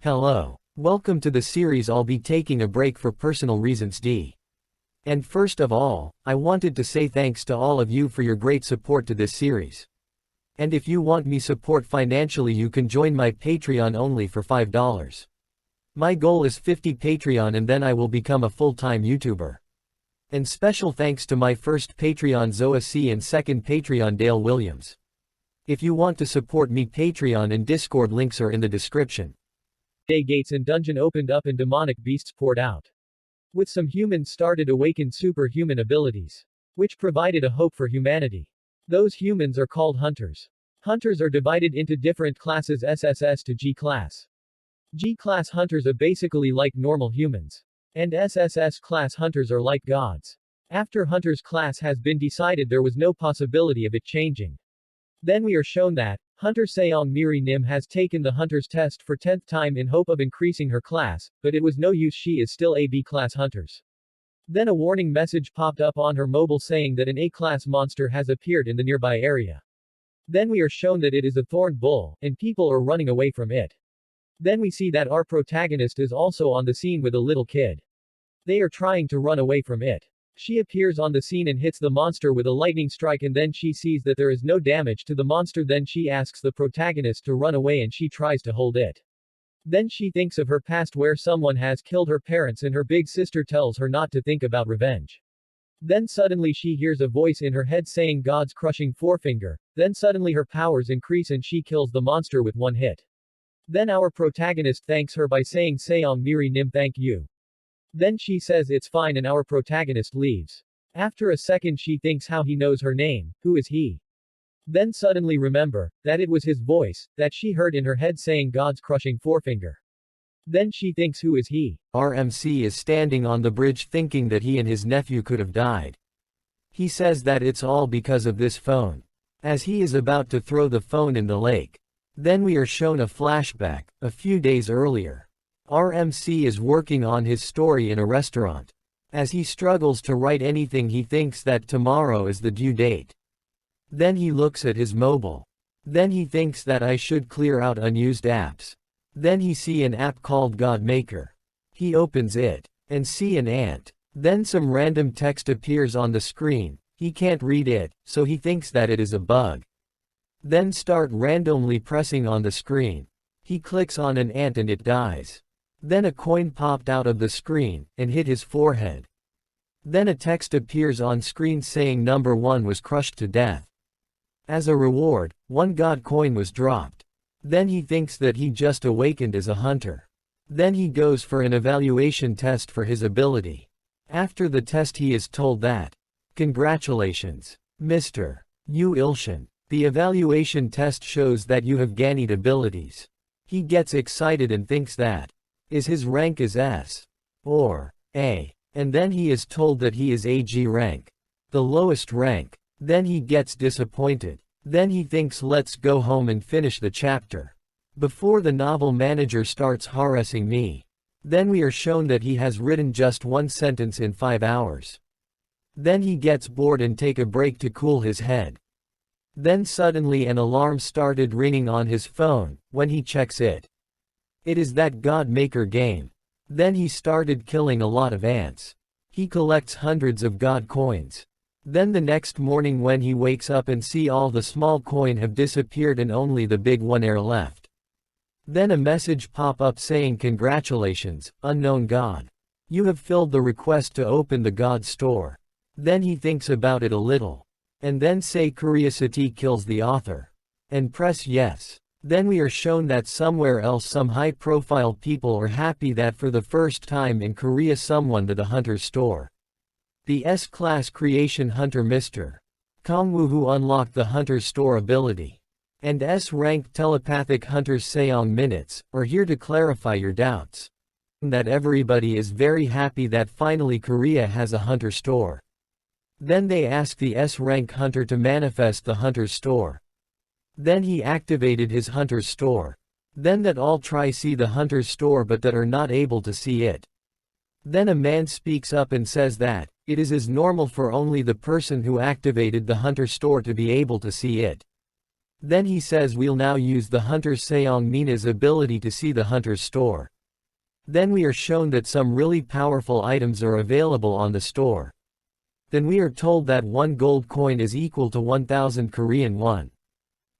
Hello. Welcome to the series. I'll be taking a break for personal reasons. And first of all, I wanted to say thanks to all of you for your great support to this series. And if you want me support financially, you can join my Patreon only for $5. My goal is 50 Patreon and then I will become a full-time YouTuber. And special thanks to my first Patreon Zoa C and second Patreon Dale Williams. If you want to support me, Patreon and Discord links are in the description. Day gates and dungeon opened up and demonic beasts poured out. With some humans started awakened superhuman abilities, which provided a hope for humanity. Those humans are called hunters. Hunters are divided into different classes SSS to G class. G class hunters are basically like normal humans. And SSS class hunters are like gods. After hunters class has been decided, there was no possibility of it changing. Then we are shown that Hunter Seong Miri Nim has taken the hunter's test for 10th time in hope of increasing her class, but it was no use, she is still a B-class hunters. Then a warning message popped up on her mobile saying that an A-class monster has appeared in the nearby area. Then we are shown that it is a thorn bull, and people are running away from it. Then we see that our protagonist is also on the scene with a little kid. They are trying to run away from it. She appears on the scene and hits the monster with a lightning strike, and then she sees that there is no damage to the monster. Then she asks the protagonist to run away and she tries to hold it. Then she thinks of her past where someone has killed her parents and her big sister tells her not to think about revenge. Then suddenly she hears a voice in her head saying God's crushing forefinger. Then suddenly her powers increase and she kills the monster with one hit. Then our protagonist thanks her by saying Seong Miri Nim, thank you. Then she says it's fine and our protagonist leaves. After a second she thinks how he knows her name, who is he? Then suddenly remember, that it was his voice, that she heard in her head saying God's crushing forefinger. Then she thinks who is he? RMC is standing on the bridge thinking that he and his nephew could have died. He says that it's all because of this phone. As he is about to throw the phone in the lake. Then we are shown a flashback, a few days earlier. RMC is working on his story in a restaurant. As he struggles to write anything, he thinks that tomorrow is the due date. Then he looks at his mobile. Then he thinks that I should clear out unused apps. Then he see an app called God Maker. He opens it and see an ant. Then some random text appears on the screen. He can't read it, so he thinks that it is a bug. Then start randomly pressing on the screen. He clicks on an ant and it dies. Then a coin popped out of the screen and hit his forehead. Then a text appears on screen saying number 1 was crushed to death. As a reward, 1 God coin was dropped. Then he thinks that he just awakened as a hunter. Then he goes for an evaluation test for his ability. After the test he is told that, congratulations, Mr. Yu Ilshan. The evaluation test shows that you have gained abilities. He gets excited and thinks that is his rank is S or A, and then he is told that he is AG rank, the lowest rank. Then he gets disappointed. Then he thinks let's go home and finish the chapter before the novel manager starts harassing me. Then we are shown that he has written just 1 sentence in 5 hours. Then he gets bored and take a break to cool his head. Then suddenly an alarm started ringing on his phone. When he checks it, it is that God Maker game. Then he started killing a lot of ants. He collects hundreds of God coins. Then the next morning when he wakes up and see all the small coin have disappeared and only the big one are left. Then a message pop up saying congratulations, unknown God. You have filled the request to open the God store. Then he thinks about it a little. And then say curiosity kills the author. And press yes. Then we are shown that somewhere else some high-profile people are happy that for the first time in Korea someone to the hunter's store. The S-class creation hunter Mr. Kongwoo who unlocked the hunter's store ability. And S-ranked telepathic hunters Seong Minutes are here to clarify your doubts. That everybody is very happy that finally Korea has a hunter store. Then they ask the S-rank hunter to manifest the hunter's store. Then he activated his hunter's store. Then that all try see the hunter's store but that are not able to see it. Then a man speaks up and says that it is as normal for only the person who activated the hunter store to be able to see it. Then he says we'll now use the hunter Seong Mina's ability to see the hunter's store. Then we are shown that some really powerful items are available on the store. Then we are told that 1 gold coin is equal to 1,000 Korean won.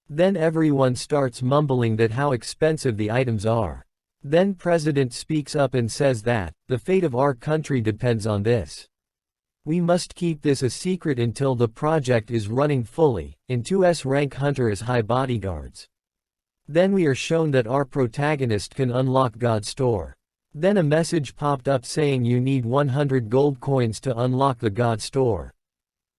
Then everyone starts mumbling that how expensive the items are. Then President speaks up and says that, the fate of our country depends on this. We must keep this a secret until the project is running fully, and 2S rank hunter as high bodyguards. Then we are shown that our protagonist can unlock God's store. Then a message popped up saying you need 100 gold coins to unlock the God store.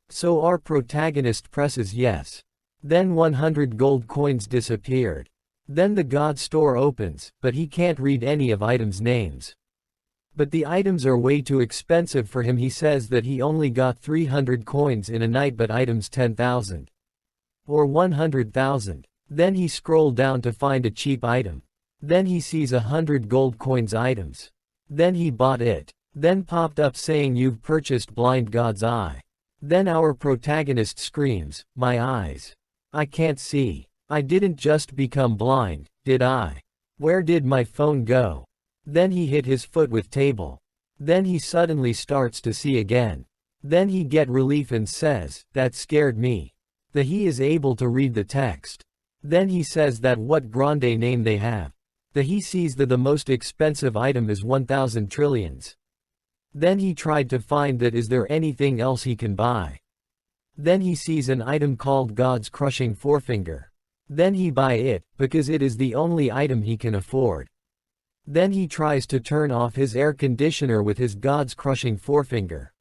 So our protagonist presses yes. Then 100 gold coins disappeared. Then the God store opens, but he can't read any of items' names. But the items are way too expensive for him. He says that he only got 300 coins in a night but items 10,000. Or 100,000. Then he scrolled down to find a cheap item. Then he sees 100 gold coins items. Then he bought it. Then popped up saying you've purchased blind God's eye. Then our protagonist screams, my eyes. I can't see. I didn't just become blind, did I? Where did my phone go? Then he hit his foot with table. Then he suddenly starts to see again. Then he get relief and says, that scared me. That he is able to read the text. Then he says that what grande name they have. That he sees that the most expensive item is 1,000 trillions. Then he tried to find that is there anything else he can buy. Then he sees an item called God's crushing forefinger. Then he buy it, because it is the only item he can afford. Then he tries to turn off his air conditioner with his God's crushing forefinger.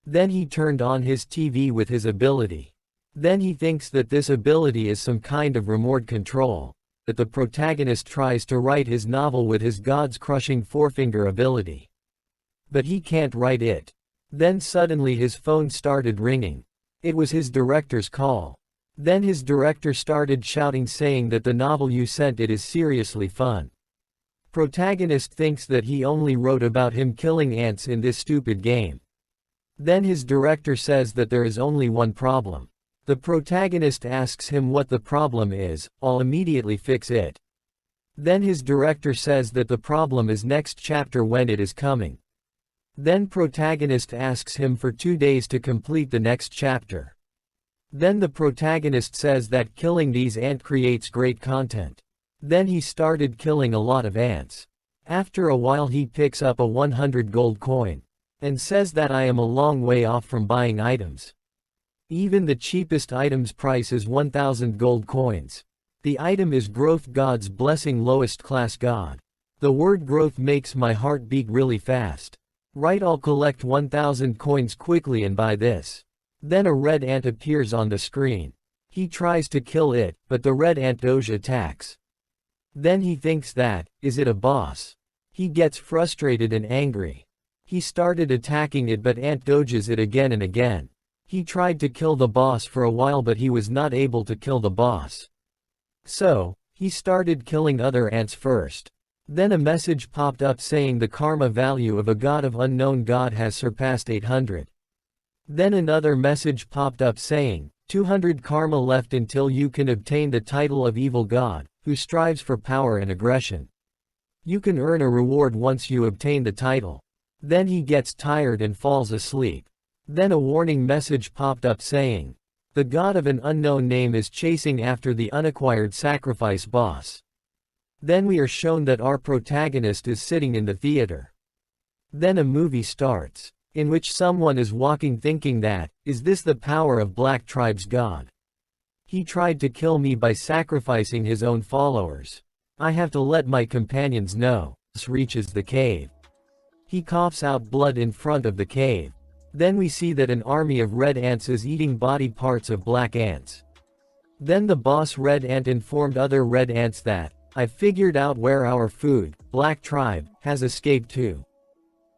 Then he turned on his TV with his ability. Then he thinks that this ability is some kind of remote control. That the protagonist tries to write his novel with his God's crushing forefinger ability. But he can't write it. Then suddenly his phone started ringing. It was his director's call. Then his director started shouting saying that the novel you sent it is seriously fun. Protagonist thinks that he only wrote about him killing ants in this stupid game. Then his director says that there is only one problem. The protagonist asks him what the problem is, I'll immediately fix it. Then his director says that the problem is next chapter when it is coming. Then protagonist asks him for 2 days to complete the next chapter. Then the protagonist says that killing these ants creates great content. Then he started killing a lot of ants. After a while he picks up a 100 gold coin. And says that I am a long way off from buying items. Even the cheapest item's price is 1,000 gold coins. The item is growth God's blessing lowest class God. The word growth makes my heart beat really fast. Right, I'll collect 1,000 coins quickly and buy this. Then a red ant appears on the screen. He tries to kill it, but the red ant Doge attacks. Then he thinks that, is it a boss? He gets frustrated and angry. He started attacking it but ant dodges it again and again. He tried to kill the boss for a while but he was not able to kill the boss. So, he started killing other ants first. Then a message popped up saying the karma value of a god of unknown god has surpassed 800. Then another message popped up saying, 200 karma left until you can obtain the title of evil god, who strives for power and aggression. You can earn a reward once you obtain the title. Then he gets tired and falls asleep. Then a warning message popped up saying, the god of an unknown name is chasing after the unacquired sacrifice boss. Then we are shown that our protagonist is sitting in the theater. Then a movie starts, in which someone is walking thinking that, is this the power of Black Tribe's god? He tried to kill me by sacrificing his own followers. I have to let my companions know. Reaches the cave. He coughs out blood in front of the cave. Then we see that an army of red ants is eating body parts of black ants. Then the boss red ant informed other red ants that, I figured out where our food, Black Tribe, has escaped to.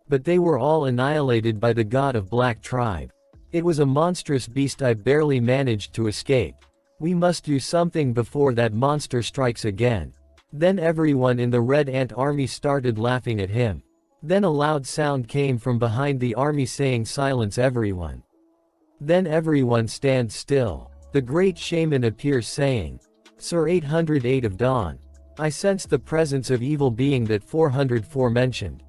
But they were all annihilated by the god of Black Tribe. It was a monstrous beast I barely managed to escape. We must do something before that monster strikes again. Then everyone in the red ant army started laughing at him. Then a loud sound came from behind the army saying silence everyone. Then everyone stands still. The great shaman appears saying, Sir 808 of Dawn. I sense the presence of evil being that 404 mentioned.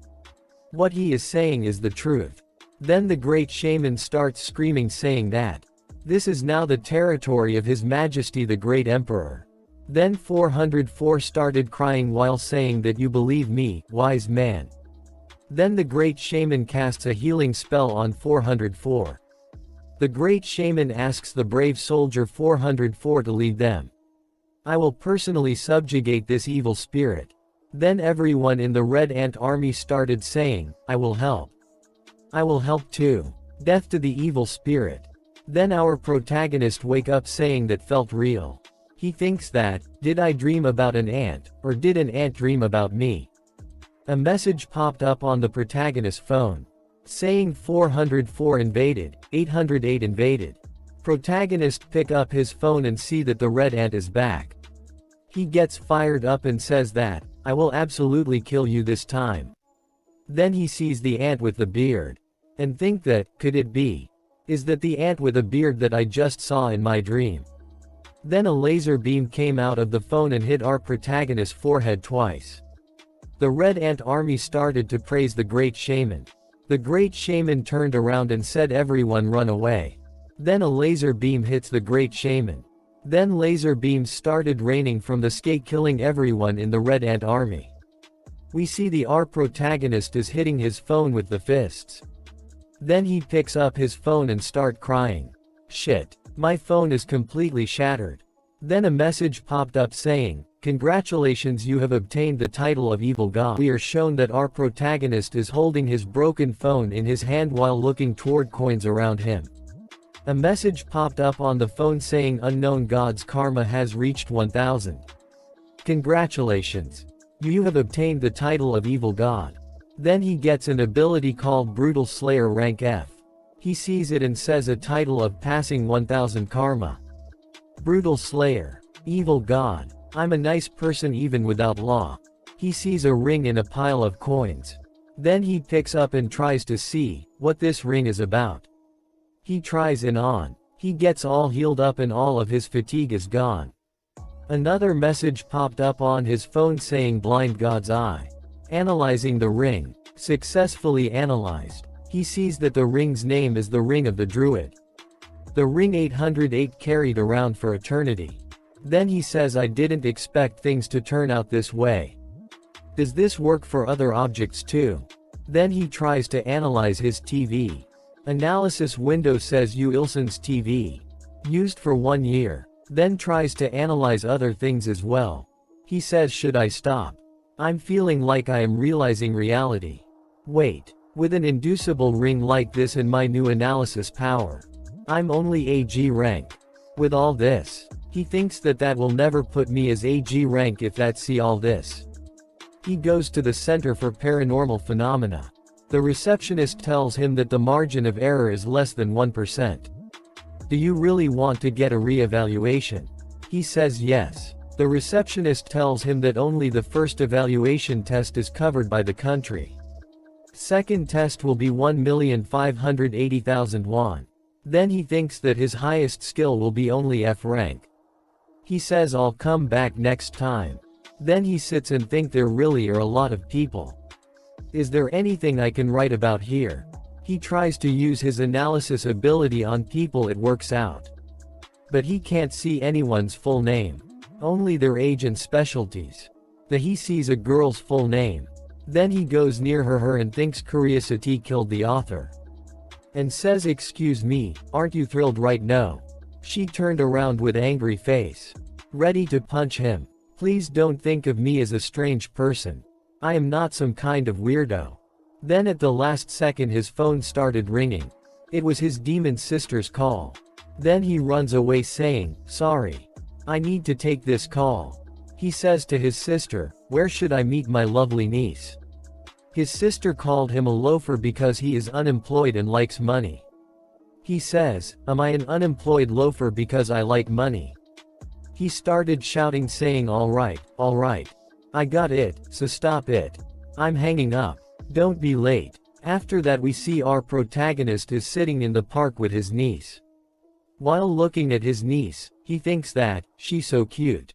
What he is saying is the truth. Then the great shaman starts screaming saying that this is now the territory of His Majesty the Great Emperor. Then 404 started crying while saying that you believe me, wise man. Then the great shaman casts a healing spell on 404. The great shaman asks the brave soldier 404 to lead them. I will personally subjugate this evil spirit. Then everyone in the Red Ant army started saying, I will help. I will help too. Death to the evil spirit. Then our protagonist wake up saying that felt real. He thinks that, did I dream about an ant, or did an ant dream about me? A message popped up on the protagonist's phone, saying 404 invaded, 808 invaded. Protagonist pick up his phone and see that the red ant is back. He gets fired up and says that, I will absolutely kill you this time. Then he sees the ant with the beard. And think that, could it be? Is that the ant with a beard that I just saw in my dream? Then a laser beam came out of the phone and hit our protagonist's forehead twice. The Red Ant army started to praise the great shaman. The great shaman turned around and said everyone run away. Then a laser beam hits the great shaman. Then laser beams started raining from the sky killing everyone in the Red Ant army. We see our protagonist is hitting his phone with the fists. Then he picks up his phone and start crying. Shit. My phone is completely shattered. Then a message popped up saying, congratulations, you have obtained the title of Evil God. We are shown that our protagonist is holding his broken phone in his hand while looking toward coins around him. A message popped up on the phone saying unknown god's karma has reached 1000. Congratulations. You have obtained the title of Evil God. Then he gets an ability called Brutal Slayer rank F. He sees it and says a title of passing 1000 karma. Brutal Slayer. Evil God. I'm a nice person even without law. He sees a ring in a pile of coins. Then he picks up and tries to see what this ring is about. He tries and on. He gets all healed up and all of his fatigue is gone. Another message popped up on his phone saying blind God's eye. Analyzing the ring. Successfully analyzed. He sees that the ring's name is the Ring of the Druid. The ring 808 carried around for eternity. Then he says I didn't expect things to turn out this way. Does this work for other objects too? Then he tries to analyze his TV. Analysis window says Ilson's TV. Used for 1 year. Then tries to analyze other things as well. He says should I stop? I'm feeling like I am realizing reality. Wait. With an inducible ring like this and my new analysis power. I'm only AG rank. With all this. He thinks that will never put me as AG rank if that see all this. He goes to the Center for Paranormal Phenomena. The receptionist tells him that the margin of error is less than 1%. Do you really want to get a re-evaluation? He says yes. The receptionist tells him that only the first evaluation test is covered by the country. Second test will be 1,580,000 won. Then he thinks that his highest skill will be only F rank. He says I'll come back next time. Then he sits and think there really are a lot of people. Is there anything I can write about here? He tries to use his analysis ability on people, it works out. But he can't see anyone's full name. Only their age and specialties. He sees a girl's full name. Then he goes near her and thinks curiosity killed the author. And says excuse me, aren't you thrilled right now? She turned around with angry face. Ready to punch him. Please don't think of me as a strange person. I am not some kind of weirdo. Then at the last second his phone started ringing. It was his demon sister's call. Then he runs away saying, sorry. I need to take this call. He says to his sister, where should I meet my lovely niece? His sister called him a loafer because he is unemployed and likes money. He says, am I an unemployed loafer because I like money? He started shouting saying all right, I got it, so stop it. I'm hanging up. Don't be late. After that we see our protagonist is sitting in the park with his niece. While looking at his niece, he thinks that, she's so cute.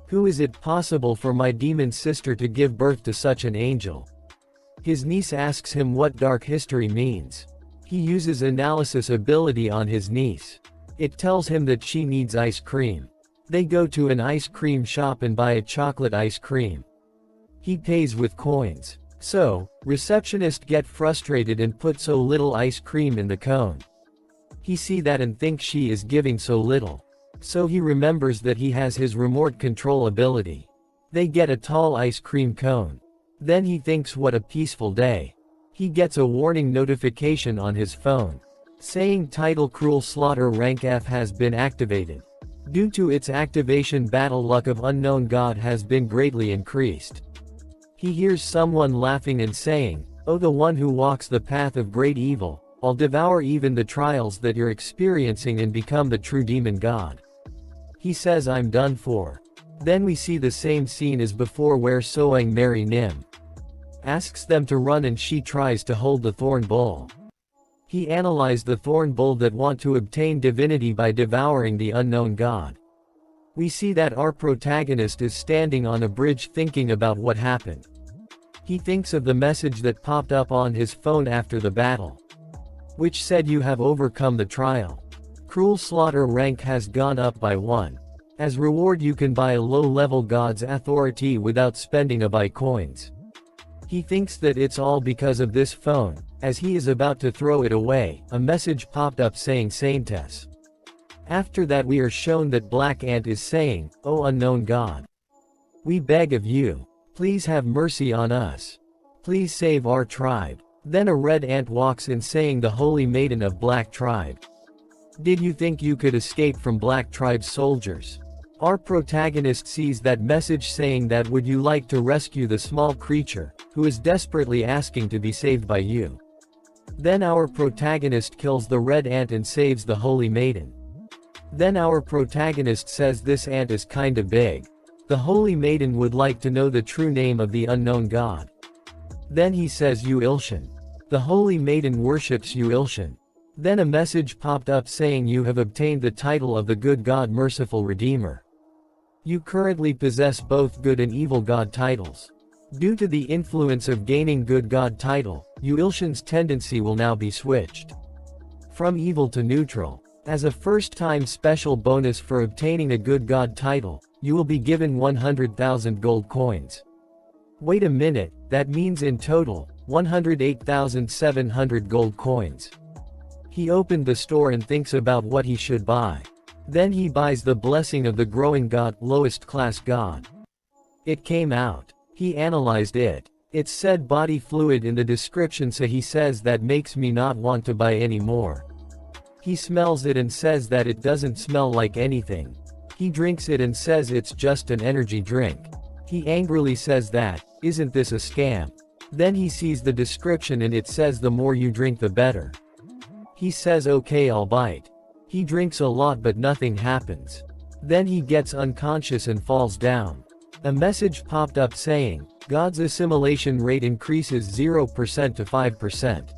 Who is it possible for my demon sister to give birth to such an angel? His niece asks him what dark history means. He uses analysis ability on his niece. It tells him that she needs ice cream. They go to an ice cream shop and buy a chocolate ice cream. He pays with coins. So, receptionist get frustrated and put so little ice cream in the cone. He see that and thinks she is giving so little. So he remembers that he has his remote control ability. They get a tall ice cream cone. Then he thinks what a peaceful day. He gets a warning notification on his phone, saying title Cruel Slaughter rank F has been activated. Due to its activation, battle luck of unknown god has been greatly increased. He hears someone laughing and saying, "Oh, the one who walks the path of great evil, I'll devour even the trials that you're experiencing and become the true demon god." He says, "I'm done for." Then we see the same scene as before where Soang Mary Nim asks them to run and she tries to hold the thorn bull. He analyzed the thorn bull that want to obtain divinity by devouring the unknown god. We see that our protagonist is standing on a bridge thinking about what happened. He thinks of the message that popped up on his phone after the battle, which said you have overcome the trial. Cruel Slaughter rank has gone up by 1. As reward you can buy a low-level god's authority without spending a buy coins. He thinks that it's all because of this phone. As he is about to throw it away, a message popped up saying Saintess. After that we are shown that Black Ant is saying, "Oh unknown god, we beg of you, please have mercy on us. Please save our tribe." Then a red ant walks in saying, "The holy maiden of Black tribe. Did you think you could escape from Black tribe's soldiers?" Our protagonist sees that message saying that would you like to rescue the small creature, who is desperately asking to be saved by you. Then our protagonist kills the red ant and saves the holy maiden. Then our protagonist says this ant is kinda big. The holy maiden would like to know the true name of the unknown god. Then he says Yu Ilshan. The holy maiden worships Yu Ilshan. Then a message popped up saying you have obtained the title of the good god merciful redeemer. You currently possess both good and evil god titles. Due to the influence of gaining good god title, Yu Ilshan's tendency will now be switched from evil to neutral. As a first-time special bonus for obtaining a good god title, you will be given 100,000 gold coins. Wait a minute, that means in total, 108,700 gold coins. He opened the store and thinks about what he should buy. Then he buys the blessing of the growing god, lowest class god. It came out. He analyzed it. It said body fluid in the description, so he says that makes me not want to buy any more. He smells it and says that it doesn't smell like anything. He drinks it and says it's just an energy drink. He angrily says that, "Isn't this a scam?" Then he sees the description and it says the more you drink the better. He says okay, I'll bite. He drinks a lot but nothing happens. Then he gets unconscious and falls down. A message popped up saying, God's assimilation rate increases 0% to 5%.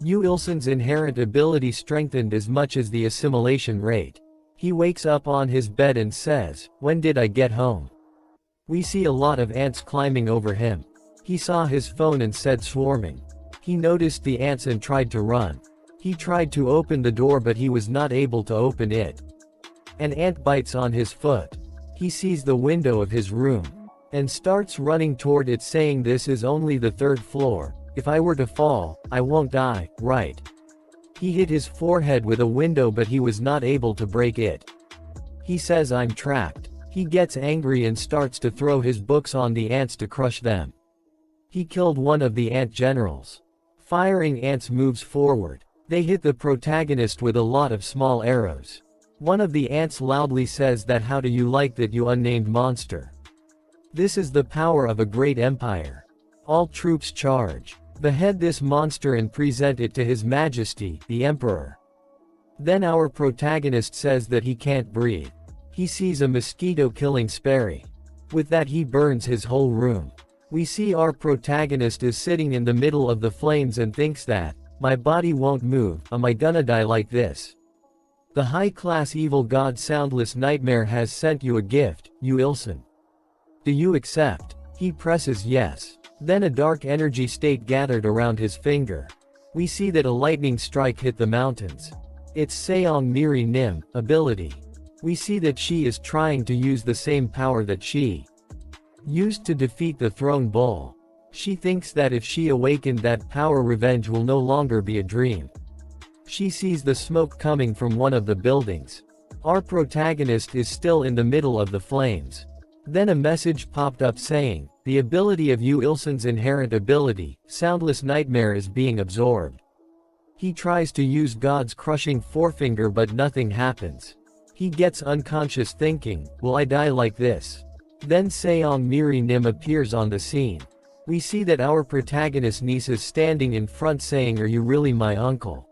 Yu Ilshan's inherent ability strengthened as much as the assimilation rate. He wakes up on his bed and says, "When did I get home?" We see a lot of ants climbing over him. He saw his phone and said swarming. He noticed the ants and tried to run. He tried to open the door but he was not able to open it. An ant bites on his foot. He sees the window of his room and starts running toward it saying, "This is only the 3rd floor. If I were to fall, I won't die, right?" He hit his forehead with a window but he was not able to break it. He says, "I'm trapped." He gets angry and starts to throw his books on the ants to crush them. He killed one of the ant generals. Firing ants moves forward. They hit the protagonist with a lot of small arrows. One of the ants loudly says that, "How do you like that, you unnamed monster? This is the power of a great empire. All troops charge. Behead this monster and present it to His Majesty, the Emperor." Then our protagonist says that he can't breathe. He sees a mosquito killing Sperry. With that he burns his whole room. We see our protagonist is sitting in the middle of the flames and thinks that, "My body won't move, am I gonna die like this?" The high-class evil god Soundless Nightmare has sent you a gift, Yu Ilshan. Do you accept? He presses yes. Then a dark energy state gathered around his finger. We see that a lightning strike hit the mountains. It's Seong Miri Nim, ability. We see that she is trying to use the same power that she used to defeat the throne bull. She thinks that if she awakened that power, revenge will no longer be a dream. She sees the smoke coming from one of the buildings. Our protagonist is still in the middle of the flames. Then a message popped up saying, the ability of Yu Ilsun's inherent ability, Soundless Nightmare, is being absorbed. He tries to use God's crushing forefinger but nothing happens. He gets unconscious thinking, will I die like this? Then Seong Miri Nim appears on the scene. We see that our protagonist's niece is standing in front saying, are you really my uncle?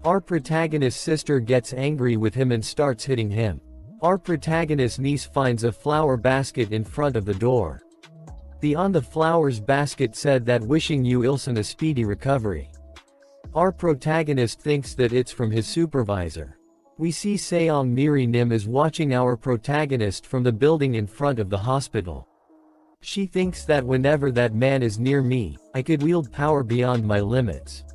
Our protagonist's sister gets angry with him and starts hitting him. Our protagonist's niece finds a flower basket in front of the door. On the flowers basket said that wishing Yu Ilsun a speedy recovery. Our protagonist thinks that it's from his supervisor. We see Seong Miri Nim is watching our protagonist from the building in front of the hospital. She thinks that whenever that man is near me, I could wield power beyond my limits.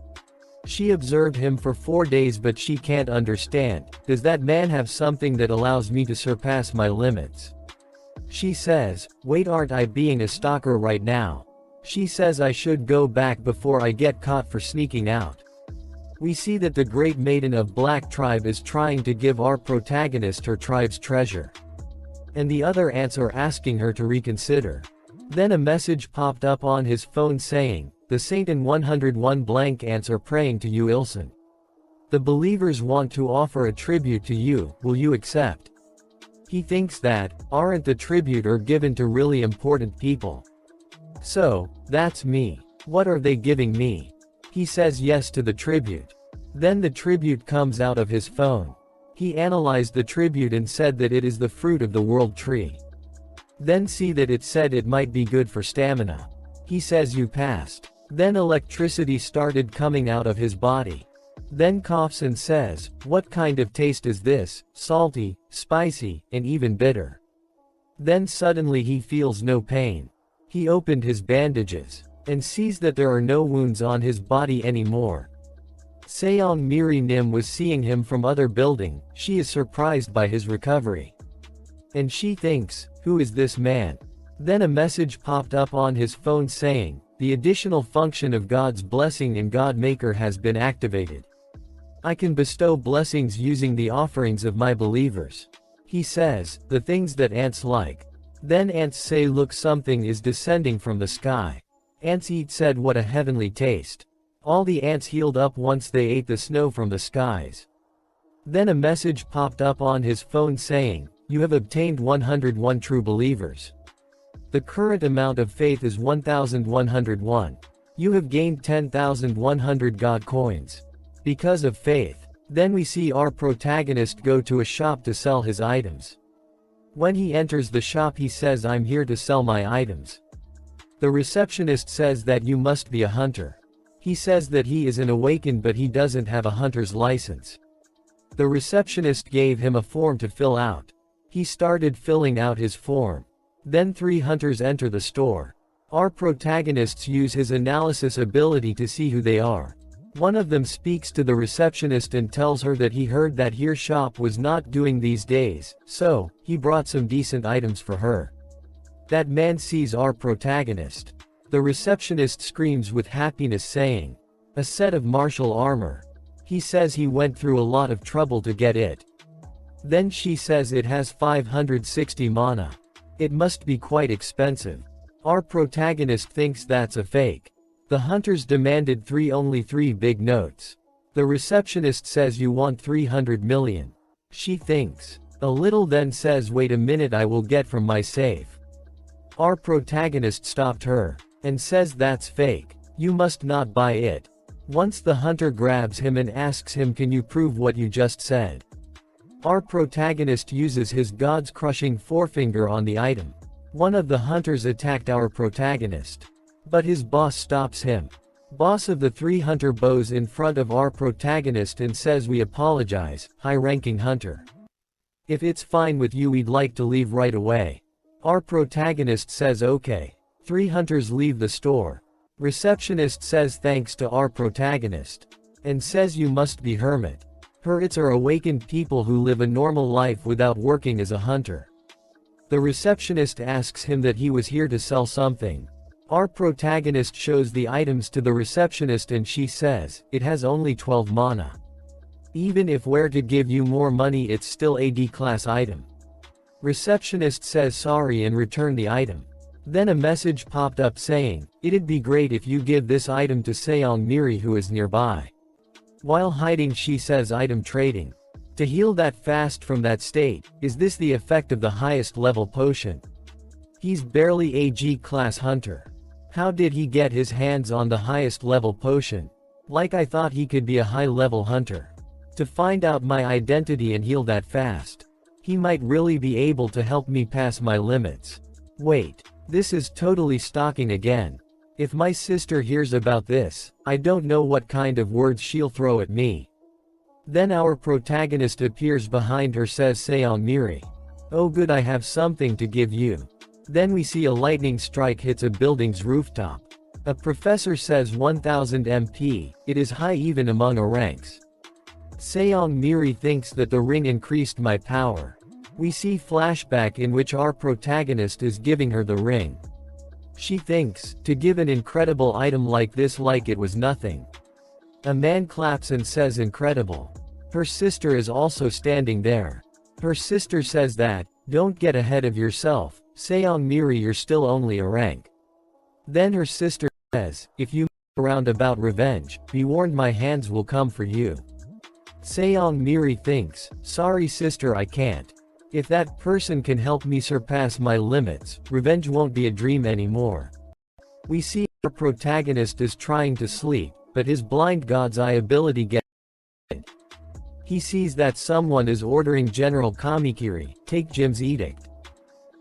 She observed him for 4 days but she can't understand, does that man have something that allows me to surpass my limits? She says, wait, aren't I being a stalker right now? She says I should go back before I get caught for sneaking out. We see that the Great Maiden of Black Tribe is trying to give our protagonist her tribe's treasure. And the other ants are asking her to reconsider. Then a message popped up on his phone saying, the Saint and 101 blank ants are praying to Yu Ilsun. The believers want to offer a tribute to you, will you accept? He thinks that, aren't the tribute are given to really important people? So, that's me. What are they giving me? He says yes to the tribute. Then the tribute comes out of his phone. He analyzed the tribute and said that it is the fruit of the world tree. Then see that it said it might be good for stamina. He says you passed. Then electricity started coming out of his body. Then coughs and says, what kind of taste is this, salty, spicy, and even bitter? Then suddenly he feels no pain. He opened his bandages, and sees that there are no wounds on his body anymore. Seong Miri Nim was seeing him from other building, she is surprised by his recovery. And she thinks, who is this man? Then a message popped up on his phone saying, the additional function of God's blessing in God Maker has been activated. I can bestow blessings using the offerings of my believers. He says, the things that ants like. Then ants say look, something is descending from the sky. Ants eat said what a heavenly taste. All the ants healed up once they ate the snow from the skies. Then a message popped up on his phone saying, you have obtained 101 true believers. The current amount of faith is 1101. You have gained 10,100 God coins. Because of faith. Then we see our protagonist go to a shop to sell his items. When he enters the shop he says I'm here to sell my items. The receptionist says that you must be a hunter. He says that he is an awakened but he doesn't have a hunter's license. The receptionist gave him a form to fill out. He started filling out his form. Then 3 hunters enter the store. Our protagonists use his analysis ability to see who they are. One of them speaks to the receptionist and tells her that he heard that her shop was not doing these days, so, he brought some decent items for her. That man sees our protagonist. The receptionist screams with happiness saying, a set of martial armor. He says he went through a lot of trouble to get it. Then she says it has 560 mana. It must be quite expensive. Our protagonist thinks that's a fake. The hunters demanded only 3 big notes. The receptionist says you want 300 million. She thinks a little then says wait a minute, I will get from my safe. Our protagonist stopped her and says that's fake. You must not buy it. Once the hunter grabs him and asks him can you prove what you just said? Our protagonist uses his God's crushing forefinger on the item. One of the hunters attacked our protagonist. But his boss stops him. Boss of the 3 hunter bows in front of our protagonist and says we apologize, high-ranking hunter. If it's fine with you we'd like to leave right away. Our protagonist says okay. 3 hunters leave the store. Receptionist says thanks to our protagonist. And says you must be hermit. Hermits are awakened people who live a normal life without working as a hunter. The receptionist asks him that he was here to sell something. Our protagonist shows the items to the receptionist and she says, it has only 12 mana. Even if were to give you more money it's still a D-class item. Receptionist says sorry and return the item. Then a message popped up saying, it'd be great if you give this item to Seong Miri who is nearby. While hiding she says item trading. To heal that fast from that state, is this the effect of the highest level potion? He's barely a G-class hunter. How did he get his hands on the highest level potion? Like I thought he could be a high level hunter. To find out my identity and heal that fast. He might really be able to help me pass my limits. Wait, this is totally stalking again. If my sister hears about this, I don't know what kind of words she'll throw at me. Then our protagonist appears behind her says Seong Miri. Oh good I have something to give you. Then we see a lightning strike hits a building's rooftop. A professor says 1000 MP, it is high even among our ranks. Seong Miri thinks that the ring increased my power. We see flashback in which our protagonist is giving her the ring. She thinks, to give an incredible item like this like it was nothing. A man claps and says incredible. Her sister is also standing there. Her sister says that, don't get ahead of yourself, Seong Miri you're still only a rank. Then her sister says, if you mess around about revenge, be warned my hands will come for you. Seong Miri thinks, sorry sister I can't. If that person can help me surpass my limits, revenge won't be a dream anymore. We see our protagonist is trying to sleep, but his blind god's eye ability gets it. He sees that someone is ordering General Kamikiri, take Jim's edict.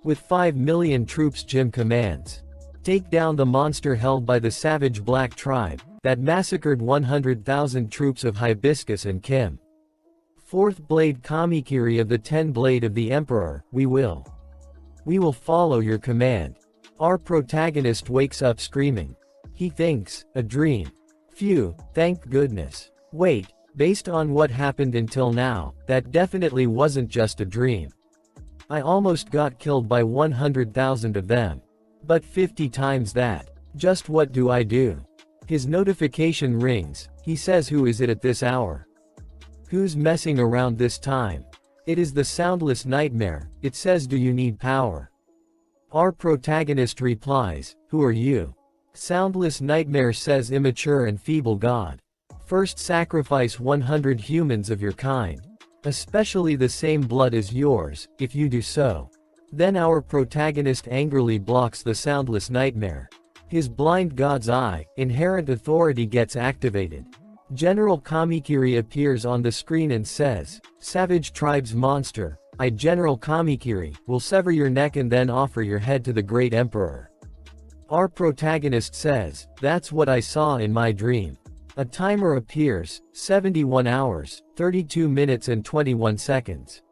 With 5 million troops Jim commands. Take down the monster held by the savage black tribe, that massacred 100,000 troops of Hibiscus and Kim. 4th Blade Kamikiri of the 10 Blade of the Emperor, we will follow your command. Our protagonist wakes up screaming. He thinks, a dream. Phew, thank goodness. Wait, based on what happened until now, that definitely wasn't just a dream. I almost got killed by 100,000 of them. But 50 times that. Just what do I do? His notification rings, he says who is it at this hour? Who's messing around this time? It is the soundless nightmare, it says do you need power? Our protagonist replies, who are you? Soundless nightmare says immature and feeble god. First sacrifice 100 humans of your kind. Especially the same blood as yours, if you do so. Then our protagonist angrily blocks the soundless nightmare. His blind god's eye, inherent authority gets activated. General Kamikiri appears on the screen and says, Savage Tribe's monster, I General Kamikiri, will sever your neck and then offer your head to the great emperor. Our protagonist says, that's what I saw in my dream. A timer appears, 71 hours, 32 minutes and 21 seconds.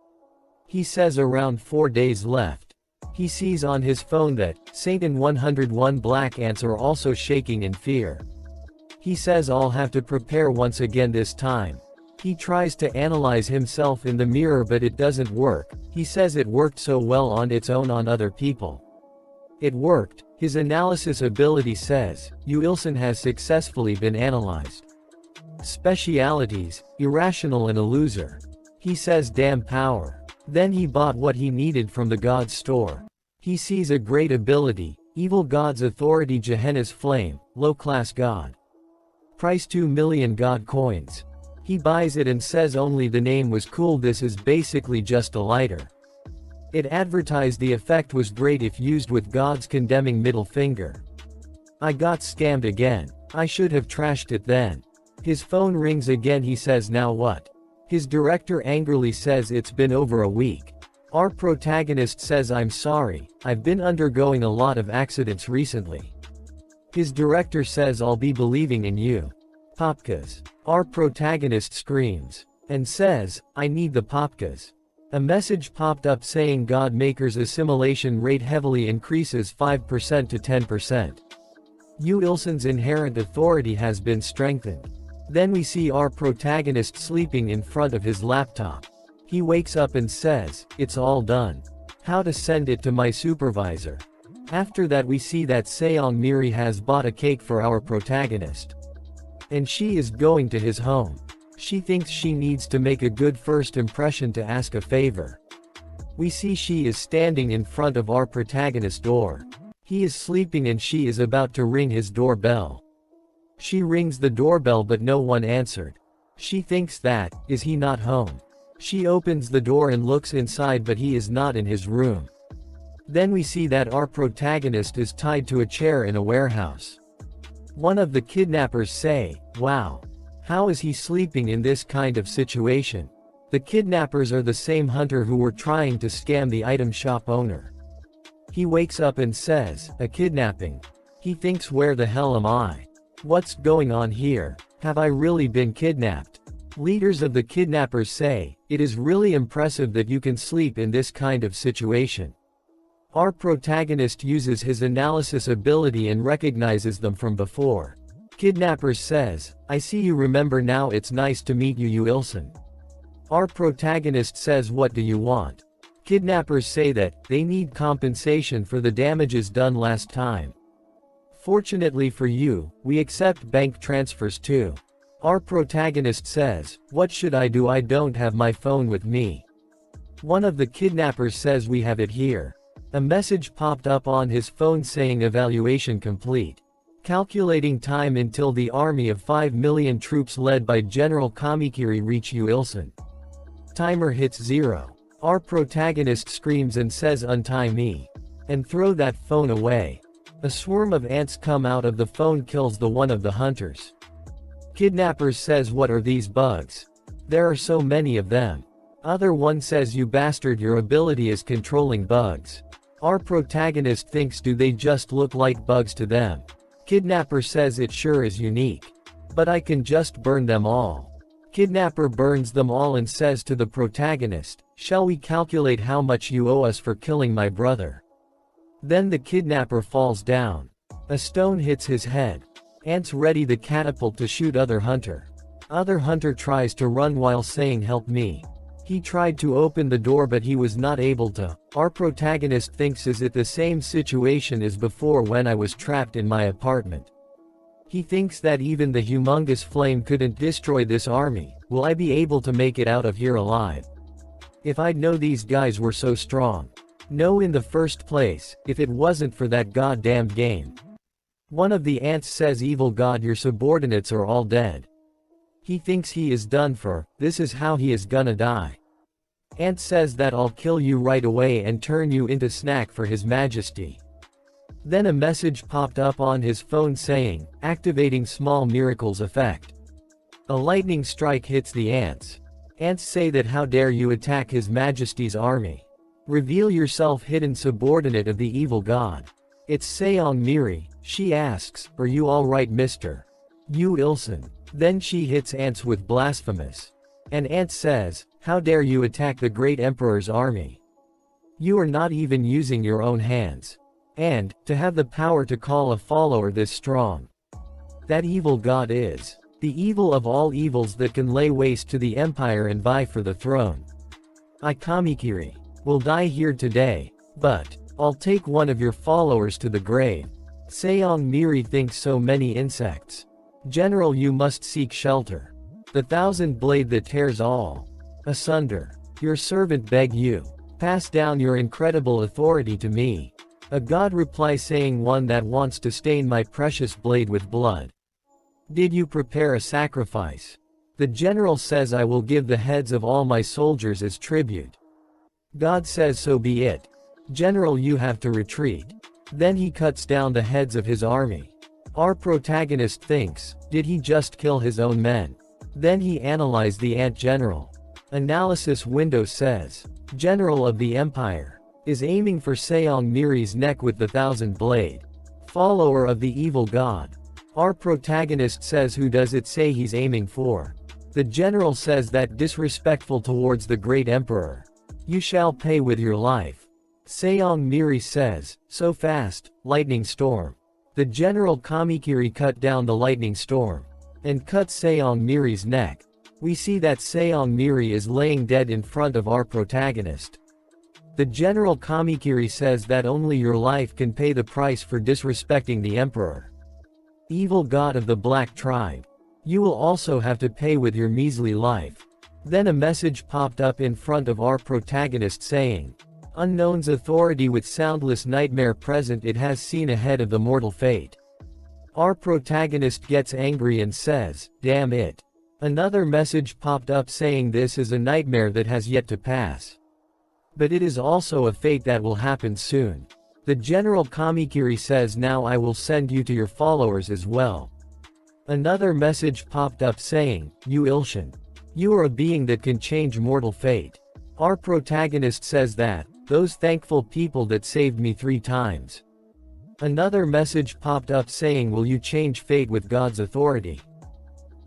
He says around 4 days left. He sees on his phone that, Satan 101 black ants are also shaking in fear. He says I'll have to prepare once again this time. He tries to analyze himself in the mirror but it doesn't work. He says it worked so well on its own on other people. It worked. His analysis ability says, Uilson has successfully been analyzed. Specialities, irrational and a loser. He says damn power. Then he bought what he needed from the god's store. He sees a great ability, evil god's authority Gehenna's flame, low class god. Price 2 million god coins. He buys it and says only the name was cool. This is basically just a lighter. It advertised the effect was great if used with God's condemning middle finger. I got scammed again. I should have trashed it then. His phone rings again. He says now what? His director angrily says it's been over a week. Our protagonist says I'm sorry, I've been undergoing a lot of accidents recently. His director says I'll be believing in you. Popkas. Our protagonist screams. And says, I need the popkas. A message popped up saying God Maker's assimilation rate heavily increases 5% to 10%. Yu Ilsun's inherent authority has been strengthened. Then we see our protagonist sleeping in front of his laptop. He wakes up and says, "It's all done. How to send it to my supervisor." After that we see that Seong Miri has bought a cake for our protagonist. And she is going to his home. She thinks she needs to make a good first impression to ask a favor. We see she is standing in front of our protagonist's door. He is sleeping and she is about to ring his doorbell. She rings the doorbell but no one answered. She thinks that, is he not home? She opens the door and looks inside but he is not in his room. Then we see that our protagonist is tied to a chair in a warehouse. One of the kidnappers say, "Wow. How is he sleeping in this kind of situation?" The kidnappers are the same hunter who were trying to scam the item shop owner. He wakes up and says, "A kidnapping." He thinks, where the hell am I? What's going on here? Have I really been kidnapped? Leaders of the kidnappers say, "It is really impressive that you can sleep in this kind of situation." Our protagonist uses his analysis ability and recognizes them from before. Kidnapper says, "I see you remember now, it's nice to meet you, Yu Ilsun." Our protagonist says, "What do you want?" Kidnappers say that they need compensation for the damages done last time. "Fortunately for you, we accept bank transfers too." Our protagonist says, "What should I do? I don't have my phone with me." One of the kidnappers says, "We have it here." A message popped up on his phone saying evaluation complete. Calculating time until the army of 5 million troops led by General Kamikiri reach Yu Ilsun. Timer hits 0. Our protagonist screams and says, "Untie me. And throw that phone away." A swarm of ants come out of the phone, kills the one of the hunters. Kidnappers says, "What are these bugs? There are so many of them." Other one says, "You bastard, your ability is controlling bugs." Our protagonist thinks, do they just look like bugs to them? Kidnapper says, "It sure is unique. But I can just burn them all." Kidnapper burns them all and says to the protagonist, "Shall we calculate how much you owe us for killing my brother?" Then the kidnapper falls down. A stone hits his head. Ants ready the catapult to shoot other hunter. Other hunter tries to run while saying, "Help me." He tried to open the door but he was not able to. Our protagonist thinks, is it the same situation as before when I was trapped in my apartment? He thinks that even the humongous flame couldn't destroy this army. Will I be able to make it out of here alive? If I'd know these guys were so strong. No, in the first place, if it wasn't for that goddamn game. One of the ants says, "Evil god, your subordinates are all dead." He thinks he is done for, this is how he is gonna die. Ant says that I'll kill you right away and turn you into snack for his majesty. Then a message popped up on his phone saying, activating small miracles effect. A lightning strike hits the ants. Ants say that how dare you attack his majesty's army. Reveal yourself, hidden subordinate of the evil god. It's Seong Miri. She asks, "Are you alright, mister? Yu Ilsun?" Then she hits Ants with blasphemous. And Ant says, "How dare you attack the great emperor's army? You are not even using your own hands. And, to have the power to call a follower this strong. That evil god is the evil of all evils that can lay waste to the empire and vie for the throne. I, Kamikiri, will die here today, but I'll take one of your followers to the grave." Seong Miri thinks, so many insects. "General, you must seek shelter. The thousand blade that tears all asunder. Your servant beg you. Pass down your incredible authority to me." A god replies saying, "One that wants to stain my precious blade with blood. Did you prepare a sacrifice?" The general says, "I will give the heads of all my soldiers as tribute." God says, "So be it. General, you have to retreat." Then he cuts down the heads of his army. Our protagonist thinks, did he just kill his own men? Then he analyzed the ant general. Analysis window says, General of the Empire, is aiming for Seong Miri's neck with the thousand blade. Follower of the evil god. Our protagonist says, who does it say he's aiming for? The general says that disrespectful towards the great emperor. You shall pay with your life. Seong Miri says, so fast, lightning storm. The General Kamikiri cut down the lightning storm and cut Seong Miri's neck. We see that Seong Miri is laying dead in front of our protagonist. The General Kamikiri says that only your life can pay the price for disrespecting the Emperor. Evil god of the Black Tribe. You will also have to pay with your measly life. Then a message popped up in front of our protagonist saying, Unknown's authority with soundless nightmare present it has seen ahead of the mortal fate. Our protagonist gets angry and says, damn it. Another message popped up saying this is a nightmare that has yet to pass. But it is also a fate that will happen soon. The General Kamikiri says now I will send you to your followers as well. Another message popped up saying, you Ilshan. You are a being that can change mortal fate. Our protagonist says that, those thankful people that saved me 3 times. Another message popped up saying will you change fate with God's authority?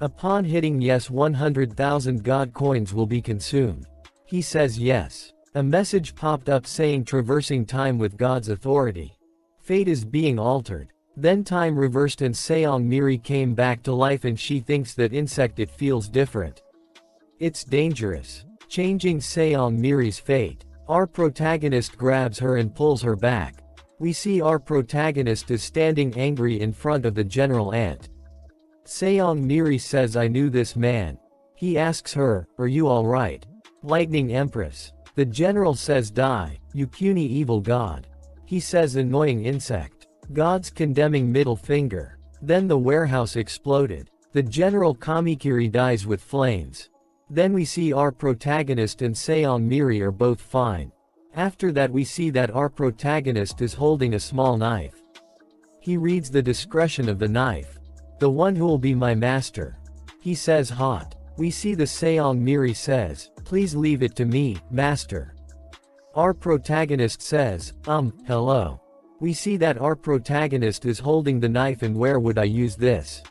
Upon hitting yes 100,000 God coins will be consumed. He says yes. A message popped up saying traversing time with God's authority. Fate is being altered. Then time reversed and Seong Miri came back to life and she thinks that insect it feels different. It's dangerous. Changing Seong Miri's fate. Our protagonist grabs her and pulls her back. We see our protagonist is standing angry in front of the General Ant. Seong Miri says I knew this man. He asks her, are you alright? Lightning Empress. The General says die, you puny evil god. He says annoying insect. God's condemning middle finger. Then the warehouse exploded. The General Kamikiri dies with flames. Then we see our protagonist and Seong Miri are both fine. After that we see that our protagonist is holding a small knife. He reads the description of the knife. The one who will be my master. He says hot. We see the Seong Miri says, please leave it to me, master. Our protagonist says, hello. We see that our protagonist is holding the knife and where would I use this?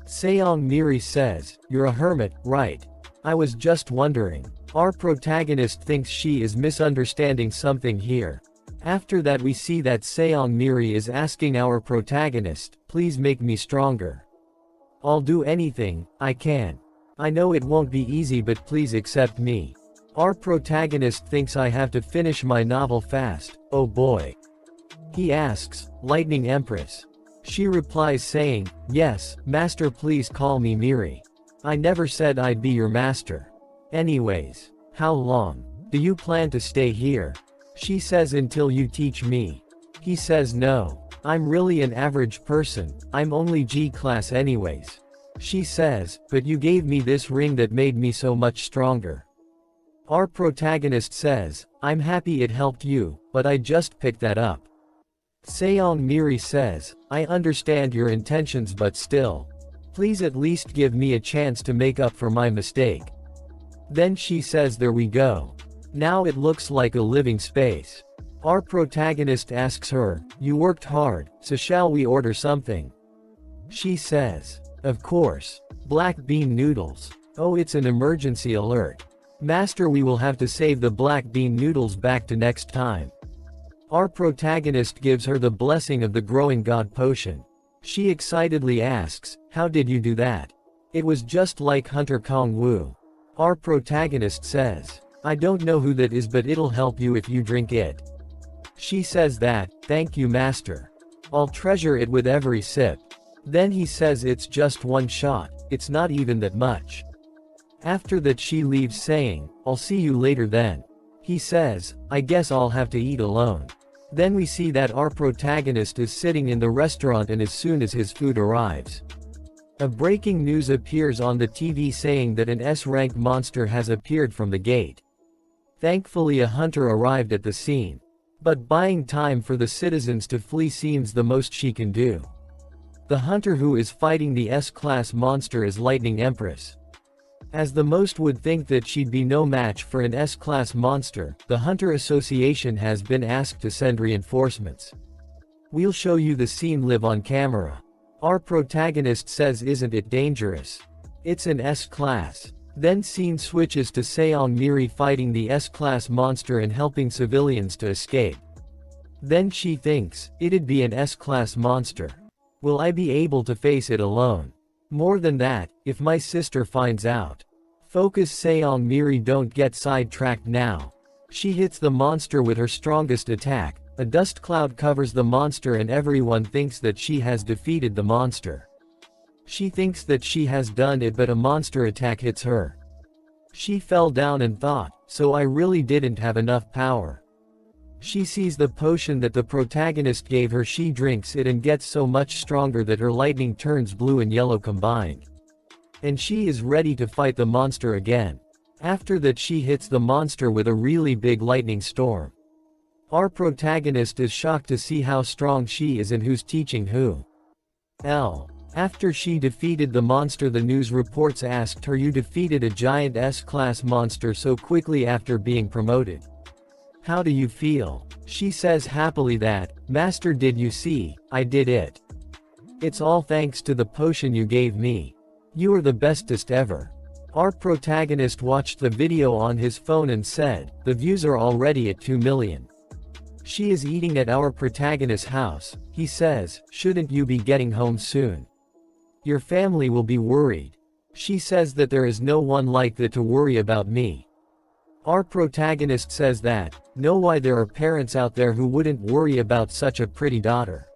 Seong Miri says, you're a hermit, right? I was just wondering. Our protagonist thinks she is misunderstanding something here. After that we see that Seong Miri is asking our protagonist, please make me stronger. I'll do anything I can. I know it won't be easy but please accept me. Our protagonist thinks I have to finish my novel fast, oh boy. He asks, Lightning Empress. She replies saying, yes, master please call me Miri. I never said I'd be your master. Anyways, how long do you plan to stay here? She says until you teach me. He says no. I'm really an average person, I'm only G class anyways. She says, but you gave me this ring that made me so much stronger. Our protagonist says, I'm happy it helped you, but I just picked that up. Seong Miri says, I understand your intentions but still. Please at least give me a chance to make up for my mistake. Then she says there we go. Now it looks like a living space. Our protagonist asks her, you worked hard, so shall we order something? She says, of course. Black bean noodles. Oh it's an emergency alert. Master we will have to save the black bean noodles back to next time. Our protagonist gives her the blessing of the growing god potion. She excitedly asks, how did you do that? It was just like Hunter Kong Wu. Our protagonist says, I don't know who that is but it'll help you if you drink it. She says that, thank you master. I'll treasure it with every sip. Then he says it's just one shot, it's not even that much. After that she leaves saying, I'll see you later then. He says, I guess I'll have to eat alone. Then we see that our protagonist is sitting in the restaurant and as soon as his food arrives, a breaking news appears on the TV saying that an S-rank monster has appeared from the gate. Thankfully a hunter arrived at the scene. But buying time for the citizens to flee seems the most she can do. The hunter who is fighting the S-class monster is Lightning Empress. As the most would think that she'd be no match for an S-class monster, the Hunter Association has been asked to send reinforcements. We'll show you the scene live on camera. Our protagonist says isn't it dangerous? It's an S-class. Then scene switches to Seong Miri fighting the S-class monster and helping civilians to escape. Then she thinks, it'd be an S-class monster. Will I be able to face it alone? More than that, if my sister finds out. Focus Seong Miri, don't get sidetracked now. She hits the monster with her strongest attack. A dust cloud covers the monster and everyone thinks that she has defeated the monster. She thinks that she has done it, but a monster attack hits her. She fell down and thought, so I really didn't have enough power. She sees the potion that the protagonist gave her, she drinks it and gets so much stronger that her lightning turns blue and yellow combined. And she is ready to fight the monster again. After that she hits the monster with a really big lightning storm. Our protagonist is shocked to see how strong she is and who's teaching who. After she defeated the monster, the news reports asked her, you defeated a giant S-class monster so quickly after being promoted. How do you feel? She says happily that, Master, did you see, I did it. It's all thanks to the potion you gave me. You are the bestest ever. Our protagonist watched the video on his phone and said, the views are already at 2 million. She is eating at our protagonist's house. He says, shouldn't you be getting home soon? Your family will be worried. She says that there is no one like that to worry about me. Our protagonist says that, know why there are parents out there who wouldn't worry about such a pretty daughter.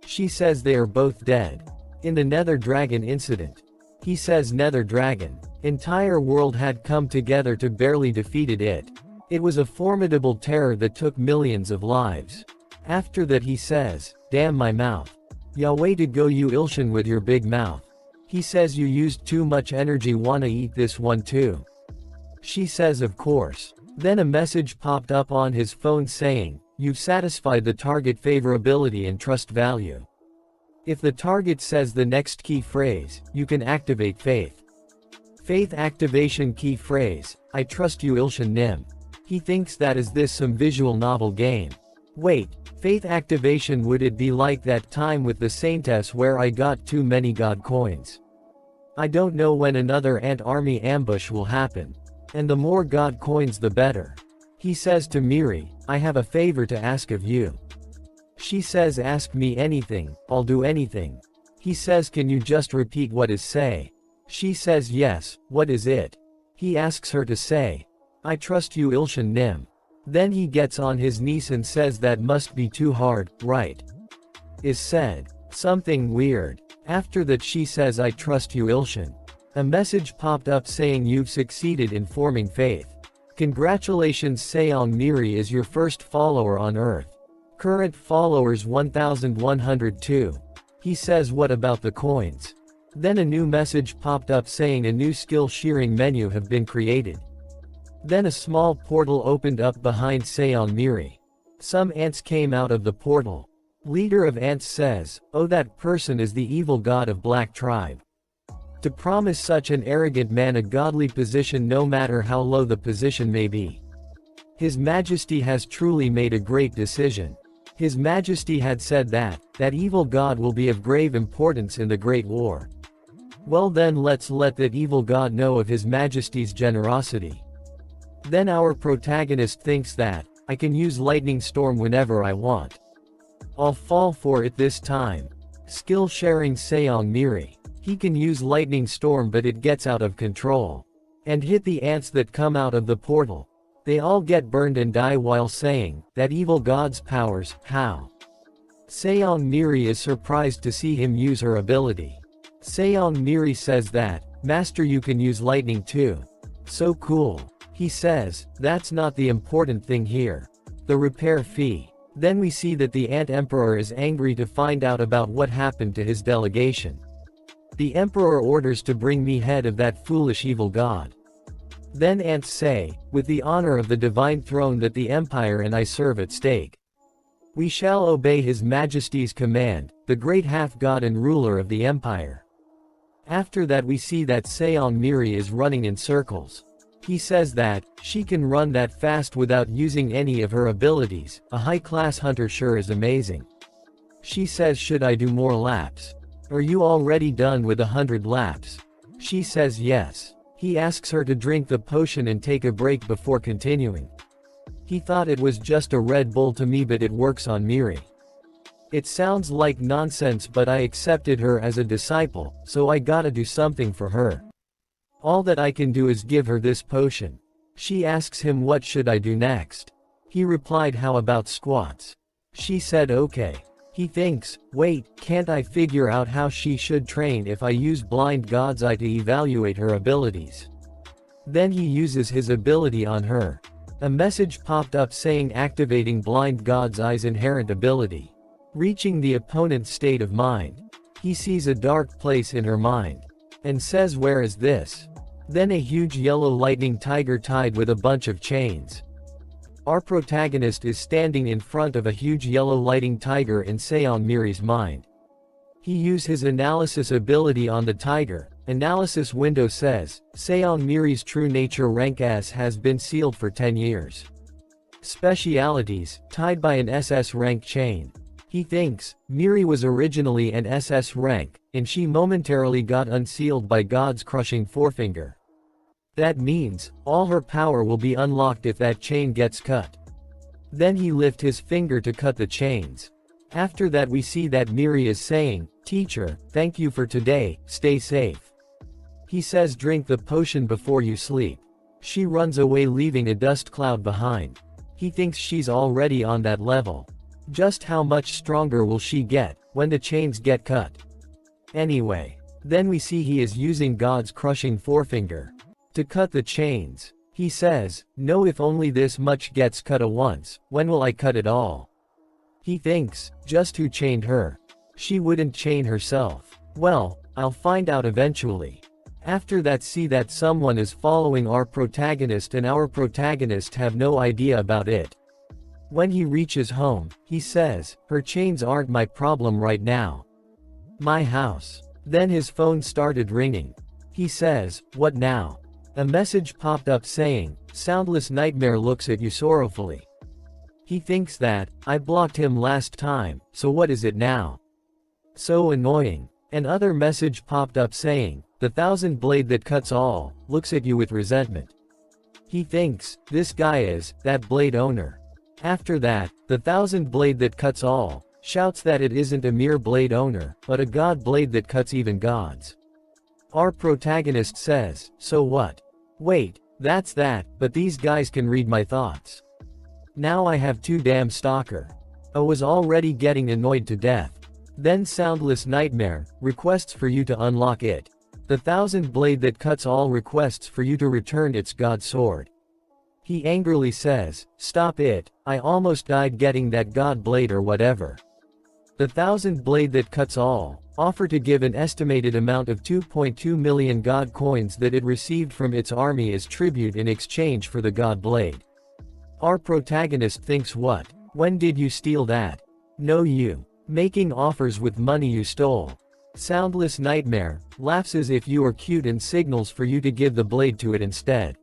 She says they are both dead. In the Nether Dragon incident. He says Nether Dragon. Entire world had come together to barely defeated it. It was a formidable terror that took millions of lives. After that he says, damn my mouth. Yahweh to go you Ilshan with your big mouth. He says you used too much energy, wanna eat this one too? She says of course. Then a message popped up on his phone saying, you've satisfied the target favorability and trust value. If the target says the next key phrase, you can activate faith. Faith activation key phrase, I trust you Ilshan Nim. He thinks that is this some visual novel game. Wait, faith activation, would it be like that time with the Saintess where I got too many god coins? I don't know when another ant army ambush will happen. And the more god coins the better. He says to Miri, I have a favor to ask of you. She says ask me anything, I'll do anything. He says can you just repeat what is say? She says yes, what is it? He asks her to say, I trust you Ilshan Nim. Then he gets on his knees and says that must be too hard, right? Is said. Something weird. After that she says I trust you Ilshan. A message popped up saying you've succeeded in forming faith. Congratulations, Seong Miri is your first follower on Earth. Current followers 1102. He says what about the coins? Then a new message popped up saying a new skill shearing menu have been created. Then a small portal opened up behind Seong Miri. Some ants came out of the portal. Leader of ants says, oh that person is the evil god of Black Tribe. To promise such an arrogant man a godly position no matter how low the position may be. His Majesty has truly made a great decision. His Majesty had said that evil god will be of grave importance in the Great War. Well then let's let that evil god know of His Majesty's generosity. Then our protagonist thinks that, I can use lightning storm whenever I want. I'll fall for it this time. Skill sharing Seong Miri. He can use lightning storm but it gets out of control. And hit the ants that come out of the portal. They all get burned and die while saying, that evil god's powers, how? Seong Miri is surprised to see him use her ability. Seong Miri says that, Master you can use lightning too. So cool. He says, that's not the important thing here. The repair fee. Then we see that the Ant Emperor is angry to find out about what happened to his delegation. The Emperor orders to bring me head of that foolish evil god. Then ants say, with the honor of the divine throne that the Empire and I serve at stake. We shall obey His Majesty's command, the great half-god and ruler of the Empire. After that we see that Seong Miri is running in circles. He says that, she can run that fast without using any of her abilities, a high-class hunter sure is amazing. She says should I do more laps? Are you already done with 100 laps? She says yes. He asks her to drink the potion and take a break before continuing. He thought it was just a Red Bull to me, but it works on Miri. It sounds like nonsense, but I accepted her as a disciple, so I gotta do something for her. All that I can do is give her this potion. She asks him what should I do next. He replied, how about squats? She said okay. He thinks, wait, can't I figure out how she should train if I use Blind God's Eye to evaluate her abilities? Then he uses his ability on her. A message popped up saying activating Blind God's Eye's inherent ability. Reaching the opponent's state of mind. He sees a dark place in her mind. And says, where is this? Then a huge yellow lightning tiger tied with a bunch of chains. Our protagonist is standing in front of a huge yellow lightning tiger in Seon Miri's mind. He used his analysis ability on the tiger. Analysis window says, Seon Miri's true nature rank S has been sealed for 10 years. Specialities, tied by an SS rank chain. He thinks, Miri was originally an SS rank, and she momentarily got unsealed by God's crushing forefinger. That means, all her power will be unlocked if that chain gets cut. Then he lifts his finger to cut the chains. After that we see that Miri is saying, teacher, thank you for today, stay safe. He says drink the potion before you sleep. She runs away leaving a dust cloud behind. He thinks she's already on that level. Just how much stronger will she get, when the chains get cut? Anyway. Then we see he is using God's crushing forefinger. To cut the chains. He says, no, if only this much gets cut at once, when will I cut it all? He thinks, just who chained her? She wouldn't chain herself. Well, I'll find out eventually. After that see that someone is following our protagonist and our protagonist have no idea about it. When he reaches home, he says, her chains aren't my problem right now. My house. Then his phone started ringing. He says, what now? A message popped up saying, Soundless Nightmare looks at you sorrowfully. He thinks that, I blocked him last time, so what is it now? So annoying. Another message popped up saying, the thousand blade that cuts all, looks at you with resentment. He thinks, this guy is, that blade owner. After that, the thousand blade that cuts all, shouts that it isn't a mere blade owner, but a god blade that cuts even gods. Our protagonist says, so what? Wait, that's that, but these guys can read my thoughts. Now I have too damn stalker. I was already getting annoyed to death. Then Soundless Nightmare, requests for you to unlock it. The thousand blade that cuts all requests for you to return its god sword. He angrily says, stop it, I almost died getting that god blade or whatever. The thousand blade that cuts all, offer to give an estimated amount of 2.2 million god coins that it received from its army as tribute in exchange for the god blade. Our protagonist thinks what? When did you steal that? No you. Making offers with money you stole. Soundless Nightmare, laughs as if you are cute and signals for you to give the blade to it instead.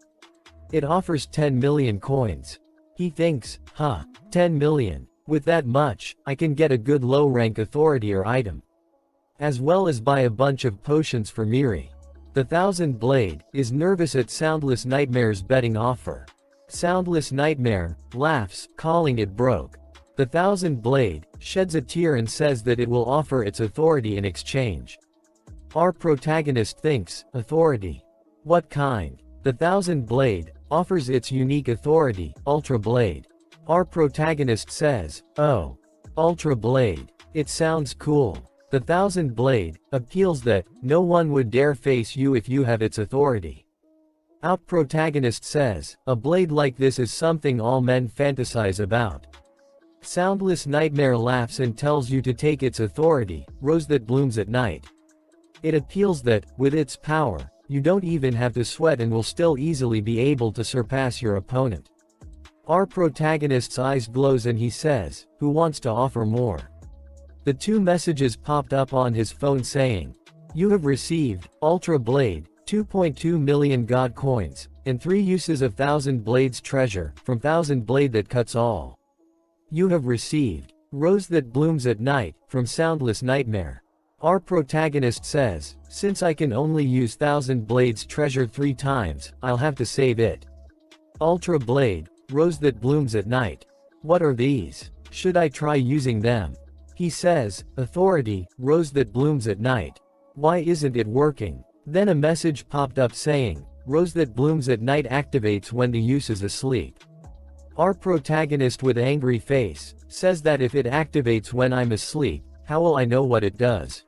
It offers 10 million coins. He thinks, 10 million. With that much, I can get a good low-rank authority or item. As well as buy a bunch of potions for Miri. The Thousand Blade, is nervous at Soundless Nightmare's betting offer. Soundless Nightmare, laughs, calling it broke. The Thousand Blade, sheds a tear and says that it will offer its authority in exchange. Our protagonist thinks, authority? What kind? The Thousand Blade, offers its unique authority, Ultra Blade. Our protagonist says, oh. Ultra Blade. It sounds cool. The Thousand Blade, appeals that, no one would dare face you if you have its authority. Our protagonist says, a blade like this is something all men fantasize about. Soundless Nightmare laughs and tells you to take its authority, rose that blooms at night. It appeals that, with its power, you don't even have to sweat and will still easily be able to surpass your opponent. Our protagonist's eyes glows and he says, who wants to offer more? The two messages popped up on his phone saying, you have received, Ultra Blade, 2.2 million god coins, and 3 uses of Thousand Blades treasure, from Thousand Blade that cuts all. You have received, Rose that blooms at night, from Soundless Nightmare. Our protagonist says, since I can only use 1000 Blades treasure 3 times, I'll have to save it. Ultra Blade, rose that blooms at night. What are these? Should I try using them? He says, authority, rose that blooms at night. Why isn't it working? Then a message popped up saying, rose that blooms at night activates when the use is asleep. Our protagonist with angry face, says that if it activates when I'm asleep, how will I know what it does?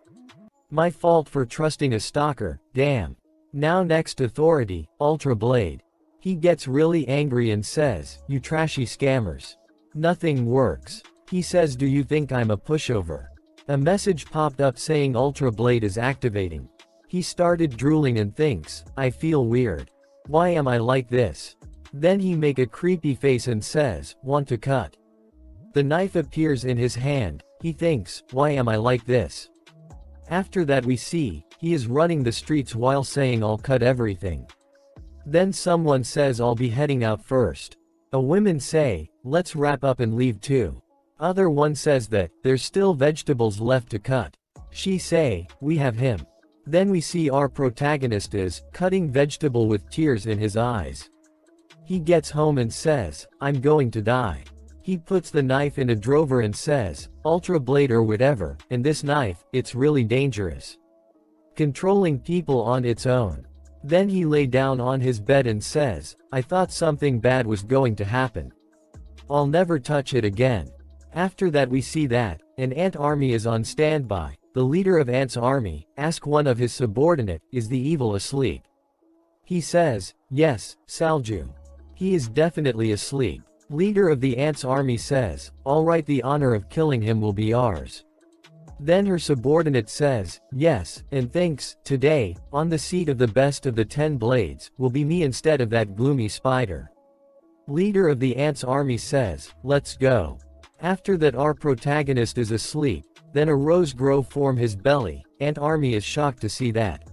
My fault for trusting a stalker, damn. Now next authority, Ultra Blade. He gets really angry and says, you trashy scammers. Nothing works. He says, do you think I'm a pushover? A message popped up saying Ultra Blade is activating. He started drooling and thinks, I feel weird. Why am I like this? Then he make a creepy face and says, want to cut? The knife appears in his hand. He thinks, why am I like this? After that we see, he is running the streets while saying I'll cut everything. Then someone says I'll be heading out first. A women say, let's wrap up and leave too. Other one says that, there's still vegetables left to cut. She say, we have him. Then we see our protagonist is, cutting vegetable with tears in his eyes. He gets home and says, I'm going to die. He puts the knife in a drawer and says, Ultra Blade or whatever, and this knife, it's really dangerous. Controlling people on its own. Then he lay down on his bed and says, I thought something bad was going to happen. I'll never touch it again. After that we see that, an ant army is on standby. The leader of Ant's army, asks one of his subordinate, is the evil asleep? He says, yes, Salju. He is definitely asleep. Leader of the Ant's army says, alright, the honor of killing him will be ours. Then her subordinate says, yes, and thinks, today, on the seat of the best of the 10 blades, will be me instead of that gloomy spider. Leader of the Ant's army says, let's go. After that our protagonist is asleep, then a rose grow from his belly. Ant army is shocked to see that.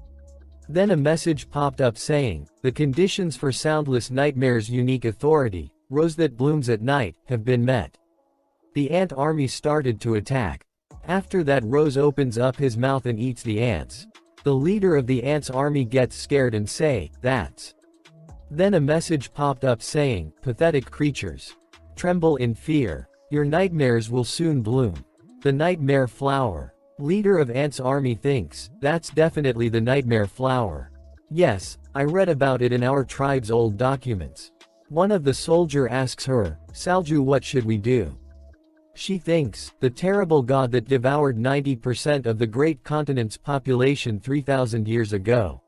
Then a message popped up saying, the conditions for Soundless Nightmare's unique authority, rose that blooms at night, have been met. The ant army started to attack. After that Rose opens up his mouth and eats the ants. The leader of the ants army gets scared and say, that's. Then a message popped up saying, pathetic creatures. Tremble in fear. Your nightmares will soon bloom. The nightmare flower. Leader of ants army thinks, that's definitely the nightmare flower. Yes, I read about it in our tribe's old documents. One of the soldier asks her, Salju, what should we do? She thinks, the terrible god that devoured 90% of the great continent's population 3,000 years ago.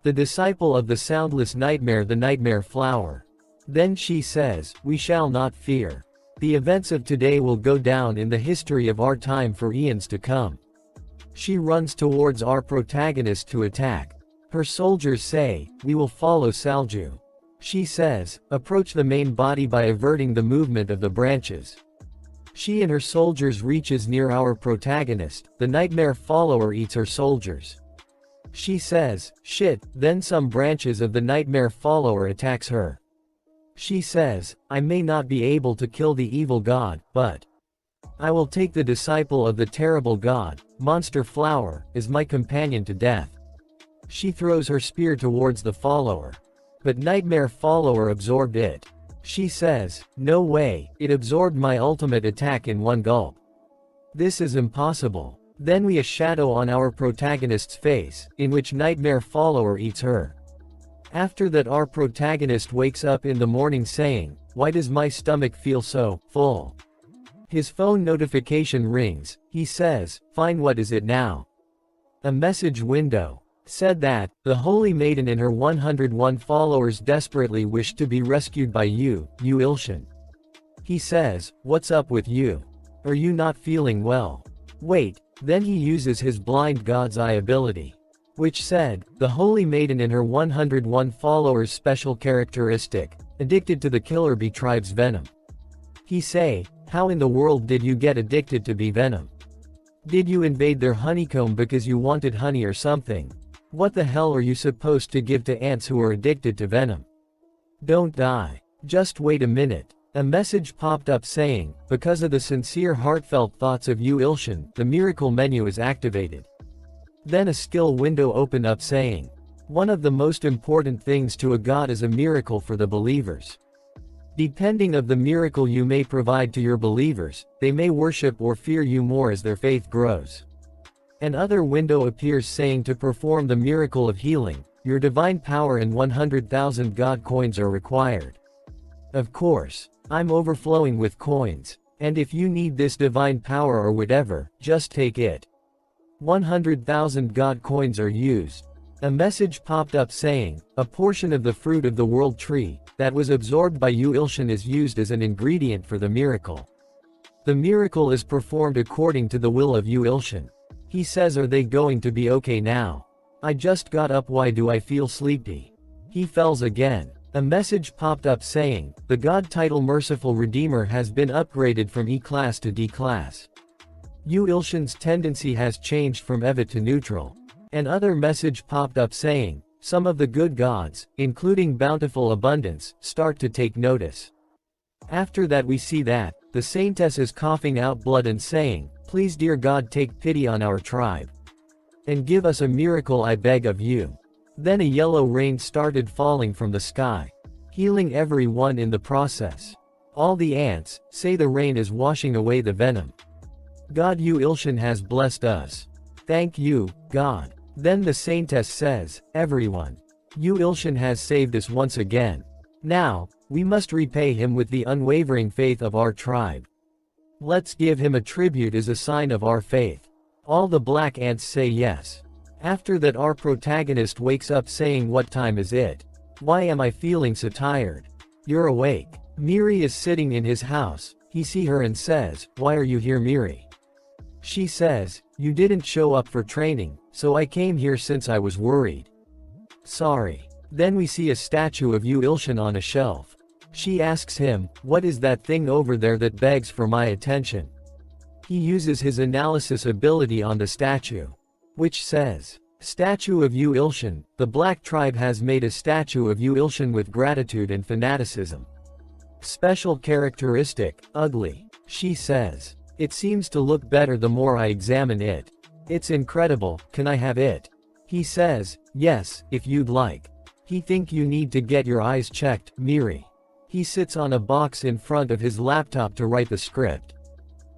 The disciple of the soundless nightmare, the nightmare flower. Then she says, we shall not fear. The events of today will go down in the history of our time for eons to come. She runs towards our protagonist to attack. Her soldiers say, we will follow Salju. She says, approach the main body by averting the movement of the branches. She and her soldiers reaches near our protagonist. The nightmare follower eats her soldiers. She says, shit, then some branches of the nightmare follower attacks her. She says, I may not be able to kill the evil god, but I will take the disciple of the terrible god, monster flower, as my companion to death. She throws her spear towards the follower. But nightmare follower absorbed it. She says, no way, it absorbed my ultimate attack in one gulp. This is impossible. Then we a shadow on our protagonist's face, in which nightmare follower eats her. After that our protagonist wakes up in the morning saying, why does my stomach feel so full? His phone notification rings. He says, fine, what is it now? A message window said that, the holy maiden and her 101 followers desperately wish to be rescued by you, Ilshin. He says, what's up with you? Are you not feeling well? Wait, then he uses his blind god's eye ability. Which said, the holy maiden and her 101 followers special characteristic, addicted to the killer bee tribe's venom. He say, how in the world did you get addicted to bee venom? Did you invade their honeycomb because you wanted honey or something? What the hell are you supposed to give to ants who are addicted to venom? Don't die. Just wait a minute. A message popped up saying, because of the sincere heartfelt thoughts of you Ilshin, the miracle menu is activated. Then a skill window opened up saying, one of the most important things to a god is a miracle for the believers. Depending of the miracle you may provide to your believers, they may worship or fear you more as their faith grows. Another window appears saying to perform the miracle of healing, your divine power and 100,000 god coins are required. Of course, I'm overflowing with coins, and if you need this divine power or whatever, just take it. 100,000 god coins are used. A message popped up saying, a portion of the fruit of the world tree, that was absorbed by Yu Ilshin is used as an ingredient for the miracle. The miracle is performed according to the will of Yu Ilshin. He says, are they going to be okay now? I just got up, why do I feel sleepy? He fells again. A message popped up saying, the god title Merciful Redeemer has been upgraded from E class to D class. Yu Ilshin's tendency has changed from Eva to neutral. An other message popped up saying, some of the good gods, including bountiful abundance, start to take notice. After that we see that, the saintess is coughing out blood and saying, please dear God take pity on our tribe. And give us a miracle I beg of you. Then a yellow rain started falling from the sky, healing everyone in the process. All the ants say the rain is washing away the venom. God Yu Ilshin has blessed us. Thank you, God. Then the saintess says, everyone. Yu Ilshin has saved us once again. Now, we must repay him with the unwavering faith of our tribe. Let's give him a tribute as a sign of our faith. All the black ants say yes. After that our protagonist wakes up saying, what time is it? Why am I feeling so tired? You're awake. Miri is sitting in his house. He see her and says, why are you here, Miri? She says, you didn't show up for training, so I came here since I was worried. Sorry. Then we see a statue of Yu Ilshin on a shelf. She asks him, what is that thing over there that begs for my attention? He uses his analysis ability on the statue, which says, statue of Yu Ilshin, the black tribe has made a statue of Yu Ilshin with gratitude and fanaticism. Special characteristic, ugly. She says, it seems to look better the more I examine it. It's incredible, can I have it? He says, yes, if you'd like. He think you need to get your eyes checked, Miri. He sits on a box in front of his laptop to write the script.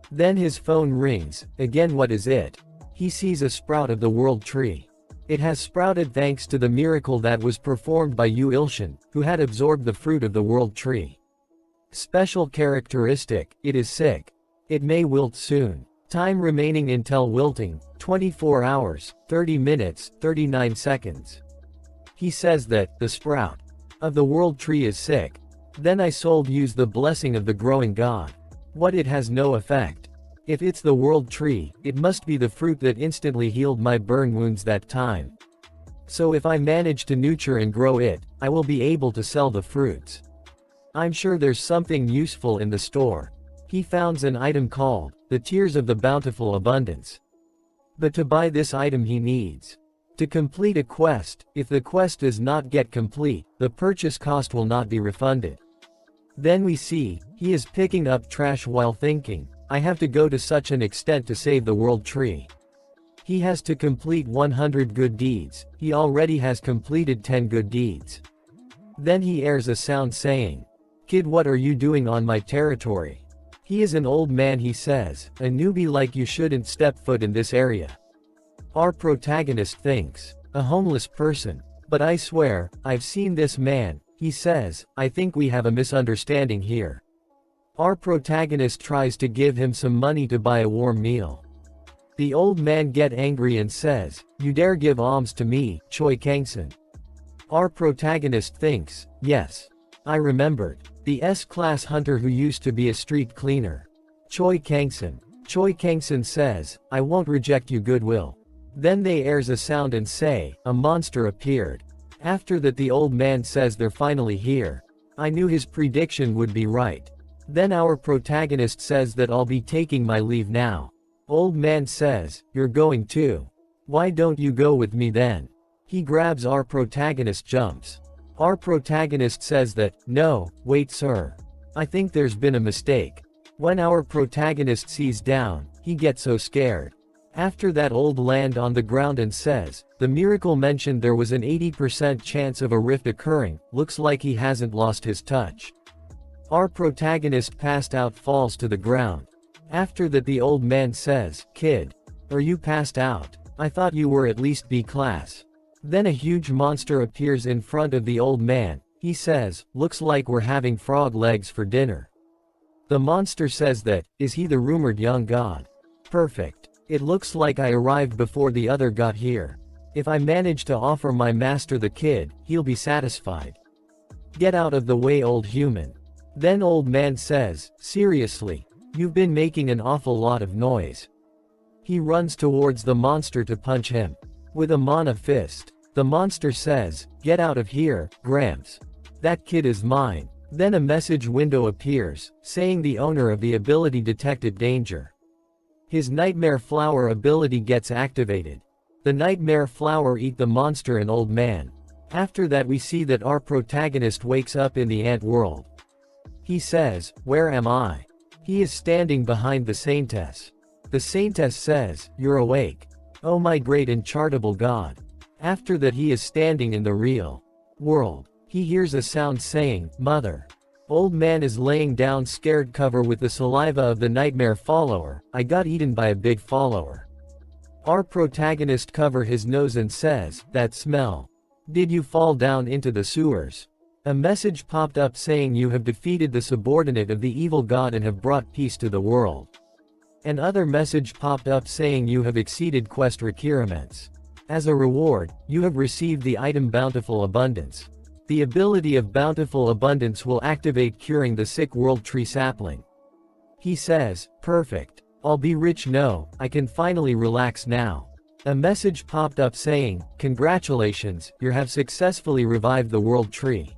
Then his phone rings, again what is it? He sees a sprout of the world tree. It has sprouted thanks to the miracle that was performed by Yu Ilshin, who had absorbed the fruit of the world tree. Special characteristic, it is sick. It may wilt soon. Time remaining until wilting, 24 hours, 30 minutes, 39 seconds. He says that, the sprout of the world tree is sick. Then I sold use the blessing of the growing god. What it has no effect. If it's the world tree, it must be the fruit that instantly healed my burn wounds that time. So if I manage to nurture and grow it, I will be able to sell the fruits. I'm sure there's something useful in the store. He founds an item called, the Tears of the Bountiful Abundance. But to buy this item he needs to complete a quest. If the quest does not get complete, the purchase cost will not be refunded. Then we see, he is picking up trash while thinking, I have to go to such an extent to save the world tree. He has to complete 100 good deeds. He already has completed 10 good deeds. Then he hears a sound saying, kid, what are you doing on my territory? He is an old man. He says, a newbie like you shouldn't step foot in this area. Our protagonist thinks, a homeless person. But I swear, I've seen this man. He says, I think we have a misunderstanding here. Our protagonist tries to give him some money to buy a warm meal. The old man get angry and says, you dare give alms to me, Choi Kangson. Our protagonist thinks, yes. I remembered. The S-class hunter who used to be a street cleaner. Choi Kangson. Choi Kangson says, I won't reject you goodwill. Then they airs a sound and say, a monster appeared. After that the old man says they're finally here. I knew his prediction would be right. Then our protagonist says that I'll be taking my leave now. Old man says, you're going too. Why don't you go with me then? He grabs our protagonist jumps. Our protagonist says that, no, wait sir. I think there's been a mistake. When our protagonist sees down, he gets so scared. After that old land on the ground and says, the miracle mentioned there was an 80% chance of a rift occurring, looks like he hasn't lost his touch. Our protagonist passed out falls to the ground. After that the old man says, kid. Are you passed out? I thought you were at least B class. Then a huge monster appears in front of the old man. He says, looks like we're having frog legs for dinner. The monster says that, is he the rumored young god? Perfect. It looks like I arrived before the other got here. If I manage to offer my master the kid, he'll be satisfied. Get out of the way, old human. Then old man says, seriously, you've been making an awful lot of noise. He runs towards the monster to punch him. With a mana fist. The monster says, get out of here, Gramps. That kid is mine. Then a message window appears, saying the owner of the ability detected danger. His Nightmare Flower ability gets activated. The Nightmare Flower eat the monster and old man. After that we see that our protagonist wakes up in the ant world. He says, where am I? He is standing behind the saintess. The saintess says, you're awake. Oh my great and charitable God. After that he is standing in the real world. He hears a sound saying, mother. Old man is laying down scared cover with the saliva of the nightmare follower. I got eaten by a big follower. Our protagonist cover his nose and says, that smell. Did you fall down into the sewers? A message popped up saying you have defeated the subordinate of the evil god and have brought peace to the world. Another message popped up saying you have exceeded quest requirements. As a reward, you have received the item Bountiful Abundance. The ability of Bountiful Abundance will activate curing the sick world tree sapling. He says, perfect. I'll be rich no, I can finally relax now. A message popped up saying, congratulations, you have successfully revived the world tree.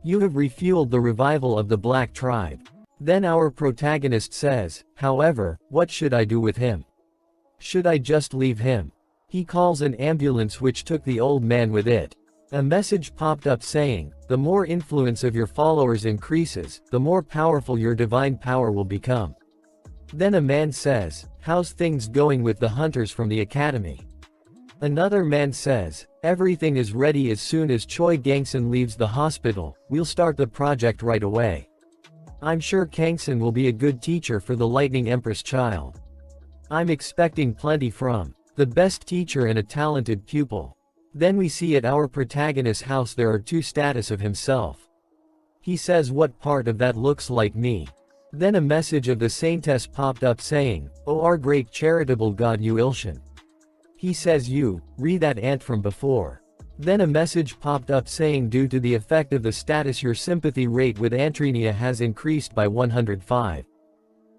You have refueled the revival of the black tribe. Then our protagonist says, however, what should I do with him? Should I just leave him? He calls an ambulance which took the old man with it. A message popped up saying, the more influence of your followers increases, the more powerful your divine power will become. Then a man says, how's things going with the hunters from the academy? Another man says, everything is ready as soon as Choi Gangson leaves the hospital, we'll start the project right away. I'm sure Gangson will be a good teacher for the Lightning Empress child. I'm expecting plenty from the best teacher and a talented pupil. Then we see at our protagonist's house there are two statues of himself. He says what part of that looks like me? Then a message of the saintess popped up saying, oh our great charitable God Uilshan. He says you, read that ant from before. Then a message popped up saying due to the effect of the status your sympathy rate with Antrinia has increased by 105.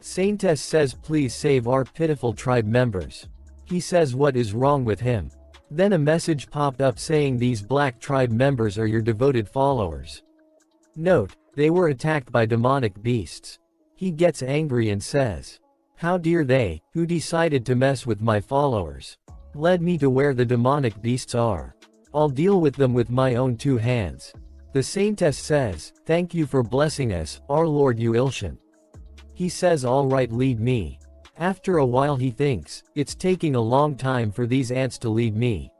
Saintess says please save our pitiful tribe members. He says what is wrong with him? Then a message popped up saying these black tribe members are your devoted followers. Note, they were attacked by demonic beasts. He gets angry and says, how dare they, who decided to mess with my followers, led me to where the demonic beasts are. I'll deal with them with my own two hands. The saintess says, thank you for blessing us, our Lord Uilshan. He says alright lead me. After a while he thinks, it's taking a long time for these ants to lead me.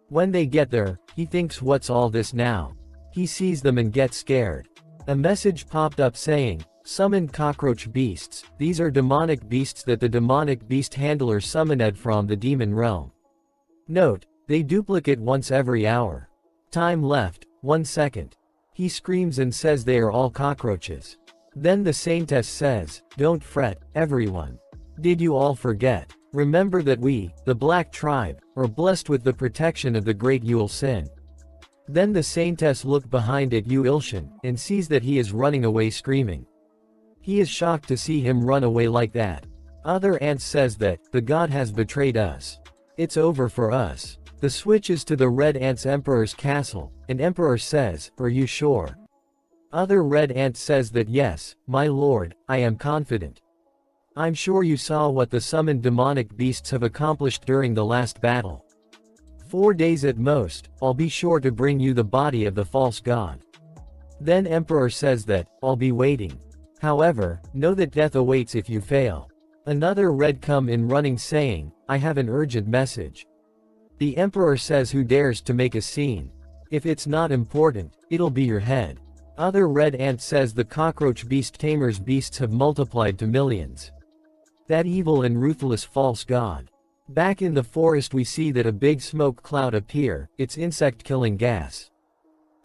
When they get there, he thinks what's all this now? He sees them and gets scared. A message popped up saying, summon cockroach beasts, these are demonic beasts that the demonic beast handler summoned from the demon realm. Note, they duplicate once every hour. Time left, 1 second. He screams and says they are all cockroaches. Then the saintess says, don't fret, everyone. Did you all forget? Remember that we, the Black Tribe, are blessed with the protection of the great Uilshan. Then the saintess looked behind at Uilshan, and sees that he is running away screaming. He is shocked to see him run away like that. Other ants says that, the god has betrayed us. It's over for us. The switch is to the red ants emperor's castle, and emperor says, are you sure? Other red ant says that yes, my lord, I am confident. I'm sure you saw what the summoned demonic beasts have accomplished during the last battle. 4 days at most, I'll be sure to bring you the body of the false god. Then Emperor says that, I'll be waiting. However, know that death awaits if you fail. Another red come in running saying, I have an urgent message. The emperor says who dares to make a scene. If it's not important, it'll be your head. Other red ant says the cockroach beast tamer's beasts have multiplied to millions. That evil and ruthless false god. Back in the forest we see that a big smoke cloud appear, it's insect-killing gas.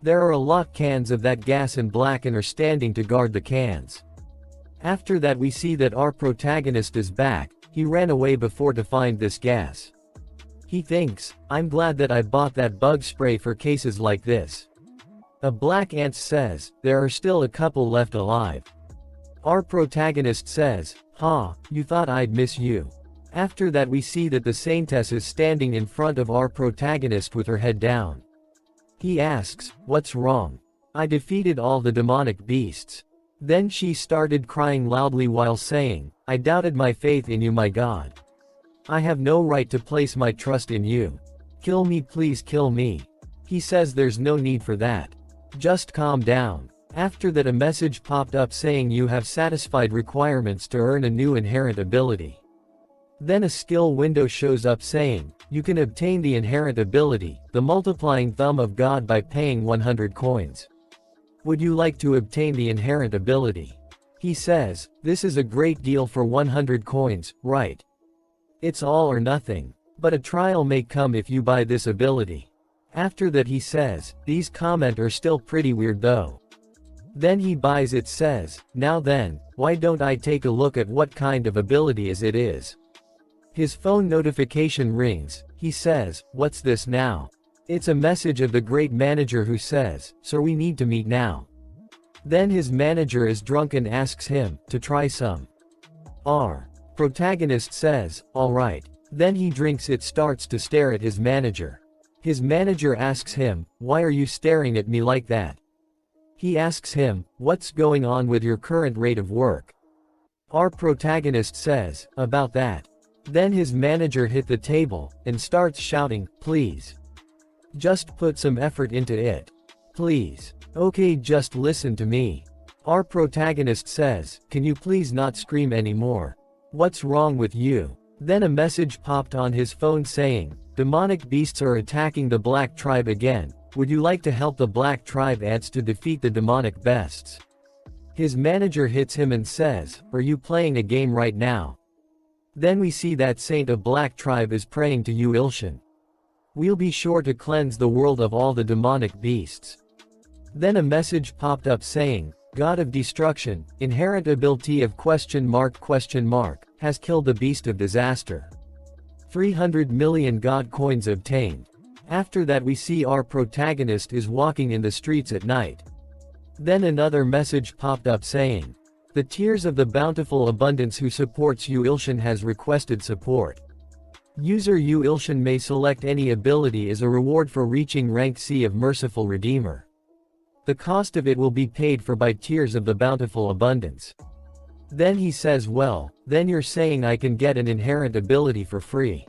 There are a lot cans of that gas and Blacken are standing to guard the cans. After that we see that our protagonist is back, he ran away before to find this gas. He thinks, I'm glad that I bought that bug spray for cases like this. A black ant says, there are still a couple left alive. Our protagonist says, you thought I'd miss you. After that we see that the Saintess is standing in front of our protagonist with her head down. He asks, what's wrong? I defeated all the demonic beasts. Then she started crying loudly while saying, I doubted my faith in you my god. I have no right to place my trust in you. Kill me please kill me. He says there's no need for that. Just calm down. After that a message popped up saying you have satisfied requirements to earn a new inherent ability. Then a skill window shows up saying, you can obtain the inherent ability, the multiplying thumb of God by paying 100 coins. Would you like to obtain the inherent ability? He says, this is a great deal for 100 coins, right? It's all or nothing. But a trial may come if you buy this ability. After that he says, these comments are still pretty weird though. Then he buys it says, now then, why don't I take a look at what kind of ability it is? His phone notification rings, he says, what's this now? It's a message of the great manager who says, sir we need to meet now. Then his manager is drunk and asks him, to try some. Our protagonist says, alright. Then he drinks it starts to stare at his manager. His manager asks him, why are you staring at me like that? He asks him, what's going on with your current rate of work? Our protagonist says, about that. Then his manager hit the table, and starts shouting, please. Just put some effort into it. Please. Okay just listen to me. Our protagonist says, can you please not scream anymore? What's wrong with you? Then a message popped on his phone saying, demonic beasts are attacking the black tribe again. Would you like to help the black tribe ants to defeat the demonic beasts? His manager hits him and says, are you playing a game right now? Then we see that Saint of Black Tribe is praying to you Ilshin. We'll be sure to cleanse the world of all the demonic beasts. Then a message popped up saying, God of Destruction, inherent ability of question mark, has killed the beast of disaster. 300 million God coins obtained. After that we see our protagonist is walking in the streets at night. Then another message popped up saying, the Tears of the Bountiful Abundance who supports you Ilshin has requested support. User you Ilshin may select any ability as a reward for reaching rank C of Merciful Redeemer. The cost of it will be paid for by Tears of the Bountiful Abundance. Then he says well, then you're saying I can get an inherent ability for free.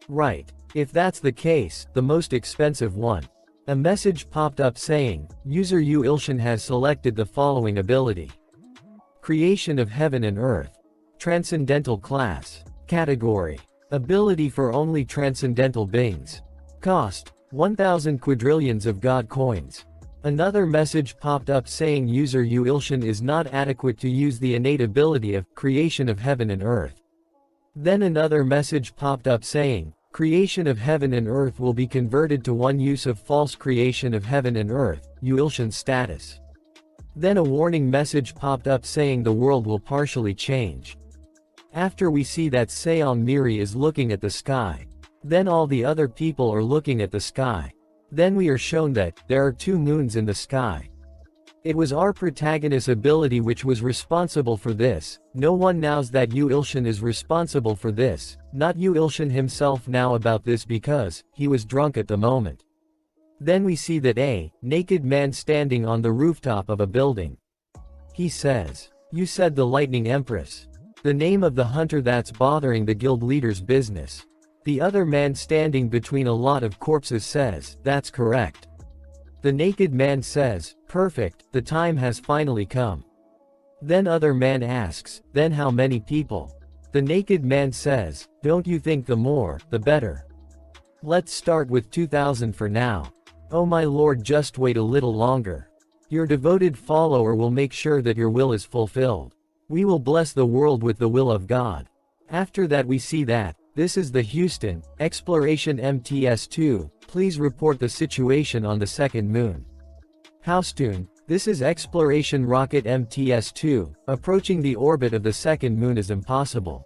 Right. If that's the case, the most expensive one. A message popped up saying, user you Ilshin has selected the following ability. Creation of Heaven and Earth. Transcendental Class. Category. Ability for only transcendental beings. Cost. 1000 quadrillions of God coins. Another message popped up saying user you Ilshin is not adequate to use the innate ability of Creation of Heaven and Earth. Then another message popped up saying, Creation of Heaven and Earth will be converted to one use of false creation of heaven and earth, you Ilshin status. Then a warning message popped up saying the world will partially change. After we see that Seon Miri is looking at the sky. Then all the other people are looking at the sky. Then we are shown that, there are 2 moons in the sky. It was our protagonist's ability which was responsible for this. No one knows that Yu Ilshin is responsible for this, not Yu Ilshin himself now about this because, he was drunk at the moment. Then we see that a naked man standing on the rooftop of a building. He says, you said the Lightning Empress. The name of the hunter that's bothering the guild leader's business. The other man standing between a lot of corpses says, that's correct. The naked man says, perfect, the time has finally come. Then other man asks, then how many people? The naked man says, don't you think the more, the better? Let's start with 2000 for now. Oh my lord, just wait a little longer. Your devoted follower will make sure that your will is fulfilled. We will bless the world with the will of God. After that we see that, this is the Houston, Exploration MTS-2, please report the situation on the second moon. Houston, this is Exploration Rocket MTS-2, approaching the orbit of the second moon is impossible.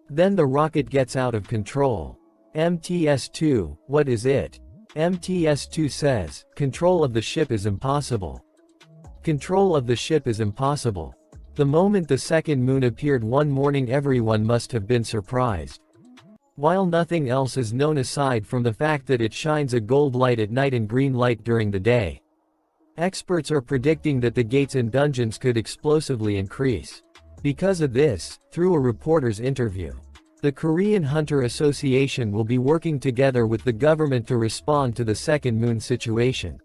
Then the rocket gets out of control. MTS-2, what is it? MTS-2 says, control of the ship is impossible. Control of the ship is impossible. The moment the second moon appeared one morning, everyone must have been surprised. While nothing else is known aside from the fact that it shines a gold light at night and green light during the day. Experts are predicting that the gates and dungeons could explosively increase. Because of this, through a reporter's interview, the Korean Hunter Association will be working together with the government to respond to the second moon situation.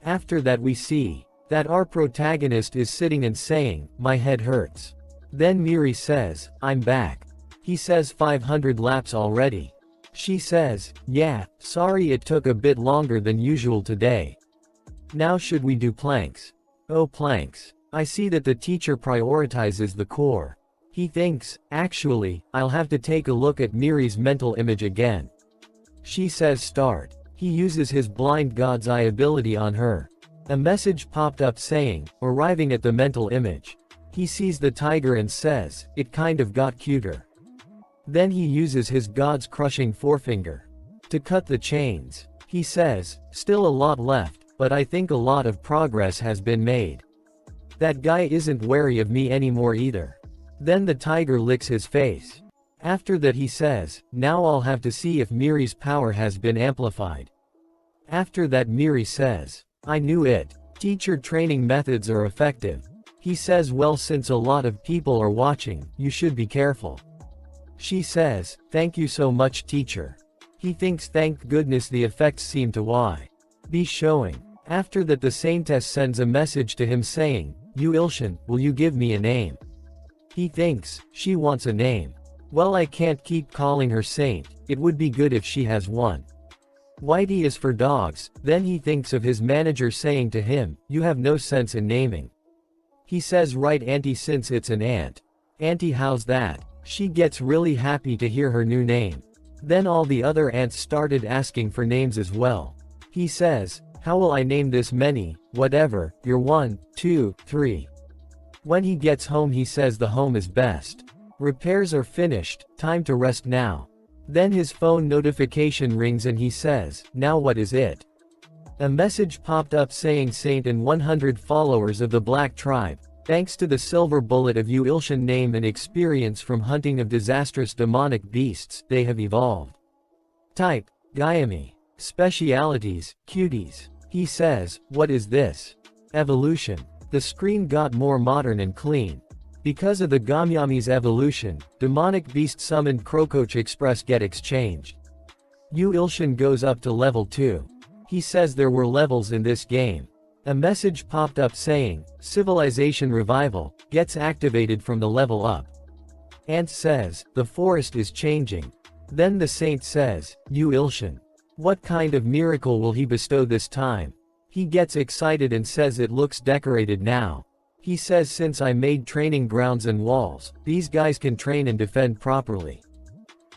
After that we see that our protagonist is sitting and saying, my head hurts. Then Miri says, I'm back. He says 500 laps already. She says, yeah, sorry it took a bit longer than usual today. Now should we do planks? Oh planks. I see that the teacher prioritizes the core. He thinks, actually, I'll have to take a look at Miri's mental image again. She says start. He uses his blind god's eye ability on her. A message popped up saying, arriving at the mental image. He sees the tiger and says, it kind of got cuter. Then he uses his god's crushing forefinger to cut the chains. He says, still a lot left, but I think a lot of progress has been made. That guy isn't wary of me anymore either. Then the tiger licks his face. After that he says, now I'll have to see if Miri's power has been amplified. After that Miri says, I knew it. Teacher training methods are effective. He says well since a lot of people are watching, you should be careful. She says, thank you so much teacher. He thinks thank goodness the effects seem to be showing. After that the saintess sends a message to him saying, you Ilshan, will you give me a name? He thinks, she wants a name. Well I can't keep calling her saint, it would be good if she has one. Whitey is for dogs, then he thinks of his manager saying to him, you have no sense in naming. He says right auntie since it's an ant. Auntie how's that? She gets really happy to hear her new name. Then all the other ants started asking for names as well. He says, how will I name this many, whatever, you're 1, 2, 3. When he gets home he says the home is best. Repairs are finished, time to rest now. Then his phone notification rings and he says, now what is it? A message popped up saying Saint and 100 followers of the Black Tribe, thanks to the silver bullet of Yu Ilshan name and experience from hunting of disastrous demonic beasts, they have evolved. Type, Gayami. Specialities, cuties. He says, what is this? Evolution. The screen got more modern and clean. Because of the Gamyami's evolution, demonic beast summoned Crocoach Express get exchanged. Yu Ilshan goes up to level 2. He says there were levels in this game. A message popped up saying, Civilization Revival, gets activated from the level up. Ant says, the forest is changing. Then the saint says, Yu Ilshan. What kind of miracle will he bestow this time? He gets excited and says it looks decorated now. He says since I made training grounds and walls, these guys can train and defend properly.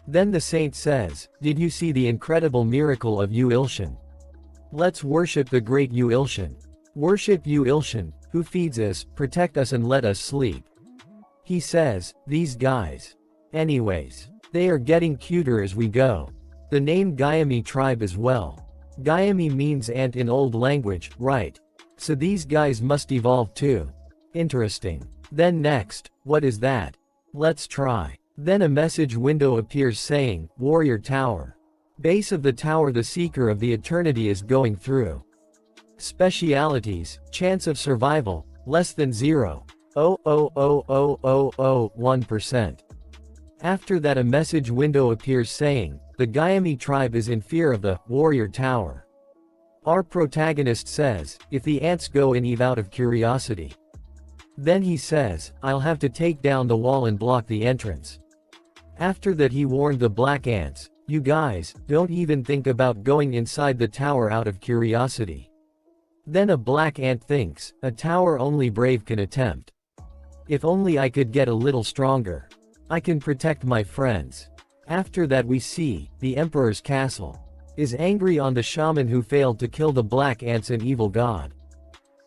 Then the saint says, did you see the incredible miracle of Yu Ilshan? Let's worship the great Yu Ilshan. Worship Yu Ilshan, who feeds us, protect us and let us sleep. He says, these guys. Anyways, they are getting cuter as we go. The name Gayami tribe as well. Gayami means ant in old language, right? So these guys must evolve too. Interesting. Then next, what is that? Let's try. Then a message window appears saying, Warrior Tower. Base of the tower the Seeker of the Eternity is going through. Specialities, chance of survival, less than 0.0000001%. After that a message window appears saying, the Gayami tribe is in fear of the Warrior Tower. Our protagonist says, if the ants go in Eve out of curiosity. Then he says, I'll have to take down the wall and block the entrance. After that he warned the black ants, "You guys, don't even think about going inside the tower out of curiosity." Then a black ant thinks, "A tower only brave can attempt. If only I could get a little stronger. I can protect my friends." After that we see, the Emperor's castle is angry on the shaman who failed to kill the black ants and evil god.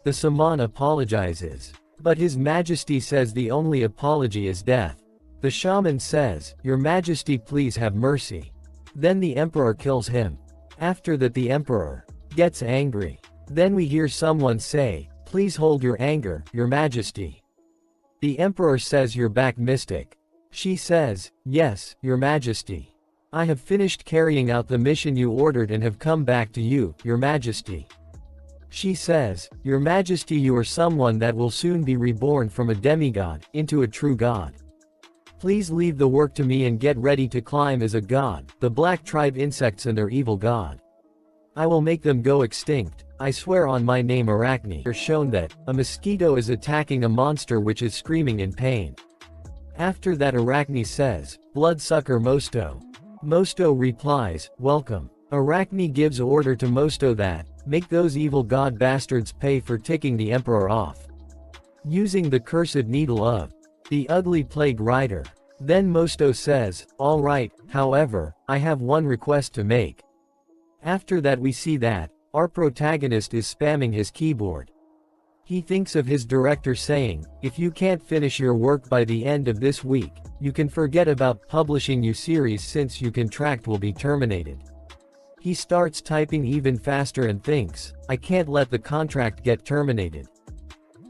The shaman apologizes, but his majesty says the only apology is death. The shaman says, "Your majesty please have mercy." Then the emperor kills him. After that the emperor gets angry. Then we hear someone say, "Please hold your anger, your majesty." The emperor says, "You're back, mystic." She says, "Yes, your majesty. I have finished carrying out the mission you ordered and have come back to you, your majesty." She says, "Your majesty, you are someone that will soon be reborn from a demigod into a true god. Please leave the work to me and get ready to climb as a god, the black tribe insects and their evil god. I will make them go extinct. I swear on my name." Arachne are shown that a mosquito is attacking a monster which is screaming in pain. After that Arachne says, "Bloodsucker Mosto." Mosto replies, "Welcome." Arachne gives order to Mosto that, "Make those evil god bastards pay for ticking the emperor off using the cursed needle of the ugly plague rider." Then Mosto says, "All right, however, I have one request to make." After that we see that our protagonist is spamming his keyboard. He thinks of his director saying, "If you can't finish your work by the end of this week, you can forget about publishing your series since your contract will be terminated." He starts typing even faster and thinks, "I can't let the contract get terminated."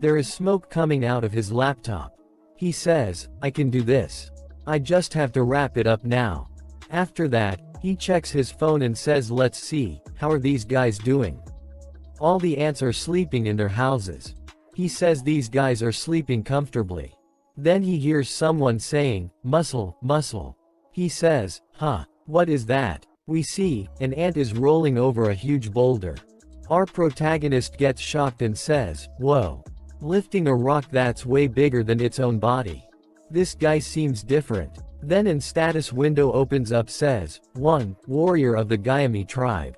There is smoke coming out of his laptop. He says, "I can do this. I just have to wrap it up now." After that, he checks his phone and says, "Let's see, how are these guys doing?" All the ants are sleeping in their houses. He says these guys are sleeping comfortably. Then he hears someone saying, "Muscle, muscle." He says, "Huh, what is that?" We see, an ant is rolling over a huge boulder. Our protagonist gets shocked and says, "Whoa. Lifting a rock that's way bigger than its own body. This guy seems different." Then an status window opens up says, "1, warrior of the Gyami tribe.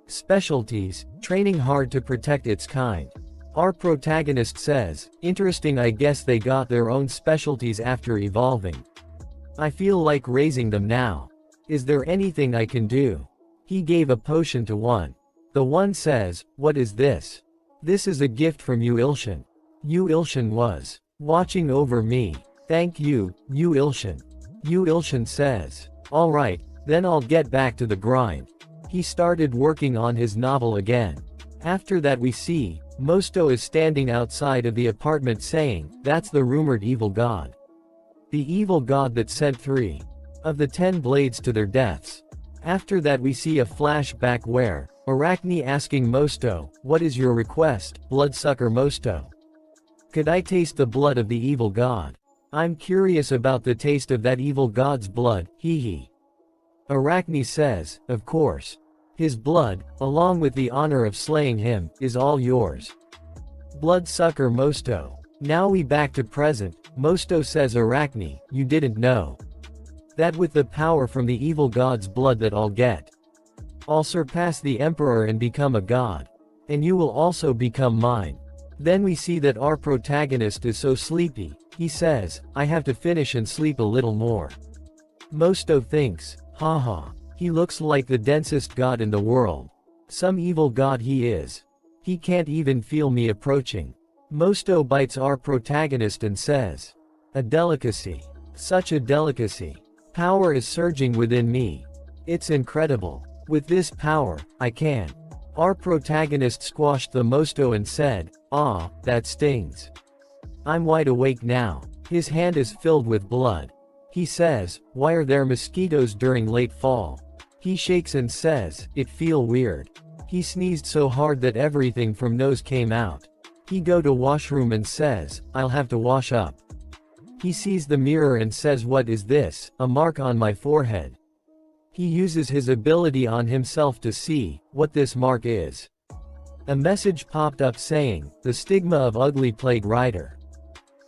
Specialties, training hard to protect its kind." Our protagonist says, "Interesting, I guess they got their own specialties after evolving. I feel like raising them now. Is there anything I can do?" He gave a potion to one. The one says, "What is this?" "This is a gift from Yu Ilshan. Yu Ilshan was watching over me. Thank you, Yu Ilshan." Yu Ilshan says, "All right, then I'll get back to the grind." He started working on his novel again. After that we see, Mosto is standing outside of the apartment saying, "That's the rumored evil god. The evil god that sent 3 of the 10 blades to their deaths." After that we see a flashback where, Arachne asking Mosto, "What is your request, bloodsucker Mosto? Could I taste the blood of the evil god? I'm curious about the taste of that evil god's blood, hee hee." Arachne says, "Of course. His blood, along with the honor of slaying him, is all yours, bloodsucker Mosto." Now we back to present. Mosto says, "Arachne, you didn't know that with the power from the evil god's blood that I'll surpass the emperor and become a god. And you will also become mine." Then we see that our protagonist is so sleepy, he says, "I have to finish and sleep a little more." Mosto thinks, "Haha, he looks like the densest god in the world. Some evil god he is. He can't even feel me approaching." Mosto bites our protagonist and says, "A delicacy. Such a delicacy. Power is surging within me. It's incredible. With this power, I can." Our protagonist squashed the Mosto and said, "Ah, that stings. I'm wide awake now." His hand is filled with blood. He says, "Why are there mosquitoes during late fall?" He shakes and says, "It feel weird." He sneezed so hard that everything from nose came out. He go to washroom and says, "I'll have to wash up." He sees the mirror and says, "What is this? A mark on my forehead." He uses his ability on himself to see what this mark is. A message popped up saying, "The stigma of ugly plague rider.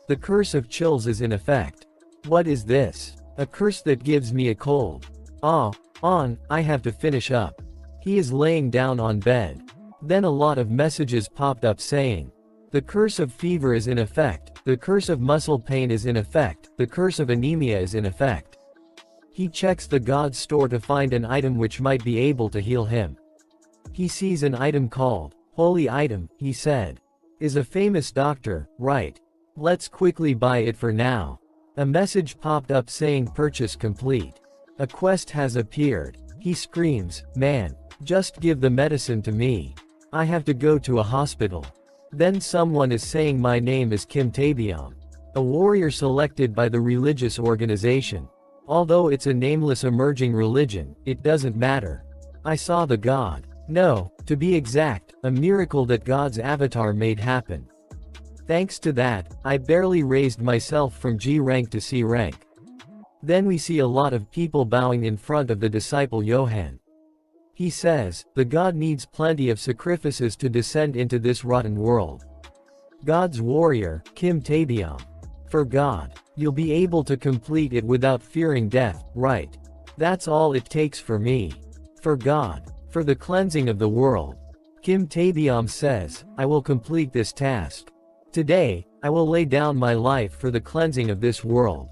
The curse of chills is in effect." What is this? A curse that gives me a cold. I have to finish up. He is laying down on bed. Then a lot of messages popped up saying, the curse of fever is in effect, the curse of muscle pain is in effect, the curse of anemia is in effect. He checks the god's store to find an item which might be able to heal him. He sees an item called, holy item, he said. Is a famous doctor, right? Let's quickly buy it for now. A message popped up saying purchase complete. A quest has appeared. He screams, man, just give the medicine to me. I have to go to a hospital. Then someone is saying my name is Kim Taebyum. A warrior selected by the religious organization. Although it's a nameless emerging religion, it doesn't matter. I saw the god. No, to be exact, a miracle that God's avatar made happen. Thanks to that, I barely raised myself from G rank to C rank. Then we see a lot of people bowing in front of the disciple Johann. He says, the god needs plenty of sacrifices to descend into this rotten world. God's warrior, Kim Taebyum. For God, you'll be able to complete it without fearing death, right? That's all it takes for me. For God. For the cleansing of the world. Kim Taebyum says, I will complete this task. Today, I will lay down my life for the cleansing of this world.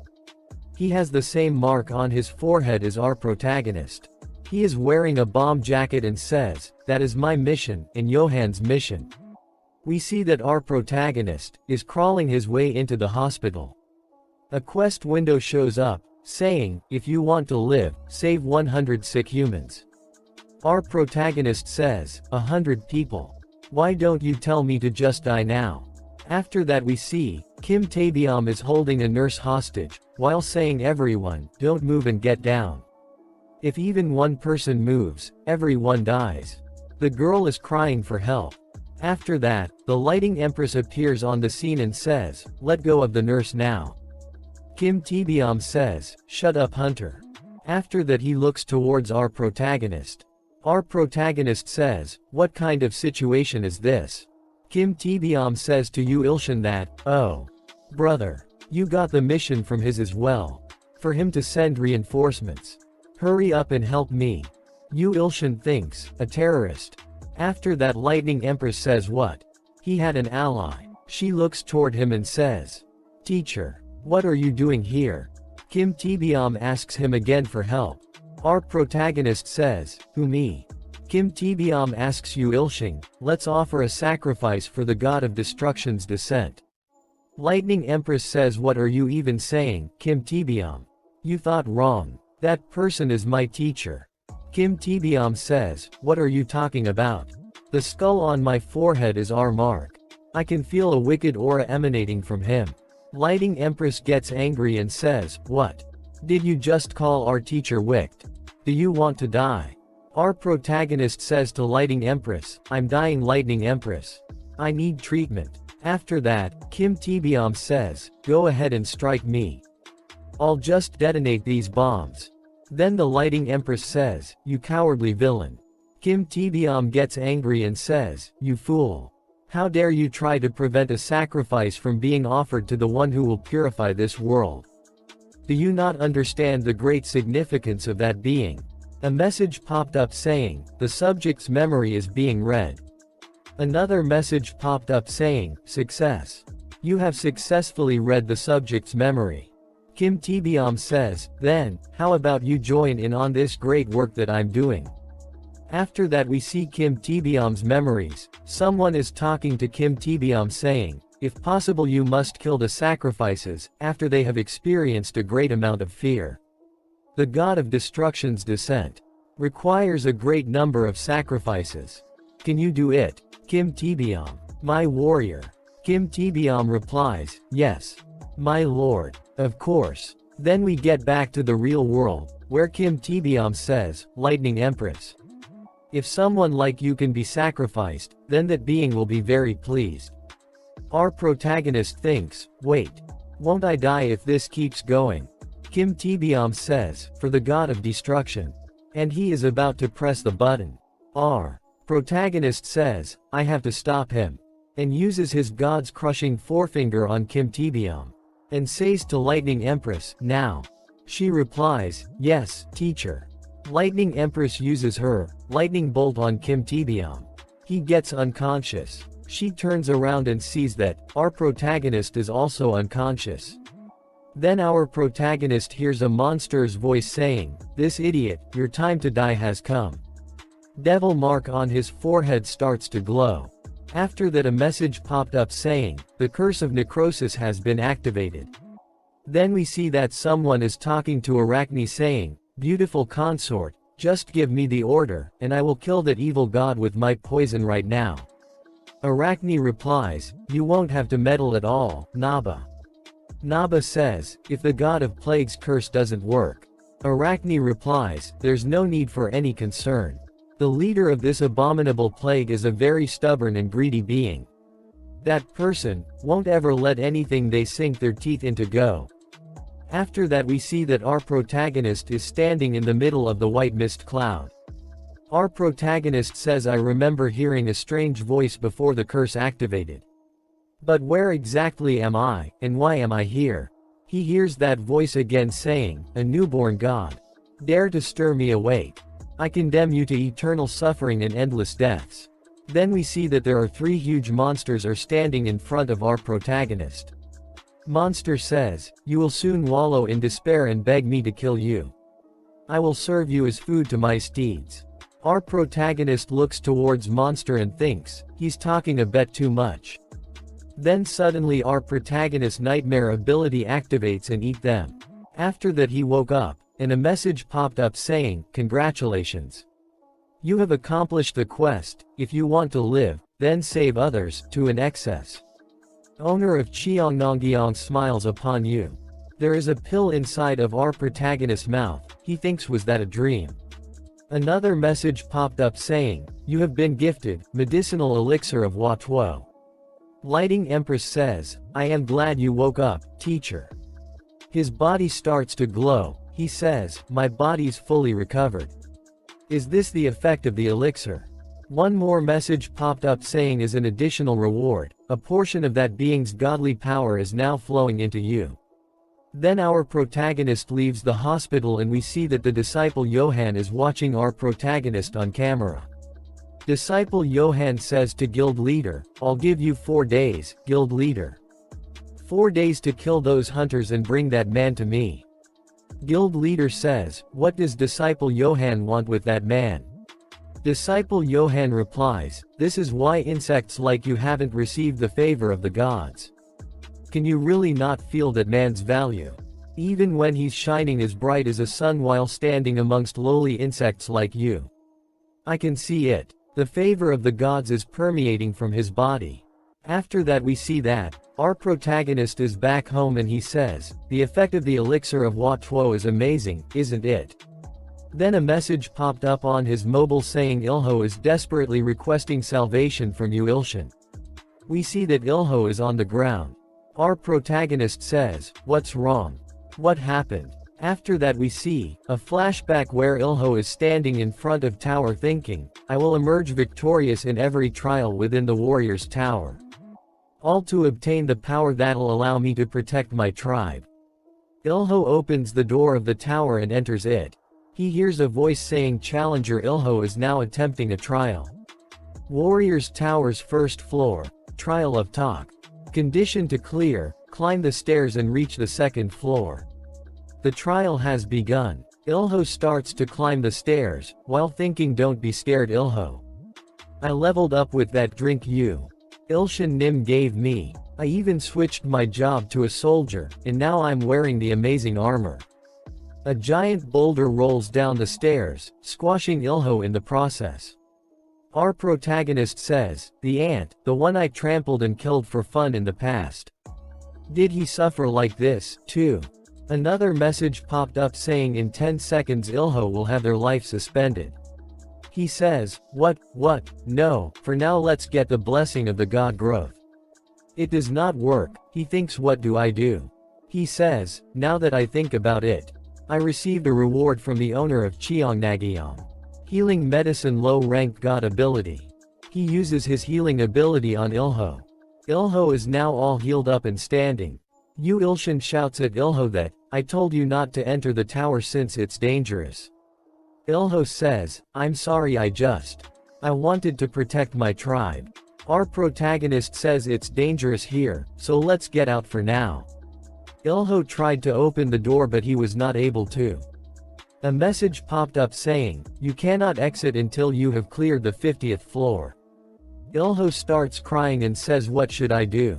He has the same mark on his forehead as our protagonist. He is wearing a bomb jacket and says, that is my mission, and Johann's mission. We see that our protagonist is crawling his way into the hospital. A quest window shows up, saying, if you want to live, save 100 sick humans. Our protagonist says, 100 people. Why don't you tell me to just die now? After that we see, Kim Taebyum is holding a nurse hostage, while saying everyone, don't move and get down. If even one person moves, everyone dies. The girl is crying for help. After that, the lighting empress appears on the scene and says, let go of the nurse now. Kim Taebyum says, shut up Hunter. After that he looks towards our protagonist. Our protagonist says, what kind of situation is this? Kim Taebyum says to Yu Ilshin that, oh, brother, you got the mission from his as well. For him to send reinforcements. Hurry up and help me. Yu Ilshin thinks, a terrorist. After that Lightning Empress says what? He had an ally. She looks toward him and says, teacher, what are you doing here? Kim Taebyum asks him again for help. Our protagonist says, who me? Kim Taebyum asks Yu Ilshin, let's offer a sacrifice for the god of destruction's descent. Lightning Empress says what are you even saying, Kim Taebyum? You thought wrong. That person is my teacher. Kim Taebyum says, what are you talking about? The skull on my forehead is our mark. I can feel a wicked aura emanating from him. Lightning Empress gets angry and says, what? Did you just call our teacher wicked? Do you want to die? Our protagonist says to Lightning Empress, I'm dying Lightning Empress. I need treatment. After that, Kim Taebyum says, go ahead and strike me. I'll just detonate these bombs. Then the Lightning Empress says, you cowardly villain. Kim Taebyum gets angry and says, you fool. How dare you try to prevent a sacrifice from being offered to the one who will purify this world? Do you not understand the great significance of that being? A message popped up saying, the subject's memory is being read. Another message popped up saying, success. You have successfully read the subject's memory. Kim Taebyum says, then, how about you join in on this great work that I'm doing? After that we see Kim Taebyum's memories. Someone is talking to Kim Taebyum saying, if possible you must kill the sacrifices, after they have experienced a great amount of fear. The god of destruction's descent requires a great number of sacrifices. Can you do it, Kim Taebyum? My warrior. Kim Taebyum replies, yes. My lord. Of course. Then we get back to the real world, where Kim Taebyum says, Lightning Empress. If someone like you can be sacrificed, then that being will be very pleased. Our protagonist thinks, wait. Won't I die if this keeps going? Kim Taebyum says, for the god of destruction. And he is about to press the button. Our protagonist says, I have to stop him. And uses his god's crushing forefinger on Kim Taebyum. And says to Lightning Empress, now. She replies, yes, teacher. Lightning Empress uses her lightning bolt on Kim Taebyum. He gets unconscious. She turns around and sees that our protagonist is also unconscious. Then our protagonist hears a monster's voice saying, "This idiot, your time to die has come." Devil mark on his forehead starts to glow. After that a message popped up saying, "The curse of necrosis has been activated." Then we see that someone is talking to Arachne saying, "Beautiful consort, just give me the order, and I will kill that evil god with my poison right now." Arachne replies, "You won't have to meddle at all, Naba." Naba says, "If the god of plagues curse doesn't work." Arachne replies, "There's no need for any concern. The leader of this abominable plague is a very stubborn and greedy being. That person won't ever let anything they sink their teeth into go." After that we see that our protagonist is standing in the middle of the white mist cloud. Our protagonist says, "I remember hearing a strange voice before the curse activated. But where exactly am I, and why am I here?" He hears that voice again saying, "A newborn god. Dare to stir me awake. I condemn you to eternal suffering and endless deaths." Then we see that there are three huge monsters are standing in front of our protagonist. Monster says, "You will soon wallow in despair and beg me to kill you. I will serve you as food to my steeds." Our protagonist looks towards Monster and thinks, he's talking a bit too much. Then suddenly our protagonist's nightmare ability activates and eat them. After that he woke up, and a message popped up saying, "Congratulations. You have accomplished the quest. If you want to live, then save others, to an excess. Owner of Cheongnonggyong smiles upon you." There is a pill inside of our protagonist's mouth. He thinks, was that a dream? Another message popped up saying, "You have been gifted, medicinal elixir of Hua Tuo." Lighting Empress says, "I am glad you woke up, teacher." His body starts to glow. He says, "My body's fully recovered." Is this the effect of the elixir? One more message popped up saying, as an additional reward, a portion of that being's godly power is now flowing into you. Then our protagonist leaves the hospital and we see that the disciple Johan is watching our protagonist on camera. Disciple Johan says to guild leader, "I'll give you 4 days, guild leader. 4 days to kill those hunters and bring that man to me." Guild leader says, "What does disciple Johan want with that man?" Disciple Johan replies, "This is why insects like you haven't received the favor of the gods. Can you really not feel that man's value? Even when he's shining as bright as a sun while standing amongst lowly insects like you. I can see it. The favor of the gods is permeating from his body." After that we see that our protagonist is back home and he says, "The effect of the elixir of Hua Tuo is amazing, isn't it?" Then a message popped up on his mobile saying Ilho is desperately requesting salvation from you, Ilshin. We see that Ilho is on the ground. Our protagonist says, "What's wrong? What happened?" After that we see a flashback where Ilho is standing in front of tower thinking, "I will emerge victorious in every trial within the warrior's tower. All to obtain the power that'll allow me to protect my tribe." Ilho opens the door of the tower and enters it. He hears a voice saying Challenger Ilho is now attempting a trial. Warrior's Tower's first floor. Trial of talk. Condition to clear, climb the stairs and reach the second floor. The trial has begun. Ilho starts to climb the stairs, while thinking, "Don't be scared, Ilho. I leveled up with that drink you, Ilshin Nim gave me. I even switched my job to a soldier, and now I'm wearing the amazing armor." A giant boulder rolls down the stairs, squashing Ilho in the process. Our protagonist says, "The ant, the one I trampled and killed for fun in the past. Did he suffer like this, too?" Another message popped up saying in 10 seconds Ilho will have their life suspended. He says, What, no, for now let's get the blessing of the god growth." It does not work. He thinks, "What do I do?" He says, "Now that I think about it, I received a reward from the owner of Cheongnonggyong. Healing medicine low-ranked god ability." He uses his healing ability on Ilho. Ilho is now all healed up and standing. Yu Ilshin shouts at Ilho that, I told you not to enter the tower since it's dangerous. Ilho says, I'm sorry, I wanted to protect my tribe. Our protagonist says it's dangerous here, so let's get out for now. Ilho tried to open the door but he was not able to. A message popped up saying, you cannot exit until you have cleared the 50th floor. Ilho starts crying and says, what should I do?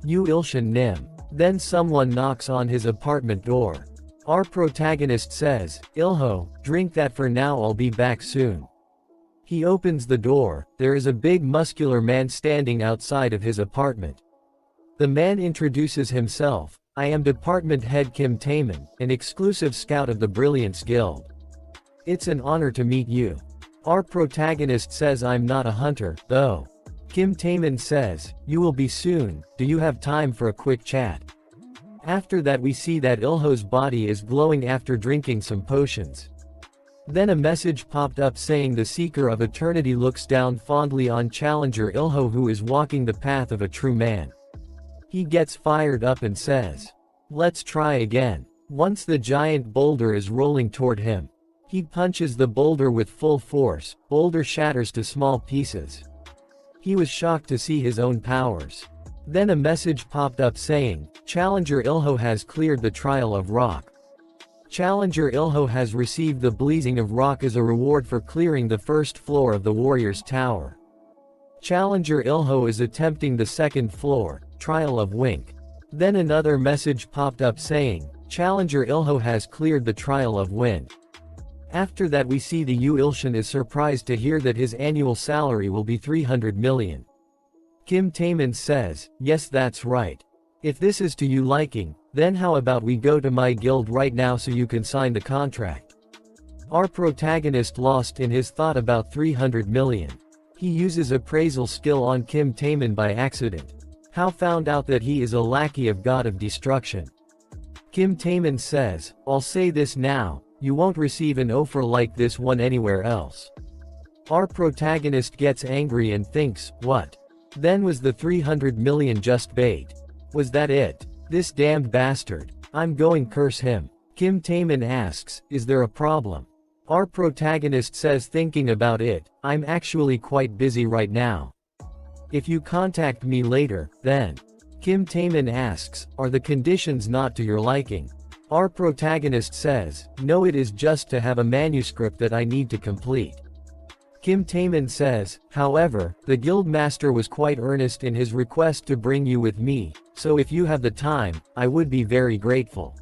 You Ilshan Nim. Then someone knocks on his apartment door. Our protagonist says, Ilho, drink that for now, I'll be back soon. He opens the door, there is a big muscular man standing outside of his apartment. The man introduces himself, I am Department Head Kim Taemin, an exclusive scout of the Brilliance Guild. It's an honor to meet you. Our protagonist says I'm not a hunter, though. Kim Taemin says, you will be soon, do you have time for a quick chat? After that we see that Ilho's body is glowing after drinking some potions. Then a message popped up saying the Seeker of Eternity looks down fondly on Challenger Ilho who is walking the path of a true man. He gets fired up and says, let's try again. Once the giant boulder is rolling toward him. He punches the boulder with full force, boulder shatters to small pieces. He was shocked to see his own powers. Then a message popped up saying, Challenger Ilho has cleared the trial of rock. Challenger Ilho has received the Blazing of Rock as a reward for clearing the first floor of the Warrior's Tower. Challenger Ilho is attempting the second floor, Trial of Wink. Then another message popped up saying, Challenger Ilho has cleared the Trial of Wind. After that we see the Yu Ilshan is surprised to hear that his annual salary will be 300 million. Kim Taemin says, yes that's right. If this is to you liking, then how about we go to my guild right now so you can sign the contract. Our protagonist lost in his thought about 300 million. He uses appraisal skill on Kim Taemin by accident. How found out that he is a lackey of God of Destruction. Kim Taemin says, I'll say this now, you won't receive an offer like this one anywhere else. Our protagonist gets angry and thinks, what? Then was the 300 million just bait? Was that it? This damned bastard. I'm going curse him. Kim Taemin asks, is there a problem? Our protagonist says thinking about it, I'm actually quite busy right now. If you contact me later, then. Kim Taemin asks, are the conditions not to your liking? Our protagonist says, no it is just to have a manuscript that I need to complete. Kim Taemin says, however, the guildmaster was quite earnest in his request to bring you with me, so if you have the time, I would be very grateful.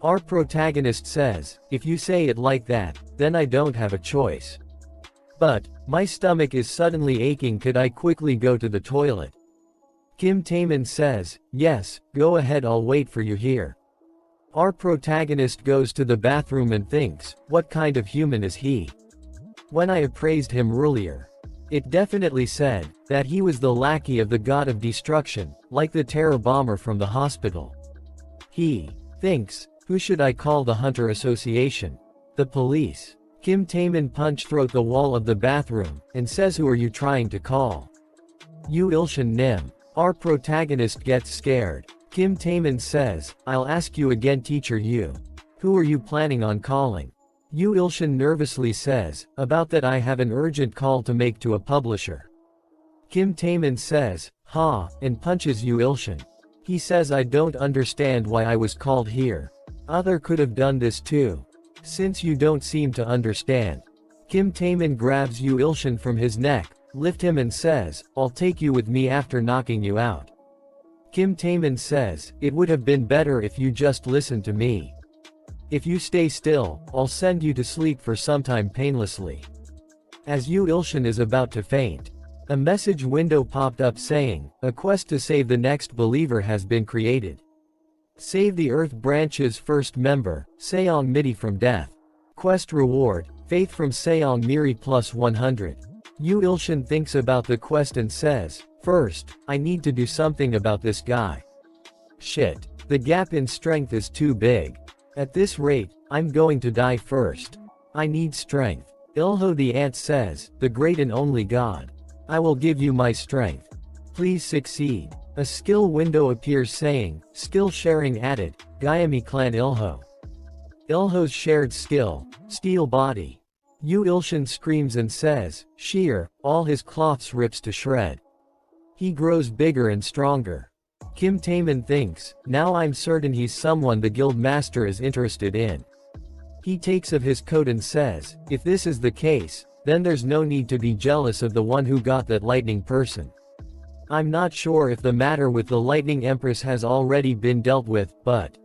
Our protagonist says, if you say it like that, then I don't have a choice. But, my stomach is suddenly aching, could I quickly go to the toilet? Kim Taemin says, yes, go ahead, I'll wait for you here. Our protagonist goes to the bathroom and thinks, what kind of human is he? When I appraised him earlier, it definitely said that he was the lackey of the God of Destruction, like the terror bomber from the hospital. He thinks, who should I call? The Hunter Association? The police? Kim Taemin punch through the wall of the bathroom, and says, who are you trying to call? Yu Ilshan Nim. Our protagonist gets scared. Kim Taemin says, I'll ask you again, teacher Yu. Who are you planning on calling? Yu Ilshan nervously says, about that I have an urgent call to make to a publisher. Kim Taemin says, ha, and punches Yu Ilshan. He says, I don't understand why I was called here. Other could have done this too. Since you don't seem to understand. Kim Taemin grabs Yu Ilshan from his neck, lift him and says, I'll take you with me after knocking you out. Kim Taemin says, it would have been better if you just listened to me. If you stay still, I'll send you to sleep for some time painlessly. As Yu Ilshan is about to faint, a message window popped up saying, a quest to save the next believer has been created. Save the Earth Branch's first member, Seong Midi from death. Quest reward, faith from Seong Miri plus 100. Yu Ilshan thinks about the quest and says, first, I need to do something about this guy. Shit. The gap in strength is too big. At this rate, I'm going to die first. I need strength. Ilho the ant says, the great and only God. I will give you my strength. Please succeed. A skill window appears saying, skill sharing added, Gayami clan Ilho. Ilho's shared skill, steel body. Yu Ilshin screams and says, shear, all his cloths rips to shred. He grows bigger and stronger. Kim Taemin thinks, now I'm certain he's someone the guild master is interested in. He takes of his coat and says, if this is the case, then there's no need to be jealous of the one who got that lightning person. I'm not sure if the matter with the lightning empress has already been dealt with, but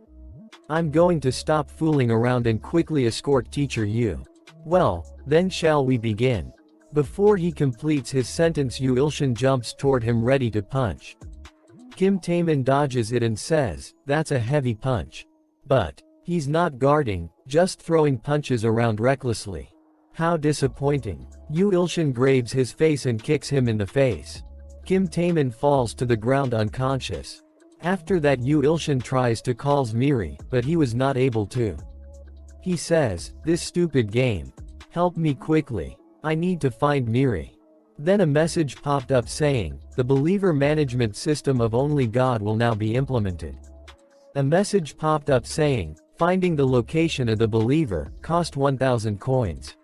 I'm going to stop fooling around and quickly escort teacher Yu. Well, then shall we begin? Before he completes his sentence, Yu Ilshin jumps toward him ready to punch. Kim Taemin dodges it and says, that's a heavy punch. But he's not guarding, just throwing punches around recklessly. How disappointing. Yu Ilshin grabs his face and kicks him in the face. Kim Taemin falls to the ground unconscious. After that, Yu Ilshin tries to call Miri, but he was not able to. He says, this stupid game. Help me quickly. I need to find Miri. Then a message popped up saying, the believer management system of only God will now be implemented. A message popped up saying, finding the location of the believer, cost 1000 coins.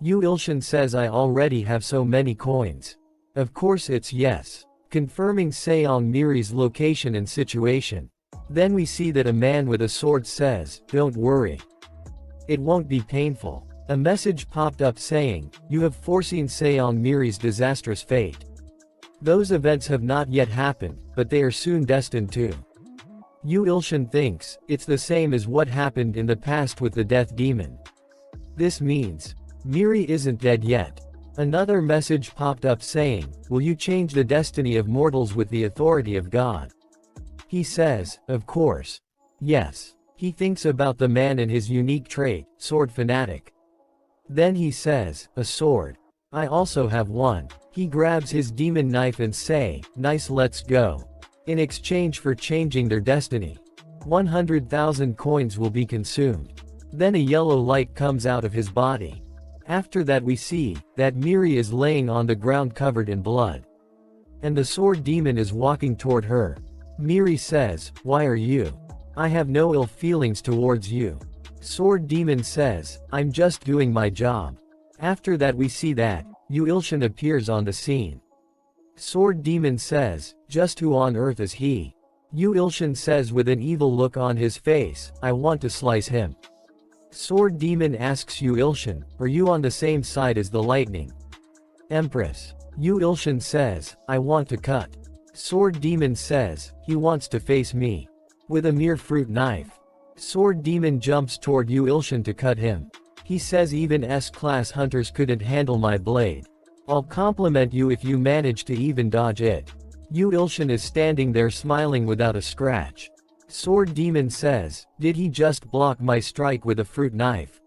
Yu Ilshin says I already have so many coins. Of course it's yes. Confirming Seong Miri's location and situation. Then we see that a man with a sword says, don't worry. It won't be painful. A message popped up saying, you have foreseen Seong Miri's disastrous fate. Those events have not yet happened, but they are soon destined to. Yu Ilshin thinks, it's the same as what happened in the past with the death demon. This means, Miri isn't dead yet. Another message popped up saying, will you change the destiny of mortals with the authority of God? He says, of course. Yes. He thinks about the man and his unique trait, sword fanatic. Then he says, a sword. I also have one. He grabs his demon knife and say, nice, let's go. In exchange for changing their destiny, 100,000 coins will be consumed. Then a yellow light comes out of his body. After that we see, that Miri is laying on the ground covered in blood. And the sword demon is walking toward her. Miri says, why are you? I have no ill feelings towards you. Sword demon says, I'm just doing my job. After that we see that, Yu Ilshin appears on the scene. Sword demon says, just who on earth is he? Yu Ilshin says with an evil look on his face, I want to slice him. Sword demon asks Yu Ilshin, are you on the same side as the lightning empress? Yu Ilshin says, I want to cut. Sword demon says, he wants to face me. With a mere fruit knife. Sword demon jumps toward Yu Ilshin to cut him. He says even S-class hunters couldn't handle my blade. I'll compliment you if you manage to even dodge it. Yu Ilshin is standing there smiling without a scratch. Sword demon says, did he just block my strike with a fruit knife?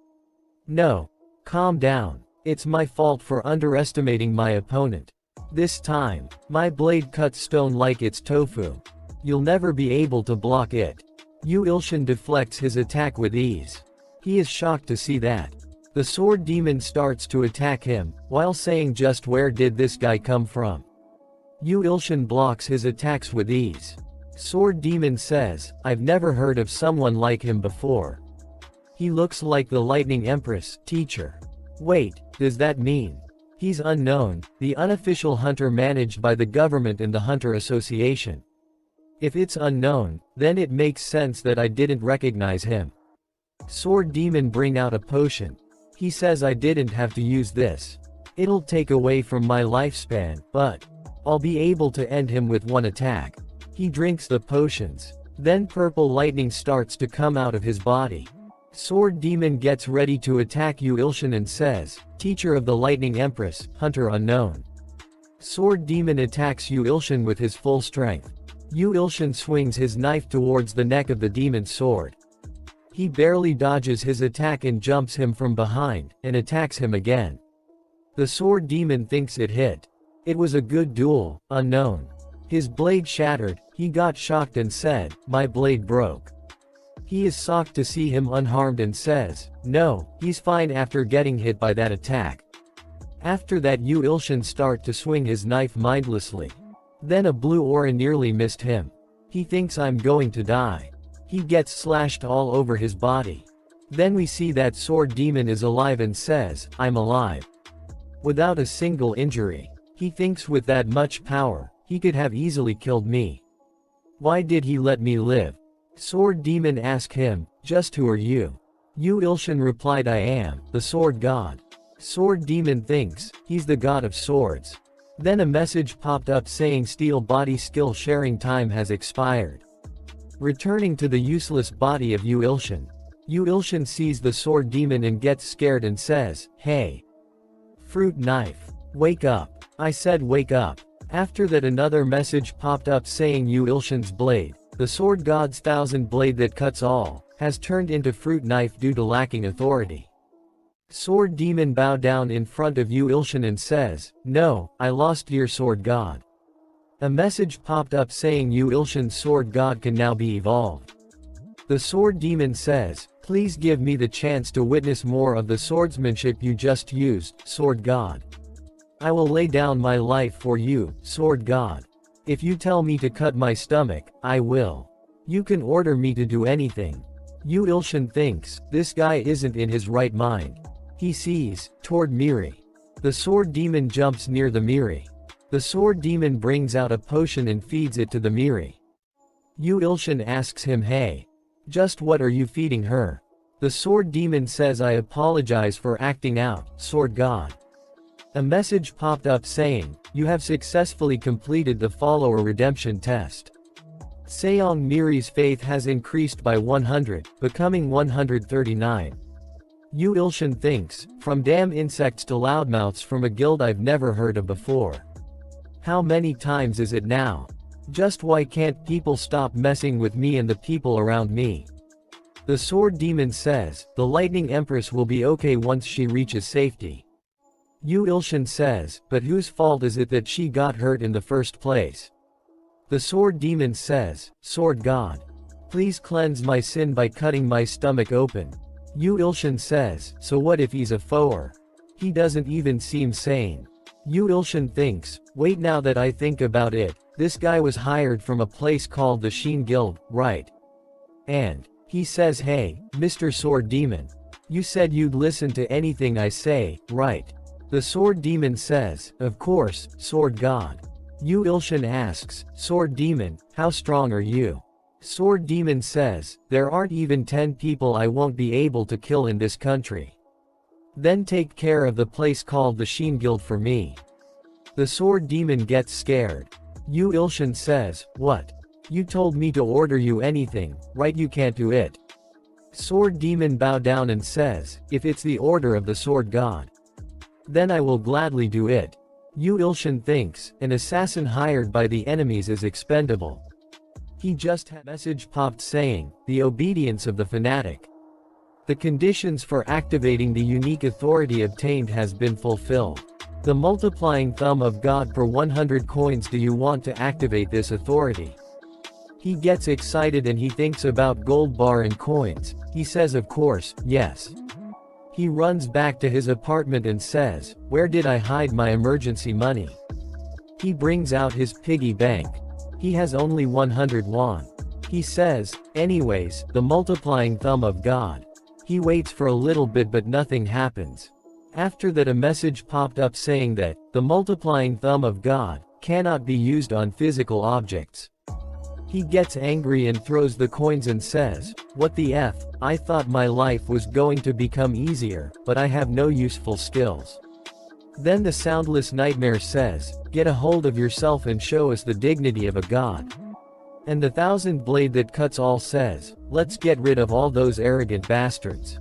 No. Calm down. It's my fault for underestimating my opponent. This time, my blade cuts stone like it's tofu. You'll never be able to block it. Yu Ilshin deflects his attack with ease. He is shocked to see that. The sword demon starts to attack him, while saying just where did this guy come from? Yu Ilshin blocks his attacks with ease. Sword demon says, I've never heard of someone like him before. He looks like the lightning empress, teacher. Wait, does that mean he's unknown, the unofficial hunter managed by the government and the Hunter Association? If it's unknown, then it makes sense that I didn't recognize him. Sword demon bring out a potion. He says I didn't have to use this. It'll take away from my lifespan, but I'll be able to end him with one attack. He drinks the potions. Then purple lightning starts to come out of his body. Sword demon gets ready to attack Yu Ilshin and says, teacher of the lightning empress, hunter unknown. Sword demon attacks Yu Ilshin with his full strength. Yu Ilshin swings his knife towards the neck of the demon's sword. He barely dodges his attack and jumps him from behind, and attacks him again. The sword demon thinks it hit. It was a good duel, unknown. His blade shattered, he got shocked and said, my blade broke. He is shocked to see him unharmed and says, no, he's fine after getting hit by that attack. After that Yu Ilshin start to swing his knife mindlessly. Then a blue aura nearly missed him. He thinks I'm going to die. He gets slashed all over his body. Then we see that sword demon is alive and says, I'm alive. Without a single injury. He thinks with that much power, he could have easily killed me. Why did he let me live? Sword demon asked him, just who are you? Yu Ilshin replied, I am, the sword god. Sword demon thinks, he's the god of swords. Then a message popped up saying steel body skill sharing time has expired. Returning to the useless body of Yu Ilshin. Yu Ilshin sees the sword demon and gets scared and says, hey. Fruit knife. Wake up. I said wake up. After that another message popped up saying Yu Ilshin's blade, the sword god's thousand blade that cuts all, has turned into fruit knife due to lacking authority. Sword demon bow down in front of Yu Ilshin and says, no, I lost dear sword god. A message popped up saying Yu Ilshin's sword god can now be evolved. The sword demon says, please give me the chance to witness more of the swordsmanship you just used, sword god. I will lay down my life for you, sword god. If you tell me to cut my stomach, I will. You can order me to do anything. Yu Ilshin thinks, this guy isn't in his right mind. He sees, toward Miri. The sword demon jumps near the Miri. The sword demon brings out a potion and feeds it to the Miri. Yu Ilshin asks him, hey. Just what are you feeding her? The sword demon says, I apologize for acting out, sword god. A message popped up saying, you have successfully completed the follower redemption test. Seong Miri's faith has increased by 100, becoming 139. Yu Ilshin thinks, from damn insects to loudmouths from a guild I've never heard of before. How many times is it now? Just why can't people stop messing with me and the people around me? The sword demon says, the lightning empress will be okay once she reaches safety. Yu Ilshin says, but whose fault is it that she got hurt in the first place? The sword demon says, sword god. Please cleanse my sin by cutting my stomach open. Yu Ilshin says, so what if he's a foer? He doesn't even seem sane. Yu Ilshin thinks, wait, now that I think about it, this guy was hired from a place called the Sheen Guild, right? And he says, hey, Mr. Sword Demon. You said you'd listen to anything I say, right? The sword demon says, of course, sword god. Yu Ilshin asks, sword demon, how strong are you? Sword demon says, there aren't even 10 people I won't be able to kill in this country. Then take care of the place called the Sheen Guild for me. The sword demon gets scared. Yu Ilshin says, what? You told me to order you anything, right? You can't do it. Sword demon bow down and says, if it's the order of the sword god, then I will gladly do it. Yu Ilshin thinks, an assassin hired by the enemies is expendable. He just had a message popped saying, the obedience of the fanatic. The conditions for activating the unique authority obtained has been fulfilled. The multiplying thumb of God per 100 coins. Do you want to activate this authority? He gets excited and he thinks about gold bar and coins. He says, of course, yes. He runs back to his apartment and says, where did I hide my emergency money? He brings out his piggy bank. He has only 100 won. He says, anyways, the multiplying thumb of God. He waits for a little bit but nothing happens. After that a message popped up saying that, the multiplying thumb of God, cannot be used on physical objects. He gets angry and throws the coins and says, what the F, I thought my life was going to become easier, but I have no useful skills. Then the soundless nightmare says, get a hold of yourself and show us the dignity of a god. And the thousand blade that cuts all says, let's get rid of all those arrogant bastards.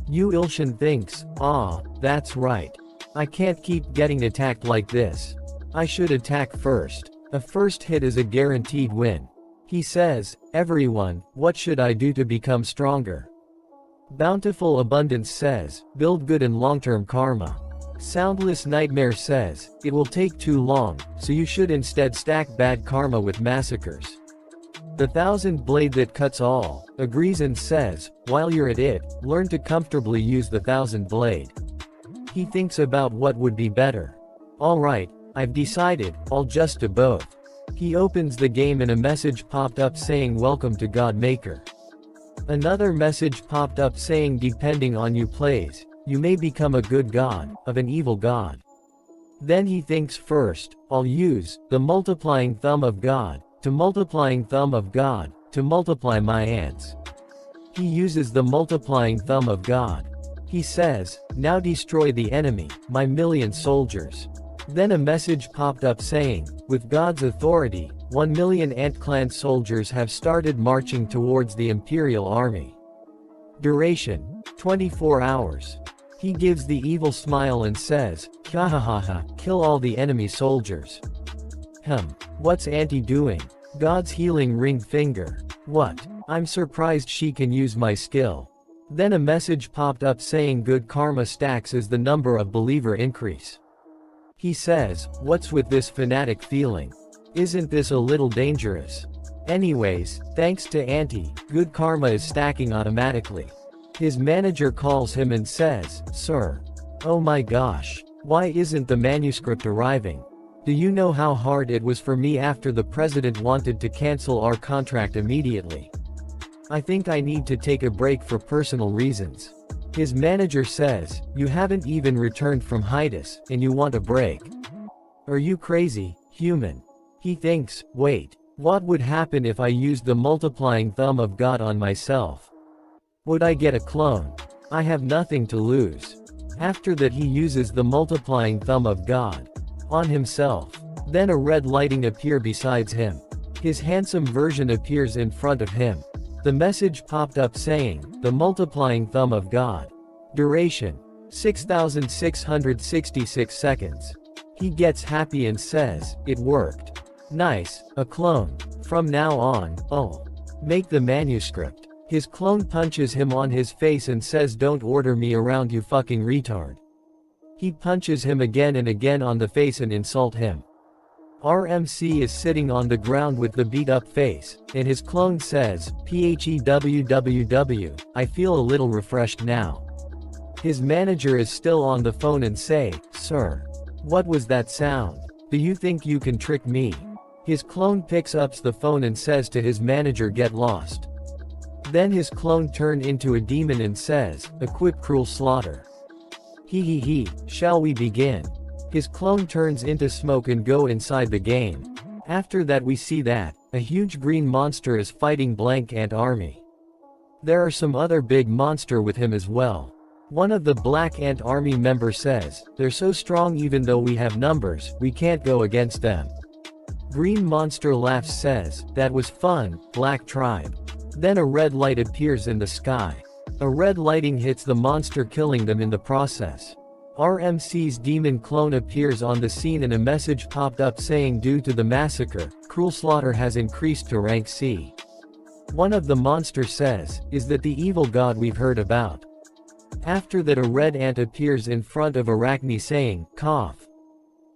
Yu Ilshin thinks, ah, that's right. I can't keep getting attacked like this. I should attack first. A first hit is a guaranteed win. He says, everyone, what should I do to become stronger? Bountiful Abundance says, build good and long-term karma. Soundless Nightmare says, it will take too long, so you should instead stack bad karma with massacres. The Thousand Blade that cuts all, agrees and says, while you're at it, learn to comfortably use the Thousand Blade. He thinks about what would be better. Alright, I've decided, I'll just do both. He opens the game and a message popped up saying welcome to God Maker. Another message popped up saying depending on you plays, you may become a good god, of an evil god. Then he thinks first, I'll use the multiplying thumb of God, to multiplying thumb of God, to multiply my ants. He uses the multiplying thumb of God. He says, now destroy the enemy, my million soldiers. Then a message popped up saying, with God's authority, 1 million Ant Clan soldiers have started marching towards the Imperial Army. Duration, 24 hours. He gives the evil smile and says, ha, kill all the enemy soldiers. What's Auntie doing? God's healing ring finger. What? I'm surprised she can use my skill. Then a message popped up saying good karma stacks as the number of believer increase. He says, what's with this fanatic feeling? Isn't this a little dangerous? Anyways, thanks to Auntie, good karma is stacking automatically. His manager calls him and says, sir. Oh my gosh. Why isn't the manuscript arriving? Do you know how hard it was for me after the president wanted to cancel our contract immediately? I think I need to take a break for personal reasons. His manager says, you haven't even returned from hiatus, and you want a break? Are you crazy, human? He thinks, wait, what would happen if I used the multiplying thumb of God on myself? Would I get a clone? I have nothing to lose. After that he uses the multiplying thumb of God on himself. Then a red lighting appears beside him. His handsome version appears in front of him. The message popped up saying, the multiplying thumb of God. Duration, 6,666 seconds. He gets happy and says, it worked. Nice, a clone. From now on, I'll make the manuscript. His clone punches him on his face and says don't order me around you fucking retard. He punches him again and again on the face and insult him. RMC is sitting on the ground with the beat up face, and his clone says, PHEWWW, I feel a little refreshed now. His manager is still on the phone and say, sir. What was that sound? Do you think you can trick me? His clone picks up the phone and says to his manager get lost. Then his clone turns into a demon and says, equip cruel slaughter. He, shall we begin? His clone turns into smoke and go inside the game. After that we see that, a huge green monster is fighting blank ant army. There are some other big monster with him as well. One of the black ant army members says, they're so strong even though we have numbers, we can't go against them. Green monster laughs says, that was fun, black tribe. Then a red light appears in the sky. A red lighting hits the monster killing them in the process. RMC's demon clone appears on the scene and a message popped up saying due to the massacre, cruel slaughter has increased to rank C. One of the monsters says, is that the evil god we've heard about? After that a red ant appears in front of Arachne saying, cough.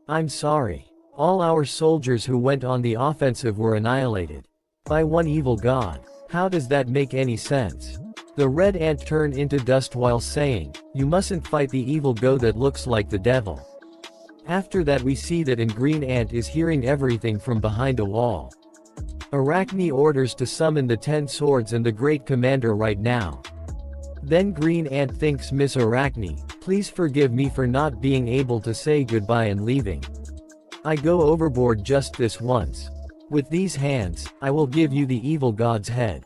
I'm sorry. All our soldiers who went on the offensive were annihilated. By one evil god. How does that make any sense? The red ant turned into dust while saying, you mustn't fight the evil god that looks like the devil. After that we see that green ant is hearing everything from behind a wall. Arachne orders to summon the 10 swords and the great commander right now. Then green ant thinks Miss Arachne, please forgive me for not being able to say goodbye and leaving. I go overboard just this once. With these hands, I will give you the evil god's head.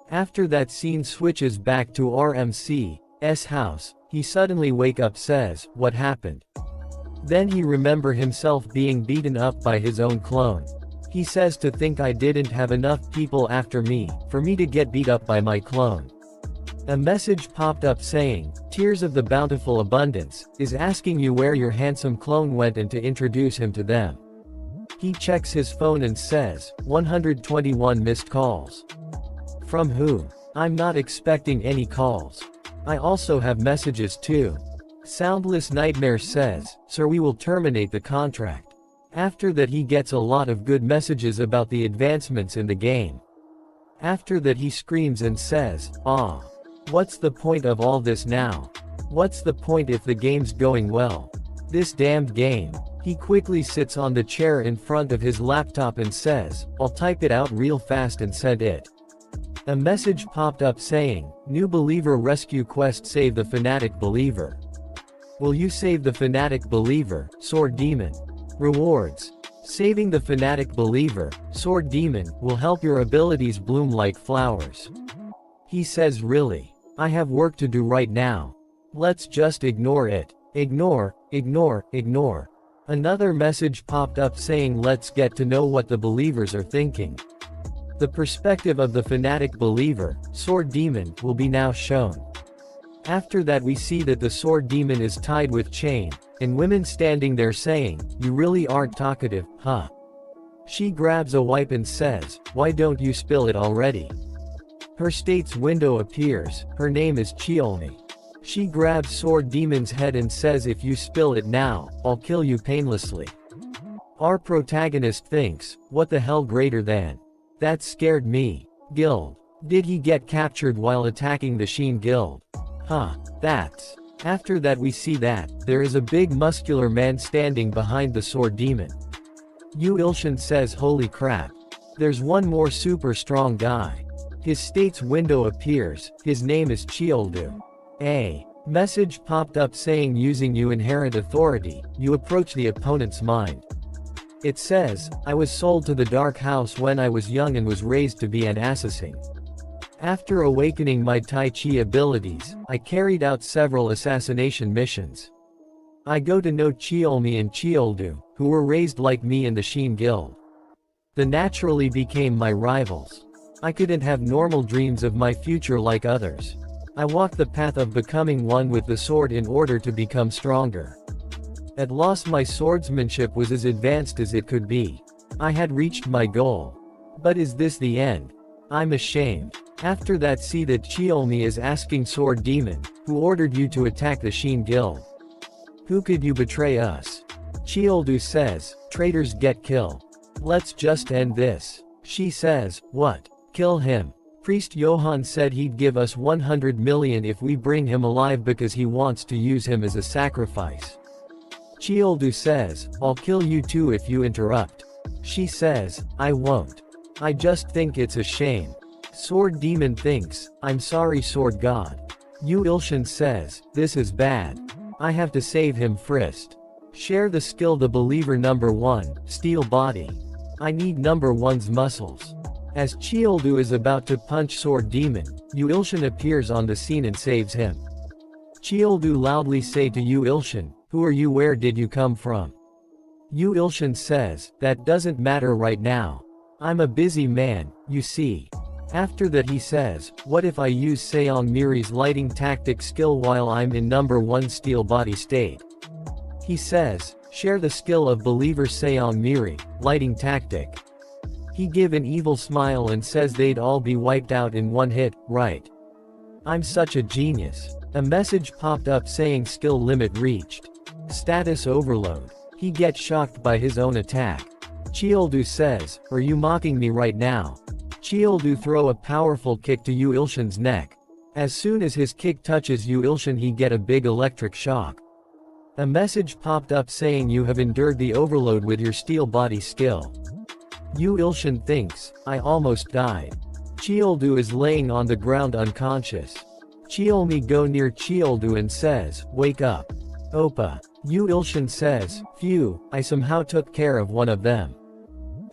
After that scene switches back to RMC's house, he suddenly wake up says, what happened? Then he remember himself being beaten up by his own clone. He says to think I didn't have enough people after me, for me to get beat up by my clone. A message popped up saying, Tears of the Bountiful Abundance, is asking you where your handsome clone went and to introduce him to them. He checks his phone and says, 121 missed calls. From who? I'm not expecting any calls. I also have messages too. Soundless Nightmare says, sir, we will terminate the contract. After that he gets a lot of good messages about the advancements in the game. After that he screams and says, ah. What's the point of all this now? What's the point if the game's going well? This damned game. He quickly sits on the chair in front of his laptop and says, "I'll type it out real fast and send it." A message popped up saying, "New believer rescue quest, save the fanatic believer." Will you save the fanatic believer, Sword Demon? Rewards. Saving the fanatic believer, Sword Demon, will help your abilities bloom like flowers. He says, "Really? I have work to do right now. Let's just ignore it. Ignore, ignore, ignore." Another message popped up saying, "Let's get to know what the believers are thinking." The perspective of the fanatic believer, Sword Demon, will be now shown. After that we see that the Sword Demon is tied with chain, and women standing there saying, "You really aren't talkative, huh?" She grabs a wipe and says, "Why don't you spill it already?" Her state's window appears, her name is Chiolmi. She grabs Sword Demon's head and says, "If you spill it now, I'll kill you painlessly." Our protagonist thinks, what the hell greater than? That scared me. Guild. Did he get captured while attacking the Sheen Guild? Huh. That's. After that we see that, there is a big muscular man standing behind the Sword Demon. Yu Ilshin says, "Holy crap. There's one more super strong guy." His state's window appears, his name is Chioldu. A message popped up saying, "Using you inherent authority, you approach the opponent's mind." It says, "I was sold to the Dark House when I was young and was raised to be an assassin. After awakening my Tai Chi abilities, I carried out several assassination missions. I go to know Chiolmi and Chioldu, who were raised like me in the Sheen Guild. They naturally became my rivals. I couldn't have normal dreams of my future like others. I walked the path of becoming one with the sword in order to become stronger. At last my swordsmanship was as advanced as it could be. I had reached my goal. But is this the end? I'm ashamed." After that see that Chiolmi is asking Sword Demon, "Who ordered you to attack the Sheen Guild? Who could you betray us?" Chioldu says, "Traitors get killed. Let's just end this." She says, "What? Kill him?" Priest Johann said he'd give us 100 million if we bring him alive because he wants to use him as a sacrifice. Chioldu says, "I'll kill you too if you interrupt." She says, "I won't. I just think it's a shame." Sword Demon thinks, "I'm sorry Sword God." Yu Ilshin says, "This is bad. I have to save him first. Share the skill the believer number 1, steel body. I need number 1's muscles." As Chioldu is about to punch Sword Demon, Yu Ilshin appears on the scene and saves him. Chioldu loudly say to Yu Ilshin, "Who are you, where did you come from?" Yu Ilshin says, "That doesn't matter right now. I'm a busy man, you see." After that he says, "What if I use Seong Miri's lighting tactic skill while I'm in number 1 steel body state?" He says, "Share the skill of believer Seong Miri, lighting tactic." He give an evil smile and says they'd all be wiped out in one hit, right? I'm such a genius. A message popped up saying skill limit reached. Status overload. He gets shocked by his own attack. Chioldu says, "Are you mocking me right now?" Chioldu throw a powerful kick to Yu Ilshin's neck. As soon as his kick touches Yu Ilshin he get a big electric shock. A message popped up saying you have endured the overload with your steel body skill. Yu Ilshin thinks, "I almost died." Chioldu is laying on the ground unconscious. Chiolmi go near Chioldu and says, "Wake up. Oppa." Yu Ilshin says, "Phew, I somehow took care of one of them."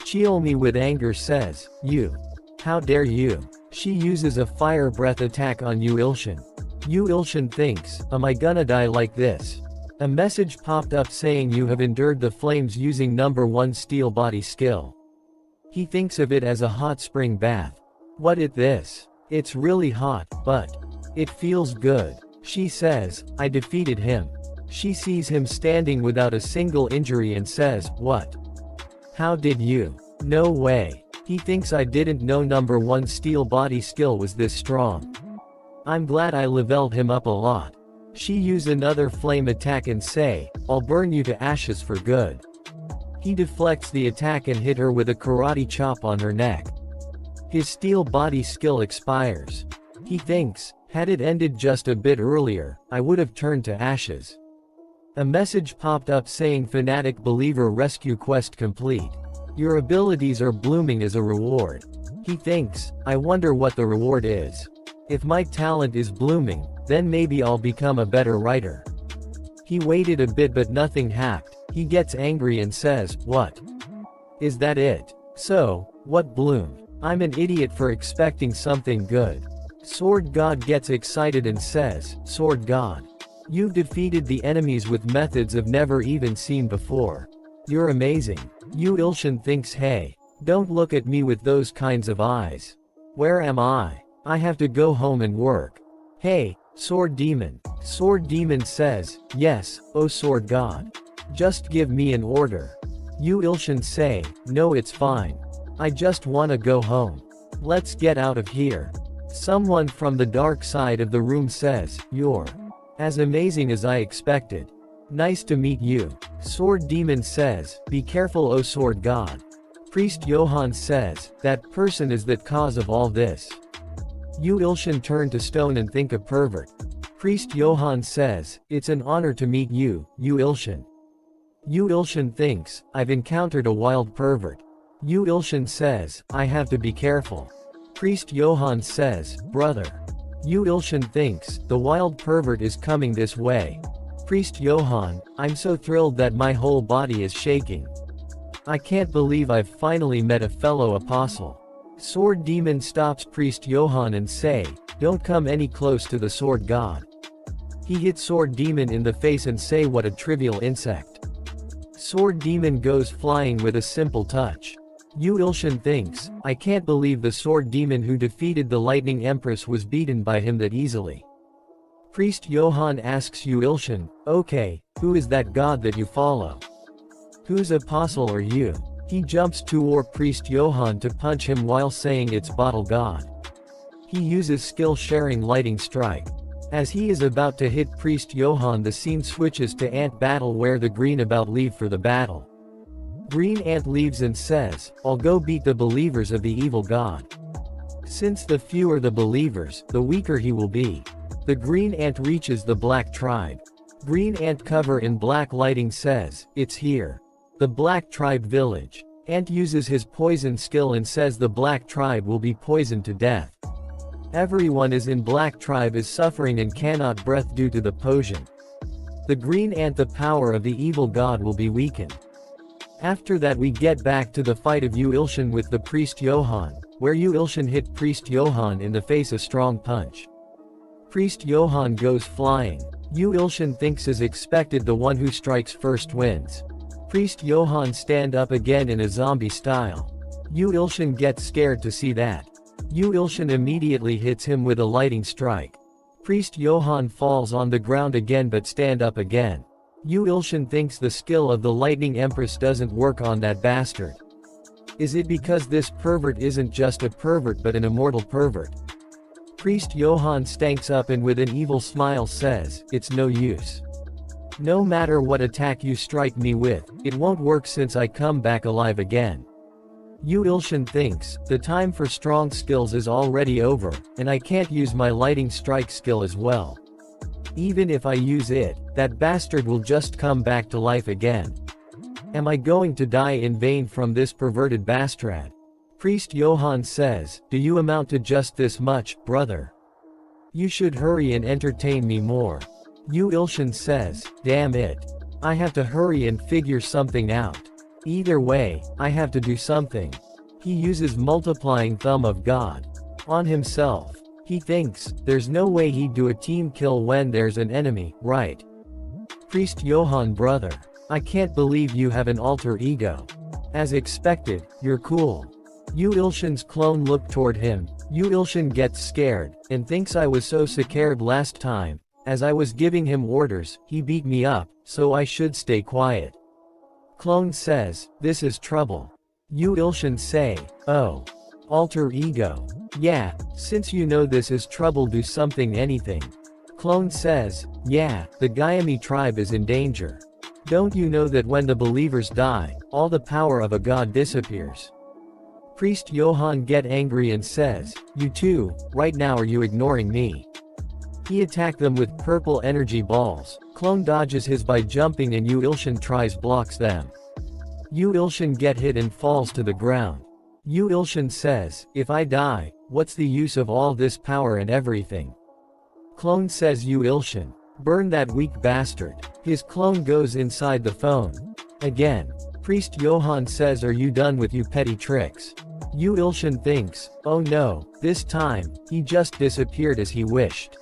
Chiolmi with anger says, "You. How dare you?" She uses a fire breath attack on Yu Ilshin. Yu Ilshin thinks, "Am I gonna die like this?" A message popped up saying you have endured the flames using number 1 steel body skill. He thinks of it as a hot spring bath. What it this? It's really hot, but it feels good. She says, "I defeated him." She sees him standing without a single injury and says, "What? How did you?" "No way." He thinks I didn't know number 1 steel body skill was this strong. I'm glad I leveled him up a lot. She use another flame attack and say, "I'll burn you to ashes for good." He deflects the attack and hit her with a karate chop on her neck. His steel body skill expires. He thinks, had it ended just a bit earlier, I would have turned to ashes. A message popped up saying Fanatic Believer Rescue Quest complete. Your abilities are blooming as a reward. He thinks, I wonder what the reward is. If my talent is blooming, then maybe I'll become a better writer. He waited a bit but nothing happened. He gets angry and says, what? Is that it? So, what bloomed? I'm an idiot for expecting something good. Sword God gets excited and says, Sword God. You've defeated the enemies with methods I've never even seen before. You're amazing. Yu Ilshin thinks, hey, don't look at me with those kinds of eyes. Where am I? I have to go home and work. Hey, Sword Demon. Sword Demon says, yes, oh Sword God. Just give me an order. Yu Ilshin say, no it's fine. I just wanna go home. Let's get out of here. Someone from the dark side of the room says, you're as amazing as I expected. Nice to meet you. Sword Demon says, be careful oh Sword God. Priest Johann says, that person is the cause of all this. Yu Ilshin turned to stone and think a pervert. Priest Johann says, it's an honor to meet you, Yu Ilshin. Yu Ilshin thinks, I've encountered a wild pervert. Yu Ilshin says, I have to be careful. Priest Johann says, brother. Yu Ilshin thinks, the wild pervert is coming this way. Priest Johann, I'm so thrilled that my whole body is shaking. I can't believe I've finally met a fellow apostle. Sword Demon stops Priest Johann and say, don't come any close to the Sword God. He hits Sword Demon in the face and say what a trivial insect. Sword Demon goes flying with a simple touch. Yu Ilshin thinks, I can't believe the Sword Demon who defeated the Lightning Empress was beaten by him that easily. Priest Johann asks Yu Ilshin, okay, who is that god that you follow? Whose apostle are you? He jumps toward Priest Johann to punch him while saying it's Bottle God. He uses skill sharing Lighting Strike. As he is about to hit Priest Johann the scene switches to Ant Battle where the Green about leave for the battle. Green Ant leaves and says, I'll go beat the believers of the evil god. Since the fewer the believers, the weaker he will be. The Green Ant reaches the Black Tribe. Green Ant cover in black lighting says, it's here. The Black Tribe village. Ant uses his poison skill and says the Black Tribe will be poisoned to death. Everyone is in Black Tribe is suffering and cannot breath due to the poison. The Green Ant the power of the evil god will be weakened. After that we get back to the fight of Yu Ilshin with the Priest Johann, where Yu Ilshin hit Priest Johann in the face a strong punch. Priest Johann goes flying. Yu Ilshin thinks as expected the one who strikes first wins. Priest Johann stand up again in a zombie style. Yu Ilshin gets scared to see that. Yu Ilshin immediately hits him with a Lighting Strike. Priest Johann falls on the ground again but stand up again. Yu Ilshin thinks the skill of the Lightning Empress doesn't work on that bastard. Is it because this pervert isn't just a pervert but an immortal pervert? Priest Johann stanks up and with an evil smile says, it's no use. No matter what attack you strike me with, it won't work since I come back alive again. Yu Ilshin thinks, the time for strong skills is already over, and I can't use my Lighting Strike skill as well. Even if I use it, that bastard will just come back to life again. Am I going to die in vain from this perverted bastard? Priest Johann says, do you amount to just this much, brother? You should hurry and entertain me more. Yu Ilshin says, damn it. I have to hurry and figure something out. Either way, I have to do something. He uses multiplying thumb of God on himself. He thinks, there's no way he'd do a team kill when there's an enemy, right? Priest Johann brother. I can't believe you have an alter ego. As expected, you're cool. Yu Ilshin's clone looked toward him. Yu Ilshin gets scared, and thinks I was so scared last time. As I was giving him orders, he beat me up, so I should stay quiet. Clone says, this is trouble. Yu Ilshin say, oh. Alter ego. Yeah, since you know this is trouble do something anything. Clone says, yeah, the Gayami tribe is in danger. Don't you know that when the believers die, all the power of a god disappears? Priest Johann get angry and says, you too, right now are you ignoring me? He attacked them with purple energy balls. Clone dodges his by jumping and Yu Ilshin tries blocks them. Yu Ilshin get hit and falls to the ground. Yu Ilshin says, "If I die, what's the use of all this power and everything?" Clone says, "Yu Ilshin, burn that weak bastard." His clone goes inside the phone. Again. Priest Johann says, "Are you done with you petty tricks?" Yu Ilshin thinks, "Oh no, this time, he just disappeared as he wished."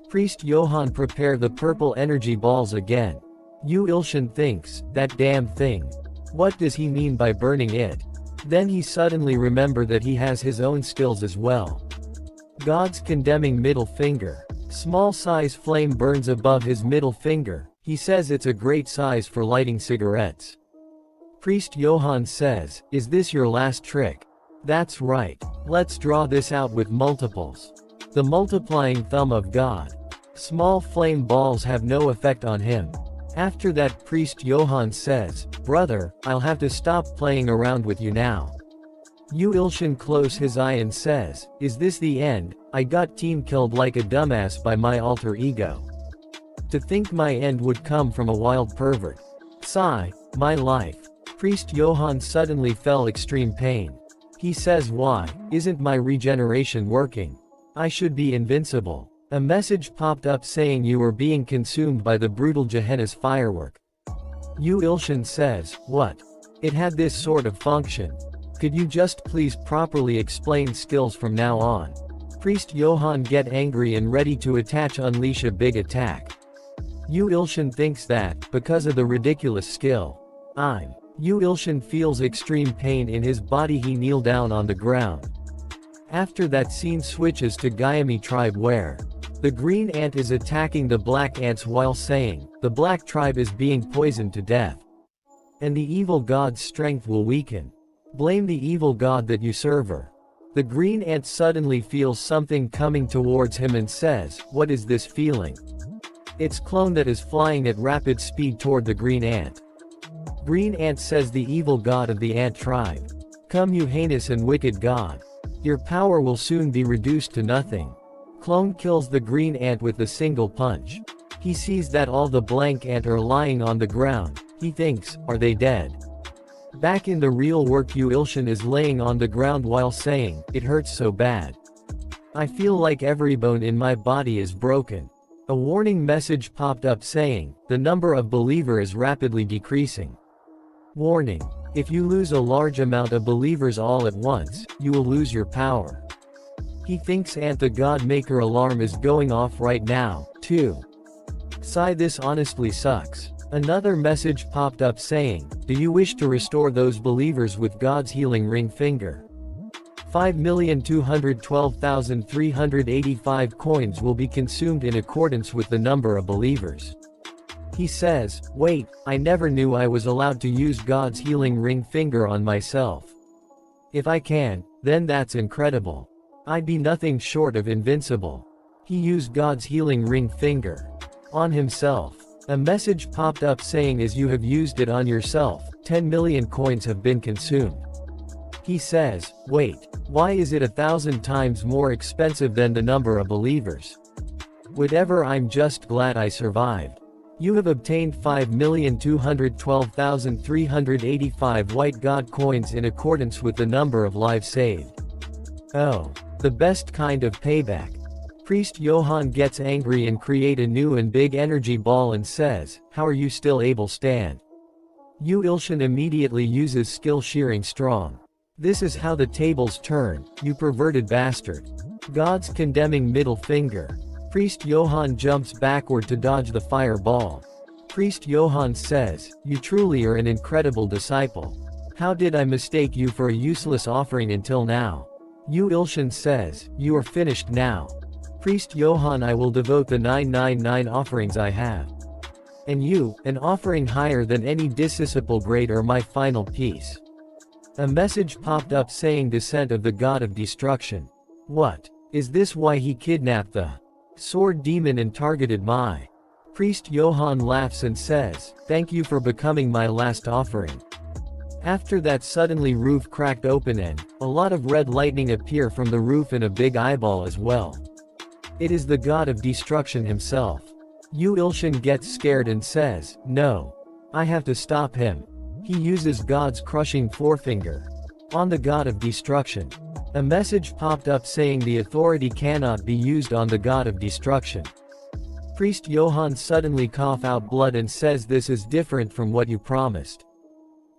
Priest Johann prepare the purple energy balls again. Yu Ilshin thinks, "That damn thing. What does he mean by burning it?" Then he suddenly remember that he has his own skills as well. God's condemning middle finger. Small size flame burns above his middle finger. He says it's a great size for lighting cigarettes. Priest Johann says, "Is this your last trick?" "That's right. Let's draw this out with multiples." The multiplying thumb of God. Small flame balls have no effect on him. After that, Priest Johann says, "Brother, I'll have to stop playing around with you now." Yu Ilshin close his eye and says, "Is this the end? I got team killed like a dumbass by my alter ego. To think my end would come from a wild pervert. Sigh, my life." Priest Johann suddenly felt extreme pain. He says, "Why isn't my regeneration working? I should be invincible." A message popped up saying you were being consumed by the brutal Gehenna's firework. Yu Ilshin says, "What? It had this sort of function. Could you just please properly explain skills from now on?" Priest Johann get angry and ready to unleash a big attack. Yu Ilshin thinks that, because of the ridiculous skill, Yu Ilshin feels extreme pain in his body. He kneel down on the ground. After that, scene switches to Gyami tribe where the green ant is attacking the black ants while saying, "The black tribe is being poisoned to death. And the evil god's strength will weaken. Blame the evil god that you serve her." The green ant suddenly feels something coming towards him and says, "What is this feeling?" It's clone that is flying at rapid speed toward the green ant. Green ant says, "The evil god of the ant tribe. Come, you heinous and wicked god. Your power will soon be reduced to nothing." Clone kills the green ant with a single punch. He sees that all the blank ant are lying on the ground. He thinks, "Are they dead?" Back in the real work, Yu Ilshin is laying on the ground while saying, "It hurts so bad. I feel like every bone in my body is broken." A warning message popped up saying, "The number of believers is rapidly decreasing. Warning. If you lose a large amount of believers all at once, you will lose your power." He thinks Ant the God Maker alarm is going off right now, too. Sigh, this honestly sucks. Another message popped up saying, "Do you wish to restore those believers with God's healing ring finger? 5,212,385 coins will be consumed in accordance with the number of believers." He says, "Wait, I never knew I was allowed to use God's healing ring finger on myself. If I can, then that's incredible. I'd be nothing short of invincible." He used God's healing ring finger on himself. A message popped up saying, "As you have used it on yourself, 10 million coins have been consumed." He says, "Wait, why is it 1,000 times more expensive than the number of believers? Whatever, I'm just glad I survived." You have obtained 5,212,385 white god coins in accordance with the number of lives saved. Oh, the best kind of payback. Priest Johann gets angry and create a new and big energy ball and says, "How are you still able stand?" Yu Ilshin immediately uses skill shearing strong. "This is how the tables turn, you perverted bastard." God's condemning middle finger. Priest Johann jumps backward to dodge the fireball. Priest Johann says, "You truly are an incredible disciple. How did I mistake you for a useless offering until now?" Yu Ilshin says, "You are finished now. Priest Johann, I will devote the 999 offerings I have. And you, an offering higher than any disciple grade, are my final piece." A message popped up saying, "Descent of the God of Destruction." What? Is this why he kidnapped the sword demon and targeted my? Priest Johann laughs and says, "Thank you for becoming my last offering." After that, suddenly roof cracked open and a lot of red lightning appear from the roof and a big eyeball as well. It is the God of Destruction himself. Yu Ilshin gets scared and says, no. I have to stop him. He uses God's crushing forefinger on the god of destruction. A message popped up saying the authority cannot be used on the god of destruction. Priest Johann suddenly cough out blood and says this is different from what you promised.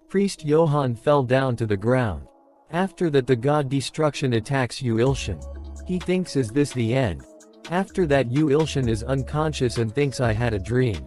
Priest Johann fell down to the ground. After that the god destruction attacks Yu Ilshin. He thinks is this the end? After that Yu Ilshin is unconscious and thinks I had a dream.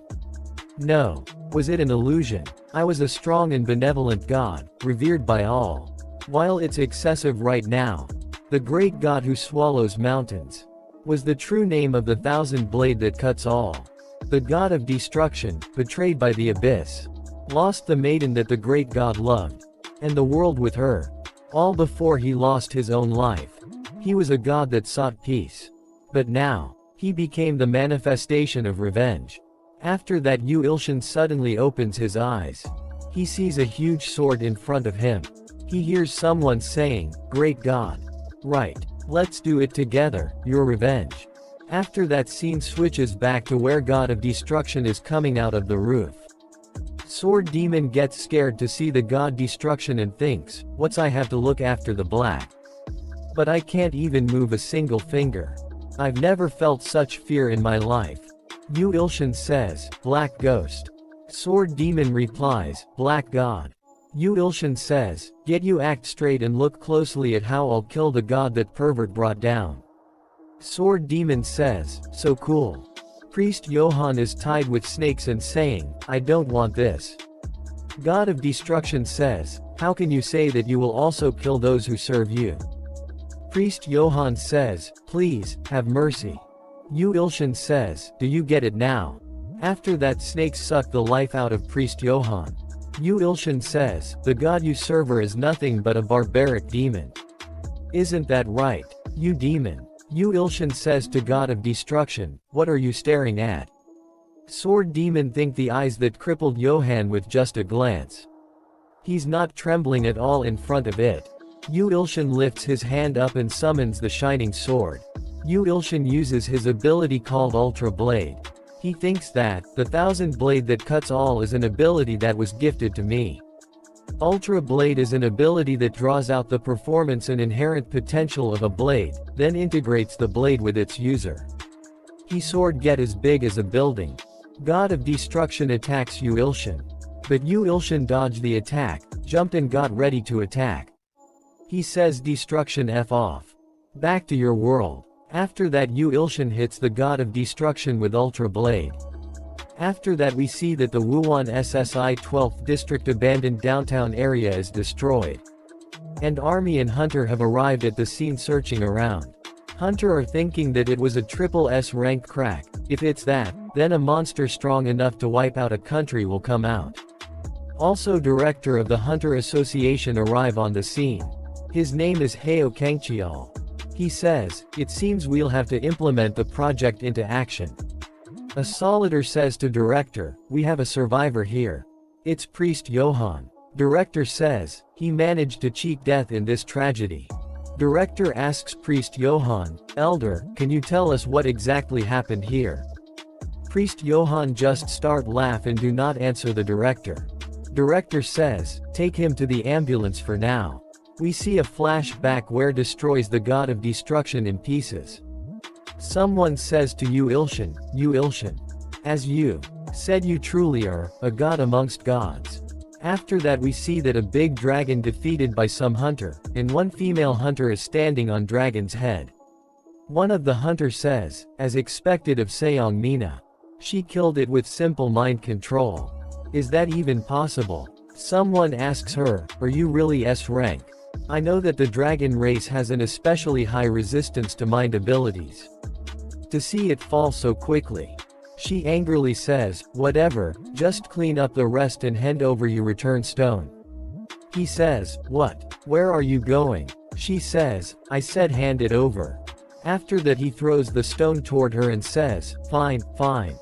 No. Was it an illusion? I was a strong and benevolent god, revered by all. While it's excessive right now. The great god who swallows mountains. Was the true name of the thousand blade that cuts all. The god of destruction, betrayed by the abyss. Lost the maiden that the great god loved. And the world with her. All before he lost his own life. He was a god that sought peace. But now, he became the manifestation of revenge. After that Yu Ilshin suddenly opens his eyes. He sees a huge sword in front of him. He hears someone saying, great god. Right. Let's do it together, your revenge. After that scene switches back to where god of destruction is coming out of the roof. Sword demon gets scared to see the god destruction and thinks, what's I have to look after the black? But I can't even move a single finger. I've never felt such fear in my life. Yu Ilshin says, black ghost. Sword demon replies, black god. Yu Ilshin says, get you act straight and look closely at how I'll kill the god that pervert brought down. Sword demon says, so cool. Priest Johann is tied with snakes and saying, I don't want this. God of destruction says, how can you say that you will also kill those who serve you? Priest Johann says, please, have mercy. Yu Ilshin says, do you get it now? After that snakes suck the life out of Priest Johann. Yu Ilshin says, the god you serve is nothing but a barbaric demon. Isn't that right, you demon? Yu Ilshin says to god of destruction, what are you staring at? Sword demon think the eyes that crippled Johann with just a glance. He's not trembling at all in front of it. Yu Ilshin lifts his hand up and summons the shining sword. Yu Ilshin uses his ability called Ultra Blade. He thinks that, the thousand blade that cuts all is an ability that was gifted to me. Ultra Blade is an ability that draws out the performance and inherent potential of a blade, then integrates the blade with its user. He sword get as big as a building. God of Destruction attacks Yu Ilshin. But Yu Ilshin dodged the attack, jumped and got ready to attack. He says Destruction F off. Back to your world. After that Yu Ilshin hits the God of Destruction with Ultra Blade. After that we see that the Wuhan SSI 12th District abandoned downtown area is destroyed. And Army and Hunter have arrived at the scene searching around. Hunter are thinking that it was a triple S rank crack. If it's that, then a monster strong enough to wipe out a country will come out. Also director of the Hunter Association arrive on the scene. His name is Heo Kangchial. He says, it seems we'll have to implement the project into action. A Solider says to director, we have a survivor here. It's Priest Johann. Director says, he managed to cheat death in this tragedy. Director asks Priest Johann, Elder, can you tell us what exactly happened here? Priest Johann just start laugh and do not answer the director. Director says, take him to the ambulance for now. We see a flashback where destroys the God of Destruction in pieces. Someone says to Yu Ilshin, as you said you truly are, a god amongst gods. After that we see that a big dragon defeated by some hunter, and one female hunter is standing on dragon's head. One of the hunter says, as expected of Seong Mina. She killed it with simple mind control. Is that even possible? Someone asks her, are you really S rank? I know that the dragon race has an especially high resistance to mind abilities. To see it fall so quickly. She angrily says, whatever, just clean up the rest and hand over your return stone. He says, what? Where are you going? She says, I said hand it over. After that he throws the stone toward her and says, fine, fine.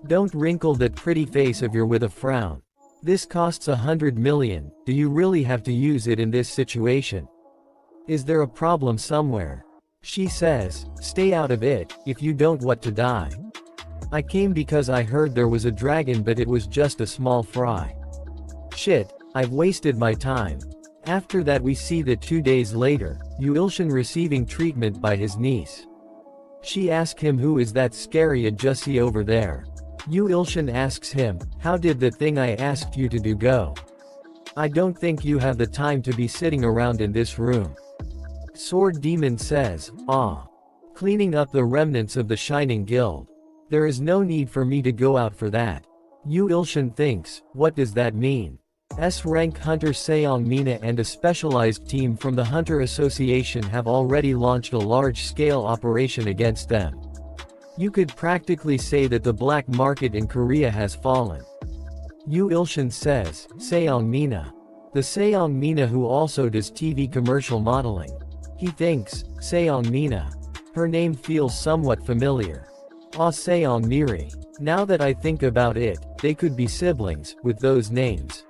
Don't wrinkle that pretty face of yours with a frown. This costs 100 million, do you really have to use it in this situation? Is there a problem somewhere? She says, stay out of it, if you don't want to die. I came because I heard there was a dragon but it was just a small fry. Shit, I've wasted my time. After that we see that 2 days later, Yu Ilshin receiving treatment by his niece. She asks him who is that scary adjussee over there. Yu Ilshin asks him, how did the thing I asked you to do go? I don't think you have the time to be sitting around in this room. Sword Demon says, cleaning up the remnants of the Shining Guild. There is no need for me to go out for that. Yu Ilshin thinks, what does that mean? S-rank hunter Seong Mina and a specialized team from the Hunter Association have already launched a large-scale operation against them. You could practically say that the black market in Korea has fallen. Yu Ilshin says, Seong Mina. The Seong Mina who also does TV commercial modeling. He thinks, Seong Mina. Her name feels somewhat familiar. Seong Miri. Now that I think about it, they could be siblings, with those names.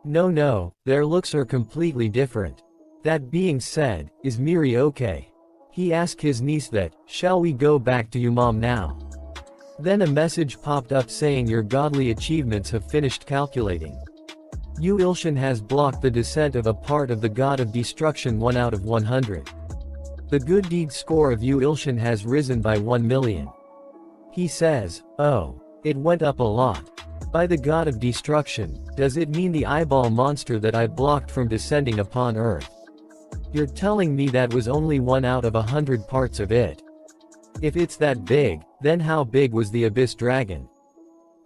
No, their looks are completely different. That being said, is Miri okay? He asked his niece that, shall we go back to you mom now? Then a message popped up saying your godly achievements have finished calculating. Yu Ilshin has blocked the descent of a part of the god of destruction 1 out of 100. The good deed score of Yu Ilshin has risen by 1 million. He says, oh, it went up a lot. By the god of destruction, does it mean the eyeball monster that I blocked from descending upon Earth? You're telling me that was only 1 out of 100 parts of it. If it's that big, then how big was the abyss dragon?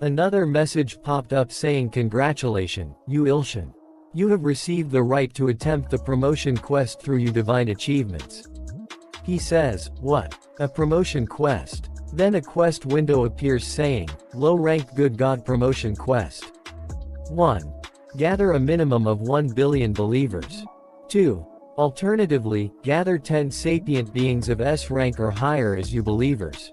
Another message popped up saying congratulations, Yu Ilshin. You have received the right to attempt the promotion quest through your divine achievements. He says, what? A promotion quest? Then a quest window appears saying, low-rank good god promotion quest. 1. Gather a minimum of 1 billion believers. 2. Alternatively, gather 10 sapient beings of S rank or higher as you believers.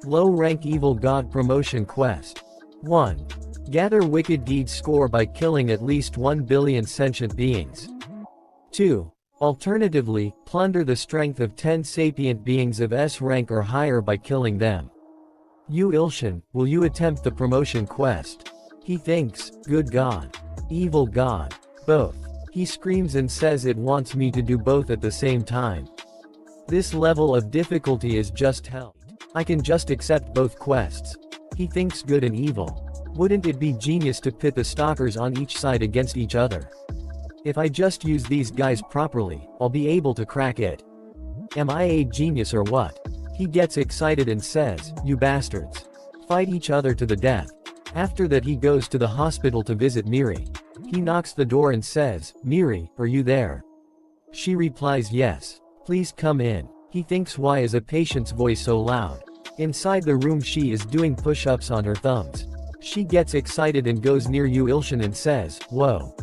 Low-rank evil god promotion quest. 1. Gather wicked deeds score by killing at least 1 billion sentient beings. 2. Alternatively, plunder the strength of 10 sapient beings of S rank or higher by killing them. Yu Ilshin, will you attempt the promotion quest? He thinks, good god. Evil god. Both. He screams and says it wants me to do both at the same time. This level of difficulty is just hell. I can just accept both quests. He thinks good and evil. Wouldn't it be genius to pit the stalkers on each side against each other? If I just use these guys properly, I'll be able to crack it. Am I a genius or what? He gets excited and says, you bastards. Fight each other to the death. After that he goes to the hospital to visit Miri. He knocks the door and says, Miri, are you there? She replies yes. Please come in. He thinks why is a patient's voice so loud? Inside the room she is doing push-ups on her thumbs. She gets excited and goes near Yu Ilshin and says, whoa.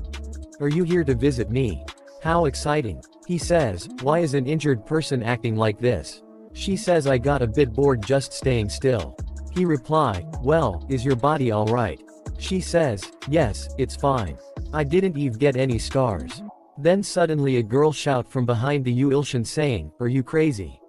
Are you here to visit me? How exciting. He says, why is an injured person acting like this? She says I got a bit bored just staying still. He reply, well, is your body alright? She says, yes, it's fine. I didn't even get any scars. Then suddenly a girl shout from behind the Yu Ilshin saying, are you crazy?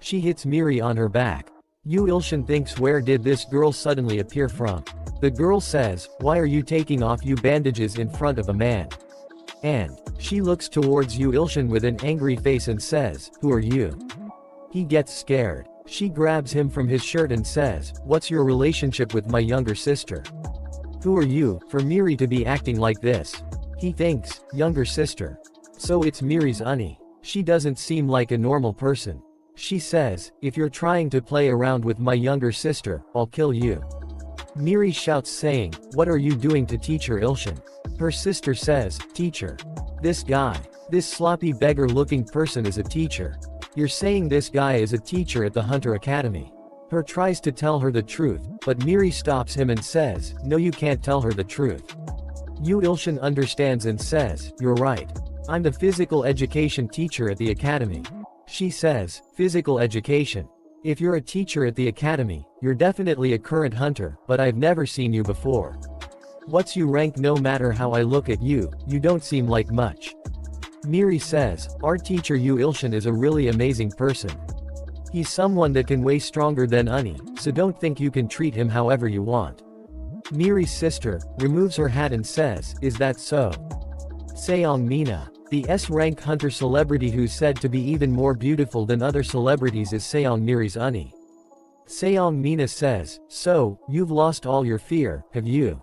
She hits Miri on her back. Yu Ilshin thinks where did this girl suddenly appear from? The girl says, why are you taking off you bandages in front of a man? And she looks towards Yu Ilshin with an angry face and says, who are you? He gets scared. She grabs him from his shirt and says, what's your relationship with my younger sister? Who are you, for Miri to be acting like this? He thinks, younger sister. So it's Miri's Unnie. She doesn't seem like a normal person. She says, if you're trying to play around with my younger sister, I'll kill you. Miri shouts saying, what are you doing to teacher Ilshin? Her sister says, teacher. This guy. This sloppy beggar looking person is a teacher. You're saying this guy is a teacher at the Hunter Academy. Her tries to tell her the truth, but Miri stops him and says, no you can't tell her the truth. Yu Ilshin understands and says, you're right. I'm the physical education teacher at the academy. She says, physical education. If you're a teacher at the academy, you're definitely a current hunter, but I've never seen you before. What's you rank? No matter how I look at you, you don't seem like much. Miri says, our teacher Yu Ilshin is a really amazing person. He's someone that can way stronger than Ani, so don't think you can treat him however you want. Miri's sister removes her hat and says, is that so? Seong Mina, the S-rank hunter celebrity who's said to be even more beautiful than other celebrities, is Seong Miri's Ani. Seong Mina says, so, you've lost all your fear, have you?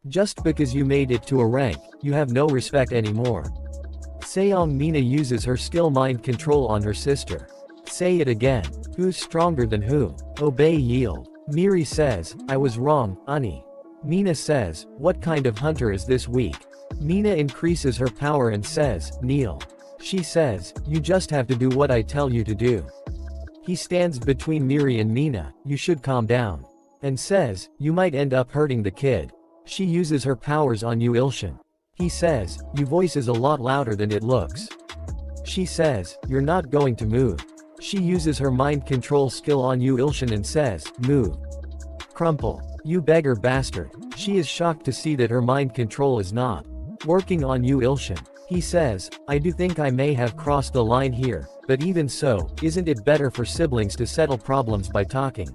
Just because you made it to a rank, you have no respect anymore. Seong Mina uses her skill mind control on her sister. Say it again. Who's stronger than who? Obey, yield. Miri says, I was wrong, Ani. Mina says, what kind of hunter is this weak? Mina increases her power and says, kneel. She says, you just have to do what I tell you to do. He stands between Miri and Mina, you should calm down. And says, you might end up hurting the kid. She uses her powers on Yu Ilshin. He says, your voice is a lot louder than it looks. She says, you're not going to move. She uses her mind control skill on Yu Ilshin and says, move. Crumple. You beggar bastard. She is shocked to see that her mind control is not working on Yu Ilshin. He says, I do think I may have crossed the line here, but even so, isn't it better for siblings to settle problems by talking?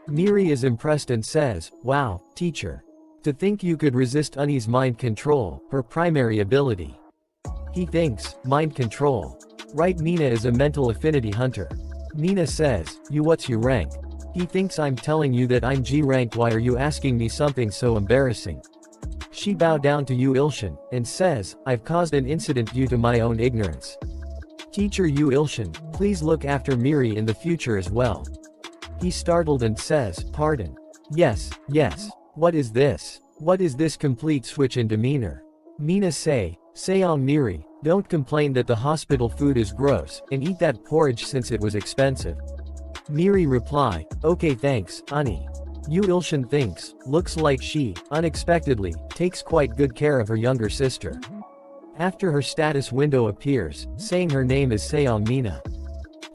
Miri is impressed and says, wow, teacher. To think you could resist Ani's mind control, her primary ability. He thinks, mind control. Right, Mina is a mental affinity hunter. Mina says, you what's your rank? He thinks I'm telling you that I'm G rank, why are you asking me something so embarrassing? She bows down to Yu Ilshin, and says, I've caused an incident due to my own ignorance. Teacher Yu Ilshin, please look after Miri in the future as well. He's startled and says, pardon. Yes, yes. What is this? What is this complete switch in demeanor? Mina Seong Miri, don't complain that the hospital food is gross, and eat that porridge since it was expensive. Miri reply, okay thanks, Ani. Yu Ilshin thinks, looks like she, unexpectedly, takes quite good care of her younger sister. After her status window appears, saying her name is Seong Mina.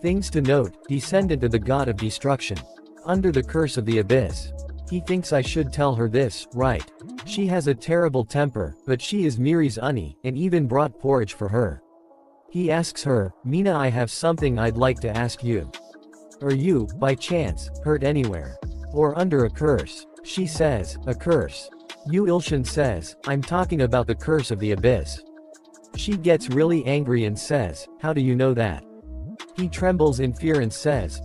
Things to note, descendant of the god of destruction. Under the curse of the abyss. He thinks I should tell her this, right? She has a terrible temper, but she is Miri's Ani, and even brought porridge for her. He asks her, Mina, I have something I'd like to ask you. Are you, by chance, hurt anywhere? Or under a curse? She says, a curse. Yu Ilshin says, I'm talking about the curse of the abyss. She gets really angry and says, how do you know that? He trembles in fear and says,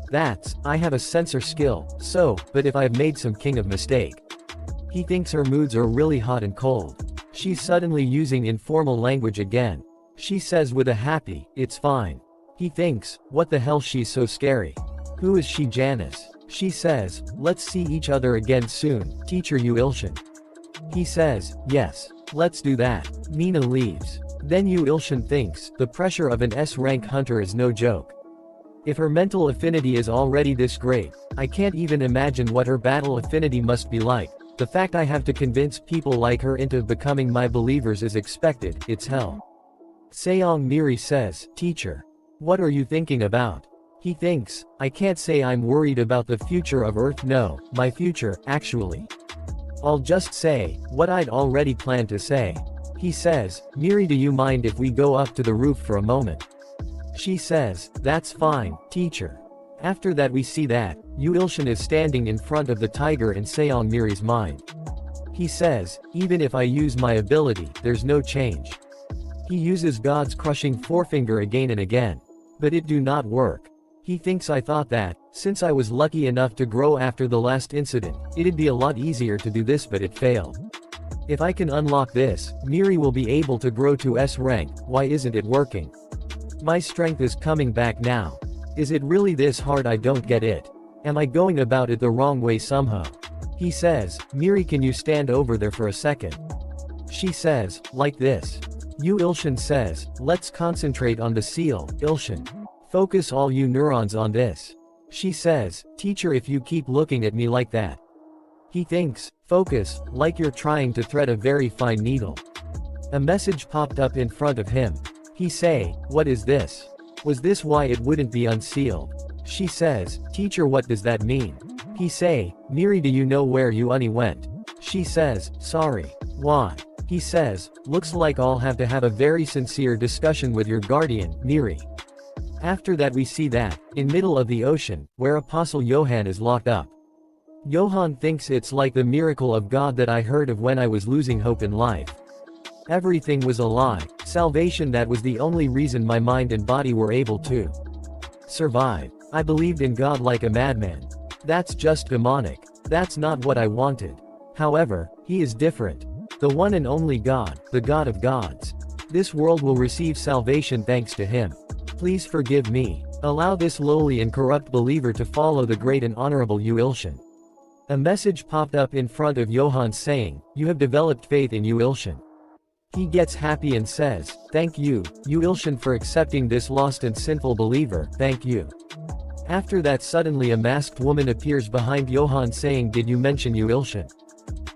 I have a sensor skill, so, but if I've made some king of mistake. He thinks her moods are really hot and cold. She's suddenly using informal language again. She says with a happy, it's fine. He thinks, what the hell, she's so scary. Who is she, Janice? She says, let's see each other again soon, teacher Yu Ilshin. He says, yes, let's do that. Mina leaves. Then Yu Ilshin thinks, the pressure of an S-rank hunter is no joke. If her mental affinity is already this great, I can't even imagine what her battle affinity must be like. The fact I have to convince people like her into becoming my believers is expected, it's hell. Seong Miri says, teacher. What are you thinking about? He thinks, I can't say I'm worried about the future of Earth, no, my future, actually. I'll just say, what I'd already planned to say. He says, Miri, do you mind if we go up to the roof for a moment? She says, that's fine, teacher. After that we see that, Yu Ilshin is standing in front of the tiger in Seong Miri's mind. He says, even if I use my ability, there's no change. He uses God's crushing forefinger again and again. But it do not work. He thinks I thought that, since I was lucky enough to grow after the last incident, it'd be a lot easier to do this, but it failed. If I can unlock this, Miri will be able to grow to S rank, why isn't it working? My strength is coming back now. Is it really this hard? I don't get it. Am I going about it the wrong way somehow? He says, Miri, can you stand over there for a second? She says, like this. Yu Ilshin says, let's concentrate on the seal, Ilshin. Focus all you neurons on this. She says, teacher, if you keep looking at me like that. He thinks, focus, like you're trying to thread a very fine needle. A message popped up in front of him. He say, what is this? Was this why it wouldn't be unsealed? She says, teacher, what does that mean? He say, Miri, do you know where Uni went? She says, sorry. Why? He says, looks like I'll have to have a very sincere discussion with your guardian, Miri. After that we see that, in middle of the ocean, where Apostle Johann is locked up. Johann thinks it's like the miracle of God that I heard of when I was losing hope in life. Everything was a lie, salvation, that was the only reason my mind and body were able to survive. I believed in God like a madman. That's just demonic. That's not what I wanted. However, he is different. The one and only God, the God of gods. This world will receive salvation thanks to him. Please forgive me. Allow this lowly and corrupt believer to follow the great and honorable Yu-Ilshan. A message popped up in front of Johann saying, "You have developed faith in Yu-Ilshan." He gets happy and says, "Thank you, Yu-Ilshan, for accepting this lost and sinful believer, thank you." After that, suddenly a masked woman appears behind Johann saying, "Did you mention Yu-Ilshan?"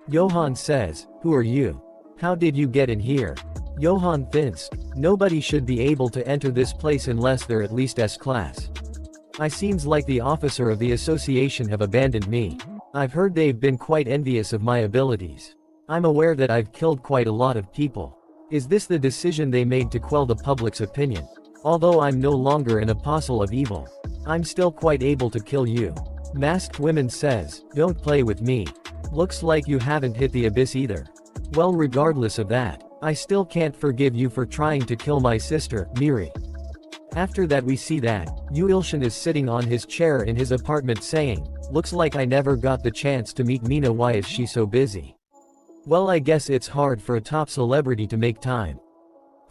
Johann says, "Who are you? How did you get in here?" Johann thinks, nobody should be able to enter this place unless they're at least S-class. I seems like the officer of the association have abandoned me. I've heard they've been quite envious of my abilities. I'm aware that I've killed quite a lot of people. Is this the decision they made to quell the public's opinion? Although I'm no longer an apostle of evil, I'm still quite able to kill you. Masked woman says, "Don't play with me. Looks like you haven't hit the abyss either. Well, regardless of that, I still can't forgive you for trying to kill my sister, Miri." After that we see that, Yu-Ilshan is sitting on his chair in his apartment saying, "Looks like I never got the chance to meet Mina. Why is she so busy? Well, I guess it's hard for a top celebrity to make time.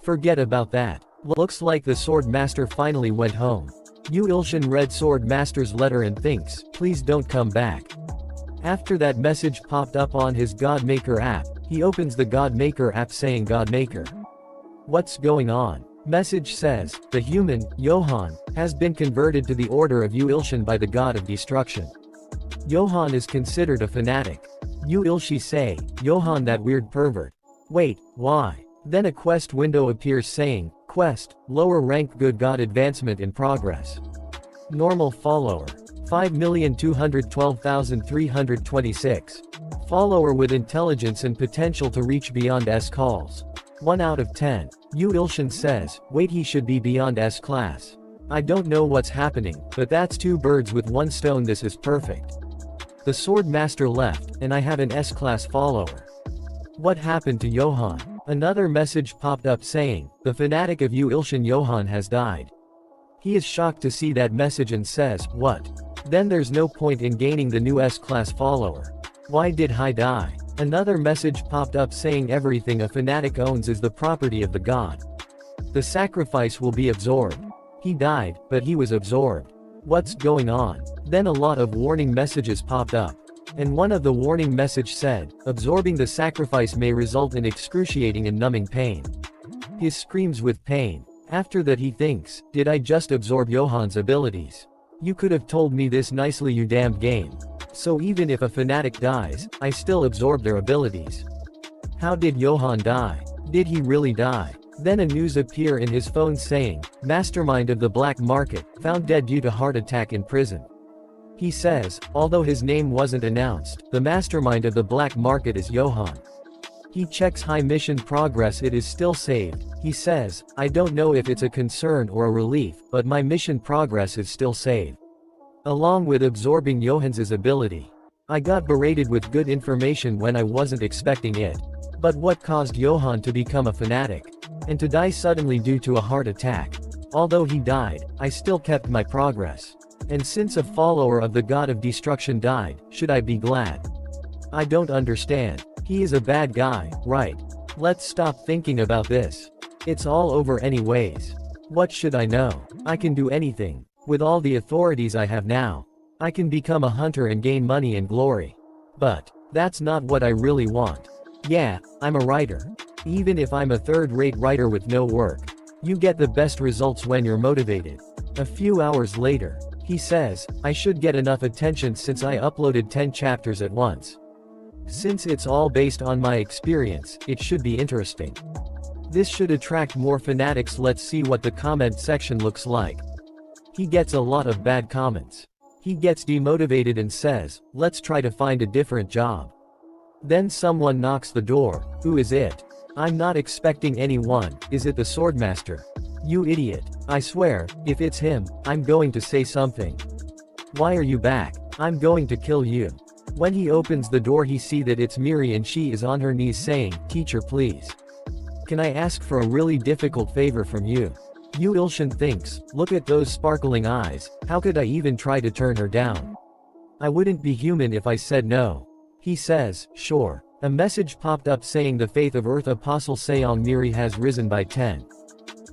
Forget about that. Looks like the Sword Master finally went home." Yu-Ilshan read Sword Master's letter and thinks, "Please don't come back." After that, message popped up on his Godmaker app. He opens the Godmaker app saying, "Godmaker, what's going on?" Message says, "The human, Johann, has been converted to the order of Yu-Ilshan by the God of Destruction. Johann is considered a fanatic." Yu-Ilshi say, "Johann, that weird pervert. Wait, why?" Then a quest window appears saying, "Quest, lower rank, good God, advancement in progress. Normal follower, 5,212,326. Follower with intelligence and potential to reach beyond S calls. 1 out of 10. Yu-Ilshan says, "Wait, he should be beyond S class. I don't know what's happening, but that's 2 birds with 1 stone. This is perfect. The Sword Master left, and I have an S-class follower. What happened to Johann?" Another message popped up saying, "The fanatic of Yu-Ilshan Johann has died." He is shocked to see that message and says, "What? Then there's no point in gaining the new S-class follower. Why did he die?" Another message popped up saying, "Everything a fanatic owns is the property of the god. The sacrifice will be absorbed." He died, but he was absorbed. What's going on? Then a lot of warning messages popped up. And one of the warning message said, "Absorbing the sacrifice may result in excruciating and numbing pain." He screams with pain. After that he thinks, "Did I just absorb Johann's abilities? You could have told me this nicely, you damned game. So even if a fanatic dies, I still absorb their abilities. How did Johann die? Did he really die?" Then a news appear in his phone saying, "Mastermind of the black market, found dead due to heart attack in prison." He says, although his name wasn't announced, the mastermind of the black market is Johann. He checks high mission progress, it is still saved. He says, "I don't know if it's a concern or a relief, but my mission progress is still saved." Along with absorbing Johann's ability. I got berated with good information when I wasn't expecting it. But what caused Johann to become a fanatic? And to die suddenly due to a heart attack? Although he died, I still kept my progress. And since a follower of the God of Destruction died, should I be glad? I don't understand. He is a bad guy, right? Let's stop thinking about this. It's all over anyways. What should I know? I can do anything. With all the authorities I have now, I can become a hunter and gain money and glory. But that's not what I really want. Yeah, I'm a writer. Even if I'm a third-rate writer with no work, you get the best results when you're motivated. A few hours later, he says, "I should get enough attention since I uploaded 10 chapters at once. Since it's all based on my experience, it should be interesting. This should attract more fanatics. Let's see what the comment section looks like." He gets a lot of bad comments. He gets demotivated and says, "Let's try to find a different job." Then someone knocks the door. Who is it? I'm not expecting anyone. Is it the Swordmaster? You idiot. I swear, if it's him, I'm going to say something. Why are you back? I'm going to kill you. When he opens the door he see that it's Miri and she is on her knees saying, "Teacher please. Can I ask for a really difficult favor from you?" Yu Ilshin thinks, look at those sparkling eyes, how could I even try to turn her down? I wouldn't be human if I said no. He says, sure. A message popped up saying the faith of Earth Apostle Seong Miri has risen by 10.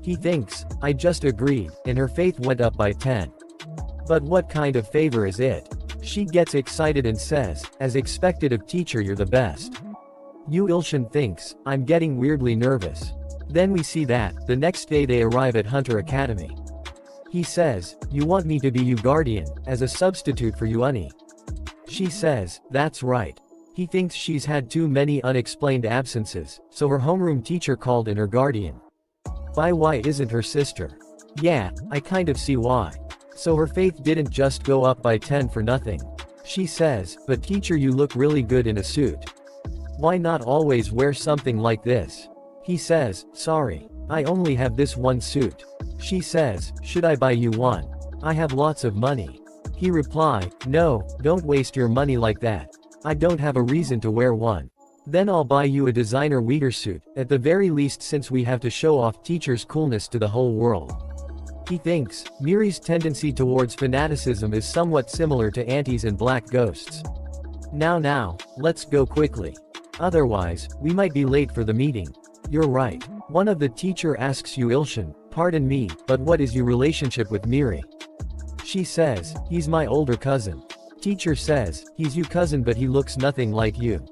He thinks, I just agreed, and her faith went up by 10. But what kind of favor is it? She gets excited and says, as expected of teacher you're the best. Yu Ilshin thinks, I'm getting weirdly nervous. Then we see that, the next day they arrive at Hunter Academy. He says, you want me to be your guardian, as a substitute for Yuani. She says, that's right. He thinks she's had too many unexplained absences, so her homeroom teacher called in her guardian. Why isn't her sister? Yeah, I kind of see why. So her faith didn't just go up by 10 for nothing. She says, but teacher you look really good in a suit. Why not always wear something like this? He says, sorry. I only have this one suit. She says, should I buy you one? I have lots of money. He reply, no, don't waste your money like that. I don't have a reason to wear one. Then I'll buy you a designer Uyghur suit, at the very least since we have to show off teacher's coolness to the whole world. He thinks, Miri's tendency towards fanaticism is somewhat similar to aunties and black ghosts. Now, let's go quickly. Otherwise, we might be late for the meeting. You're right. One of the teacher asks Yu Ilshin, pardon me, but what is your relationship with Miri? She says, he's my older cousin. Teacher says, he's your cousin but he looks nothing like you.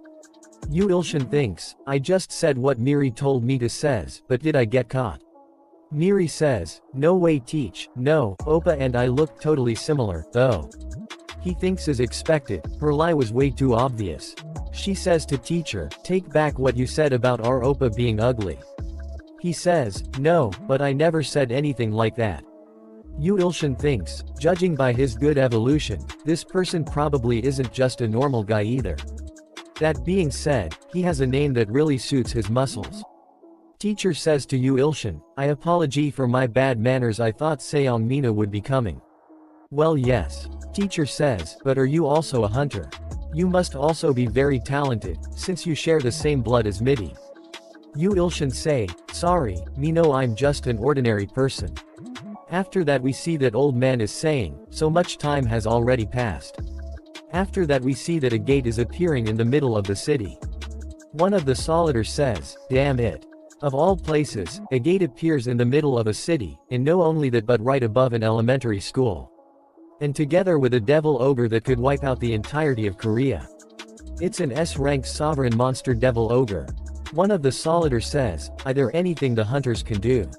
Yu Ilshin thinks, I just said what Miri told me to says, but did I get caught? Miri says, no way teach, no, Oppa and I look totally similar, though. He thinks as expected, her lie was way too obvious. She says to teacher, take back what you said about our Oppa being ugly. He says, no, but I never said anything like that. Yu Ilshin thinks, judging by his good evolution, this person probably isn't just a normal guy either. That being said, he has a name that really suits his muscles. Teacher says to Yu Ilshin, I apologize for my bad manners, I thought Seong Mina would be coming. Well yes. Teacher says, but are you also a hunter? You must also be very talented, since you share the same blood as Midi. Yu Ilshin say, sorry, me no I'm just an ordinary person. After that we see that old man is saying, so much time has already passed. After that we see that a gate is appearing in the middle of the city. One of the soldiers says, damn it. Of all places, a gate appears in the middle of a city, and no only that but right above an elementary school. And together with a devil ogre that could wipe out the entirety of Korea. It's an S-rank sovereign monster devil ogre. One of the soldiers says, is there anything the hunters can do?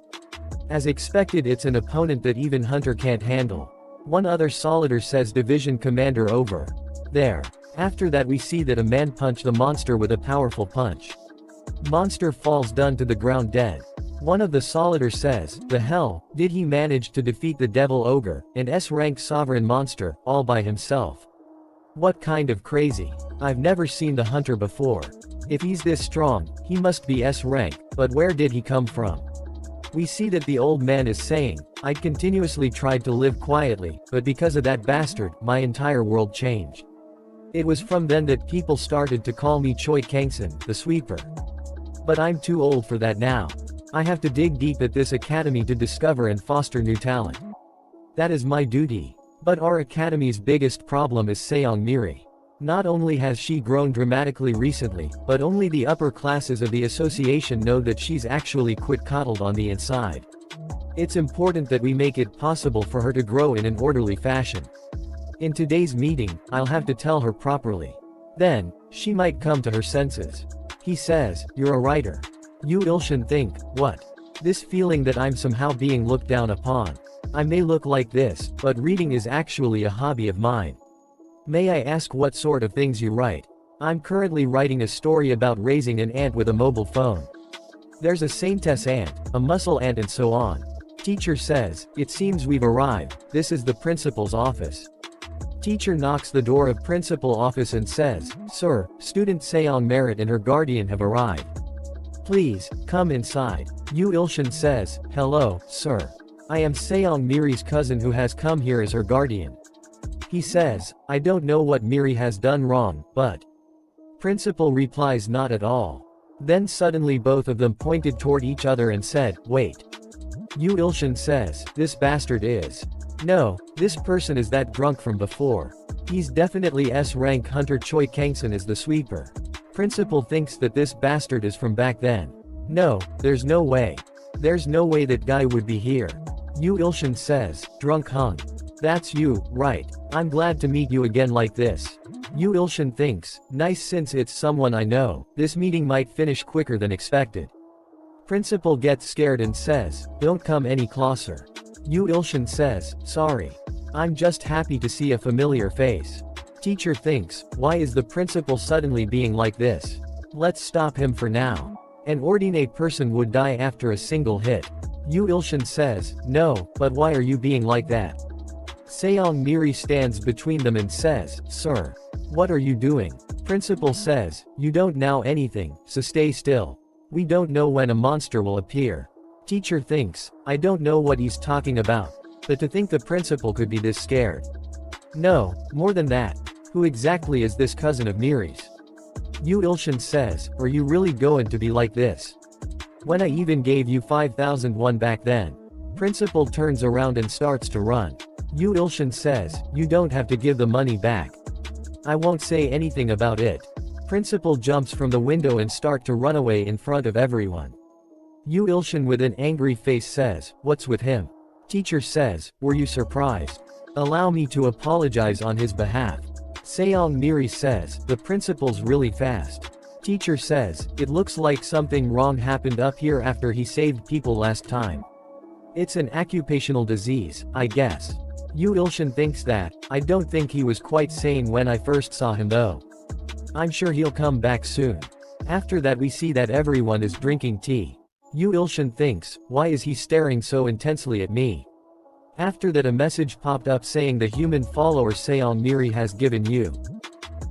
As expected it's an opponent that even hunter can't handle. One other soldier says division commander over. There. After that we see that a man punched the monster with a powerful punch. Monster falls down to the ground dead. One of the soldiers says, the hell, did he manage to defeat the devil ogre, an S-rank sovereign monster, all by himself? What kind of crazy. I've never seen the hunter before. If he's this strong, he must be S-rank, but where did he come from? We see that the old man is saying, I'd continuously tried to live quietly, but because of that bastard, my entire world changed. It was from then that people started to call me Choi Kangson, the sweeper. But I'm too old for that now. I have to dig deep at this academy to discover and foster new talent. That is my duty. But our academy's biggest problem is Seong Miri. Not only has she grown dramatically recently, but only the upper classes of the association know that she's actually quite coddled on the inside. It's important that we make it possible for her to grow in an orderly fashion. In today's meeting, I'll have to tell her properly. Then, she might come to her senses. He says, you're a writer. Yu Ilshin think, what? This feeling that I'm somehow being looked down upon. I may look like this, but reading is actually a hobby of mine. May I ask what sort of things you write? I'm currently writing a story about raising an ant with a mobile phone. There's a saintess ant, a muscle ant and so on. Teacher says, it seems we've arrived, this is the principal's office. Teacher knocks the door of principal office and says, sir, student Seong Merit and her guardian have arrived. Please, come inside. Yu Ilshin says, hello, sir. I am Seong Miri's cousin who has come here as her guardian. He says, I don't know what Miri has done wrong, but... Principal replies not at all. Then suddenly both of them pointed toward each other and said, wait. Yu Ilshin says, this bastard is. No, this person is that drunk from before. He's definitely S-rank Hunter Choi Kangson is the sweeper. Principal thinks that this bastard is from back then. No, there's no way. There's no way that guy would be here. Yu Ilshin says, drunk hung. That's you, right. I'm glad to meet you again like this. Yu Ilshin thinks, nice since it's someone I know, this meeting might finish quicker than expected. Principal gets scared and says, don't come any closer. Yu Ilshin says, sorry. I'm just happy to see a familiar face. Teacher thinks, why is the principal suddenly being like this? Let's stop him for now. An ordinary person would die after a single hit. Yu Ilshin says, no, but why are you being like that? Seong Miri stands between them and says, sir. What are you doing? Principal says, you don't know anything, so stay still. We don't know when a monster will appear. Teacher thinks, I don't know what he's talking about. But to think the principal could be this scared. No, more than that. Who exactly is this cousin of Miri's? Yu Ilshin says, are you really going to be like this? When I even gave you 5,001 back then. Principal turns around and starts to run. Yu Ilshin says, you don't have to give the money back. I won't say anything about it. Principal jumps from the window and start to run away in front of everyone. Yu Ilshin with an angry face says, what's with him? Teacher says, were you surprised? Allow me to apologize on his behalf. Seong Miri says, the principal's really fast. Teacher says, it looks like something wrong happened up here after he saved people last time. It's an occupational disease, I guess. Yu Ilshin thinks that, I don't think he was quite sane when I first saw him though. I'm sure he'll come back soon. After that we see that everyone is drinking tea. Yu Ilshin thinks, why is he staring so intensely at me? After that a message popped up saying the human follower Seong Miri has given Yu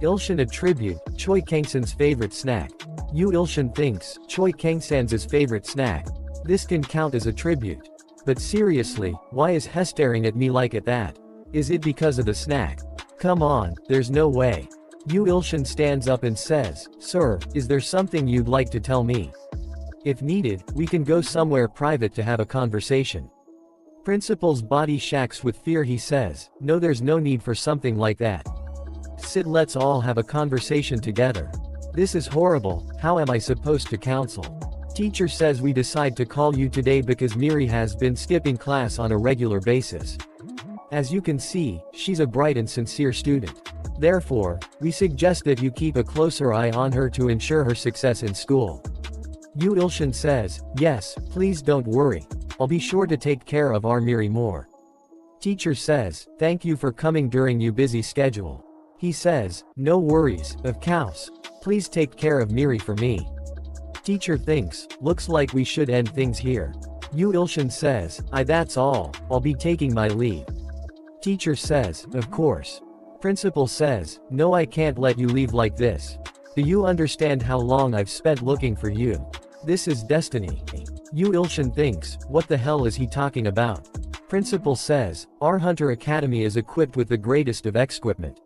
Ilshin a tribute, Choi Kangson's favorite snack. Yu Ilshin thinks, Choi Kangsan's favorite snack. This can count as a tribute. But seriously, why is he staring at me like that? Is it because of the snack? Come on, there's no way. Yu Ilshin stands up and says, sir, is there something you'd like to tell me? If needed, we can go somewhere private to have a conversation. Principal's body shakes with fear. He says, no, there's no need for something like that. Sit, let's all have a conversation together. This is horrible, how am I supposed to counsel? Teacher says we decide to call you today because Miri has been skipping class on a regular basis. As you can see, she's a bright and sincere student. Therefore, we suggest that you keep a closer eye on her to ensure her success in school. Yu Ilshin says, yes, please don't worry. I'll be sure to take care of our Miri more. Teacher says, thank you for coming during your busy schedule. He says, no worries, of course. Please take care of Miri for me. Teacher thinks, looks like we should end things here. Yu Ilshin says, that's all, I'll be taking my leave. Teacher says, of course. Principal says, no, I can't let you leave like this. Do you understand how long I've spent looking for you? This is destiny. Yu Ilshin thinks, what the hell is he talking about? Principal says, our Hunter Academy is equipped with the greatest of equipment.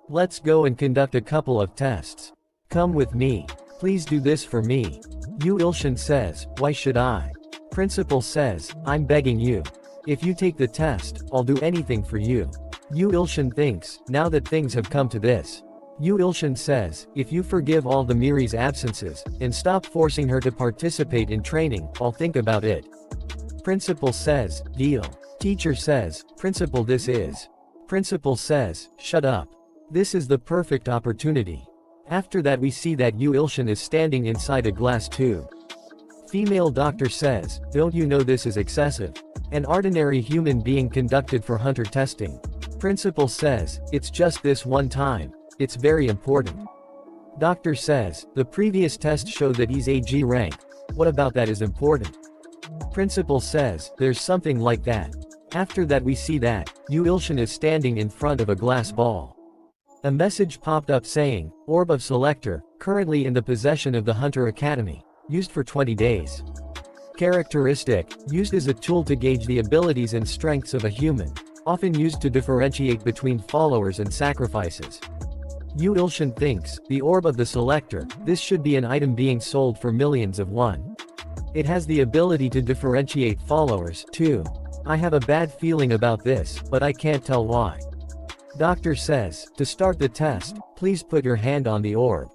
Let's go and conduct a couple of tests. Come with me. Please do this for me. Yu Ilshin says, why should I? Principal says, I'm begging you. If you take the test, I'll do anything for you. Yu Ilshin thinks, now that things have come to this. Yu Ilshin says, if you forgive all the Miri's absences, and stop forcing her to participate in training, I'll think about it. Principal says, deal. Teacher says, Principal, this is. Principal says, shut up. This is the perfect opportunity. After that we see that Yu Ilshin is standing inside a glass tube. Female doctor says, don't you know this is excessive? An ordinary human being conducted for hunter testing. Principal says, it's just this one time. It's very important. Doctor says, the previous test showed that he's AG rank. What about that is important? Principal says, there's something like that. After that we see that, Yu Ilshin is standing in front of a glass ball. A message popped up saying, Orb of Selector, currently in the possession of the Hunter Academy. used for 20 days. Characteristic, used as a tool to gauge the abilities and strengths of a human, often used to differentiate between followers and sacrifices. Yu Ilshin thinks, the orb of the selector, this should be an item being sold for millions of won. It has the ability to differentiate followers, too. I have a bad feeling about this, but I can't tell why. Doctor says, to start the test, please put your hand on the orb.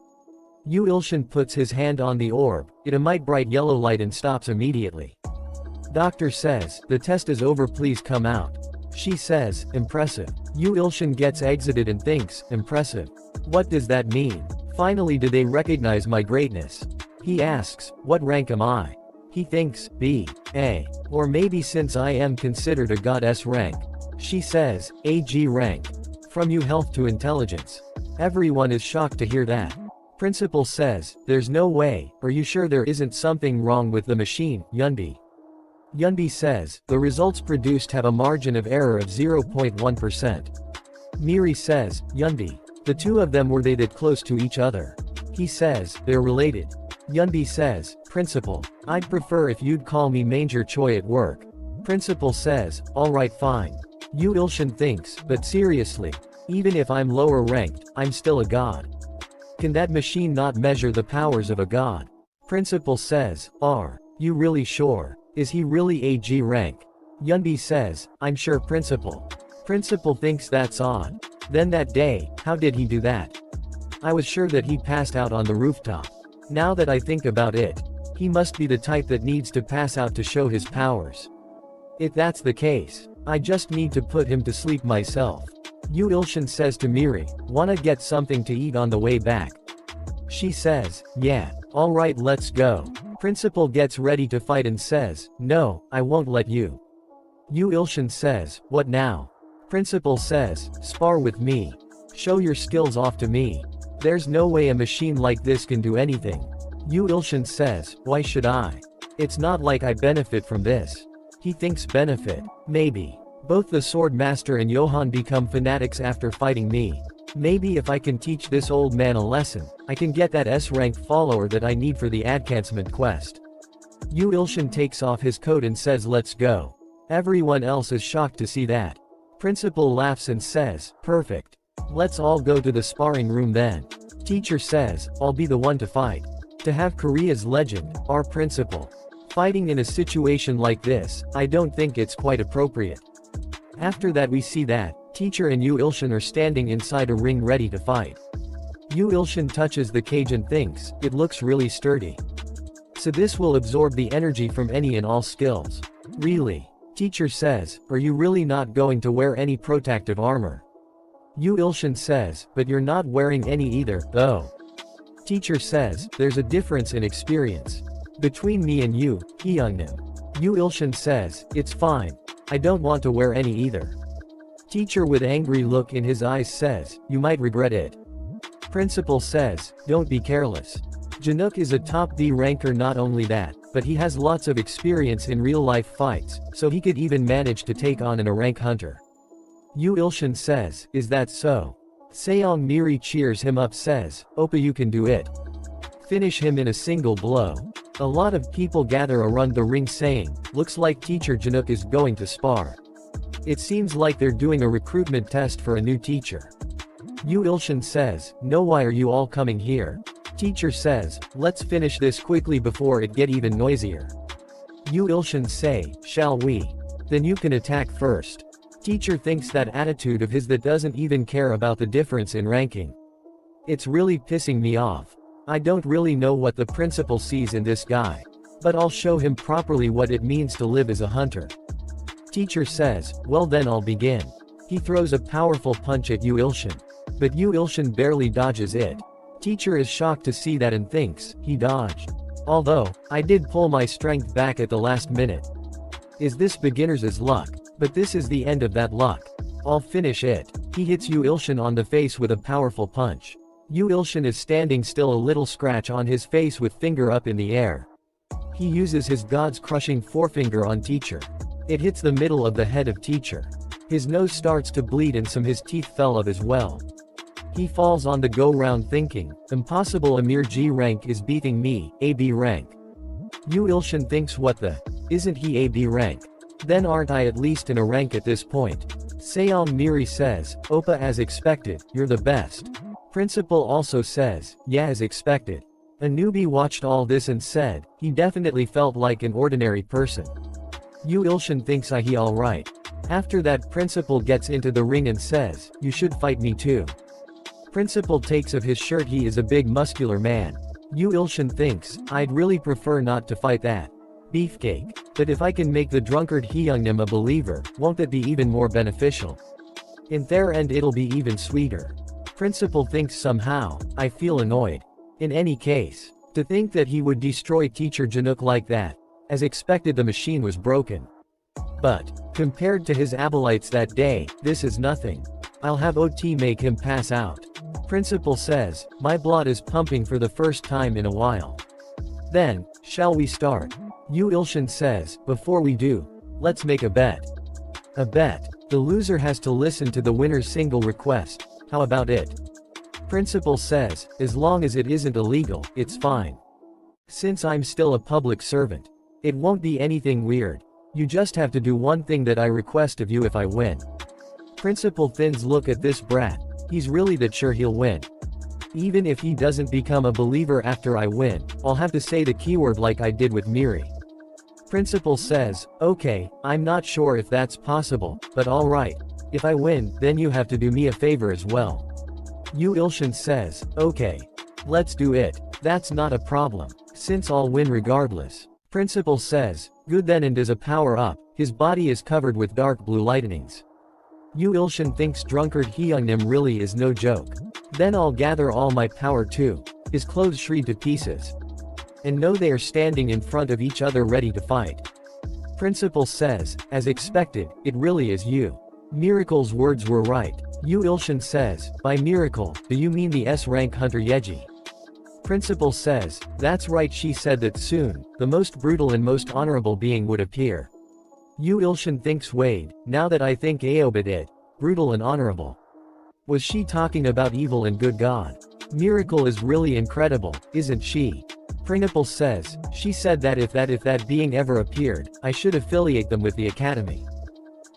Yu Ilshin puts his hand on the orb, it emits bright yellow light and stops immediately. Doctor says, the test is over, please come out. She says, impressive. Yu Ilshin gets exited and thinks, impressive. What does that mean? Finally, do they recognize my greatness? He asks, what rank am I? He thinks, B, A. Or maybe since I am considered a goddess rank. She says, AG rank. From you health to intelligence. Everyone is shocked to hear that. Principal says, there's no way, are you sure there isn't something wrong with the machine, Yunbi? Yunbi says, the results produced have a margin of error of 0.1%. Miri says, Yunbi. The two of them were they that close to each other? He says, they're related. Yunbi says, Principal, I'd prefer if you'd call me Manger Choi at work. Principal says, alright fine. Yu Ilshin thinks, but seriously, even if I'm lower ranked, I'm still a god. Can that machine not measure the powers of a god? Principal says, are you really sure? Is he really AG rank? Yunbi says, I'm sure Principal. Principal thinks that's odd. Then that day, how did he do that? I was sure that he passed out on the rooftop. Now that I think about it, he must be the type that needs to pass out to show his powers. If that's the case, I just need to put him to sleep myself. Yu Ilshin says to Miri, wanna get something to eat on the way back? She says, yeah, alright let's go. Principal gets ready to fight and says, no, I won't let you. Yu Ilshin says, what now? Principal says, spar with me. Show your skills off to me. There's no way a machine like this can do anything. Yu Ilshin says, why should I? It's not like I benefit from this. He thinks benefit, maybe. Both the Sword Master and Johan become fanatics after fighting me. Maybe if I can teach this old man a lesson, I can get that S-rank follower that I need for the advancement quest. Yu Ilshin takes off his coat and says let's go. Everyone else is shocked to see that. Principal laughs and says, perfect. Let's all go to the sparring room then. Teacher says, I'll be the one to fight. To have Korea's legend, our principal, fighting in a situation like this, I don't think it's quite appropriate. After that we see that, teacher and Yu Ilshin are standing inside a ring ready to fight. Yu Ilshin touches the cage and thinks, it looks really sturdy. So this will absorb the energy from any and all skills. Really? Teacher says, are you really not going to wear any protective armor? Yu Ilshin says, but you're not wearing any either, though. Teacher says, there's a difference in experience. Between me and you, Hyungnim. Yu Ilshin says, it's fine. I don't want to wear any either. Teacher with angry look in his eyes says, you might regret it. Principal says, don't be careless. Janook is a top B ranker, not only that, but he has lots of experience in real-life fights, so he could even manage to take on a rank hunter. Yu Ilshin says, is that so? Seong Miri cheers him up says, Oppa you can do it. Finish him in a single blow. A lot of people gather around the ring saying, looks like teacher Janook is going to spar. It seems like they're doing a recruitment test for a new teacher. Yu Ilshin says, no, why are you all coming here? Teacher says, let's finish this quickly before it get even noisier. Yu Ilshin say, shall we? Then you can attack first. Teacher thinks that attitude of his that doesn't even care about the difference in ranking. It's really pissing me off. I don't really know what the principal sees in this guy. But I'll show him properly what it means to live as a hunter. Teacher says, well then I'll begin. He throws a powerful punch at Yu Ilshin. But Yu Ilshin barely dodges it. Teacher is shocked to see that and thinks, he dodged. Although, I did pull my strength back at the last minute. Is this beginner's luck? But this is the end of that luck. I'll finish it. He hits Yu Ilshin on the face with a powerful punch. Yu Ilshin is standing still, a little scratch on his face with finger up in the air. He uses his God's crushing forefinger on teacher. It hits the middle of the head of teacher. His nose starts to bleed and some his teeth fell out as well. He falls on the go round thinking, impossible, a mere G rank is beating me, a B rank. Yu Ilshin thinks what the, isn't he a B rank? Then aren't I at least in a rank at this point? Seong Miri says, Oppa as expected, you're the best. Principal also says, yeah as expected. A newbie watched all this and said, he definitely felt like an ordinary person. Yu Ilshin thinks he alright. After that Principal gets into the ring and says, you should fight me too. Principal takes off his shirt, he is a big muscular man. Yu Ilshin thinks, I'd really prefer not to fight that beefcake. But if I can make the drunkard Hyungnim a believer, won't that be even more beneficial? In their end it'll be even sweeter. Principal thinks somehow, I feel annoyed. In any case, to think that he would destroy teacher Januk like that. As expected the machine was broken. But, compared to his acolytes that day, this is nothing. I'll have OT make him pass out. Principal says, my blood is pumping for the first time in a while. Then, shall we start? Yu Ilshin says, before we do, let's make a bet. A bet? The loser has to listen to the winner's single request. How about it? Principal says, as long as it isn't illegal, it's fine. Since I'm still a public servant, it won't be anything weird. You just have to do one thing that I request of you if I win. Principal Thins look at this brat. He's really that sure he'll win. Even if he doesn't become a believer after I win, I'll have to say the keyword like I did with Miri. Principal says, okay, I'm not sure if that's possible, but alright. If I win, then you have to do me a favor as well. Yu Ilshin says, okay. Let's do it. That's not a problem, since I'll win regardless. Principal says, good then, and as a power-up, his body is covered with dark blue lightnings. Yu Ilshin thinks drunkard Hyungnim really is no joke. Then I'll gather all my power too. His clothes shriek to pieces. And know they are standing in front of each other ready to fight. Principal says, as expected, it really is you. Miracle's words were right. Yu Ilshin says, by miracle, do you mean the S-rank Hunter Yeji? Principal says, that's right, she said that soon, the most brutal and most honorable being would appear. Yu Ilshin thinks wait, now that I think Aoba did, brutal and honorable. Was she talking about evil and good God? Miracle is really incredible, isn't she? Principal says, she said that if that being ever appeared, I should affiliate them with the Academy.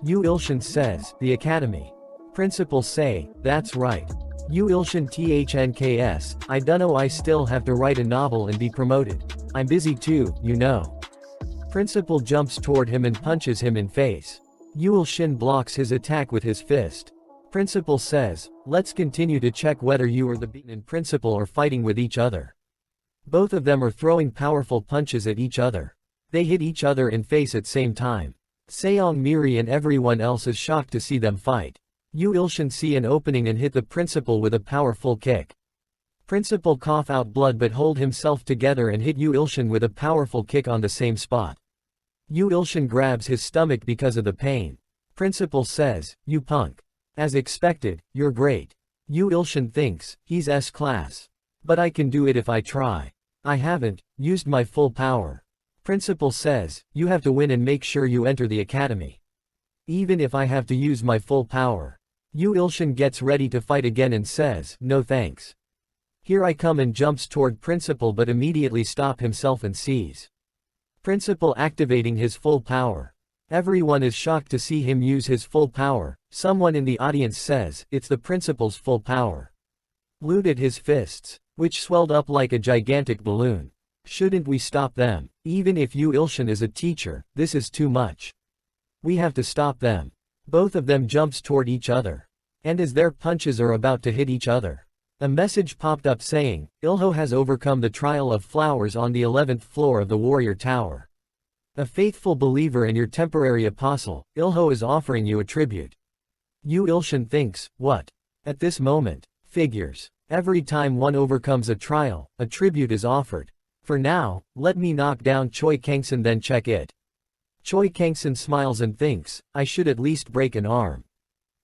Yu Ilshin says, the Academy. Principal say, that's right. Yu Ilshin THNKS, I dunno, I still have to write a novel and be promoted. I'm busy too, you know. Principal jumps toward him and punches him in face. Yu Ilshin blocks his attack with his fist. Principal says, let's continue to check whether you or the beaten principal are fighting with each other. Both of them are throwing powerful punches at each other. They hit each other in face at same time. Seong Miri and everyone else is shocked to see them fight. Yu Ilshin see an opening and hit the principal with a powerful kick. Principal cough out blood but hold himself together and hit Yu Ilshin with a powerful kick on the same spot. Yu Ilshin grabs his stomach because of the pain. Principal says, you punk. As expected, you're great. Yu Ilshin thinks, he's S-class. But I can do it if I try. I haven't used my full power. Principal says, you have to win and make sure you enter the academy. Even if I have to use my full power. Yu Ilshin gets ready to fight again and says, no thanks. Here I come, and jumps toward Principal but immediately stop himself and sees Principal activating his full power. Everyone is shocked to see him use his full power. Someone in the audience says, it's the Principal's full power. Loot at his fists, which swelled up like a gigantic balloon. Shouldn't we stop them? Even if Yu Ilshin is a teacher, this is too much. We have to stop them. Both of them jumps toward each other. And as their punches are about to hit each other, a message popped up saying, Ilho has overcome the trial of flowers on the 11th floor of the Warrior Tower. A faithful believer and your temporary apostle, Ilho is offering you a tribute. Yu Ilshin thinks, what? At this moment, figures. Every time one overcomes a trial, a tribute is offered. For now, let me knock down Choi Kangsan then check it. Choi Kangsan smiles and thinks, I should at least break an arm.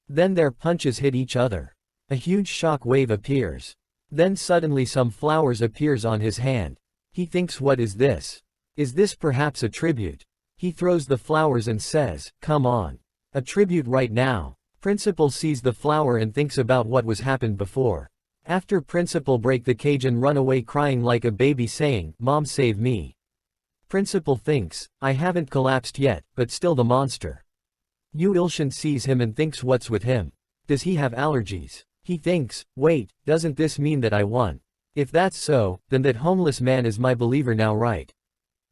Then their punches hit each other. A huge shock wave appears. Then suddenly some flowers appears on his hand. He thinks, what is this? Is this perhaps a tribute? He throws the flowers and says, come on. A tribute right now. Principal sees the flower and thinks about what was happened before. After Principal break the cage and run away crying like a baby saying, Mom save me. Principal thinks, I haven't collapsed yet, but still the monster. Yu Ilshin sees him and thinks what's with him? Does he have allergies? He thinks, wait, doesn't this mean that I won? If that's so, then that homeless man is my believer now, right?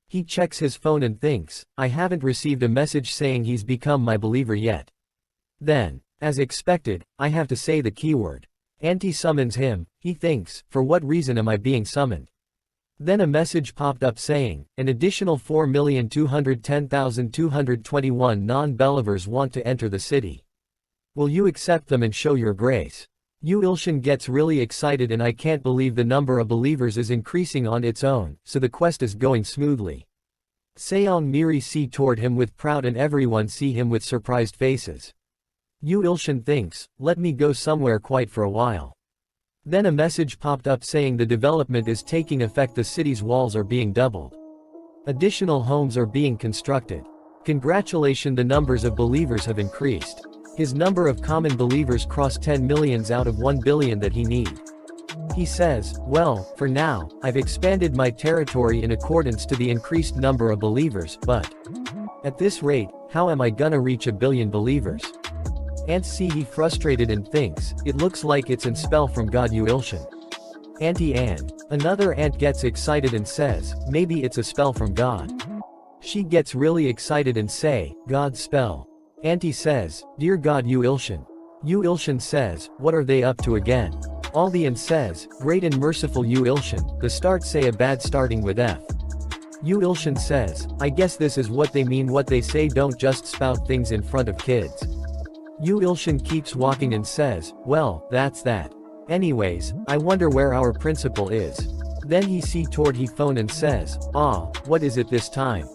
He checks his phone and thinks, I haven't received a message saying he's become my believer yet. Then, as expected, I have to say the keyword. Auntie summons him. He thinks, for what reason am I being summoned? Then a message popped up saying, an additional 4,210,221 non-believers want to enter the city. Will you accept them and show your grace? Yu Ilshin gets really excited, and I can't believe the number of believers is increasing on its own, so the quest is going smoothly. Seong Miri see toward him with proud and everyone see him with surprised faces. Yu Ilshin thinks, let me go somewhere quiet for a while. Then a message popped up saying the development is taking effect, the city's walls are being doubled. Additional homes are being constructed. Congratulations, the numbers of believers have increased. His number of common believers crossed 10 millions out of 1 billion that he need. He says, well, for now, I've expanded my territory in accordance to the increased number of believers, but at this rate, how am I gonna reach 1 billion believers? Aunt see he frustrated and thinks, it looks like it's a spell from God Yu Ilshin. Auntie Anne. Another aunt gets excited and says, maybe it's a spell from God. She gets really excited and say, God's spell. Auntie says, dear God Yu Ilshin. Yu Ilshin says, what are they up to again? All the aunt says, great and merciful Yu Ilshin, the start say a bad starting with F. Yu Ilshin says, I guess this is what they mean, what they say, don't just spout things in front of kids. Yu Ilshin keeps walking and says, well, that's that. Anyways, I wonder where our principal is. Then he see toward he phone and says, what is it this time?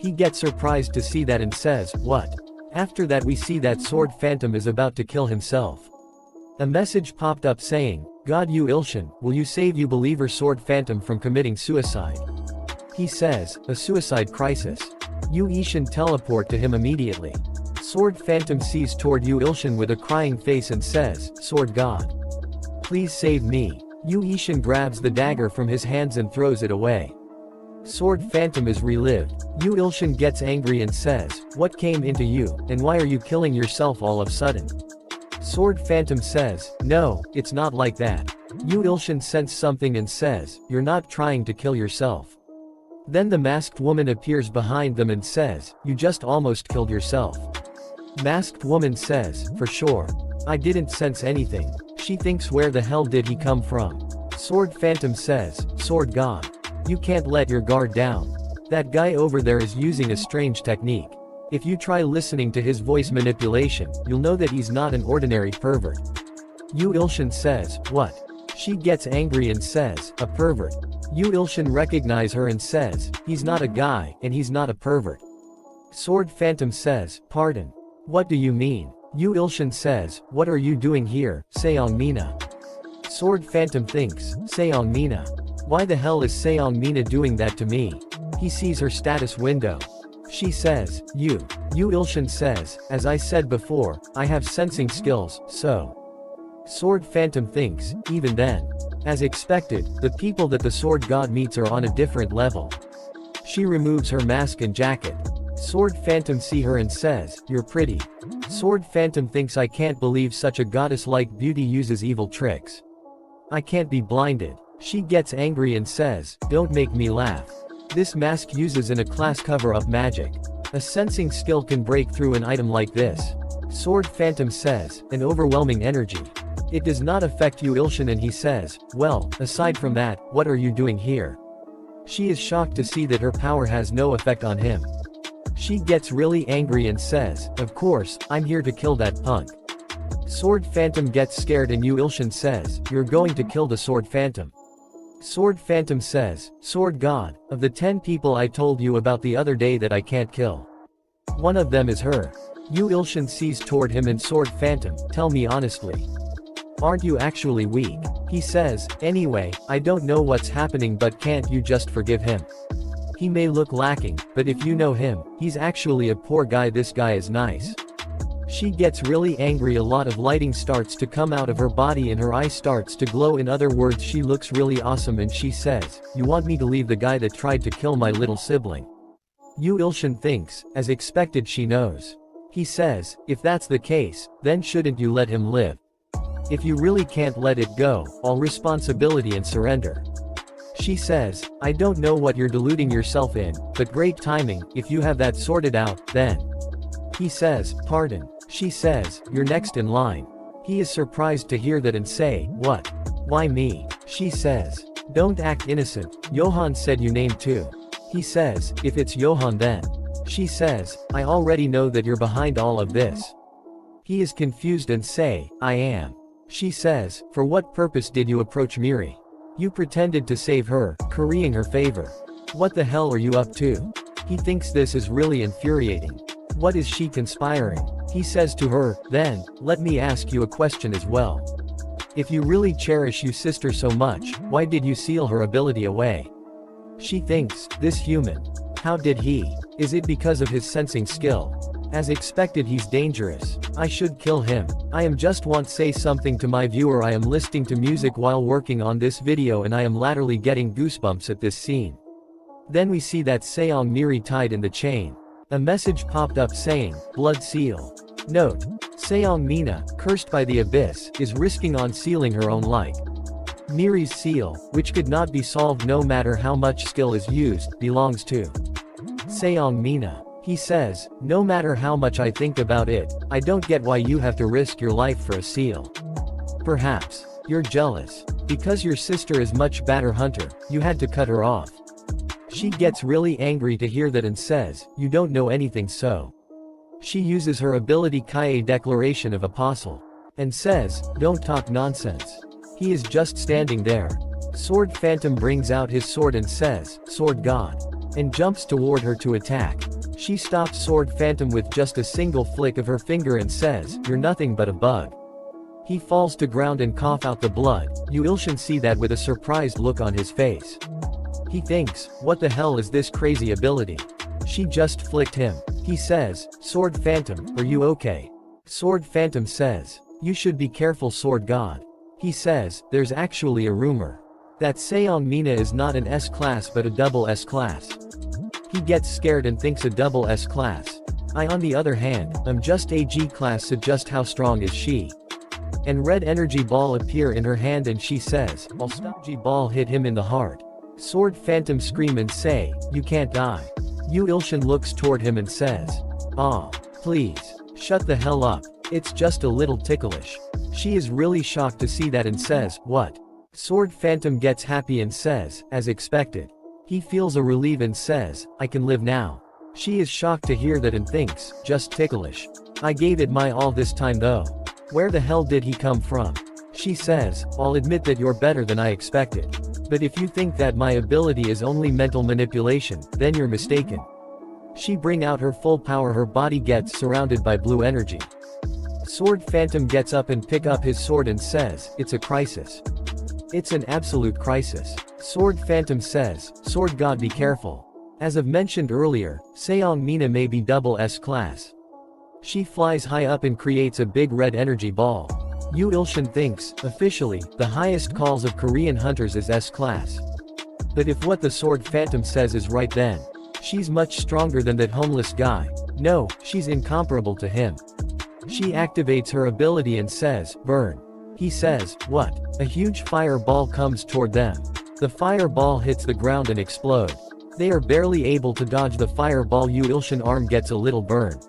He gets surprised to see that and says, what? After that we see that Sword Phantom is about to kill himself. A message popped up saying, God Yu Ilshin, will you save you believer Sword Phantom from committing suicide? He says, a suicide crisis. Yu Ishin teleport to him immediately. Sword Phantom sees toward Yu Ilshin with a crying face and says, Sword God. Please save me. Yu Ishin grabs the dagger from his hands and throws it away. Sword Phantom is relived. Yu Ilshin gets angry and says, what came into you, and why are you killing yourself all of a sudden? Sword Phantom says, no, it's not like that. Yu Ilshin senses something and says, you're not trying to kill yourself. Then the masked woman appears behind them and says, you just almost killed yourself. Masked woman says, for sure. I didn't sense anything. She thinks, where the hell did he come from? Sword Phantom says, Sword God. You can't let your guard down. That guy over there is using a strange technique. If you try listening to his voice manipulation, you'll know that he's not an ordinary pervert. Yu Ilshin says, what? She gets angry and says, a pervert. Yu Ilshin recognizes her and says, he's not a guy, and he's not a pervert. Sword Phantom says, pardon. What do you mean? Yu Ilshin says, what are you doing here, Seong Mina? Sword Phantom thinks, Seong Mina. Why the hell is Seong Mina doing that to me? He sees her status window. She says, Yu Ilshin says, as I said before, I have sensing skills, so. Sword Phantom thinks, even then. As expected, the people that the Sword God meets are on a different level. She removes her mask and jacket. Sword Phantom see her and says, you're pretty. Sword Phantom thinks, I can't believe such a goddess-like beauty uses evil tricks. I can't be blinded. She gets angry and says, don't make me laugh. This mask uses in a class cover-up magic. A sensing skill can break through an item like this. Sword Phantom says, an overwhelming energy. It does not affect Yu Ilshin, and he says, well, aside from that, what are you doing here? She is shocked to see that her power has no effect on him. She gets really angry and says, of course, I'm here to kill that punk. Sword Phantom gets scared and Yu Ilshin says, you're going to kill the Sword Phantom. Sword Phantom says, Sword God, of the 10 people I told you about the other day that I can't kill, one of them is her. Yu Ilshin sees toward him and Sword Phantom, tell me honestly. Aren't you actually weak? He says, anyway, I don't know what's happening, but can't you just forgive him? He may look lacking, but if you know him, he's actually a poor guy. This guy is nice. She gets really angry. A lot of lighting starts to come out of her body and her eye starts to glow. In other words, she looks really awesome and she says, "You want me to leave the guy that tried to kill my little sibling?" Yu Ilshin thinks, as expected she knows. He says, "If that's the case, then shouldn't you let him live? If you really can't let it go, all responsibility and surrender." She says, "I don't know what you're deluding yourself in, but great timing. If you have that sorted out, then." He says, "Pardon." She says, "You're next in line." He is surprised to hear that and say, "What? Why me?" She says, "Don't act innocent. Johan said you named too." He says, "If it's Johan then." She says, "I already know that you're behind all of this." He is confused and say, "I am." She says, "For what purpose did you approach Miri? You pretended to save her, currying her favor. What the hell are you up to?" He thinks this is really infuriating. What is she conspiring? He says to her, "Then, let me ask you a question as well. If you really cherish your sister so much, why did you seal her ability away?" She thinks, "This human. How did he? Is it because of his sensing skill? As expected he's dangerous. I should kill him. I am just want say something to my viewer. I am listening to music while working on this video and I am laterally getting goosebumps at this scene." Then we see that Seong Miri tied in the chain. A message popped up saying, "Blood seal." Note: Seong Mina, cursed by the abyss, is risking on sealing her own like. Miri's seal, which could not be solved no matter how much skill is used, belongs to Seong Mina. He says, "No matter how much I think about it, I don't get why you have to risk your life for a seal. Perhaps you're jealous. Because your sister is much better hunter, you had to cut her off." She gets really angry to hear that and says, "You don't know anything so." She uses her ability Kaie Declaration of Apostle. And says, "Don't talk nonsense." He is just standing there. Sword Phantom brings out his sword and says, "Sword God." And jumps toward her to attack. She stops Sword Phantom with just a single flick of her finger and says, "You're nothing but a bug." He falls to ground and cough out the blood. Yu Ilshin see that with a surprised look on his face. He thinks, "What the hell is this crazy ability? She just flicked him." He says, "Sword Phantom, are you okay?" Sword Phantom says, "You should be careful Sword God." He says, "There's actually a rumor that Seong Mina is not an S-class but a double S-class." He gets scared and thinks a double S-class. I on the other hand, am just a G-class, so just how strong is she? And red energy ball appear in her hand and she says, "I'll stop." G ball hit him in the heart. Sword Phantom scream and say, "You can't die." Yu Ilshin looks toward him and says, "Ah, please, shut the hell up. It's just a little ticklish." She is really shocked to see that and says, "What?" Sword Phantom gets happy and says, "As expected." He feels a relief and says, "I can live now." She is shocked to hear that and thinks, "Just ticklish. I gave it my all this time though. Where the hell did he come from?" She says, "I'll admit that you're better than I expected. But if you think that my ability is only mental manipulation, then you're mistaken." She bring out her full power. Her body gets surrounded by blue energy. Sword Phantom gets up and pick up his sword and says, "It's a crisis. It's an absolute crisis." Sword Phantom says, "Sword God be careful." As I've mentioned earlier, Seong Mina may be double S-class. She flies high up and creates a big red energy ball. Yu Ilshin thinks, officially, the highest calls of Korean hunters is S-class. But if what the Sword Phantom says is right, then she's much stronger than that homeless guy. No, she's incomparable to him. She activates her ability and says, "Burn." He says, "What?" A huge fireball comes toward them. The fireball hits the ground and explode. They are barely able to dodge the fireball. Yu Ilshin arm gets a little burn.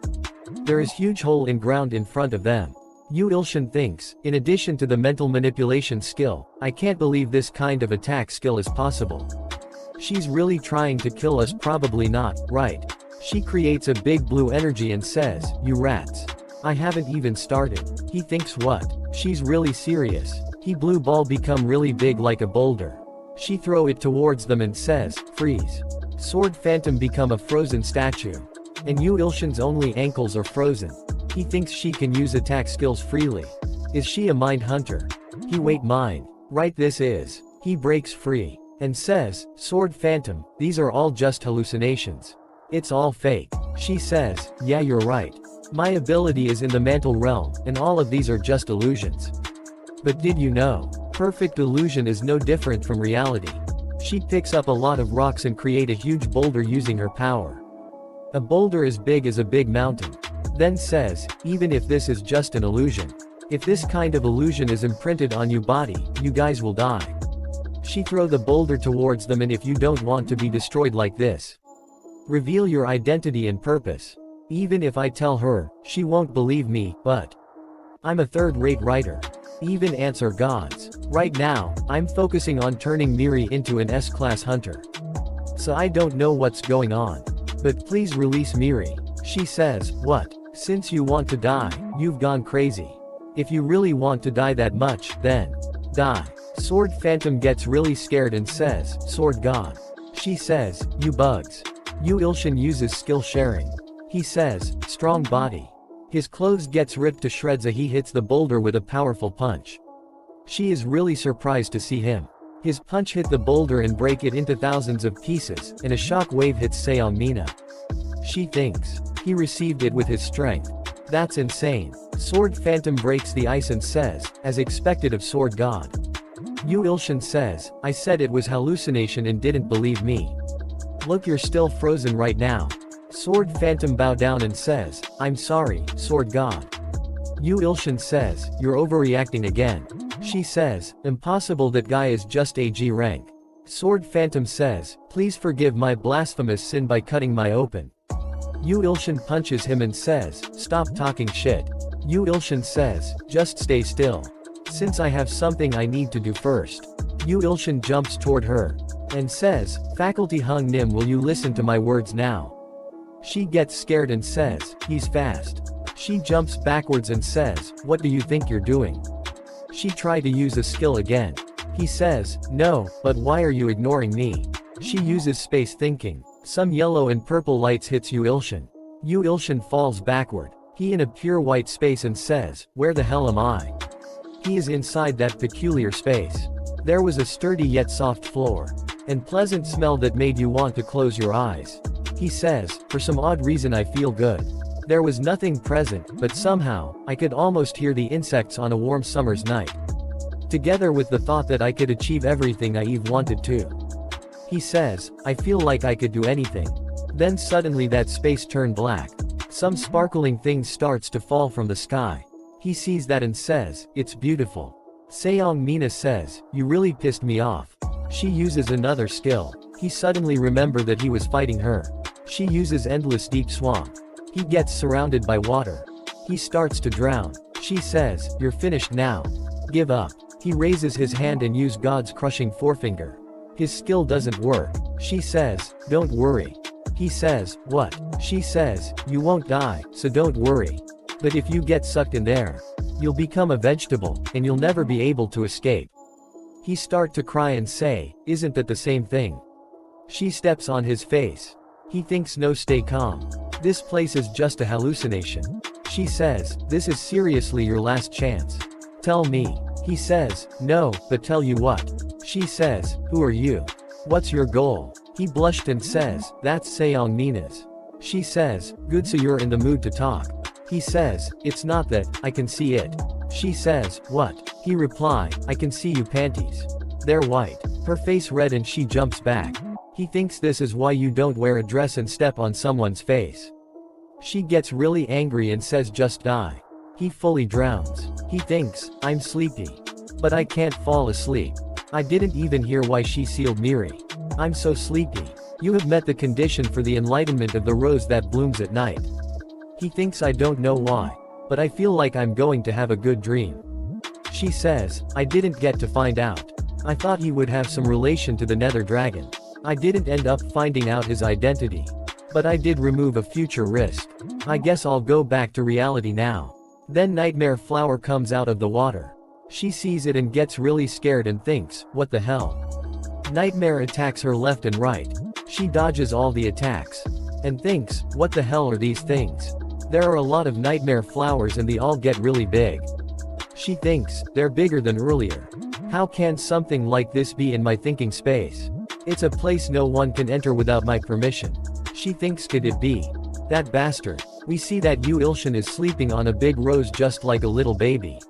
There is huge hole in ground in front of them. Yu Ilshin thinks, in addition to the mental manipulation skill, I can't believe this kind of attack skill is possible. She's really trying to kill us. Probably not, right? She creates a big blue energy and says, "You rats. I haven't even started." He thinks, what? She's really serious. He blue ball become really big like a boulder. She throw it towards them and says, "Freeze." Sword Phantom become a frozen statue. And Yu Ilshin's only ankles are frozen. He thinks she can use attack skills freely. Is she a mind hunter? He wait mind. Right, this is. He breaks free. And says, "Sword Phantom, these are all just hallucinations. It's all fake." She says, "Yeah, you're right. My ability is in the mantle realm, and all of these are just illusions. But did you know? Perfect illusion is no different from reality. She picks up a lot of rocks and create a huge boulder using her power. A boulder as big as a big mountain. Then says, even if this is just an illusion. If this kind of illusion is imprinted on you body, you guys will die. She throw the boulder towards them, and if you don't want to be destroyed like this, reveal your identity and purpose. Even if I tell her, she won't believe me, but I'm a third-rate writer. Even ants are gods. Right now, I'm focusing on turning Miri into an S-class hunter. So I don't know what's going on. But please release Miri. She says, what? Since you want to die, you've gone crazy. If you really want to die that much, then die. Sword Phantom gets really scared and says, Sword God. She says, you bugs. Yu Ilshin uses skill sharing. He says, strong body. His clothes gets ripped to shreds as he hits the boulder with a powerful punch. She is really surprised to see him. His punch hit the boulder and break it into thousands of pieces, and a shock wave hits Seongmina. She thinks he received it with his strength. That's insane. Sword Phantom breaks the ice and says, as expected of Sword God. Yu Ilshin says, I said it was hallucination and didn't believe me. Look, you're still frozen right now. Sword Phantom bow down and says, I'm sorry, Sword God. Yu Ilshin says, you're overreacting again. She says, impossible, that guy is just AG rank. Sword Phantom says, please forgive my blasphemous sin by cutting my open. Yu Ilshin punches him and says, stop talking shit. Yu Ilshin says, just stay still. Since I have something I need to do first. Yu Ilshin jumps toward her. And says, Faculty Hung Nim, will you listen to my words now? She gets scared and says, he's fast. She jumps backwards and says, what do you think you're doing? She tried to use a skill again. He says, no, but why are you ignoring me? She uses space thinking. Some yellow and purple lights hits Yu Ilshin. Yu Ilshin falls backward. He in a pure white space and says, where the hell am I? He is inside that peculiar space. There was a sturdy yet soft floor. And pleasant smell that made you want to close your eyes. He says, for some odd reason I feel good. There was nothing present, but somehow, I could almost hear the insects on a warm summer's night. Together with the thought that I could achieve everything I Eve wanted to. He says, I feel like I could do anything. Then suddenly that space turned black. Some sparkling thing starts to fall from the sky. He sees that and says, it's beautiful. Seongmina says, you really pissed me off. She uses another skill. He suddenly remembered that he was fighting her. She uses endless deep swamp. He gets surrounded by water. He starts to drown. She says, you're finished now. Give up. He raises his hand and uses God's crushing forefinger. His skill doesn't work. She says, don't worry. He says, what? She says, you won't die, so don't worry. But if you get sucked in there, you'll become a vegetable, and you'll never be able to escape. He starts to cry and say, isn't that the same thing? She steps on his face. He thinks, no, stay calm. This place is just a hallucination. She says, this is seriously your last chance. Tell me. He says, no, but tell you what. She says, who are you? What's your goal? He blushed and says, that's Seongmina's. She says, good, so you're in the mood to talk. He says, it's not that, I can see it. She says, what? He reply, I can see you panties. They're white. Her face red and she jumps back. He thinks this is why you don't wear a dress and step on someone's face. She gets really angry and says, just die. He fully drowns. He thinks, I'm sleepy. But I can't fall asleep. I didn't even hear why she sealed Miri. I'm so sleepy. You have met the condition for the enlightenment of the rose that blooms at night. He thinks, I don't know why. But I feel like I'm going to have a good dream. She says, I didn't get to find out. I thought he would have some relation to the Nether Dragon. I didn't end up finding out his identity. But I did remove a future risk. I guess I'll go back to reality now. Then Nightmare Flower comes out of the water. She sees it and gets really scared and thinks, what the hell? Nightmare attacks her left and right. She dodges all the attacks. And thinks, what the hell are these things? There are a lot of Nightmare Flowers and they all get really big. She thinks, they're bigger than earlier. How can something like this be in my thinking space? It's a place no one can enter without my permission. She thinks, could it be that bastard? We see that Yu Ilshin is sleeping on a big rose just like a little baby.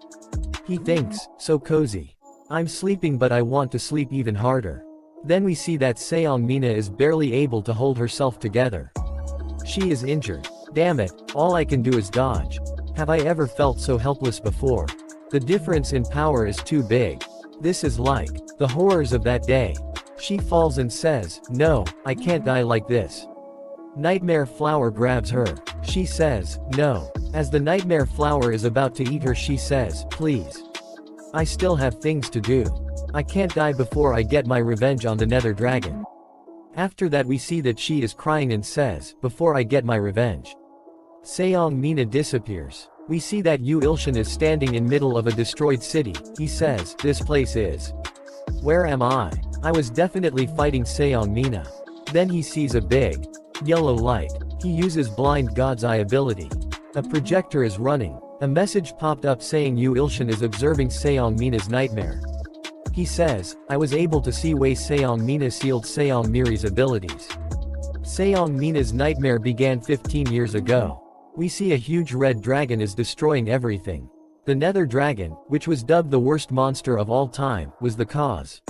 He thinks, so cozy. I'm sleeping but I want to sleep even harder. Then we see that Seong Mina is barely able to hold herself together. She is injured. Damn it, all I can do is dodge. Have I ever felt so helpless before? The difference in power is too big. This is like the horrors of that day. She falls and says, no, I can't die like this. Nightmare Flower grabs her. She says, no. As the Nightmare Flower is about to eat her, she says, please. I still have things to do. I can't die before I get my revenge on the Nether Dragon. After that we see that she is crying and says, before I get my revenge. Seong Mina disappears. We see that Yu Ilshin is standing in middle of a destroyed city. He says, this place is. Where am I? I was definitely fighting Seong Mina. Then he sees a big, yellow light. He uses Blind God's Eye ability. A projector is running. A message popped up saying Yu Ilshin is observing Seong Mina's nightmare. He says, I was able to see way Seong Mina sealed Seong Miri's abilities. Seong Mina's nightmare began 15 years ago. We see a huge red dragon is destroying everything. The Nether Dragon, which was dubbed the worst monster of all time, was the cause.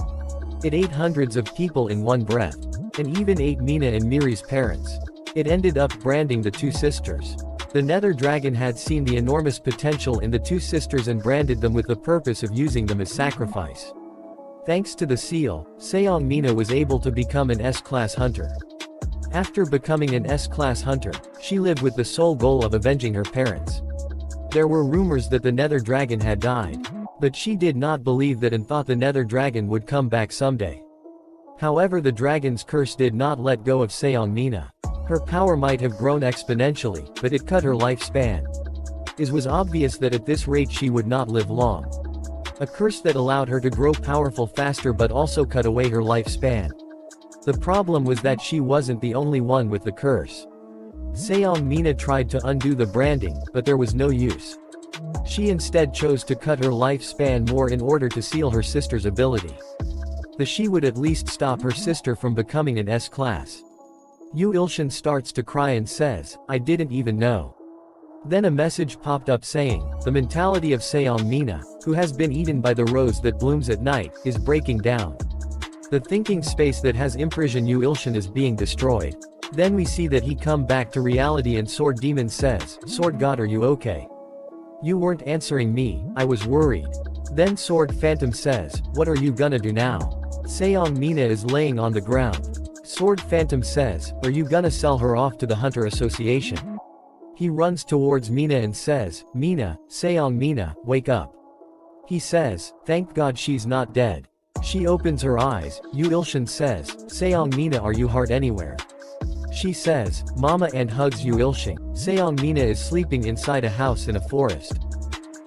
It ate hundreds of people in one breath. And even ate Mina and Miri's parents. It ended up branding the two sisters. The Nether Dragon had seen the enormous potential in the two sisters and branded them with the purpose of using them as sacrifice. Thanks to the seal, Seong Mina was able to become an S-class hunter. After becoming an S-class hunter, she lived with the sole goal of avenging her parents. There were rumors that the Nether Dragon had died. But she did not believe that and thought the Nether Dragon would come back someday. However, the dragon's curse did not let go of Seong Mina. Her power might have grown exponentially, but it cut her lifespan. It was obvious that at this rate she would not live long. A curse that allowed her to grow powerful faster but also cut away her lifespan. The problem was that she wasn't the only one with the curse. Seong Mina tried to undo the branding, but there was no use. She instead chose to cut her lifespan more in order to seal her sister's ability. She would at least stop her sister from becoming an S-class. Yu Ilshin starts to cry and says, I didn't even know. Then a message popped up saying, the mentality of Seong Mina, who has been eaten by the rose that blooms at night, is breaking down. The thinking space that has imprisoned Yu Ilshin is being destroyed. Then we see that he come back to reality and Sword Demon says, Sword God, are you okay? You weren't answering me, I was worried. Then Sword Phantom says, what are you gonna do now? Seong Mina is laying on the ground. Sword Phantom says, are you gonna sell her off to the Hunter Association? He runs towards Mina and says, Mina, Seong Mina, wake up. He says, thank God she's not dead. She opens her eyes. Yu Ilshin says, Seong Mina, are you hurt anywhere? She says, Mama, and hugs Yu Ilshin. Seong Mina is sleeping inside a house in a forest.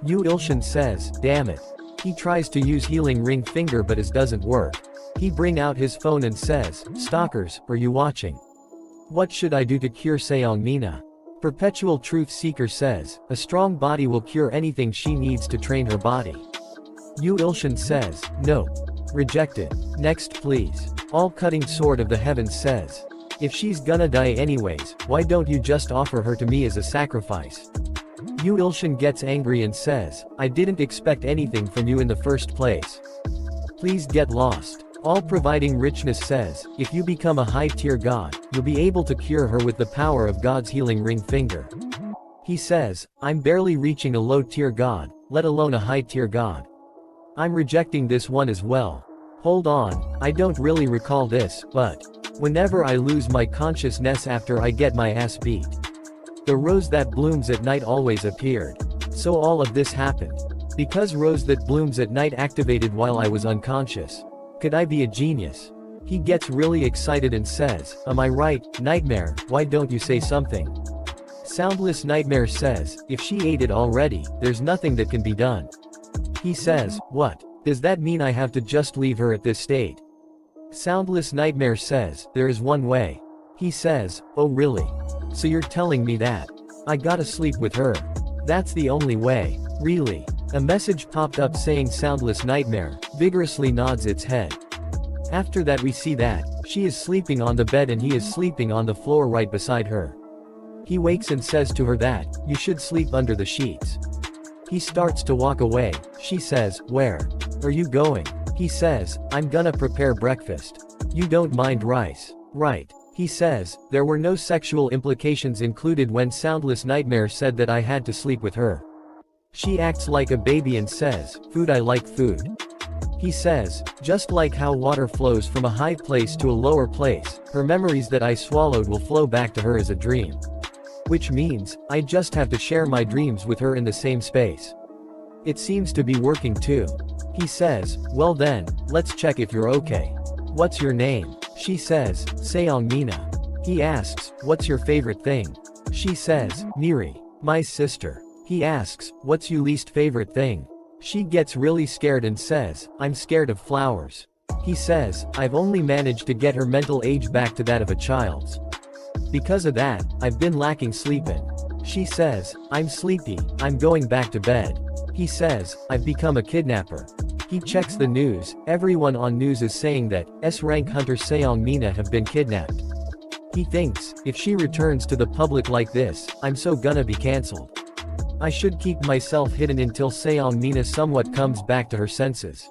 Yu Ilshin says, damn it. He tries to use healing ring finger but it doesn't work. He bring out his phone and says, stalkers, are you watching? What should I do to cure Seong Mina? Perpetual Truth Seeker says, a strong body will cure anything she needs to train her body. Yu Ilshin says, no. Rejected. Next please. All Cutting Sword of the Heavens says, if she's gonna die anyways, why don't you just offer her to me as a sacrifice? Yu Ilshin gets angry and says, I didn't expect anything from you in the first place. Please get lost. All Providing Richness says, if you become a high-tier god, you'll be able to cure her with the power of God's healing ring finger. He says, I'm barely reaching a low-tier god, let alone a high-tier god. I'm rejecting this one as well. Hold on, I don't really recall this, but whenever I lose my consciousness after I get my ass beat, the rose that blooms at night always appeared. So all of this happened because rose that blooms at night activated while I was unconscious. Could I be a genius? He gets really excited and says, am I right, Nightmare, why don't you say something? Soundless Nightmare says, if she ate it already, there's nothing that can be done. He says, what? Does that mean I have to just leave her at this state? Soundless Nightmare says, there is one way. He says, oh really? So you're telling me that I gotta sleep with her? That's the only way, really? A message popped up saying Soundless Nightmare vigorously nods its head. After that we see that she is sleeping on the bed and he is sleeping on the floor right beside her. He wakes and says to her that, you should sleep under the sheets. He starts to walk away. She says, where are you going? He says, I'm gonna prepare breakfast. You don't mind rice, right? He says, there were no sexual implications included when Soundless Nightmare said that I had to sleep with her. She acts like a baby and says, food, I like food. He says, just like how water flows from a high place to a lower place, her memories that I swallowed will flow back to her as a dream. Which means, I just have to share my dreams with her in the same space. It seems to be working too. He says, well then, let's check if you're okay. What's your name? She says, Seong Mina. He asks, what's your favorite thing? She says, Miri, my sister. He asks, what's your least favorite thing? She gets really scared and says, I'm scared of flowers. He says, I've only managed to get her mental age back to that of a child's. Because of that, I've been lacking sleeping. She says, I'm sleepy, I'm going back to bed. He says, I've become a kidnapper. He checks the news. Everyone on news is saying that S-rank hunter Seong Mina have been kidnapped. He thinks, if she returns to the public like this, I'm so gonna be cancelled. I should keep myself hidden until Seong Mina somewhat comes back to her senses.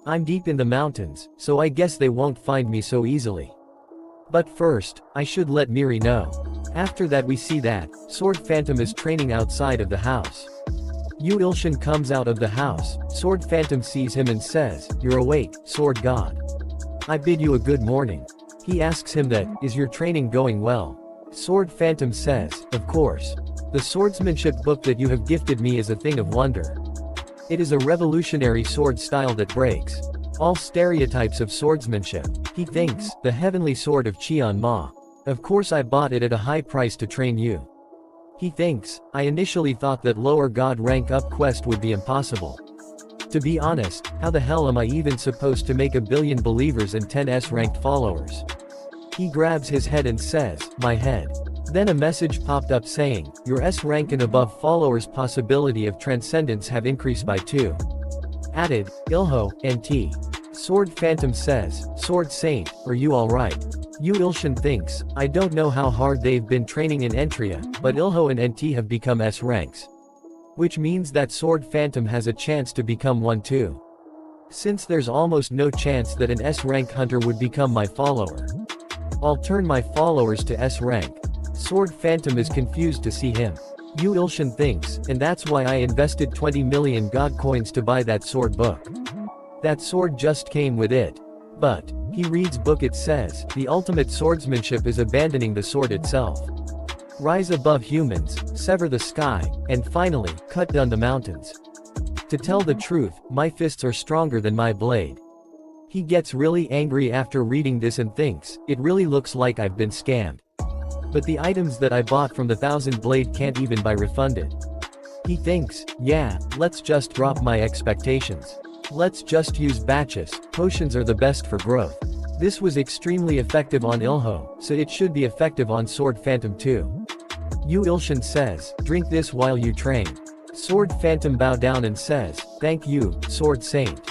I'm deep in the mountains, so I guess they won't find me so easily. But first, I should let Miri know. After that we see that, Sword Phantom is training outside of the house. Yu Ilshin comes out of the house. Sword Phantom sees him and says, you're awake, Sword God. I bid you a good morning. He asks him that, is your training going well? Sword Phantom says, of course. The swordsmanship book that you have gifted me is a thing of wonder. It is a revolutionary sword style that breaks all stereotypes of swordsmanship. He thinks, the heavenly sword of Cheon Ma. Of course I bought it at a high price to train you. He thinks, I initially thought that lower god rank up quest would be impossible. To be honest, how the hell am I even supposed to make 1 billion believers and 10 S-ranked followers? He grabs his head and says, my head. Then a message popped up saying, your S-rank and above followers possibility of transcendence have increased by 2. Added, Ilho, NT. Sword Phantom says, Sword Saint, are you alright? Yu Ilshin thinks, I don't know how hard they've been training in Entria, but Ilho and NT have become S ranks. Which means that Sword Phantom has a chance to become one too. Since there's almost no chance that an S rank hunter would become my follower, I'll turn my followers to S rank. Sword Phantom is confused to see him. Yu Ilshin thinks, and that's why I invested 20 million god coins to buy that sword book. That sword just came with it. But, he reads book, it says, the ultimate swordsmanship is abandoning the sword itself. Rise above humans, sever the sky, and finally, cut down the mountains. To tell the truth, my fists are stronger than my blade. He gets really angry after reading this and thinks, it really looks like I've been scammed. But the items that I bought from the 1000 blade can't even be refunded. He thinks, yeah, let's just drop my expectations. Let's just use batches, potions are the best for growth. This was extremely effective on Ilho, so it should be effective on Sword Phantom too. Yu Ilshin says, drink this while you train. Sword Phantom bow down and says, thank you, Sword Saint.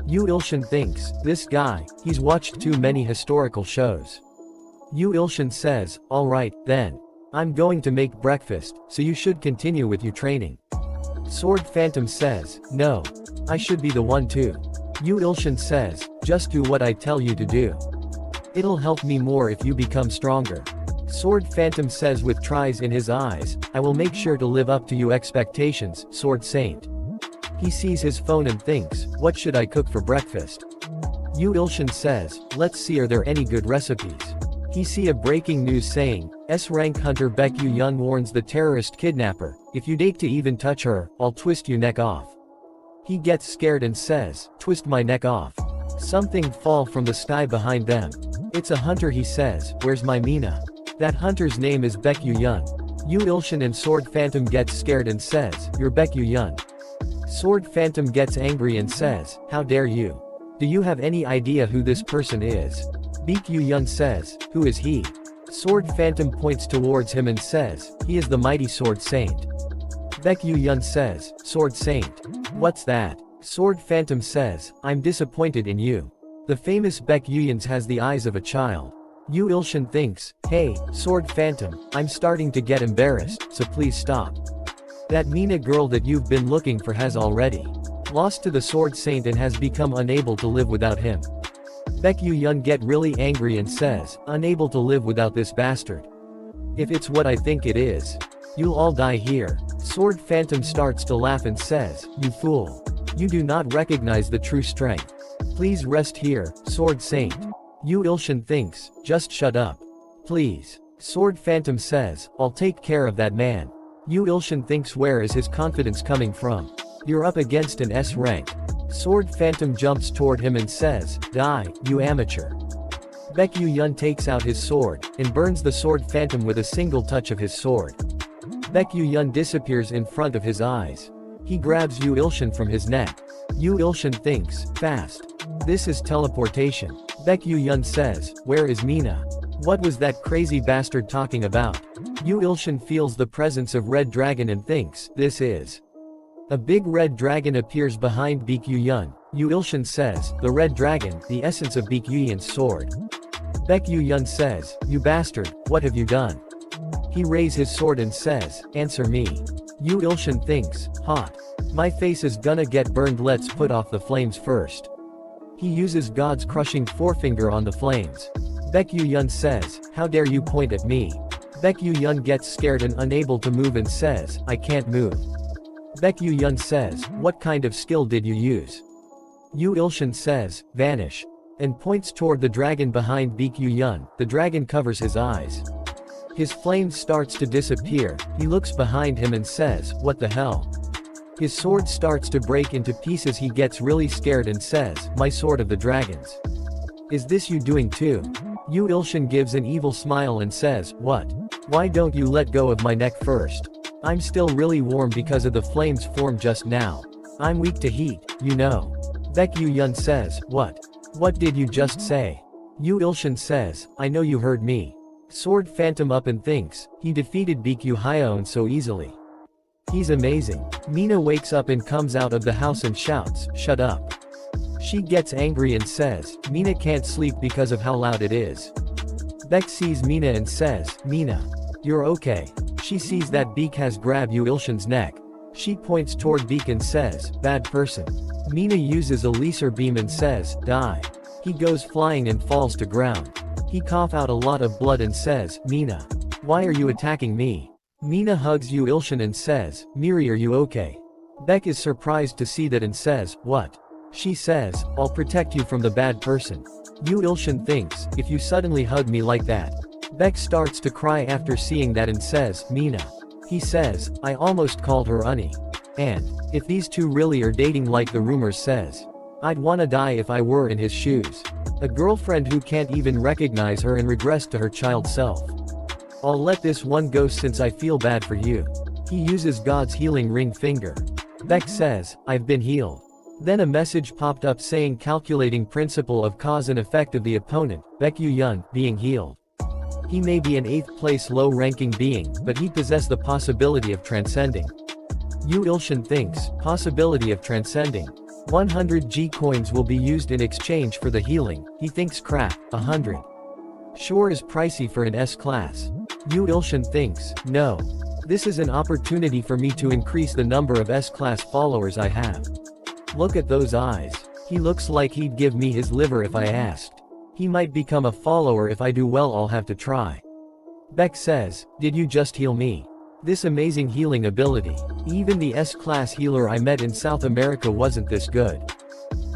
Yu Ilshin thinks, this guy, he's watched too many historical shows. Yu Ilshin says, alright, then. I'm going to make breakfast, so you should continue with your training. Sword Phantom says, no. I should be the one too. Yu Ilshin says, just do what I tell you to do. It'll help me more if you become stronger. Sword Phantom says with tries in his eyes, I will make sure to live up to your expectations, Sword Saint. He sees his phone and thinks, what should I cook for breakfast? Yu Ilshin says, let's see, are there any good recipes? He see a breaking news saying, S-rank hunter Baekyu Yun warns the terrorist kidnapper, if you dare to even touch her, I'll twist your neck off. He gets scared and says, twist my neck off. Something fall from the sky behind them. It's a hunter, he says, where's my Mina? That hunter's name is Baekyu Yun. Yu Ilshin and Sword Phantom gets scared and says, you're Baekyu Yun. Sword Phantom gets angry and says, how dare you? Do you have any idea who this person is? Baekyu Yun says, who is he? Sword Phantom points towards him and says, he is the mighty Sword Saint. Baekyu Yun says, Sword Saint. What's that? Sword Phantom says, I'm disappointed in you. The famous Baekyu Yun has the eyes of a child. Yu Ilshin thinks, hey, Sword Phantom, I'm starting to get embarrassed, so please stop. That Mina girl that you've been looking for has already lost to the Sword Saint and has become unable to live without him. Baek Yu-yeon get really angry and says, unable to live without this bastard. If it's what I think it is, you'll all die here. Sword Phantom starts to laugh and says, you fool. You do not recognize the true strength. Please rest here, Sword Saint. Yu Ilshin thinks, just shut up. Please. Sword Phantom says, I'll take care of that man. Yu Ilshin thinks, where is his confidence coming from? You're up against an S rank. Sword Phantom jumps toward him and says, die, you amateur. Baek Yu-yeon takes out his sword, and burns the Sword Phantom with a single touch of his sword. Baek Yu-yeon disappears in front of his eyes. He grabs Yu Ilshin from his neck. Yu Ilshin thinks, fast. This is teleportation. Baek Yu-yeon says, where is Mina? What was that crazy bastard talking about? Yu Ilshin feels the presence of Red Dragon and thinks, this is. A big red dragon appears behind Baek Yu-yeon. Yu Ilshin says, the red dragon, the essence of Baek Yu-yeon's sword. Baek Yu-yeon says, you bastard, what have you done? He raises his sword and says, answer me. Yu Ilshin thinks, hot. My face is gonna get burned, let's put off the flames first. He uses God's crushing forefinger on the flames. Baek Yu-yeon says, how dare you point at me? Baek Yu-yeon gets scared and unable to move and says, I can't move. Baek Yu-yeon says, what kind of skill did you use? Yu Ilshin says, vanish. And points toward the dragon behind Baek Yu-yeon. The dragon covers his eyes. His flame starts to disappear. He looks behind him and says, what the hell? His sword starts to break into pieces. He gets really scared and says, my sword of the dragons. Is this you doing too? Yu Ilshin gives an evil smile and says, what? Why don't you let go of my neck first? I'm still really warm because of the flames formed just now. I'm weak to heat, you know. Baek Yu-yeon says, what? What did you just say? Yu Ilshin says, I know you heard me. Sword Phantom up and thinks, he defeated Baek Yu-yeon so easily. He's amazing. Mina wakes up and comes out of the house and shouts, shut up. She gets angry and says, Mina can't sleep because of how loud it is. Baek sees Mina and says, Mina. You're okay. She sees that Baek has grabbed Yu Ilshin's neck. She points toward Baek and says, bad person. Mina uses a laser beam and says, die. He goes flying and falls to ground. He coughs out a lot of blood and says, Mina. Why are you attacking me? Mina hugs Yu Ilshin and says, Miri, are you okay? Baek is surprised to see that and says, what? She says, I'll protect you from the bad person. Yu Ilshin thinks, if you suddenly hug me like that. Baek starts to cry after seeing that and says, Mina. He says, I almost called her Unnie. And, if these two really are dating like the rumors says, I'd wanna die if I were in his shoes. A girlfriend who can't even recognize her and regress to her child self. I'll let this one go since I feel bad for you. He uses God's healing ring finger. Baek says, I've been healed. Then a message popped up saying calculating principle of cause and effect of the opponent, Baek Yu-yeon, being healed. He may be an 8th place low-ranking being, but he possesses the possibility of transcending. Yu Ilshin thinks, possibility of transcending. 100 G coins will be used in exchange for the healing. He thinks crap, 100. Sure is pricey for an S-class. Yu Ilshin thinks, no. This is an opportunity for me to increase the number of S-class followers I have. Look at those eyes. He looks like he'd give me his liver if I asked. He might become a follower if I do well. I'll have to try. Baek says, did you just heal me? This amazing healing ability. Even the S-class healer I met in South America wasn't this good.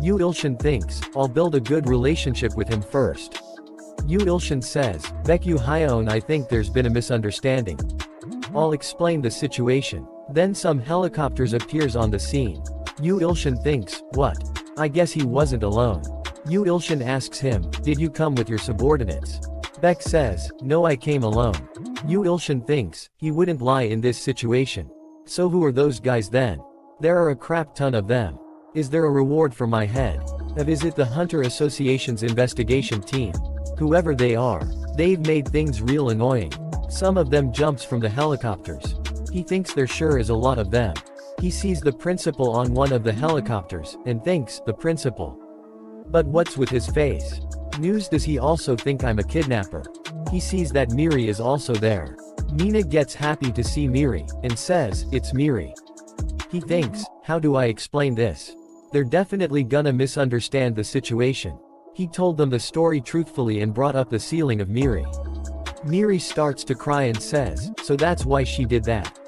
Yu Ilshin thinks, I'll build a good relationship with him first. Yu Ilshin says, Baek Yu-yeon, I think there's been a misunderstanding. I'll explain the situation. Then some helicopters appears on the scene. Yu Ilshin thinks, what? I guess he wasn't alone. Yu Ilshin asks him, did you come with your subordinates? Baek says, no, I came alone. Yu Ilshin thinks, he wouldn't lie in this situation. So who are those guys then? There are a crap ton of them. Is there a reward for my head? Or is it the Hunter Association's investigation team? Whoever they are, they've made things real annoying. Some of them jumps from the helicopters. He thinks there sure is a lot of them. He sees the principal on one of the helicopters, and thinks, the principal. But what's with his face? News, does he also think I'm a kidnapper? He sees that Miri is also there. Mina gets happy to see Miri, and says, it's Miri. He thinks, how do I explain this? They're definitely gonna misunderstand the situation. He told them the story truthfully and brought up the ceiling of Miri. Miri starts to cry and says, so that's why she did that.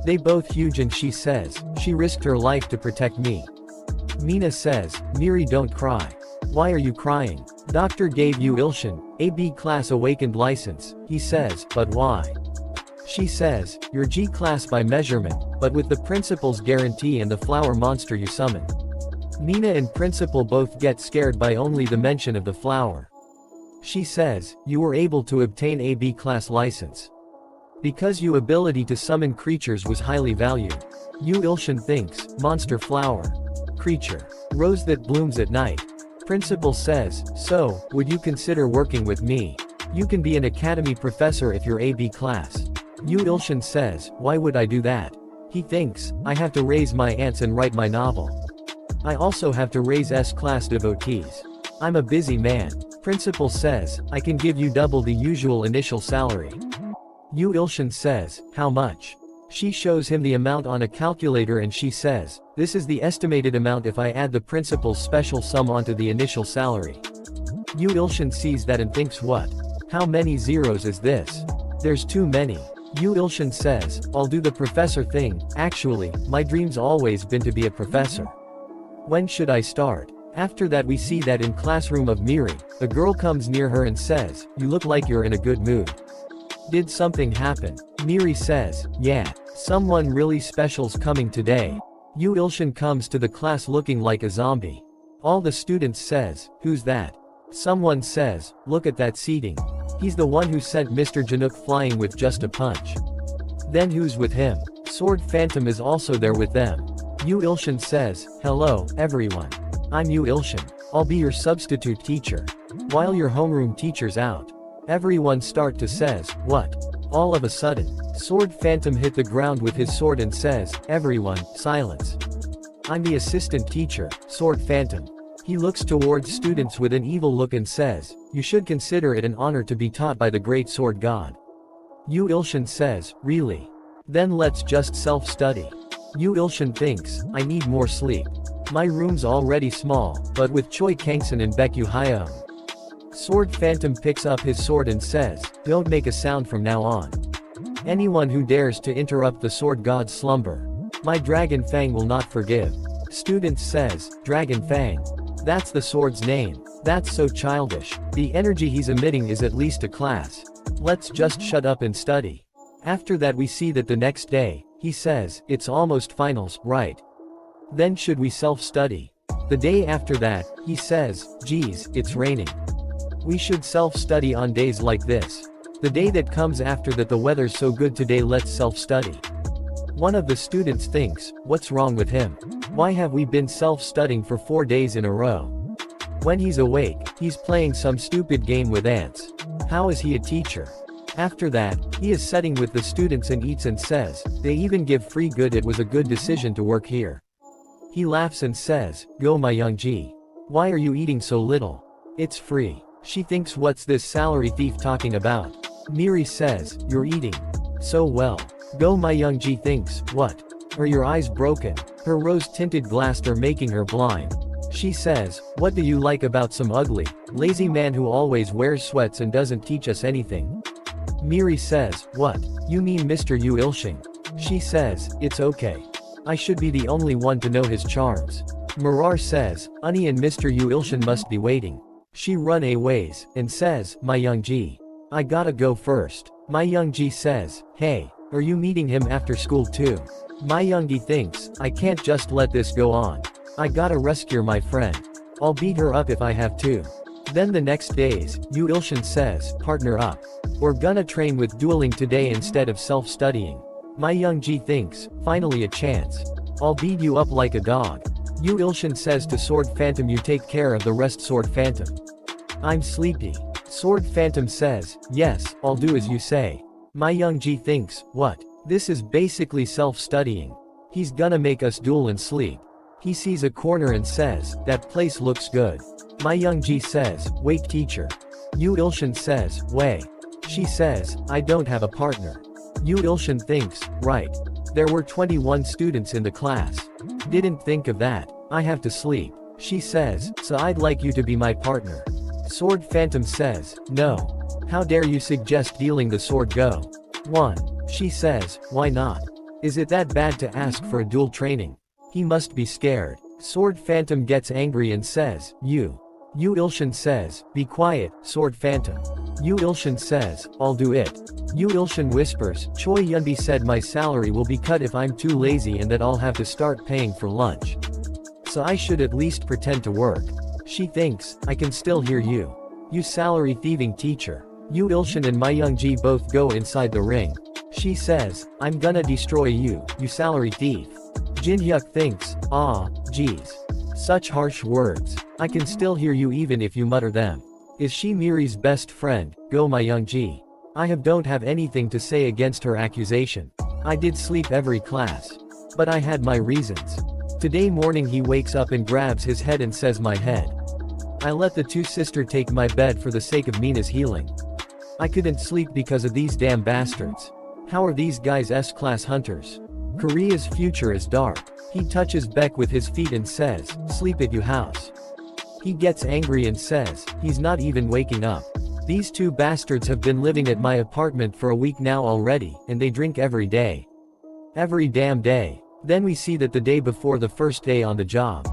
They both huge and she says, she risked her life to protect me. Mina says, Miri, don't cry. Why are you crying? Doctor gave you Ilshin, a B class awakened license, he says, but why? She says, you're G class by measurement, but with the principal's guarantee and the flower monster you summon. Mina and principal both get scared by only the mention of the flower. She says, you were able to obtain a B class license. Because your ability to summon creatures was highly valued. Yu Ilshin thinks, monster flower. Creature. Rose that blooms at night. Principal says, so, would you consider working with me? You can be an academy professor if you're AB class. Yu Ilshin says, why would I do that? He thinks, I have to raise my ants and write my novel. I also have to raise S-class devotees. I'm a busy man. Principal says, I can give you double the usual initial salary. Yu Ilshin says, how much? She shows him the amount on a calculator and she says, this is the estimated amount if I add the principal's special sum onto the initial salary. Yu Ilshin sees that and thinks, what? How many zeros is this? There's too many. Yu Ilshin says, I'll do the professor thing. Actually, my dream's always been to be a professor. When should I start? After that we see that in classroom of Miri, a girl comes near her and says, you look like you're in a good mood. Did something happen? Miri says, yeah, someone really special's coming today. Yu Ilshin comes to the class looking like a zombie. All the students says, who's that? Someone says, look at that seating. He's the one who sent Mr. Janook flying with just a punch. Then who's with him? Sword Phantom is also there with them. Yu Ilshin says, hello, everyone. I'm Yu Ilshin. I'll be your substitute teacher. While your homeroom teacher's out. Everyone start to says, what? All of a sudden, Sword Phantom hit the ground with his sword and says, everyone, silence. I'm the assistant teacher, Sword Phantom. He looks towards students with an evil look and says, you should consider it an honor to be taught by the great sword god. Yu Ilshin says, really? Then let's just self-study. Yu Ilshin thinks, I need more sleep. My room's already small, but with Choi Kangson and Baekyu Hyeon. Sword Phantom picks up his sword and says, don't make a sound from now on. Anyone who dares to interrupt the sword god's slumber, my Dragon Fang will not forgive. Students says, Dragon Fang. That's the sword's name. That's so childish. The energy he's emitting is at least a class. Let's just shut up and study. After that we see that the next day, he says, it's almost finals, right? Then should we self-study? The day after that, he says, geez, it's raining. We should self-study on days like this. The day that comes after that, the weather's so good today, let's self-study. One of the students thinks, what's wrong with him? Why have we been self-studying for 4 days in a row? When he's awake, he's playing some stupid game with ants. How is he a teacher? After that, he is sitting with the students and eats and says, they even give free good, it was a good decision to work here. He laughs and says, go my young G. Why are you eating so little? It's free. She thinks, what's this salary thief talking about? Miri says, you're eating so well. Go my young G thinks, what? Are your eyes broken? Her rose-tinted glass are making her blind. She says, what do you like about some ugly, lazy man who always wears sweats and doesn't teach us anything? Miri says, what? You mean Mr. Yu Ilshin? She says, it's okay. I should be the only one to know his charms. Mirar says, Unnie and Mr. Yu Ilshin must be waiting. She run a ways, and says, my young G. I gotta go first. My young G says, hey, are you meeting him after school too? My young G thinks, I can't just let this go on. I gotta rescue my friend. I'll beat her up if I have to. Then the next days, Yu Ilshin says, partner up. We're gonna train with dueling today instead of self-studying. My young G thinks, finally a chance. I'll beat you up like a dog. Yu Ilshin says to Sword Phantom, you take care of the rest, Sword Phantom. I'm sleepy. Sword Phantom says, yes, I'll do as you say. My young G thinks, what? This is basically self-studying. He's gonna make us duel and sleep. He sees a corner and says, that place looks good. My Youngji says, wait teacher. Yu Ilshin says, way. She says, I don't have a partner. Yu Ilshin thinks, right. There were 21 students in the class. Didn't think of that. I have to sleep. She says, so I'd like you to be my partner. Sword Phantom says, no. How dare you suggest dealing the sword go? 1. She says, why not? Is it that bad to ask for a duel training? He must be scared. Sword Phantom gets angry and says, Yu Ilshin says, be quiet, Sword Phantom. Yu Ilshin says, I'll do it. Yu Ilshin whispers, Choi Yunbi said my salary will be cut if I'm too lazy and that I'll have to start paying for lunch. So I should at least pretend to work. She thinks, I can still hear you. You salary thieving teacher. Yu Ilshin and My Youngji both go inside the ring. She says, I'm gonna destroy you, you salary thief. Jin Hyuk thinks, geez. Such harsh words. I can still hear you even if you mutter them. Is she Miri's best friend? Go My Youngji. I don't have anything to say against her accusation. I did sleep every class. But I had my reasons. Today morning he wakes up and grabs his head and says my head. I let the two sisters take my bed for the sake of Mina's healing. I couldn't sleep because of these damn bastards. How are these guys S-class hunters? Korea's future is dark. He touches Beck with his feet and says, sleep at you house. He gets angry and says, he's not even waking up. These two bastards have been living at my apartment for a week now already, and they drink every day. Every damn day. Then we see that the day before the first day on the job.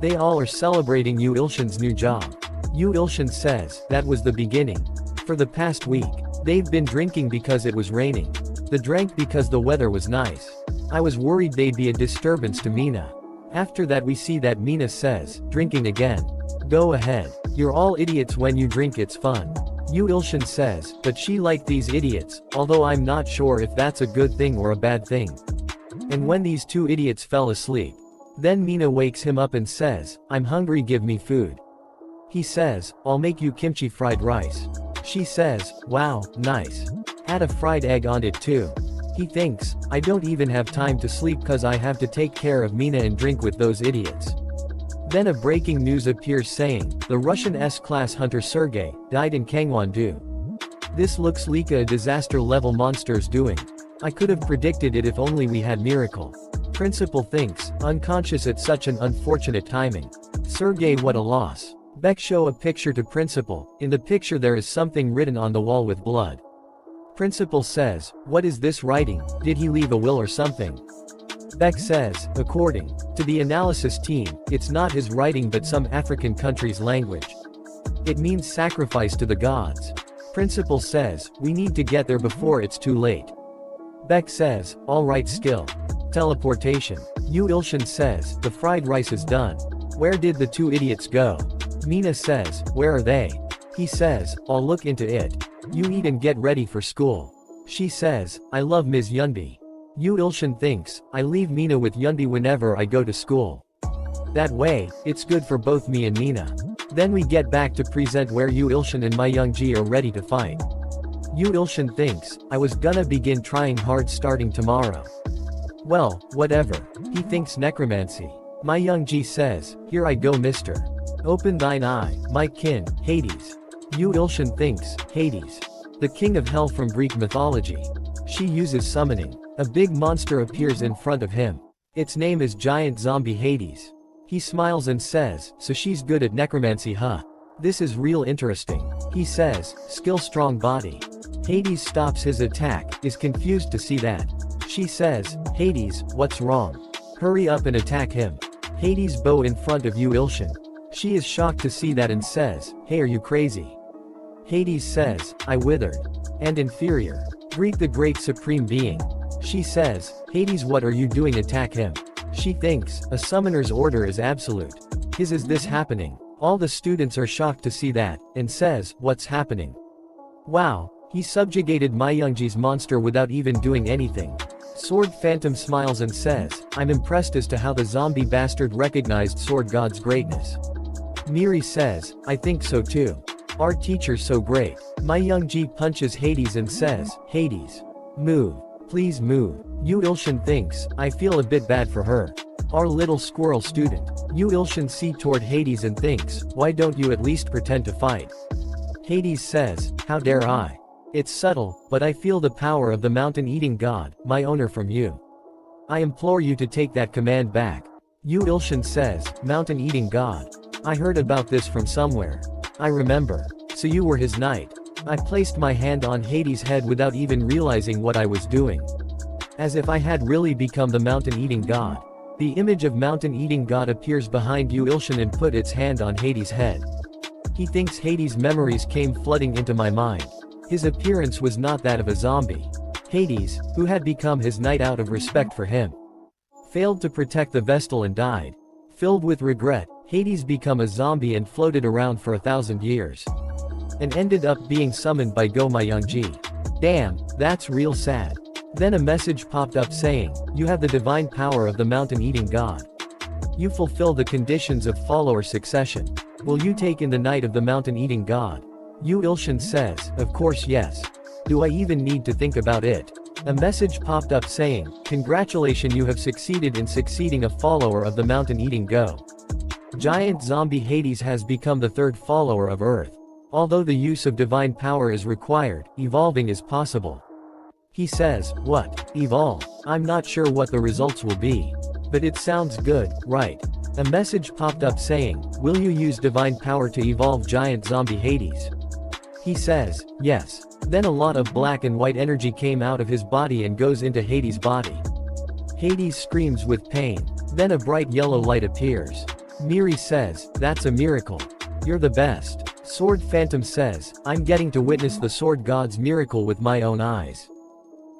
They all are celebrating Yu Ilshin's new job. Yu Ilshin says, that was the beginning. For the past week, they've been drinking because it was raining. They drank because the weather was nice. I was worried they'd be a disturbance to Mina. After that we see that Mina says, drinking again. Go ahead. You're all idiots when you drink, it's fun. Yu Ilshin says, but she liked these idiots, although I'm not sure if that's a good thing or a bad thing. And when these two idiots fell asleep, then Mina wakes him up and says, I'm hungry, give me food. He says, I'll make you kimchi fried rice. She says, wow, nice. Add a fried egg on it too. He thinks, I don't even have time to sleep cause I have to take care of Mina and drink with those idiots. Then a breaking news appears saying, the Russian S-class hunter Sergei, died in Gangwon-do. This looks like a disaster level monster's doing. I could have predicted it if only we had miracle. Principal thinks, unconscious at such an unfortunate timing. Sergei, what a loss. Beck show a picture to Principal. In the picture there is something written on the wall with blood. Principal says, what is this writing? Did he leave a will or something? Beck says, according to the analysis team, it's not his writing but some African country's language. It means sacrifice to the gods. Principal says, we need to get there before it's too late. Beck says, alright skill. Teleportation. Yu Ilshin says, the fried rice is done. Where did the two idiots go? Mina says, where are they? He says, I'll look into it. You eat and get ready for school. She says, I love Ms. Yunbi. Yu Ilshin thinks, I leave Mina with Yunbi whenever I go to school. That way, it's good for both me and Mina. Then we get back to present where Yu Ilshin and My Youngji are ready to fight. Yu Ilshin thinks, I was gonna begin trying hard starting tomorrow. Well, whatever. He thinks necromancy. My Youngji says, here I go mister. Open thine eye, my kin, Hades. Yu Ilshin thinks, Hades. The king of hell from Greek mythology. She uses summoning. A big monster appears in front of him. Its name is Giant Zombie Hades. He smiles and says, so she's good at necromancy huh? This is real interesting. He says, skill strong body. Hades stops his attack, is confused to see that. She says, Hades, what's wrong? Hurry up and attack him. Hades bow in front of Yu Ilshin. She is shocked to see that and says, hey are you crazy? Hades says, I withered. And inferior. Greet the great supreme being. She says, Hades what are you doing attack him? She thinks, a summoner's order is absolute. Is this happening? All the students are shocked to see that, and says, what's happening? Wow, he subjugated My Youngji's monster without even doing anything. Sword Phantom smiles and says, I'm impressed as to how the zombie bastard recognized Sword God's greatness. Miri says, I think so too. Our teacher's so great. My Youngji punches Hades and says, Hades. Move. Please move. Yu Ilshin thinks, I feel a bit bad for her. Our little squirrel student. Yu Ilshin sees toward Hades and thinks, why don't you at least pretend to fight? Hades says, how dare I? It's subtle, but I feel the power of the mountain-eating god, my owner from you. I implore you to take that command back. Yu Ilshin says, mountain-eating god. I heard about this from somewhere. I remember. So you were his knight. I placed my hand on Hades' head without even realizing what I was doing. As if I had really become the mountain-eating god. The image of mountain-eating god appears behind Yu Ilshin and put its hand on Hades' head. He thinks Hades' memories came flooding into my mind. His appearance was not that of a zombie. Hades, who had become his knight out of respect for him, failed to protect the Vestal and died. Filled with regret, Hades became a zombie and floated around for 1,000 years. And ended up being summoned by Go Myungji. Damn, that's real sad. Then a message popped up saying, you have the divine power of the mountain-eating god. You fulfill the conditions of follower succession. Will you take in the night of the mountain-eating god? Yu Ilshin says, of course yes. Do I even need to think about it? A message popped up saying, congratulations, you have succeeded in succeeding a follower of the mountain-eating go. Giant zombie Hades has become the third follower of Earth. Although the use of divine power is required, evolving is possible. He says, what? Evolve? I'm not sure what the results will be. But it sounds good, right? A message popped up saying, will you use divine power to evolve giant zombie Hades? He says, yes. Then a lot of black and white energy came out of his body and goes into Hades' body. Hades screams with pain. Then a bright yellow light appears. Miri says, that's a miracle. You're the best. Sword Phantom says, I'm getting to witness the sword god's miracle with my own eyes.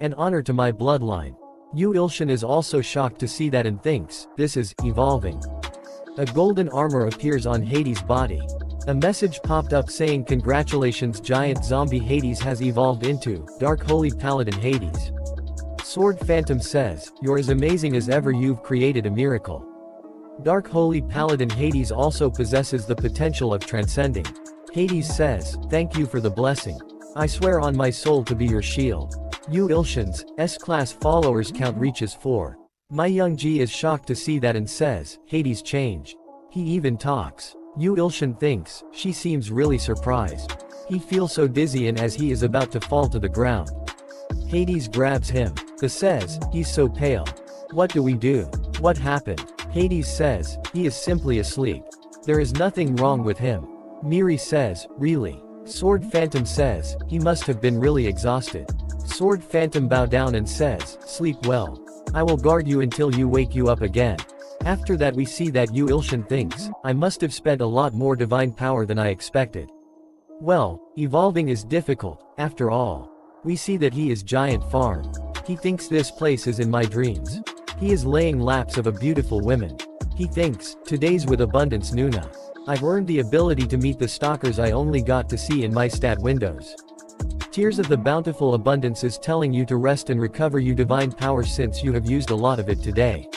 An honor to my bloodline. Yu Ilshin is also shocked to see that and thinks, this is evolving. A golden armor appears on Hades' body. A message popped up saying congratulations, giant zombie Hades has evolved into Dark Holy Paladin Hades. Sword Phantom says, you're as amazing as ever, you've created a miracle. Dark Holy Paladin Hades also possesses the potential of transcending. Hades says, thank you for the blessing. I swear on my soul to be your shield. Yu Ilshin's S-class followers count reaches 4. Myungji is shocked to see that and says, Hades changed. He even talks. Yu Ilshin thinks, she seems really surprised. He feels so dizzy and as he is about to fall to the ground. Hades grabs him. The says, he's so pale. What do we do? What happened? Hades says, he is simply asleep. There is nothing wrong with him. Miri says, really? Sword Phantom says, he must have been really exhausted. Sword Phantom bow down and says, sleep well. I will guard you until you wake you up again. After that we see that Yu Ilshin thinks, I must have spent a lot more divine power than I expected. Well, evolving is difficult, after all. We see that he is giant farm. He thinks this place is in my dreams. He is laying laps of a beautiful woman. He thinks, today's with abundance Nuna. I've earned the ability to meet the stalkers I only got to see in my stat windows. Tears of the bountiful abundance is telling you to rest and recover you divine power since you have used a lot of it today.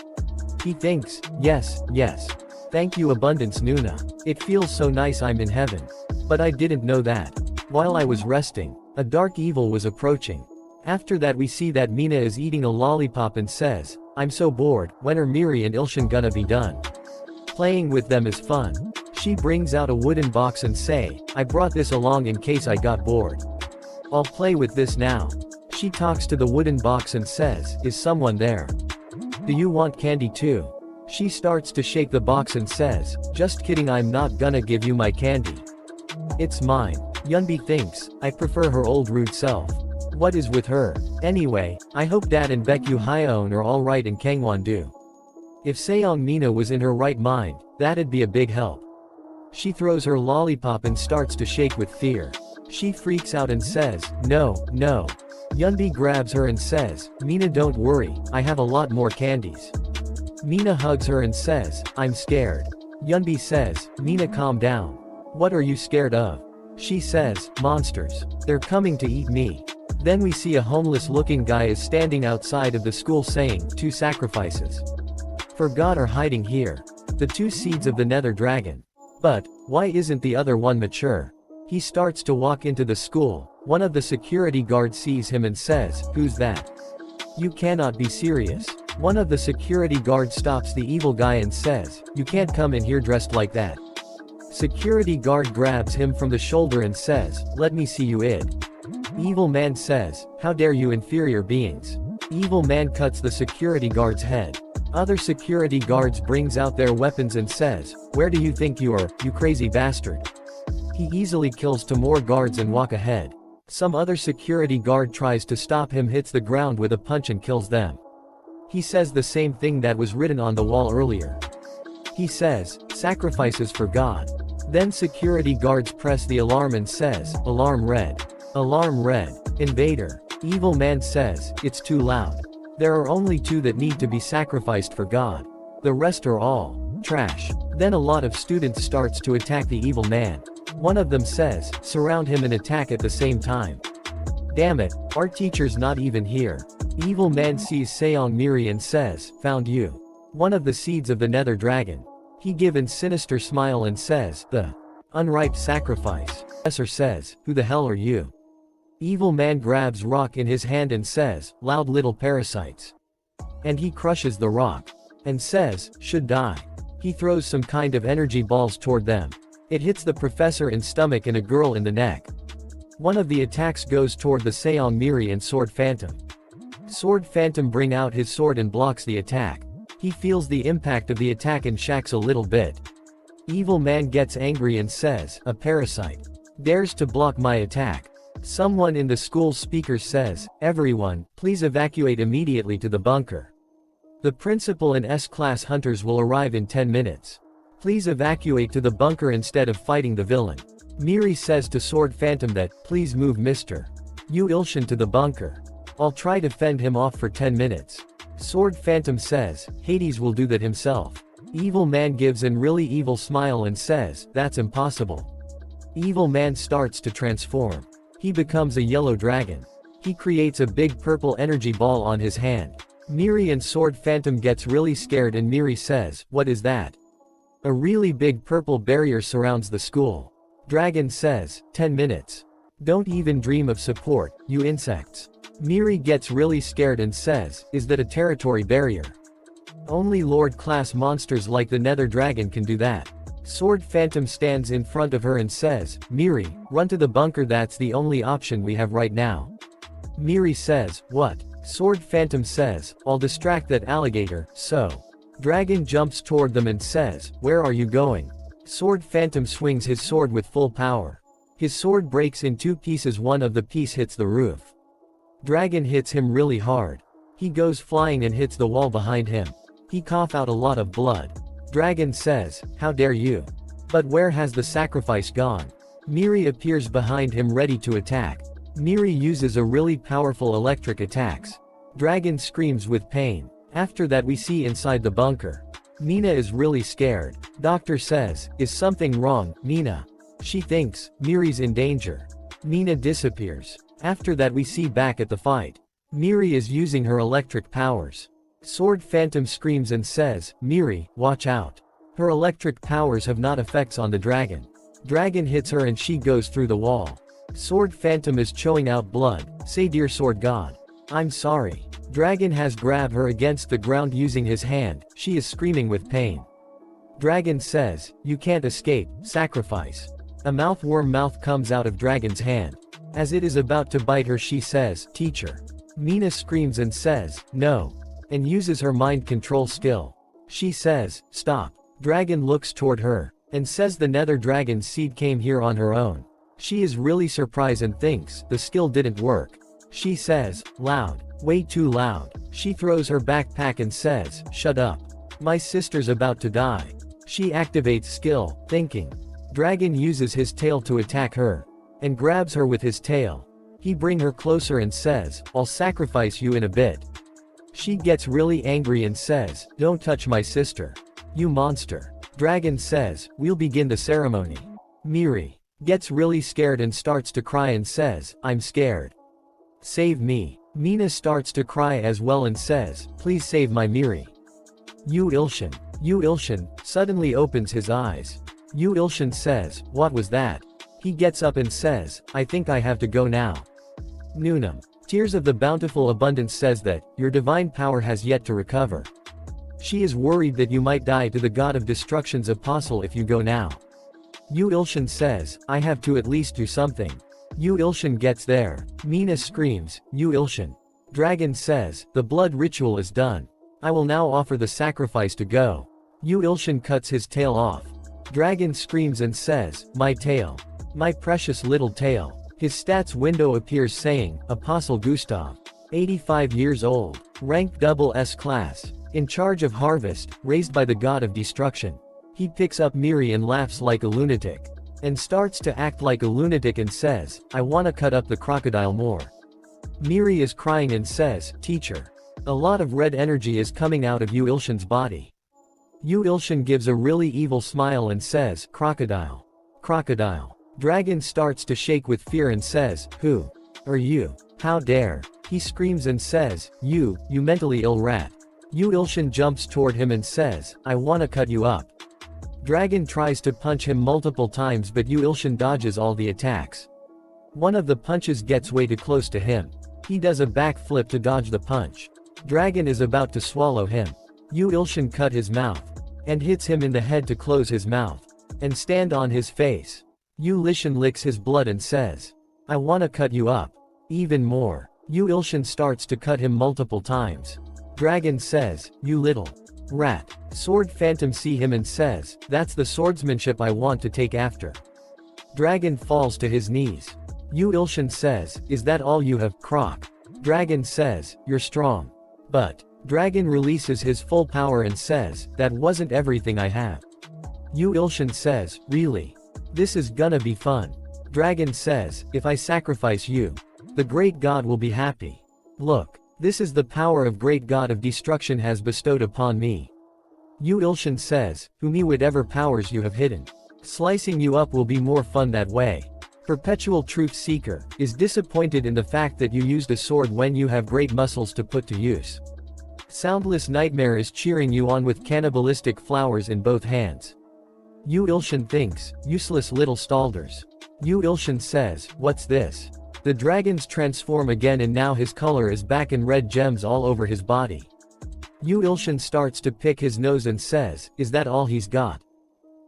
He thinks, yes, yes. Thank you abundance Nuna. It feels so nice I'm in heaven. But I didn't know that. While I was resting, a dark evil was approaching. After that we see that Mina is eating a lollipop and says, I'm so bored, when are Miri and Ilshin gonna be done? Playing with them is fun. She brings out a wooden box and say, I brought this along in case I got bored. I'll play with this now. She talks to the wooden box and says, is someone there? Do you want candy too? She starts to shake the box and says, just kidding, I'm not gonna give you my candy. It's mine. Yunbi thinks, I prefer her old rude self. What is with her? Anyway, I hope Dad and Baekyu Hyeon are alright in Gangwon-do. If Seong Mina was in her right mind, that'd be a big help. She throws her lollipop and starts to shake with fear. She freaks out and says, no, no. Yunbi grabs her and says, Mina don't worry, I have a lot more candies. Mina hugs her and says, I'm scared. Yunbi says, Mina calm down. What are you scared of? She says, monsters. They're coming to eat me. Then we see a homeless looking guy is standing outside of the school saying, 2 sacrifices. For God are hiding here. The 2 seeds of the nether dragon. But, why isn't the other one mature? He starts to walk into the school. One of the security guards sees him and says, who's that? You cannot be serious. One of the security guards stops the evil guy and says, "You can't come in here dressed like that." Security guard grabs him from the shoulder and says, "Let me see you id." Evil man says, "How dare you inferior beings." Evil man cuts the security guard's head. Other security guards brings out their weapons and says, "Where do you think you are, you crazy bastard?" He easily kills two more guards and walk ahead. Some other security guard tries to stop him, hits the ground with a punch and kills them. He says the same thing that was written on the wall earlier. He says, "Sacrifices for God." Then security guards press the alarm and says, "Alarm red. Alarm red. Invader." Evil man says, "It's too loud. There are only two that need to be sacrificed for God. The rest are all trash." Then a lot of students starts to attack the evil man. One of them says, "Surround him and attack at the same time." Damn it, our teacher's not even here. Evil man sees Seong Miri and says, "Found you. One of the seeds of the nether dragon." He gives a sinister smile and says, "The unripe sacrifice." Professor says, "Who the hell are you?" Evil man grabs rock in his hand and says, "Loud little parasites." And he crushes the rock. And says, "Should die." He throws some kind of energy balls toward them. It hits the professor in stomach and a girl in the neck. One of the attacks goes toward the Seong Miri and Sword Phantom. Sword Phantom bring out his sword and blocks the attack. He feels the impact of the attack and shacks a little bit. Evil man gets angry and says, "A parasite dares to block my attack." Someone in the school speaker says, "Everyone, please evacuate immediately to the bunker. The principal and S-class hunters will arrive in 10 minutes. Please evacuate to the bunker instead of fighting the villain." Miri says to Sword Phantom that, "Please move Mr. Yu Ilshin to the bunker. I'll try to fend him off for 10 minutes. Sword Phantom says, "Hades will do that himself." Evil man gives an really evil smile and says, "That's impossible." Evil man starts to transform. He becomes a yellow dragon. He creates a big purple energy ball on his hand. Miri and Sword Phantom gets really scared and Miri says, "What is that?" A really big purple barrier surrounds the school. Dragon says, 10 minutes. Don't even dream of support, you insects. Miri gets really scared and says, "Is that a territory barrier? Only Lord class monsters like the Nether Dragon can do that." Sword Phantom stands in front of her and says, "Miri, run to the bunker, that's the only option we have right now." Miri says, "What?" Sword Phantom says, "I'll distract that alligator, so." Dragon jumps toward them and says, "Where are you going?" Sword Phantom swings his sword with full power. His sword breaks in two pieces, one of the piece hits the roof. Dragon hits him really hard. He goes flying and hits the wall behind him. He cough out a lot of blood. Dragon says, "How dare you? But where has the sacrifice gone?" Miri appears behind him ready to attack. Miri uses a really powerful electric attacks. Dragon screams with pain. After that we see inside the bunker. Mina is really scared. Doctor says, "Is something wrong, Mina?" She thinks, Miri's in danger. Mina disappears. After that we see back at the fight. Miri is using her electric powers. Sword Phantom screams and says, "Miri, watch out. Her electric powers have not effects on the dragon." Dragon hits her and she goes through the wall. Sword Phantom is chewing out blood. Say, "Dear Sword God, I'm sorry." Dragon has grabbed her against the ground using his hand. She is screaming with pain. Dragon says, "You can't escape, sacrifice." A mouthworm mouth comes out of Dragon's hand. As it is about to bite her she says, "Teacher." Mina screams and says, "No," and uses her mind control skill. She says, "Stop." Dragon looks toward her, and says the Nether Dragon seed came here on her own. She is really surprised and thinks, the skill didn't work. She says, "Loud. Way too loud." She throws her backpack and says, "Shut up. My sister's about to die." She activates skill, thinking. Dragon uses his tail to attack her, and grabs her with his tail. He brings her closer and says, "I'll sacrifice you in a bit." She gets really angry and says, "Don't touch my sister. You monster." Dragon says, "We'll begin the ceremony." Miri gets really scared and starts to cry and says, "I'm scared. Save me." Mina starts to cry as well and says, "Please save my Miri." Yu Ilshin. Yu Ilshin suddenly opens his eyes. Yu Ilshin says, "What was that?" He gets up and says, "I think I have to go now." Noonam. Tears of the Bountiful Abundance says that, your divine power has yet to recover. She is worried that you might die to the God of Destruction's apostle if you go now. Yu Ilshin says, I have to at least do something. Yu Ilshin gets there. Mina screams, Yu Ilshin. Dragon says, the blood ritual is done. I will now offer the sacrifice to go. Yu Ilshin cuts his tail off. Dragon screams and says, my tail. My precious little tail. His stats window appears saying, Apostle Gustav. 85 years old. Rank double S class. In charge of harvest, raised by the god of destruction. He picks up Miri and laughs like a lunatic. And starts to act like a lunatic and says, I wanna cut up the crocodile more. Miri is crying and says, teacher. A lot of red energy is coming out of Yu Ilshin's body. Yu Ilshin gives a really evil smile and says, crocodile. Crocodile. Dragon starts to shake with fear and says, who are you? How dare? He screams and says, you mentally ill rat. Yu Ilshin jumps toward him and says, I wanna cut you up. Dragon tries to punch him multiple times but Yu Ilshin dodges all the attacks. One of the punches gets way too close to him. He does a backflip to dodge the punch. Dragon is about to swallow him. Yu Ilshin cut his mouth. And hits him in the head to close his mouth. And stand on his face. Yu Ilshin licks his blood and says, I wanna cut you up. Even more. Yu Ilshin starts to cut him multiple times. Dragon says, you little rat. Sword Phantom see him and says, that's the swordsmanship I want to take after. Dragon falls to his knees. Yu Ilshin says, is that all you have, Croc? Dragon says, you're strong. But, Dragon releases his full power and says, that wasn't everything I have. Yu Ilshin says, really? This is gonna be fun. Dragon says, if I sacrifice you, the great god will be happy. Look, this is the power of great god of destruction has bestowed upon me. Yu Ilshin says, who me whatever powers you have hidden. Slicing you up will be more fun that way. Perpetual Truth Seeker is disappointed in the fact that you used a sword when you have great muscles to put to use. Soundless Nightmare is cheering you on with cannibalistic flowers in both hands. Yu Ilshin thinks, useless little stalders. Yu Ilshin says, what's this? The dragons transform again and now his color is back and red gems all over his body. Yu Ilshin starts to pick his nose and says, is that all he's got?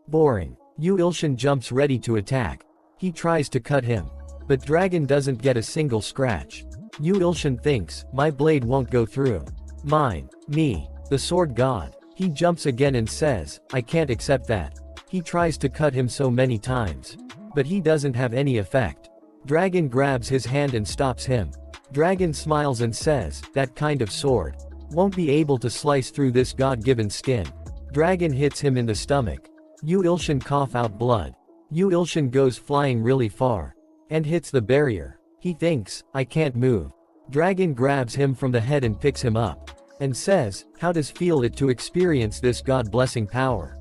Boring. Yu Ilshin jumps ready to attack. He tries to cut him. But Dragon doesn't get a single scratch. Yu Ilshin thinks, my blade won't go through. Mine. Me. The sword god. He jumps again and says, I can't accept that. He tries to cut him so many times. But he doesn't have any effect. Dragon grabs his hand and stops him. Dragon smiles and says, that kind of sword won't be able to slice through this god-given skin. Dragon hits him in the stomach. Yu Ilshin cough out blood. Yu Ilshin goes flying really far. And hits the barrier. He thinks, I can't move. Dragon grabs him from the head and picks him up. And says, how does feel it to experience this god-blessing power?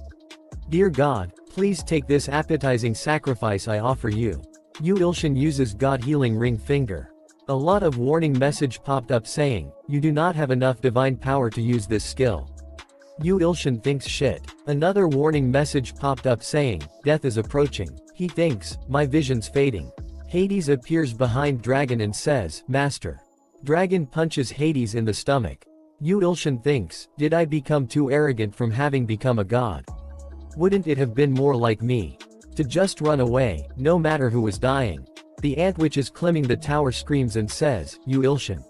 Dear God, please take this appetizing sacrifice I offer you. Yu Ilshin uses God Healing Ring Finger. A lot of warning message popped up saying, you do not have enough divine power to use this skill. Yu Ilshin thinks shit. Another warning message popped up saying, death is approaching. He thinks, my vision's fading. Hades appears behind Dragon and says, Master. Dragon punches Hades in the stomach. Yu Ilshin thinks, did I become too arrogant from having become a god? Wouldn't it have been more like me to just run away, no matter who was dying? The ant which is climbing the tower screams and says, Yu Ilshin,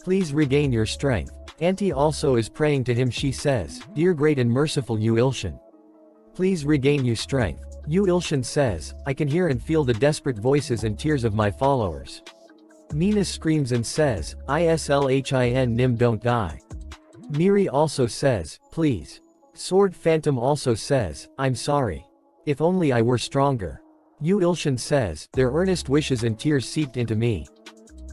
please regain your strength. Auntie also is praying to him. She says, dear great and merciful Yu Ilshin, please regain your strength. Yu Ilshin says, I can hear and feel the desperate voices and tears of my followers. Mina screams and says, ISLHIN Nim don't die. Miri also says, please. Sword Phantom also says, I'm sorry. If only I were stronger. Yu Ilshin says, their earnest wishes and tears seeped into me.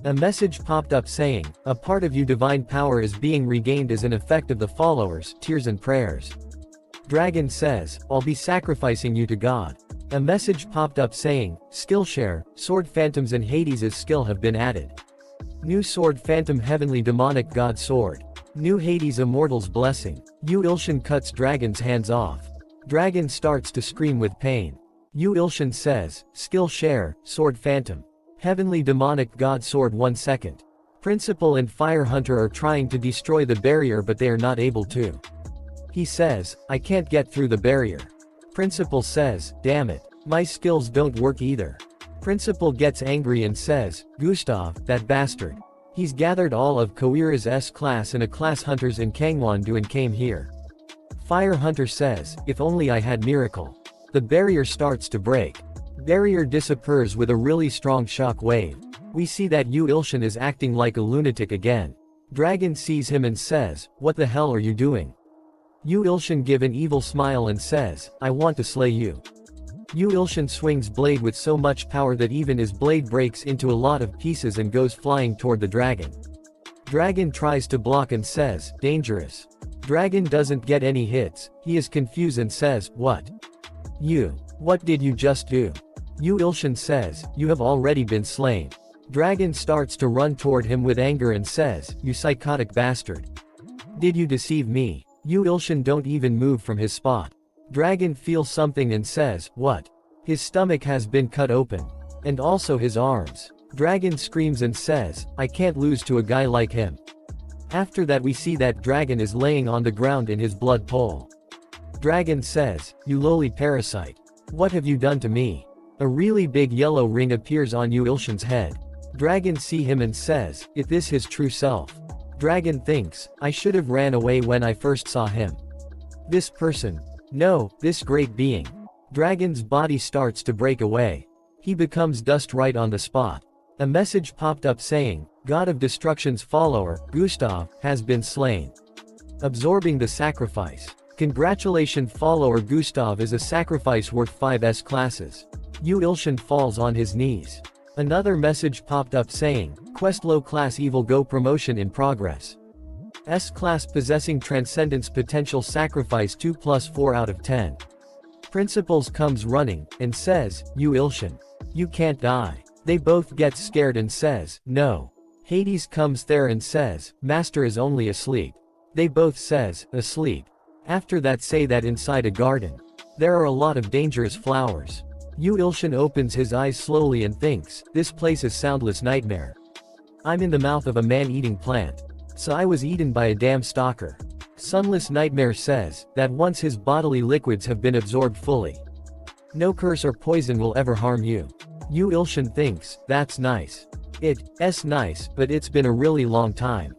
A message popped up saying, a part of you divine power is being regained as an effect of the followers' tears and prayers. Dragon says, I'll be sacrificing you to God. A message popped up saying, Skillshare, Sword Phantoms and Hades' skill have been added. New Sword Phantom Heavenly Demonic God Sword. New Hades Immortal's Blessing. Yu Ilshin cuts Dragon's hands off. Dragon starts to scream with pain. Yu Ilshin says, Skillshare, Sword Phantom. Heavenly Demonic God Sword 1 second. Principal and Fire Hunter are trying to destroy the barrier but they are not able to. He says, I can't get through the barrier. Principal says, damn it. My skills don't work either. Principal gets angry and says, Gustav, that bastard. He's gathered all of Koira's S-class and A-class hunters in Kangwon-do and came here. Fire Hunter says, if only I had miracle. The barrier starts to break. Barrier disappears with a really strong shock wave. We see that Yu Ilshin is acting like a lunatic again. Dragon sees him and says, what the hell are you doing? Yu Ilshin give an evil smile and says, I want to slay you. Yu Ilshin swings blade with so much power that even his blade breaks into a lot of pieces and goes flying toward the dragon. Dragon tries to block and says, dangerous. Dragon doesn't get any hits, he is confused and says, what? What did you just do? Yu Ilshin says, you have already been slain. Dragon starts to run toward him with anger and says, you psychotic bastard. Did you deceive me? Yu Ilshin don't even move from his spot. Dragon feels something and says, what? His stomach has been cut open. And also his arms. Dragon screams and says, I can't lose to a guy like him. After that we see that Dragon is laying on the ground in his blood pool. Dragon says, you lowly parasite. What have you done to me? A really big yellow ring appears on Yu Ilshin's head. Dragon see him and says, is this his true self? Dragon thinks, I should have ran away when I first saw him. This person. No, this great being. Dragon's body starts to break away. He becomes dust right on the spot. A message popped up saying, God of Destruction's follower, Gustav, has been slain. Absorbing the sacrifice. Congratulations, follower Gustav is a sacrifice worth 5 S-classes. Yu Ilshin falls on his knees. Another message popped up saying, Quest low class evil go promotion in progress. S-class possessing transcendence potential sacrifice 2+4 out of 10. Principals comes running, and says, Yu Ilshin. You can't die. They both get scared and says, no. Hades comes there and says, Master is only asleep. They both says, asleep. After that say that inside a garden. There are a lot of dangerous flowers. Yu Ilshin opens his eyes slowly and thinks, this place is soundless nightmare. I'm in the mouth of a man-eating plant. So I was eaten by a damn stalker. Sunless Nightmare says, that once his bodily liquids have been absorbed fully. No curse or poison will ever harm you. Yu Ilshin thinks, that's nice. It's nice, but it's been a really long time.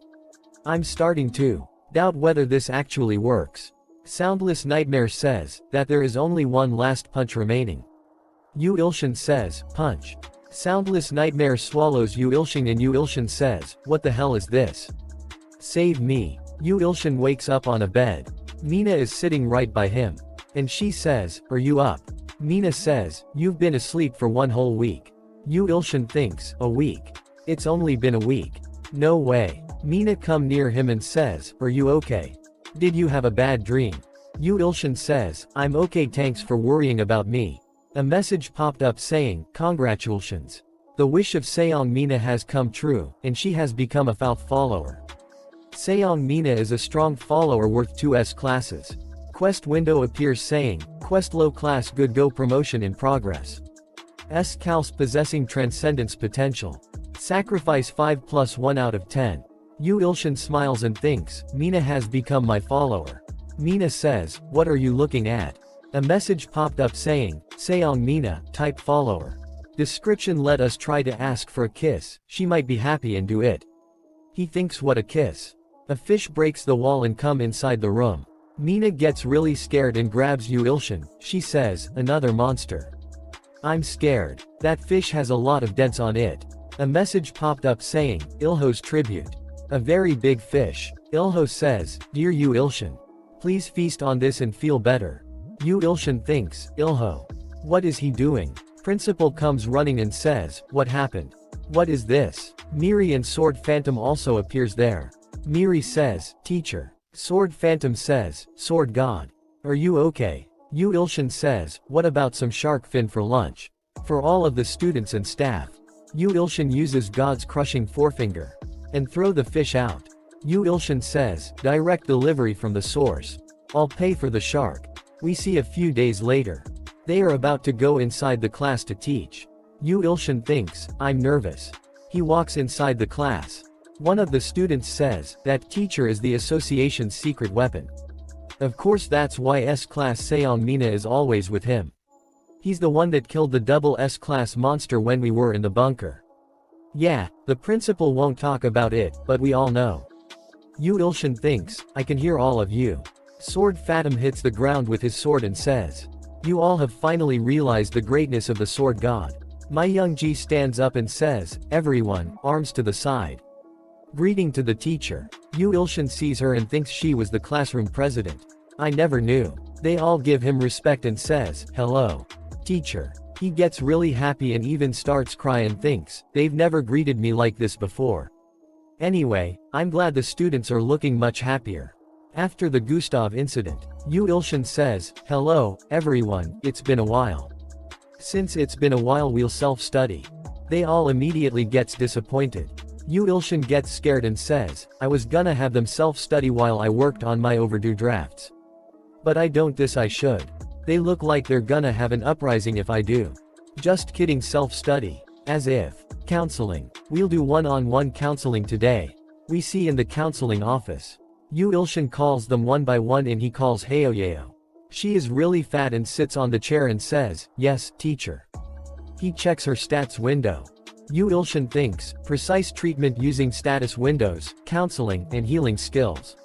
I'm starting to doubt whether this actually works. Soundless Nightmare says, that there is only one last punch remaining. Yu Ilshin says, punch. Soundless Nightmare swallows Yu Ilshin and Yu Ilshin says, what the hell is this? Save me. Yu Ilshin wakes up on a bed. Mina is sitting right by him. And she says, are you up? Mina says, you've been asleep for 1 whole week. Yu Ilshin thinks, a week? It's only been a week. No way. Mina come near him and says, are you okay? Did you have a bad dream? Yu Ilshin says, I'm okay, thanks for worrying about me. A message popped up saying, congratulations. The wish of Seong Mina has come true, and she has become a Falth follower. Seong Mina is a strong follower worth 2 S-classes. Quest window appears saying, Quest low class good go promotion in progress. S-Cals possessing transcendence potential. Sacrifice 5+1 out of 10. Yu Ilshin smiles and thinks, Mina has become my follower. Mina says, what are you looking at? A message popped up saying, Seong Mina, type follower. Description, let us try to ask for a kiss, she might be happy and do it. He thinks, what a kiss. A fish breaks the wall and come inside the room. Mina gets really scared and grabs Yu Ilshin. She says, another monster. I'm scared. That fish has a lot of dents on it. A message popped up saying, Ilho's tribute. A very big fish. Ilho says, dear Yu Ilshin. Please feast on this and feel better. Yu Ilshin thinks, Ilho. What is he doing? Principal comes running and says, what happened? What is this? Miri and Sword Phantom also appears there. Miri says, teacher. Sword Phantom says, Sword God. Are you okay? Yu Ilshin says, what about some shark fin for lunch? For all of the students and staff. Yu Ilshin uses God's crushing forefinger. And throw the fish out. Yu Ilshin says, direct delivery from the source. I'll pay for the shark. We see a few days later. They are about to go inside the class to teach. Yu Ilshin thinks, I'm nervous. He walks inside the class. One of the students says, that teacher is the association's secret weapon. Of course that's why S-Class Seong Mina is always with him. He's the one that killed the double S-Class monster when we were in the bunker. Yeah, the principal won't talk about it, but we all know. Yu Ilshin thinks, I can hear all of you. Sword Fatum hits the ground with his sword and says, you all have finally realized the greatness of the sword god. My Youngji stands up and says, everyone, arms to the side. Greeting to the teacher. Yu Ilshin sees her and thinks she was the classroom president. I never knew. They all give him respect and says, hello. Teacher. He gets really happy and even starts crying and thinks, they've never greeted me like this before. Anyway, I'm glad the students are looking much happier. After the Gustav incident, Yu Ilshin says, hello, everyone, it's been a while. Since it's been a while we'll self-study. They all immediately gets disappointed. Yu Ilshin gets scared and says, I was gonna have them self-study while I worked on my overdue drafts. But I don't this I should. They look like they're gonna have an uprising if I do. Just kidding self-study. As if. Counseling. We'll do one-on-one counseling today. We see in the counseling office. Yu Ilshin calls them one by one and he calls Haoyeo. She is really fat and sits on the chair and says, yes, teacher. He checks her stats window. Yu Ilshin thinks, precise treatment using status windows, counseling, and healing skills.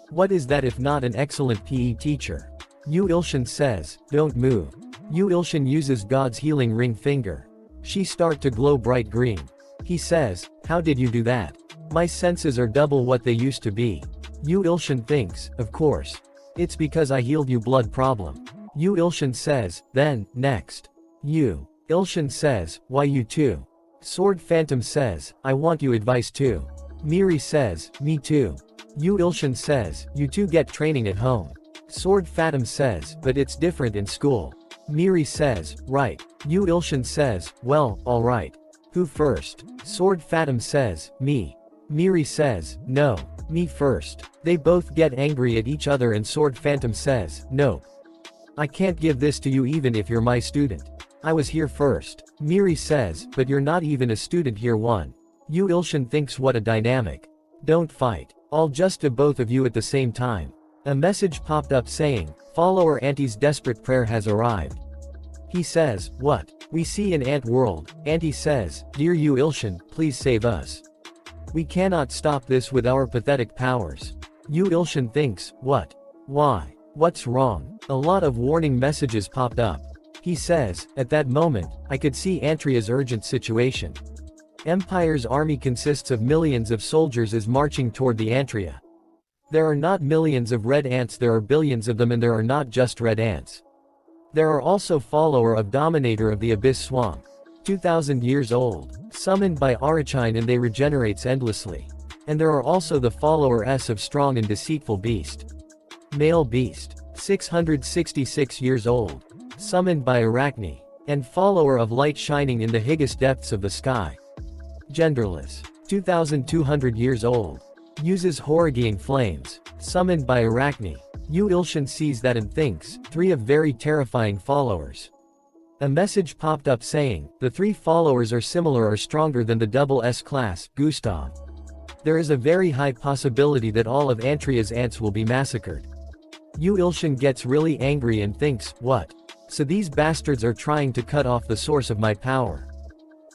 What is that if not an excellent PE teacher? Yu Ilshin says, don't move. Yu Ilshin uses God's healing ring finger. She start to glow bright green. He says, how did you do that? My senses are double what they used to be. Yu Ilshin thinks, of course. It's because I healed you blood problem. Yu Ilshin says, then, next. Yu Ilshin says, why you too? Sword Phantom says, I want you advice too. Miri says, me too. Yu Ilshin says, you two get training at home. Sword Phantom says, but it's different in school. Miri says, right. Yu Ilshin says, well, alright. Who first? Sword Phantom says, me. Miri says, no. Me first. They both get angry at each other and Sword Phantom says, nope. I can't give this to you even if you're my student. I was here first. Miri says, but you're not even a student here one. Yu Ilshin thinks what a dynamic. Don't fight. I'll just do both of you at the same time. A message popped up saying, follower Auntie's desperate prayer has arrived. He says, what? We see in Ant World. Auntie says, dear Yu Ilshin, please save us. We cannot stop this with our pathetic powers. Yu Ilshin thinks, what? Why? What's wrong? A lot of warning messages popped up. He says, at that moment, I could see Antria's urgent situation. Empire's army consists of millions of soldiers is marching toward the Antria. There are not millions of red ants, there are billions of them, and there are not just red ants. There are also follower of Dominator of the Abyss Swamp. 2000 years old. Summoned by Arachine and they regenerates endlessly. And there are also the follower S of Strong and Deceitful Beast. Male Beast. 666 years old. Summoned by Arachne. And follower of Light shining in the highest depths of the sky. Genderless. 2200 years old. Uses Horogeing Flames. Summoned by Arachne. Yu Ilshin sees that and thinks, 3 of very terrifying followers. A message popped up saying, the 3 followers are similar or stronger than the double S class, Gustav. There is a very high possibility that all of Antria's ants will be massacred. Yu Ilshin gets really angry and thinks, what? So these bastards are trying to cut off the source of my power.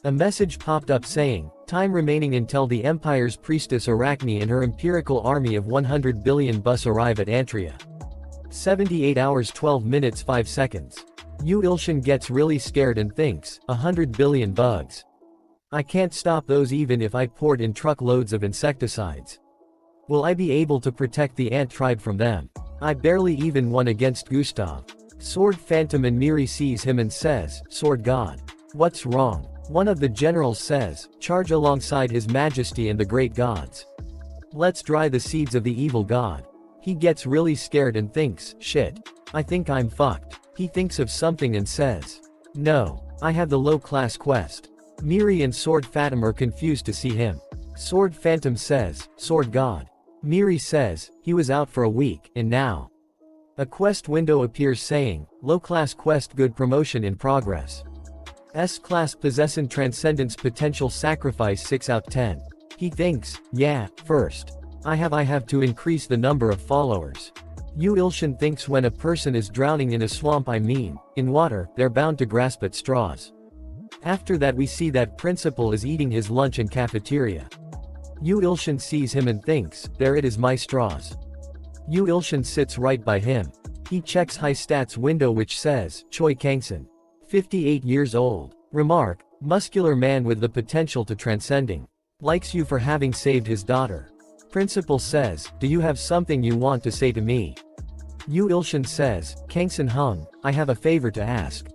A message popped up saying, time remaining until the Empire's priestess Arachne and her empirical army of 100 billion bus arrive at Antria. 78 hours 12 minutes 5 seconds. Yu Ilshin gets really scared and thinks, 100 billion bugs. I can't stop those even if I poured in truckloads of insecticides. Will I be able to protect the ant tribe from them? I barely even won against Gustav. Sword Phantom and Miri sees him and says, Sword God. What's wrong? One of the generals says, charge alongside His Majesty and the great gods. Let's dry the seeds of the evil god. He gets really scared and thinks, shit. I think I'm fucked. He thinks of something and says, no, I have the low-class quest. Miri and Sword Phantom are confused to see him. Sword Phantom says, Sword God. Miri says, he was out for a week, and now. A quest window appears saying, low-class quest good promotion in progress. S-class possession transcendence potential sacrifice 6 out 10. He thinks, yeah, first. I have to increase the number of followers. Yu Ilshin thinks when a person is drowning in a swamp in water, they're bound to grasp at straws. After that we see that principal is eating his lunch in cafeteria. Yu Ilshin sees him and thinks, there it is my straws. Yu Ilshin sits right by him. He checks high stats window which says, Choi Kangson. 58 years old. Remark, muscular man with the potential to transcending. Likes you for having saved his daughter. Principal says, do you have something you want to say to me? Yu Ilshin says, Kangson Hung, I have a favor to ask.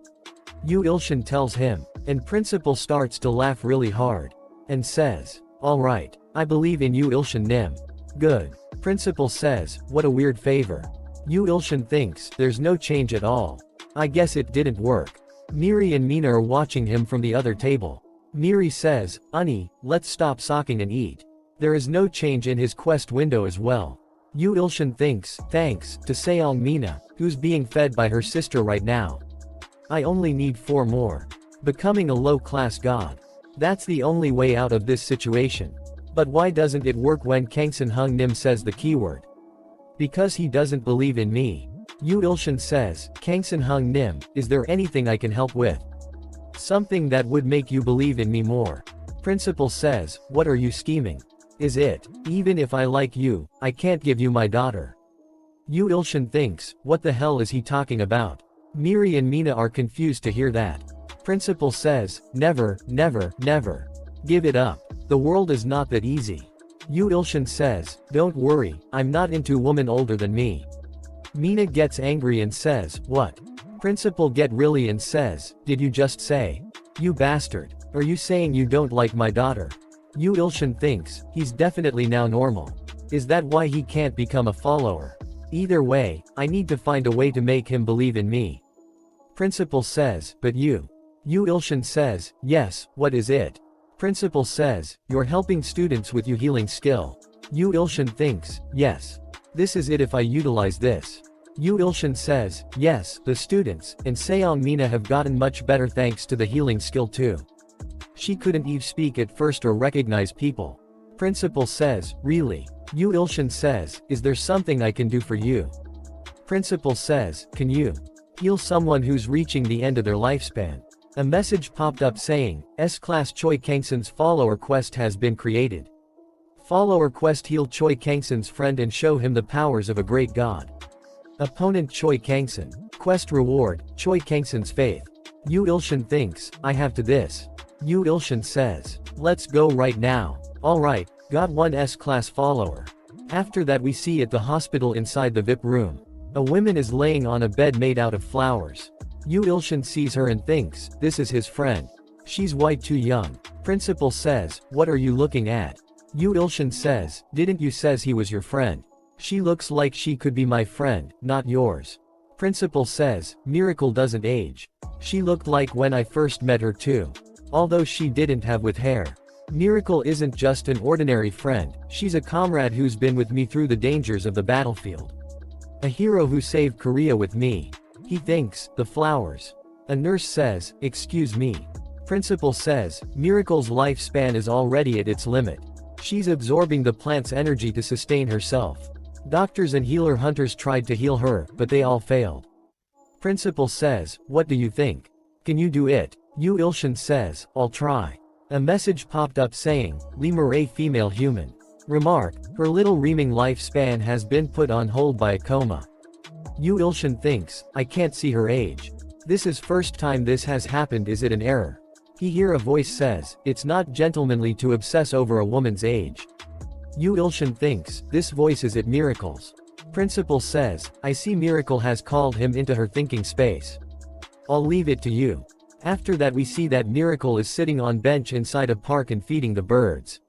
Yu Ilshin tells him, and principal starts to laugh really hard. And says, alright, I believe in Yu Ilshin Nim. Good. Principal says, what a weird favor. Yu Ilshin thinks, there's no change at all. I guess it didn't work. Miri and Mina are watching him from the other table. Miri says, Unnie, let's stop socking and eat. There is no change in his quest window as well. Yu Ilshin thinks, thanks, to Seong Mina, who's being fed by her sister right now. I only need 4 more. Becoming a low-class god. That's the only way out of this situation. But why doesn't it work when Kangson Hung Nim says the keyword? Because he doesn't believe in me. Yu Ilshin says, Kangson Hung Nim, is there anything I can help with? Something that would make you believe in me more. Principal says, what are you scheming? Is it, even if I like you, I can't give you my daughter? Yu Ilshin thinks, what the hell is he talking about? Miri and Mina are confused to hear that. Principal says, never, never, never. Give it up. The world is not that easy. Yu Ilshin says, don't worry, I'm not into woman older than me. Mina gets angry and says, what? Principal get really and says, did you just say? You bastard. Are you saying you don't like my daughter? Yu Ilshin thinks, he's definitely now normal. Is that why he can't become a follower? Either way, I need to find a way to make him believe in me. Principal says, but you. Yu Ilshin says, yes, what is it? Principal says, you're helping students with your healing skill. Yu Ilshin thinks, yes. This is it if I utilize this. Yu Ilshin says, yes, the students, and Seong Mina have gotten much better thanks to the healing skill too. She couldn't even speak at first or recognize people. Principal says, really? Yu Ilshin says, is there something I can do for you? Principal says, can you heal someone who's reaching the end of their lifespan? A message popped up saying, S-Class Choi Kangson's follower quest has been created. Follower quest: heal Choi Kangson's friend and show him the powers of a great god. Opponent: Choi Kangson. Quest reward: Choi Kangson's faith. Yu Ilshin thinks, I have to this. Yu Ilshin says, let's go right now. Alright, got one S-Class follower. After that we see at the hospital inside the VIP room. A woman is laying on a bed made out of flowers. Yu Ilshin sees her and thinks, this is his friend. She's way too young. Principal says, what are you looking at? Yu Ilshin says, didn't you says he was your friend? She looks like she could be my friend, not yours. Principal says, Miracle doesn't age. She looked like when I first met her too. Although she didn't have with hair. Miracle isn't just an ordinary friend, she's a comrade who's been with me through the dangers of the battlefield. A hero who saved Korea with me. He thinks, the flowers. A nurse says, excuse me. Principal says, Miracle's lifespan is already at its limit. She's absorbing the plant's energy to sustain herself. Doctors and healer hunters tried to heal her, but they all failed. Principal says, what do you think? Can you do it? Yu Ilshin says, I'll try. A message popped up saying, Lee Murray female human. Remark, her little reaming lifespan has been put on hold by a coma. Yu Ilshin thinks, I can't see her age. This is first time this has happened. Is it an error? He hear a voice says, it's not gentlemanly to obsess over a woman's age. Yu Ilshin thinks, this voice is it Miracle's. Principal says, I see Miracle has called him into her thinking space. I'll leave it to you. After that we see that Miracle is sitting on bench inside a park and feeding the birds.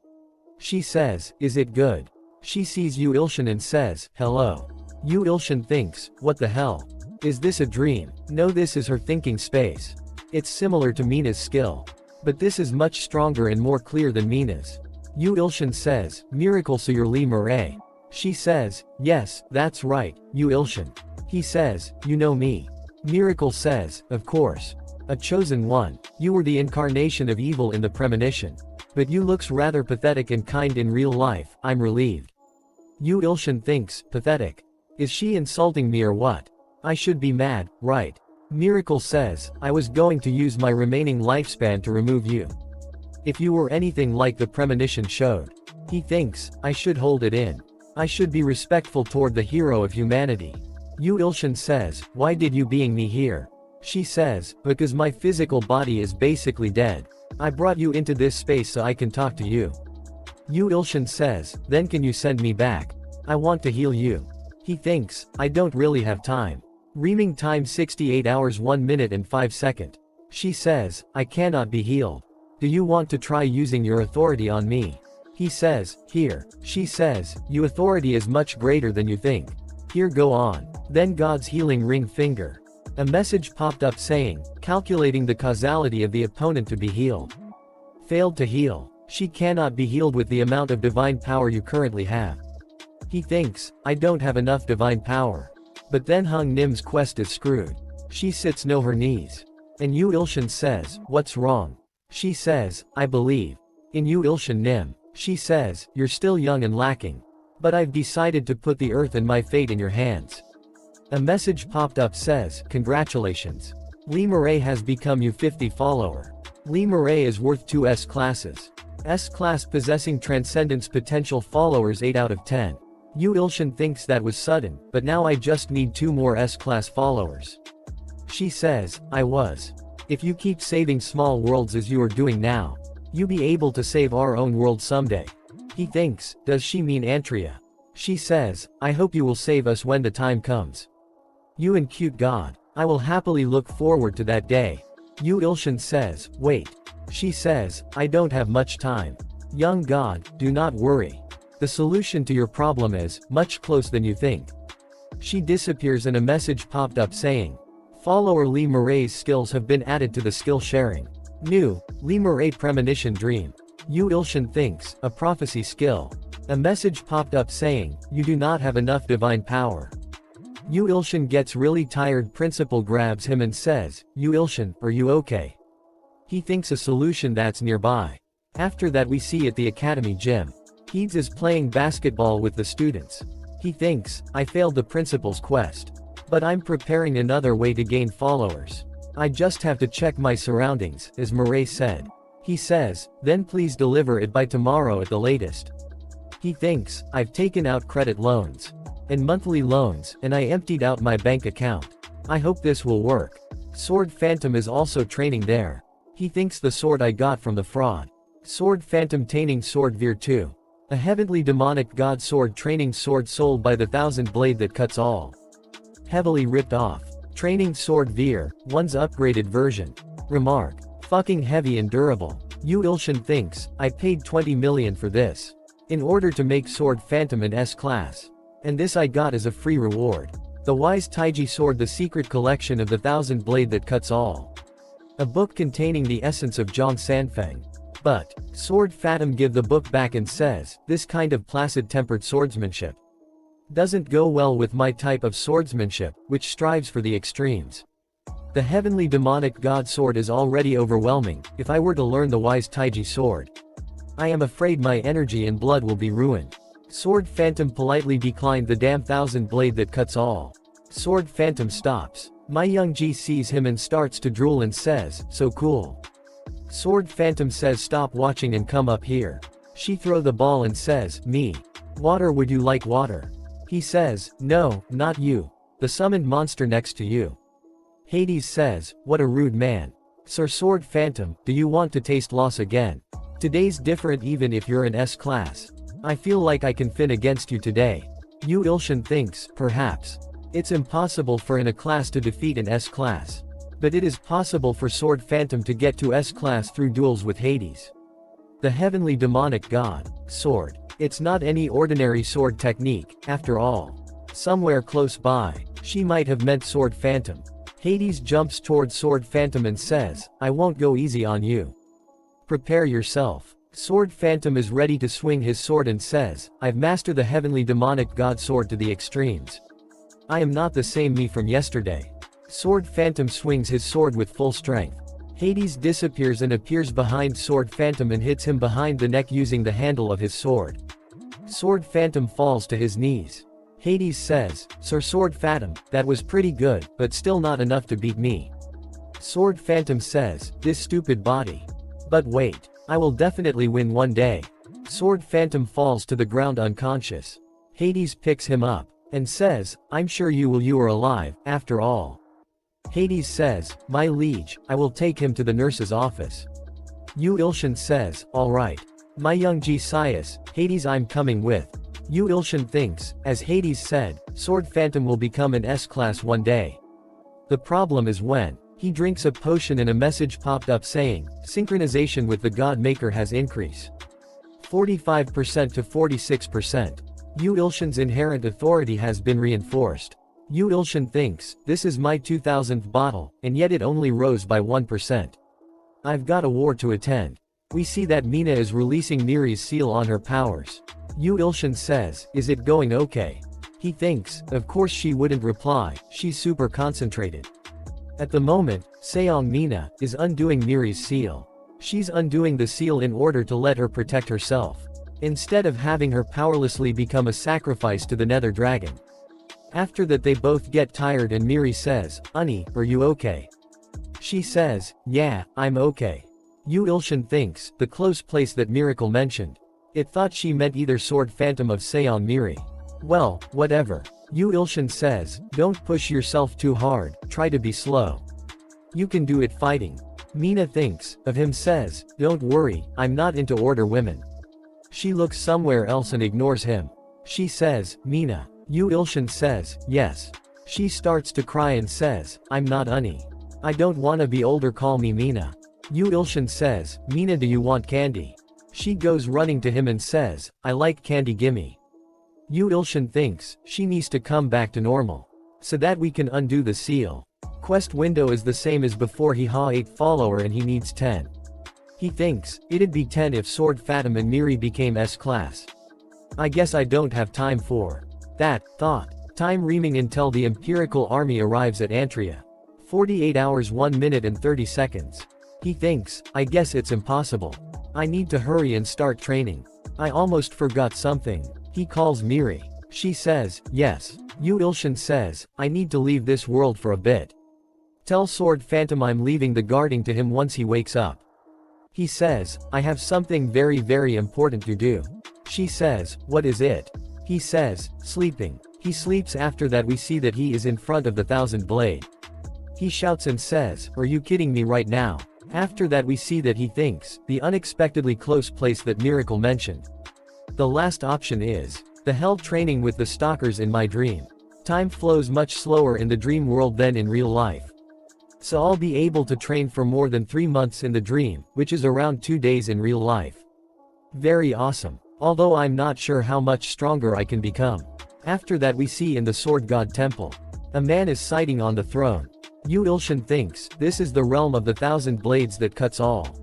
She says, is it good? She sees Yu Ilshin and says, hello. Yu Ilshin thinks, what the hell? Is this a dream? No, this is her thinking space. It's similar to Mina's skill. But this is much stronger and more clear than Mina's. Yu Ilshin says, Miracle, so you're Lee Murray. She says, yes, that's right, Yu Ilshin. He says, you know me. Miracle says, of course. A chosen one. You were the incarnation of evil in the premonition. But you looks rather pathetic and kind in real life, I'm relieved. Yu Ilshin thinks, pathetic. Is she insulting me or what? I should be mad, right? Miracle says, I was going to use my remaining lifespan to remove you. If you were anything like the premonition showed. He thinks, I should hold it in. I should be respectful toward the hero of humanity. Yu Ilshin says, why did you being me here? She says, because my physical body is basically dead. I brought you into this space so I can talk to you. Yu Ilshin says, then can you send me back? I want to heal you. He thinks, I don't really have time. Reaming time 68 hours 1 minute and 5 seconds. She says, I cannot be healed. Do you want to try using your authority on me? He says, here. She says, your authority is much greater than you think. Here go on. Then God's healing ring finger. A message popped up saying, calculating the causality of the opponent to be healed. Failed to heal. She cannot be healed with the amount of divine power you currently have. He thinks, I don't have enough divine power. But then Hung Nim's quest is screwed. She sits no her knees. And Yu Ilshin says, what's wrong? She says, I believe. In Yu Ilshin Nim. She says, you're still young and lacking. But I've decided to put the earth and my fate in your hands. A message popped up says, congratulations. Lee Murray has become U50 follower. Lee Murray is worth 2 S-classes. S-class possessing transcendence potential followers 8 out of 10. Yu Ilshin thinks that was sudden, but now I just need 2 more S-class followers. She says, I was. If you keep saving small worlds as you are doing now, you be able to save our own world someday. He thinks, does she mean Antria? She says, I hope you will save us when the time comes. You and cute God. I will happily look forward to that day. Yu Ilshin says, wait. She says, I don't have much time. Young God, do not worry. The solution to your problem is, much closer than you think. She disappears and a message popped up saying, follower Lee Murray's skills have been added to the skill sharing. New, Lee Murray Premonition Dream. Yu Ilshin thinks, a prophecy skill. A message popped up saying, you do not have enough divine power. Yu Ilshin gets really tired. Principal grabs him and says, Yu Ilshin, are you okay? He thinks a solution that's nearby. After that we see at the academy gym. Heeds is playing basketball with the students. He thinks, I failed the principal's quest. But I'm preparing another way to gain followers. I just have to check my surroundings, as Murray said. He says, then please deliver it by tomorrow at the latest. He thinks, I've taken out credit loans. And monthly loans, and I emptied out my bank account. I hope this will work. Sword Phantom is also training there. He thinks the sword I got from the fraud. Sword Phantom Taining Sword Veer 2. A heavenly demonic god sword training sword sold by the 1000 blade that cuts all. Heavily ripped off. Training sword Veer, one's upgraded version. Remark. Fucking heavy and durable. Yu Ilshin thinks, I paid 20 million for this. In order to make Sword Phantom an S-class. And this I got as a free reward. The Wise Taiji Sword, the secret collection of the 1000 blade that cuts all. A book containing the essence of Zhang Sanfeng. But, Sword Phantom give the book back and says, this kind of placid-tempered swordsmanship doesn't go well with my type of swordsmanship, which strives for the extremes. The heavenly demonic god sword is already overwhelming. If I were to learn the Wise Taiji sword, I am afraid my energy and blood will be ruined. Sword Phantom politely declined the damn 1000 blade that cuts all. Sword Phantom stops. My Young Ji sees him and starts to drool and says, so cool. Sword Phantom says stop watching and come up here. She throw the ball and says, me. Water, would you like water? He says, no, not you. The summoned monster next to you. Hades says, what a rude man. Sir Sword Phantom, do you want to taste loss again? Today's different even if you're an S-class. I feel like I can fin against you today. Yu Ilshin thinks, perhaps. It's impossible for an A-class to defeat an S-class. But it is possible for Sword Phantom to get to S-class through duels with Hades. The heavenly demonic god, sword. It's not any ordinary sword technique, after all. Somewhere close by, she might have meant Sword Phantom. Hades jumps toward Sword Phantom and says, I won't go easy on you. Prepare yourself. Sword Phantom is ready to swing his sword and says, I've mastered the heavenly demonic god sword to the extremes. I am not the same me from yesterday. Sword Phantom swings his sword with full strength. Hades disappears and appears behind Sword Phantom and hits him behind the neck using the handle of his sword. Sword Phantom falls to his knees. Hades says, "Sir Sword Phantom, that was pretty good, but still not enough to beat me." Sword Phantom says, "This stupid body. But wait. I will definitely win one day." Sword Phantom falls to the ground unconscious. Hades picks him up and says, "I'm sure you are alive, after all." Hades says, "My liege, I will take him to the nurse's office." Yu Ilshin says, "All right. My young Gesias, Hades, I'm coming with." Yu Ilshin thinks, as Hades said, Sword Phantom will become an S-class one day. The problem is when he drinks a potion and a message popped up saying, synchronization with the God Maker has increased 45% to 46%. Yu Ilshin's inherent authority has been reinforced. Yu Ilshin thinks, this is my 2000th bottle, and yet it only rose by 1%. I've got a war to attend. We see that Mina is releasing Miri's seal on her powers. Yu Ilshin says, is it going okay? He thinks, of course she wouldn't reply, she's super concentrated. At the moment, Seong Mina is undoing Miri's seal. She's undoing the seal in order to let her protect herself, instead of having her powerlessly become a sacrifice to the Nether Dragon. After that they both get tired and Miri says, "Honey, are you okay?" She says, "Yeah, I'm okay." Yu Ilshin thinks, the close place that Miracle mentioned. It thought she meant either Sword Phantom of Seong Miri. Well, whatever. Yu Ilshin says, don't push yourself too hard, try to be slow. You can do it fighting. Mina thinks of him says, don't worry, I'm not into order women. She looks somewhere else and ignores him. She says, Mina. Yu Ilshin says, yes. She starts to cry and says, I'm not honey. I don't wanna be older, call me Mina. Yu Ilshin says, Mina, do you want candy? She goes running to him and says, I like candy, gimme. Yu Ilshin thinks, she needs to come back to normal, so that we can undo the seal. Quest window is the same as before, he ha 8 follower and he needs 10. He thinks, it'd be 10 if Sword Phantom and Miri became S-class. I guess I don't have time for that thought. Time reaming until the Imperial army arrives at Antria. 48 hours 1 minute and 30 seconds. He thinks, I guess it's impossible. I need to hurry and start training. I almost forgot something. He calls Miri. She says, yes. Yu Ilshin says, I need to leave this world for a bit. Tell Sword Phantom I'm leaving the guarding to him once he wakes up. He says, I have something very very important to do. She says, what is it? He says, sleeping. He sleeps. After that we see that he is in front of the Thousand Blade. He shouts and says, are you kidding me right now? After that we see that he thinks, the unexpectedly close place that Miracle mentioned. The last option is, the hell training with the stalkers in my dream. Time flows much slower in the dream world than in real life. So I'll be able to train for more than 3 months in the dream, which is around 2 days in real life. Very awesome. Although I'm not sure how much stronger I can become. After that we see in the Sword God Temple. A man is sitting on the throne. Yu Ilshin thinks, this is the realm of the Thousand Blades that cuts all.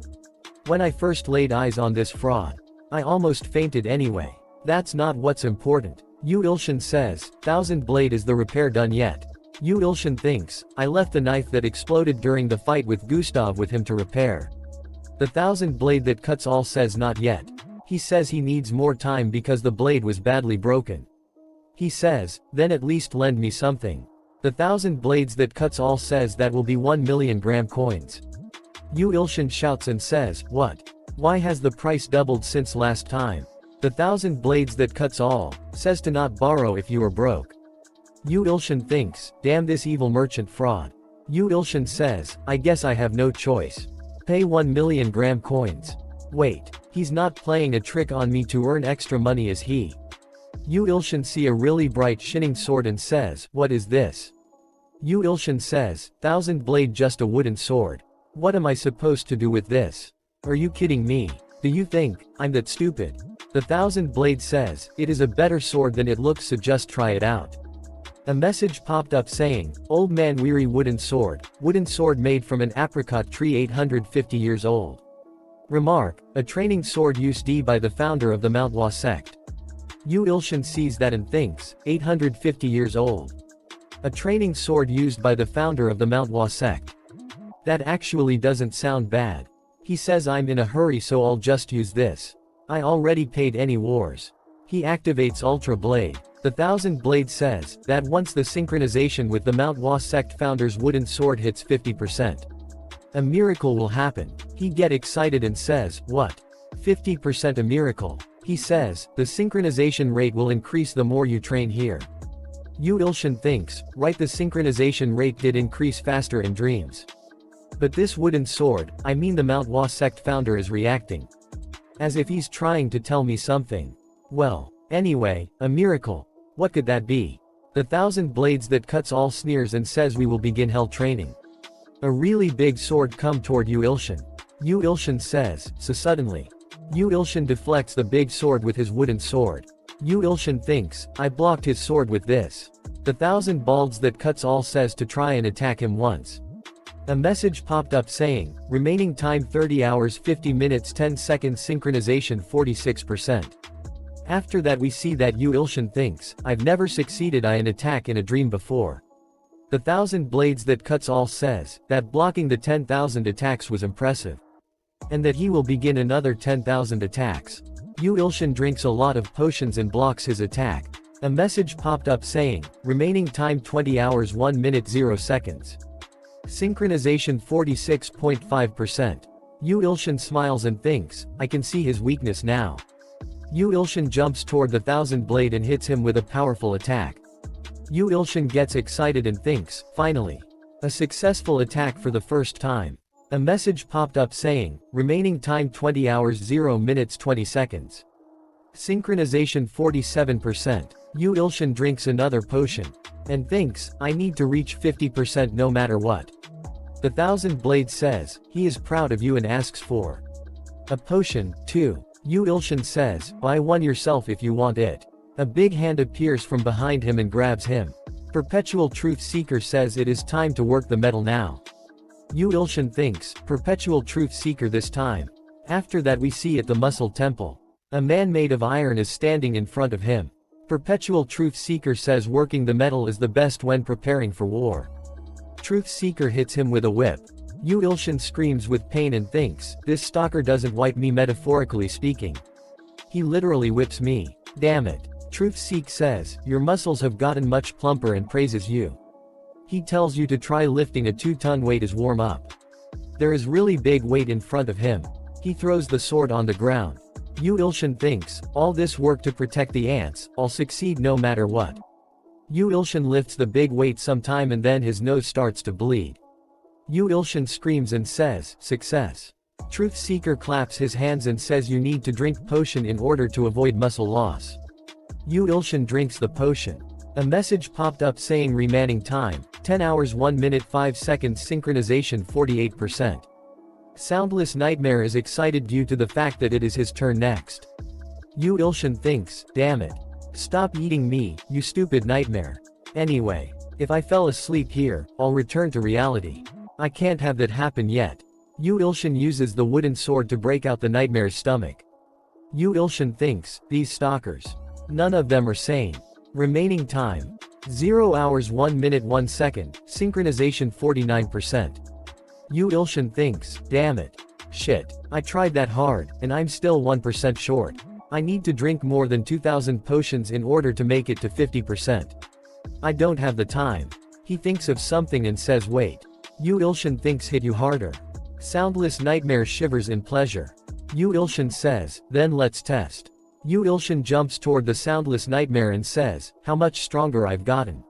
When I first laid eyes on this fraud, I almost fainted anyway. That's not what's important. Yu Ilshin says, Thousand Blade, is the repair done yet? Yu Ilshin thinks, I left the knife that exploded during the fight with Gustav with him to repair. The Thousand Blade that cuts all says not yet. He says he needs more time because the blade was badly broken. He says, then at least lend me something. The Thousand Blades that cuts all says that will be 1 million gram coins. Yu Ilshin shouts and says, what? Why has the price doubled since last time? The Thousand Blades that cuts all says to not borrow if you are broke. Yu Ilshin thinks, damn this evil merchant fraud. Yu Ilshin says, I guess I have no choice. Pay 1 million gram coins. Wait, he's not playing a trick on me to earn extra money, is he? Yu Ilshin see a really bright shining sword and says, what is this? Yu Ilshin says, Thousand Blade, just a wooden sword. What am I supposed to do with this? Are you kidding me? Do you think I'm that stupid? The Thousand Blade says, it is a better sword than it looks, so just try it out. A message popped up saying, old man weary wooden sword made from an apricot tree 850 years old. Remark, a training sword used by the founder of the Manhwa sect. Yu Ilshin sees that and thinks, 850 years old. A training sword used by the founder of the Manhwa sect. That actually doesn't sound bad. He says I'm in a hurry so I'll just use this. I already paid any wars. He activates Ultra Blade. The Thousand Blade says that once the synchronization with the Manhwa sect founder's wooden sword hits 50%, a miracle will happen. He get excited and says, what? 50% a miracle? He says, the synchronization rate will increase the more you train here. Yu Ilshin thinks, right, the synchronization rate did increase faster in dreams. But this wooden sword, I mean the Manhwa sect founder is reacting. As if he's trying to tell me something. Well, anyway, a miracle. What could that be? The Thousand Blades that cuts all sneers and says we will begin hell training. A really big sword come toward Yu Ilshin. Yu Ilshin says, so suddenly. Yu Ilshin deflects the big sword with his wooden sword. Yu Ilshin thinks, I blocked his sword with this. The Thousand Balds that cuts all says to try and attack him once. A message popped up saying, remaining time 30 hours 50 minutes 10 seconds synchronization 46%. After that we see that Yu Ilshin thinks, I've never succeeded in an attack in a dream before. The Thousand Blades that cuts all says, that blocking the 10,000 attacks was impressive. And that he will begin another 10,000 attacks. Yu Ilshin drinks a lot of potions and blocks his attack. A message popped up saying, remaining time 20 hours 1 minute 0 seconds. Synchronization 46.5%. Yu Ilshin smiles and thinks, I can see his weakness now. Yu Ilshin jumps toward the Thousand Blade and hits him with a powerful attack. Yu Ilshin gets excited and thinks, finally. A successful attack for the first time. A message popped up saying, remaining time 20 hours 0 minutes 20 seconds. Synchronization 47%. Yu Ilshin drinks another potion. And thinks, I need to reach 50% no matter what. The Thousand Blades says, he is proud of you and asks for a potion, too. Yu Ilshin says, buy one yourself if you want it. A big hand appears from behind him and grabs him. Perpetual Truth Seeker says it is time to work the metal now. Yu Ilshin thinks, Perpetual Truth Seeker this time. After that we see at the Muscle Temple. A man made of iron is standing in front of him. Perpetual Truth Seeker says working the metal is the best when preparing for war. Truth Seeker hits him with a whip. Yu Ilshin screams with pain and thinks, this stalker doesn't wipe me metaphorically speaking. He literally whips me. Damn it. Truth Seek says, your muscles have gotten much plumper and praises you. He tells you to try lifting a 2-ton weight as warm up. There is really big weight in front of him. He throws the sword on the ground. Yu Ilshin thinks, all this work to protect the ants, I'll succeed no matter what. Yu Ilshin lifts the big weight sometime and then his nose starts to bleed. Yu Ilshin screams and says, success. Truth Seeker claps his hands and says you need to drink potion in order to avoid muscle loss. Yu Ilshin drinks the potion. A message popped up saying remaining time, 10 hours 1 minute 5 seconds synchronization 48%. Soundless Nightmare is excited due to the fact that it is his turn next. Yu Ilshin thinks, damn it. Stop eating me, you stupid nightmare. Anyway, if I fell asleep here, I'll return to reality. I can't have that happen yet. Yu Ilshin uses the wooden sword to break out the nightmare's stomach. Yu Ilshin thinks, these stalkers. None of them are sane. Remaining time. 0 hours 1 minute 1 second, synchronization 49%. Yu Ilshin thinks, damn it. Shit. I tried that hard, and I'm still 1% short. I need to drink more than 2,000 potions in order to make it to 50%. I don't have the time. He thinks of something and says wait. Yu Ilshin thinks hit you harder. Soundless Nightmare shivers in pleasure. Yu Ilshin says, then let's test. Yu Ilshin jumps toward the Soundless Nightmare and says, how much stronger I've gotten.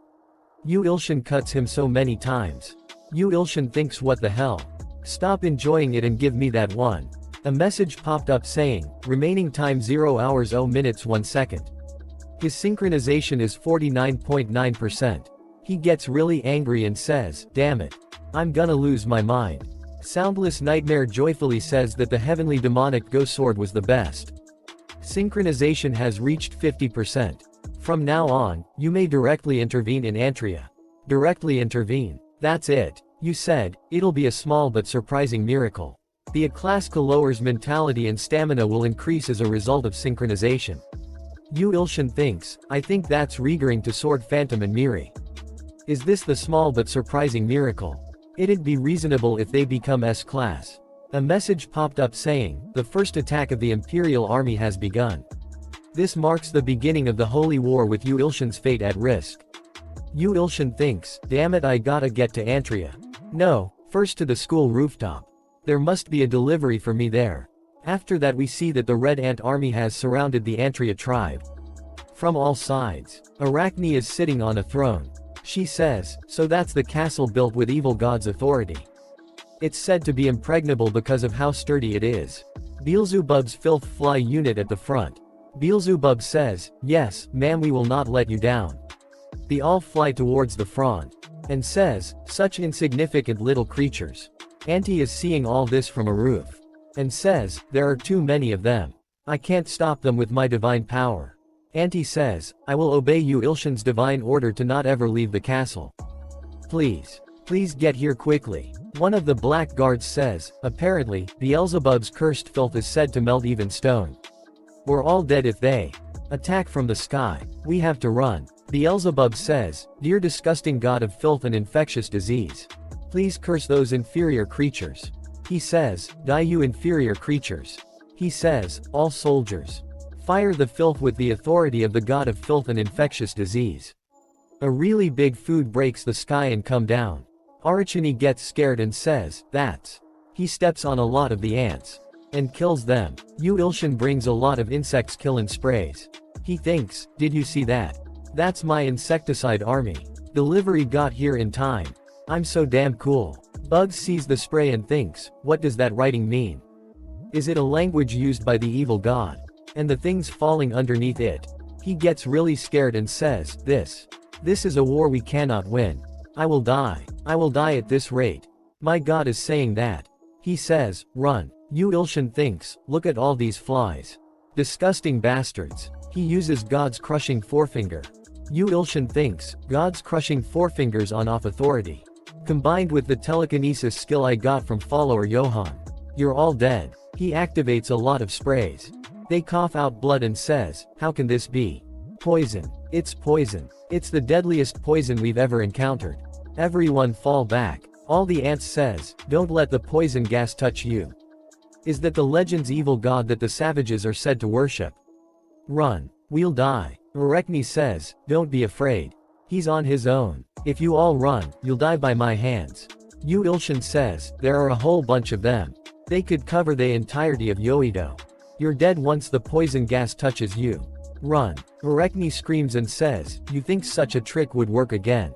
Yu Ilshin cuts him so many times. Yu Ilshin thinks what the hell. Stop enjoying it and give me that one. A message popped up saying, remaining time 0 hours 0 minutes 1 second. His synchronization is 49.9%. He gets really angry and says, damn it. I'm gonna lose my mind. Soundless Nightmare joyfully says that the heavenly demonic ghost sword was the best. Synchronization has reached 50%. From now on, you may directly intervene in Antria. Directly intervene. That's it. You said, it'll be a small but surprising miracle. The Aklaska lower's mentality and stamina will increase as a result of synchronization. Yu Ilshin thinks, I think that's regearing to Sword Phantom and Miri. Is this the small but surprising miracle? It'd be reasonable if they become S-class. A message popped up saying, the first attack of the Imperial Army has begun. This marks the beginning of the Holy War with Yu Ilshan's fate at risk. Yu Ilshan thinks, damn it, I gotta get to Antria. No, first to the school rooftop. There must be a delivery for me there. After that we see that the Red Ant Army has surrounded the Antria tribe. From all sides, Arachne is sitting on a throne. She says, so that's the castle built with evil god's authority. It's said to be impregnable because of how sturdy it is. Beelzebub's filth fly unit at the front. Beelzebub says, yes, ma'am, we will not let you down. They all fly towards the front. And says, such insignificant little creatures. Auntie is seeing all this from a roof. And says, there are too many of them. I can't stop them with my divine power. Auntie says, I will obey Yu Ilshan's divine order to not ever leave the castle. Please get here quickly. One of the black guards says, apparently, Beelzebub's cursed filth is said to melt even stone. We're all dead if they attack from the sky. We have to run. Beelzebub says, dear disgusting god of filth and infectious disease. Please curse those inferior creatures. He says, die you inferior creatures. He says, all soldiers. Fire the filth with the authority of the god of filth and infectious disease. A really big food breaks the sky and come down. Arachne gets scared and says, that's. He steps on a lot of the ants. And kills them. Yu Ilshan brings a lot of insects killing sprays. He thinks, did you see that? That's my insecticide army. Delivery got here in time. I'm so damn cool. Bugs sees the spray and thinks, what does that writing mean? Is it a language used by the evil god? And the things falling underneath it. He gets really scared and says, this is a war we cannot win. I will die at this rate. My god is saying that. He says, run. Yu Ilshan thinks, look at all these flies. Disgusting bastards. He uses God's crushing forefinger. Yu Ilshan thinks, God's crushing forefingers on off authority. Combined with the telekinesis skill I got from follower Johan. You're all dead. He activates a lot of sprays. They cough out blood and says, how can this be? Poison. It's poison. It's the deadliest poison we've ever encountered. Everyone fall back. All the ants says, don't let the poison gas touch you. Is that the legend's evil god that the savages are said to worship? Run. We'll die. Arachne says, don't be afraid. He's on his own. If you all run, you'll die by my hands. Yu Ilshan says, there are a whole bunch of them. They could cover the entirety of Yoido. You're dead once the poison gas touches you. Run. Arachne screams and says, you think such a trick would work again?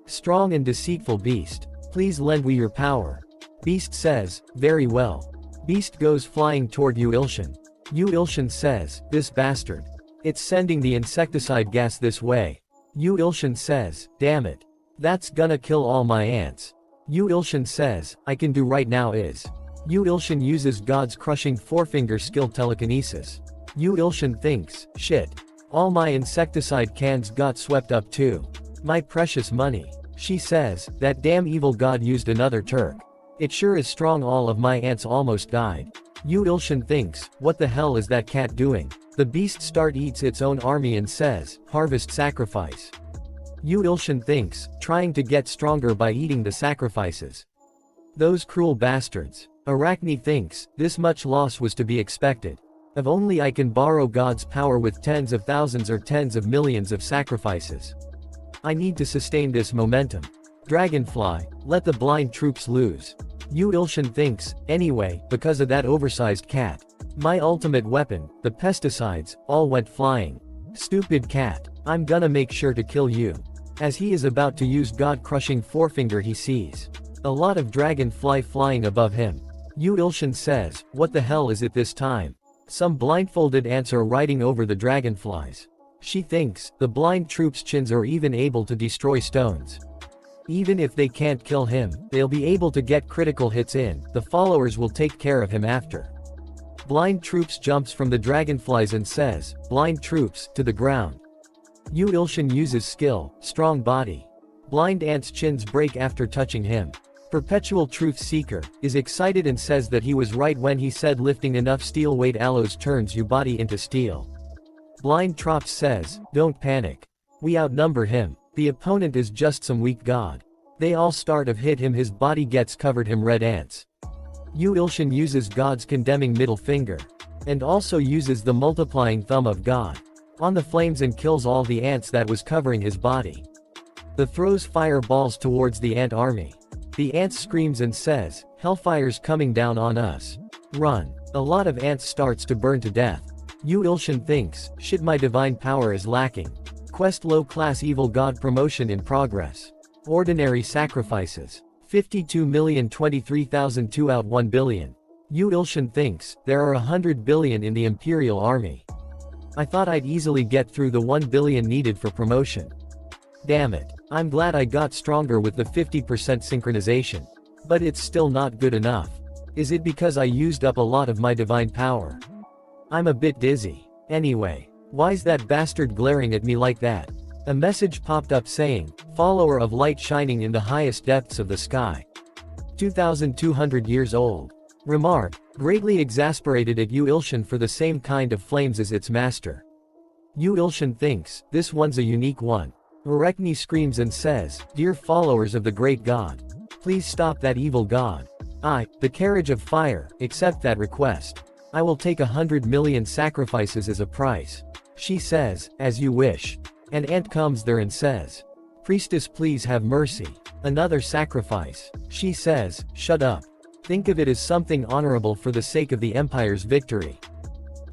Strong and deceitful beast. Please lend we your power. Beast says, very well. Beast goes flying toward Yu Ilshan. Yu Ilshan says, this bastard. It's sending the insecticide gas this way. Yu Ilshan says, damn it. That's gonna kill all my ants. Yu Ilshan says, I can do right now is. Yu Ilshan uses God's crushing forefinger skill telekinesis. Yu Ilshan thinks, shit. All my insecticide cans got swept up too. My precious money. She says, that damn evil god used another Turk. It sure is strong, all of my ants almost died. Yu Ilshan thinks, what the hell is that cat doing? The beast eats its own army and says, harvest sacrifice. Yu Ilshan thinks, trying to get stronger by eating the sacrifices. Those cruel bastards. Arachne thinks, this much loss was to be expected. If only I can borrow God's power with tens of thousands or tens of millions of sacrifices. I need to sustain this momentum. Dragonfly, let the blind troops lose. Yu Ilshan thinks, anyway, because of that oversized cat. My ultimate weapon, the pesticides, all went flying. Stupid cat. I'm gonna make sure to kill you. As he is about to use God-crushing forefinger, he sees a lot of dragonfly flying above him. Yu Ilshan says, what the hell is it this time? Some blindfolded ants are riding over the dragonflies. She thinks, the blind troops' chins are even able to destroy stones. Even if they can't kill him, they'll be able to get critical hits in, the followers will take care of him after. Blind troops jumps from the dragonflies and says, blind troops, to the ground. Yu Ilshan uses skill, strong body. Blind ant's chins break after touching him. Perpetual Truth Seeker is excited and says that he was right when he said lifting enough steel weight alloys turns your body into steel. Blind Trops says, don't panic. We outnumber him. The opponent is just some weak god. They all start to hit him, his body gets covered him red ants. Yu Ilshin uses God's condemning middle finger. And also uses the multiplying thumb of God on the flames and kills all the ants that was covering his body. The throws fireballs towards the ant army. The ants screams and says, "Hellfire's coming down on us. Run." A lot of ants starts to burn to death. Yu Ilshin thinks, shit, my divine power is lacking. Quest low class evil god promotion in progress. Ordinary sacrifices. 52,023,002 out 1 billion. Yu Ilshin thinks, there are 100 billion in the Imperial Army. I thought I'd easily get through the 1 billion needed for promotion. Damn it. I'm glad I got stronger with the 50% synchronization. But it's still not good enough. Is it because I used up a lot of my divine power? I'm a bit dizzy. Anyway, why's that bastard glaring at me like that? A message popped up saying, follower of light shining in the highest depths of the sky. 2,200 years old. Remark, greatly exasperated at Yu Ilshin for the same kind of flames as its master. Yu Ilshin thinks, this one's a unique one. Arachne screams and says, dear followers of the great god. Please stop that evil god. I, the carriage of fire, accept that request. I will take 100 million sacrifices as a price. She says, as you wish. An ant comes there and says, priestess, please have mercy. Another sacrifice. She says, shut up. Think of it as something honorable for the sake of the Empire's victory.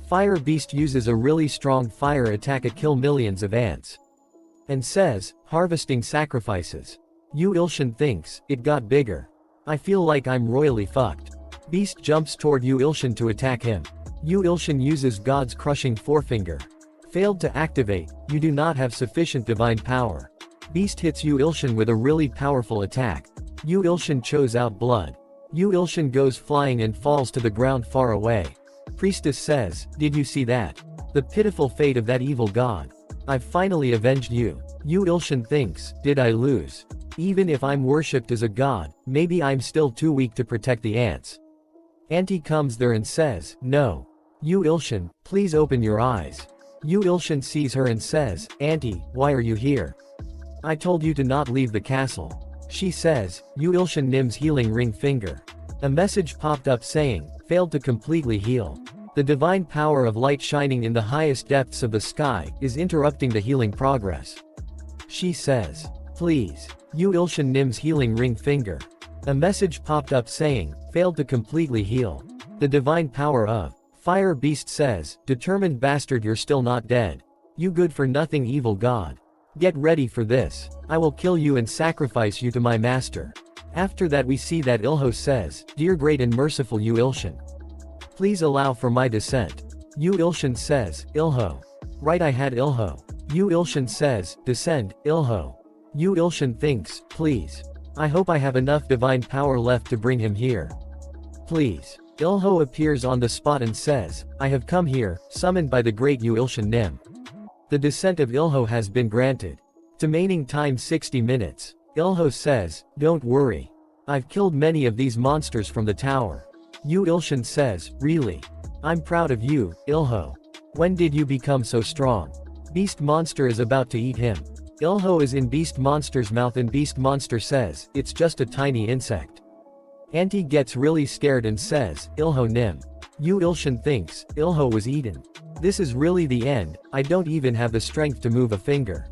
Fire Beast uses a really strong fire attack to kill millions of ants. And says, harvesting sacrifices. Yu Ilshin thinks, it got bigger. I feel like I'm royally fucked. Beast jumps toward Yu Ilshin to attack him. Yu Ilshin uses God's crushing forefinger. Failed to activate, you do not have sufficient divine power. Beast hits Yu Ilshin with a really powerful attack. Yu Ilshin chose out blood. Yu Ilshin goes flying and falls to the ground far away. Priestess says, did you see that? The pitiful fate of that evil god. I've finally avenged you. Yu Ilshin thinks, did I lose? Even if I'm worshipped as a god, maybe I'm still too weak to protect the ants. Auntie comes there and says, no. Yu Ilshin, please open your eyes. Yu Ilshin sees her and says, Auntie, why are you here? I told you to not leave the castle. She says, Yu Ilshin Nim's healing ring finger. A message popped up saying, failed to completely heal. The divine power of light shining in the highest depths of the sky is interrupting the healing progress. She says, please. Yu Ilshin Nim's healing ring finger. A message popped up saying, failed to completely heal. The divine power of Fire Beast says, determined bastard, you're still not dead. You good for nothing evil god. Get ready for this. I will kill you and sacrifice you to my master. After that we see that Ilho says, dear great and merciful Yu Ilshin. Please allow for my descent. Yu Ilshin says, Ilho. Right, I had Ilho. Yu Ilshin says, descend, Ilho. Yu Ilshin thinks, please. I hope I have enough divine power left to bring him here. Please. Ilho appears on the spot and says, I have come here, summoned by the great Yu Ilshin Nim. The descent of Ilho has been granted. Remaining time 60 minutes. Ilho says, don't worry. I've killed many of these monsters from the tower. Yu Ilshin says, really? I'm proud of you, Ilho. When did you become so strong? Beast Monster is about to eat him. Ilho is in Beast Monster's mouth and Beast Monster says, it's just a tiny insect. Auntie gets really scared and says, Ilho Nim. Yu Ilshin thinks, Ilho was eaten. This is really the end, I don't even have the strength to move a finger.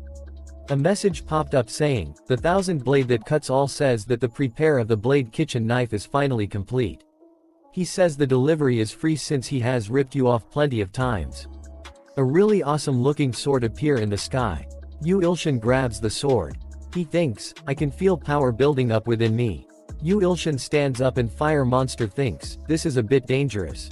A message popped up saying, the 1000 blade that cuts all says that the prepare of the blade kitchen knife is finally complete. He says the delivery is free since he has ripped you off plenty of times. A really awesome looking sword appear in the sky. Yu Ilshin grabs the sword. He thinks, I can feel power building up within me. Yu Ilshin stands up and Fire Monster thinks, this is a bit dangerous.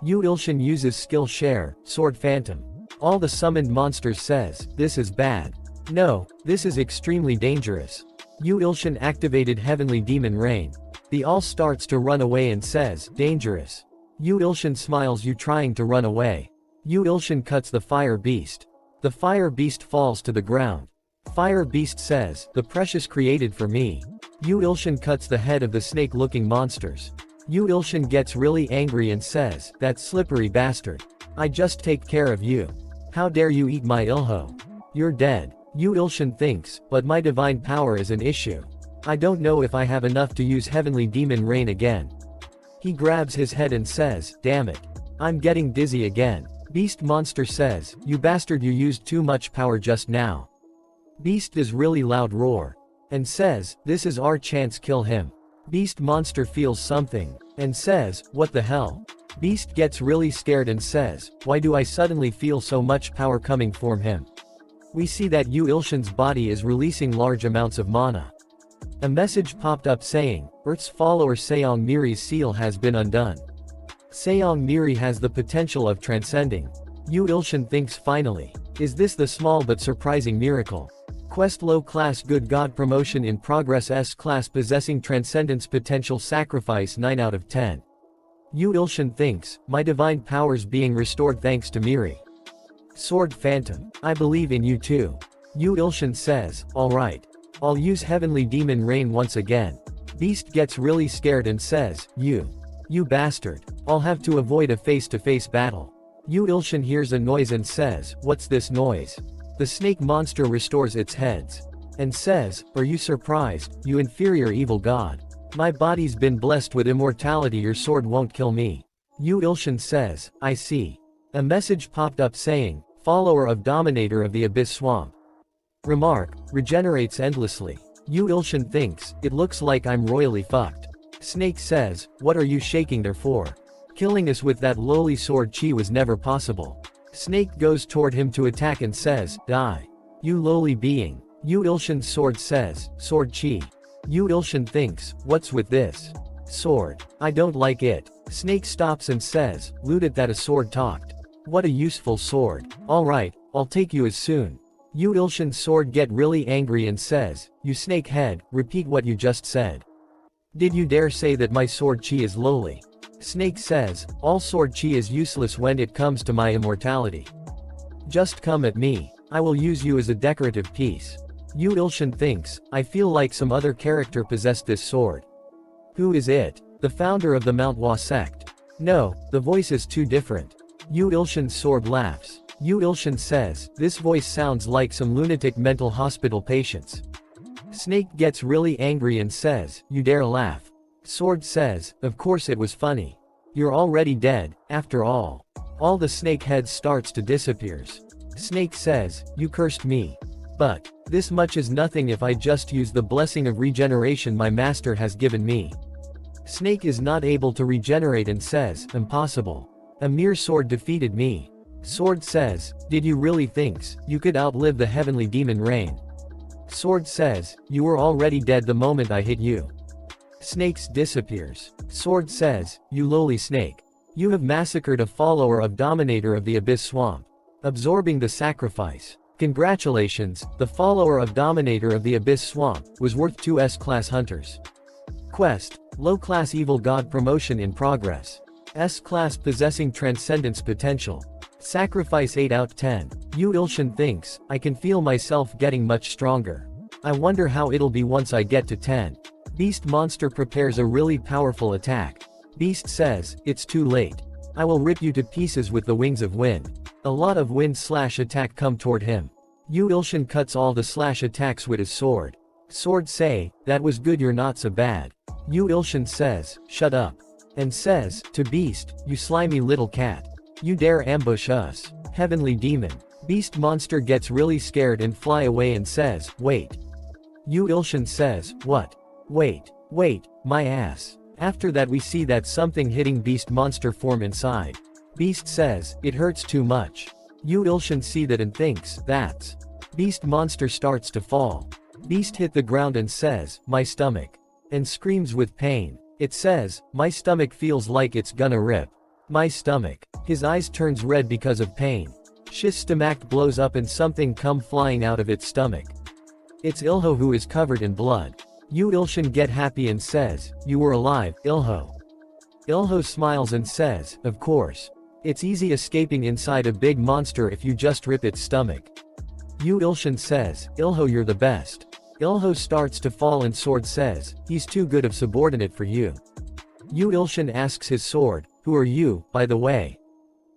Yu Ilshin uses skill share, Sword Phantom. All the summoned monsters says, this is bad. No, this is extremely dangerous. Yu Ilshin activated Heavenly Demon Rain. The all starts to run away and says, dangerous. Yu Ilshin smiles you trying to run away. Yu Ilshin cuts the Fire Beast. The Fire Beast falls to the ground. Fire Beast says, the precious created for me. Yu Ilshin cuts the head of the snake-looking monsters. Yu Ilshin gets really angry and says, that slippery bastard. I just take care of you. How dare you eat my Ilho? You're dead. Yu Ilshin thinks, but my divine power is an issue. I don't know if I have enough to use Heavenly Demon Rain again. He grabs his head and says, damn it. I'm getting dizzy again. Beast Monster says, you bastard, you used too much power just now. Beast does really loud roar. And says, this is our chance, kill him. Beast Monster feels something. And says, what the hell? Beast gets really scared and says, why do I suddenly feel so much power coming from him? We see that Yu Ilshin's body is releasing large amounts of mana. A message popped up saying, Earth's follower Seong Miri's seal has been undone. Seong Miri has the potential of transcending. Yu Ilshin thinks finally. Is this the small but surprising miracle? Quest low class good god promotion in progress S class possessing transcendence potential sacrifice 9 out of 10. Yu Ilshin thinks, my divine powers being restored thanks to Miri. Sword Phantom, I believe in you too. Yu Ilshin says, alright. I'll use Heavenly Demon Rain once again. Beast gets really scared and says, you bastard. I'll have to avoid a face-to-face battle. Yu Ilshin hears a noise and says, what's this noise? The snake monster restores its heads. And says, are you surprised, you inferior evil god? My body's been blessed with immortality, your sword won't kill me. Yu Ilshin says, I see. A message popped up saying, follower of Dominator of the Abyss Swamp. Remark, regenerates endlessly. Yu Ilshin thinks, it looks like I'm royally fucked. Snake says, what are you shaking there for? Killing us with that lowly sword chi was never possible. Snake goes toward him to attack and says, die. You lowly being. Yu Ilshin's sword says, sword chi. Yu Ilshin thinks, what's with this sword? I don't like it. Snake stops and says, looted that a sword talked. What a useful sword. Alright, I'll take you as soon. Yu Ilshin's sword get really angry and says, you snake head, repeat what you just said. Did you dare say that my sword chi is lowly? Snake says, all sword chi is useless when it comes to my immortality. Just come at me. I will use you as a decorative piece. Yu Ilshin thinks, I feel like some other character possessed this sword. Who is it? The founder of the Manhwa sect. No, the voice is too different. Yu Ilshin's sword laughs. Yu Ilshin says, this voice sounds like some lunatic mental hospital patients. Snake gets really angry and says, you dare laugh. Sword says, of course it was funny. You're already dead, after all. All the snake heads starts to disappears. Snake says, you cursed me. But this much is nothing if I just use the blessing of regeneration my master has given me. Snake is not able to regenerate and says, impossible. A mere sword defeated me. Sword says, did you really think you could outlive the Heavenly Demon Rain? Sword says, you were already dead the moment I hit you. Snakes disappears. Sword says, you lowly snake. You have massacred a follower of Dominator of the Abyss Swamp. Absorbing the sacrifice. Congratulations, the follower of Dominator of the Abyss Swamp was worth 2 S-class hunters. Quest, low-class evil god promotion in progress. S-class possessing transcendence potential. Sacrifice 8 out 10. Yu Ilshin thinks, I can feel myself getting much stronger. I wonder how it'll be once I get to 10. Beast Monster prepares a really powerful attack. Beast says, it's too late. I will rip you to pieces with the wings of wind. A lot of wind slash attack come toward him. Yu Ilshin cuts all the slash attacks with his sword. Sword say, that was good, you're not so bad. Yu Ilshin says, shut up. And says, to Beast, you slimy little cat. You dare ambush us. Heavenly Demon. Beast Monster gets really scared and fly away and says, wait. Yu Ilshin says, what? Wait, my ass. After that we see that something hitting Beast Monster form inside. Beast says, it hurts too much. Yu Ilshin see that and thinks, that's. Beast Monster starts to fall. Beast hit the ground and says, my stomach. And screams with pain. It says, my stomach feels like it's gonna rip. My stomach. His eyes turns red because of pain. His stomach blows up and something come flying out of its stomach. It's Ilho who is covered in blood. Yu Ilshin get happy and says, you were alive, Ilho. Ilho smiles and says, of course. It's easy escaping inside a big monster if you just rip its stomach. Yu Ilshin says, Ilho, you're the best. Ilho starts to fall and Sword says, he's too good of subordinate for you. Yu Ilshin asks his sword, who are you, by the way?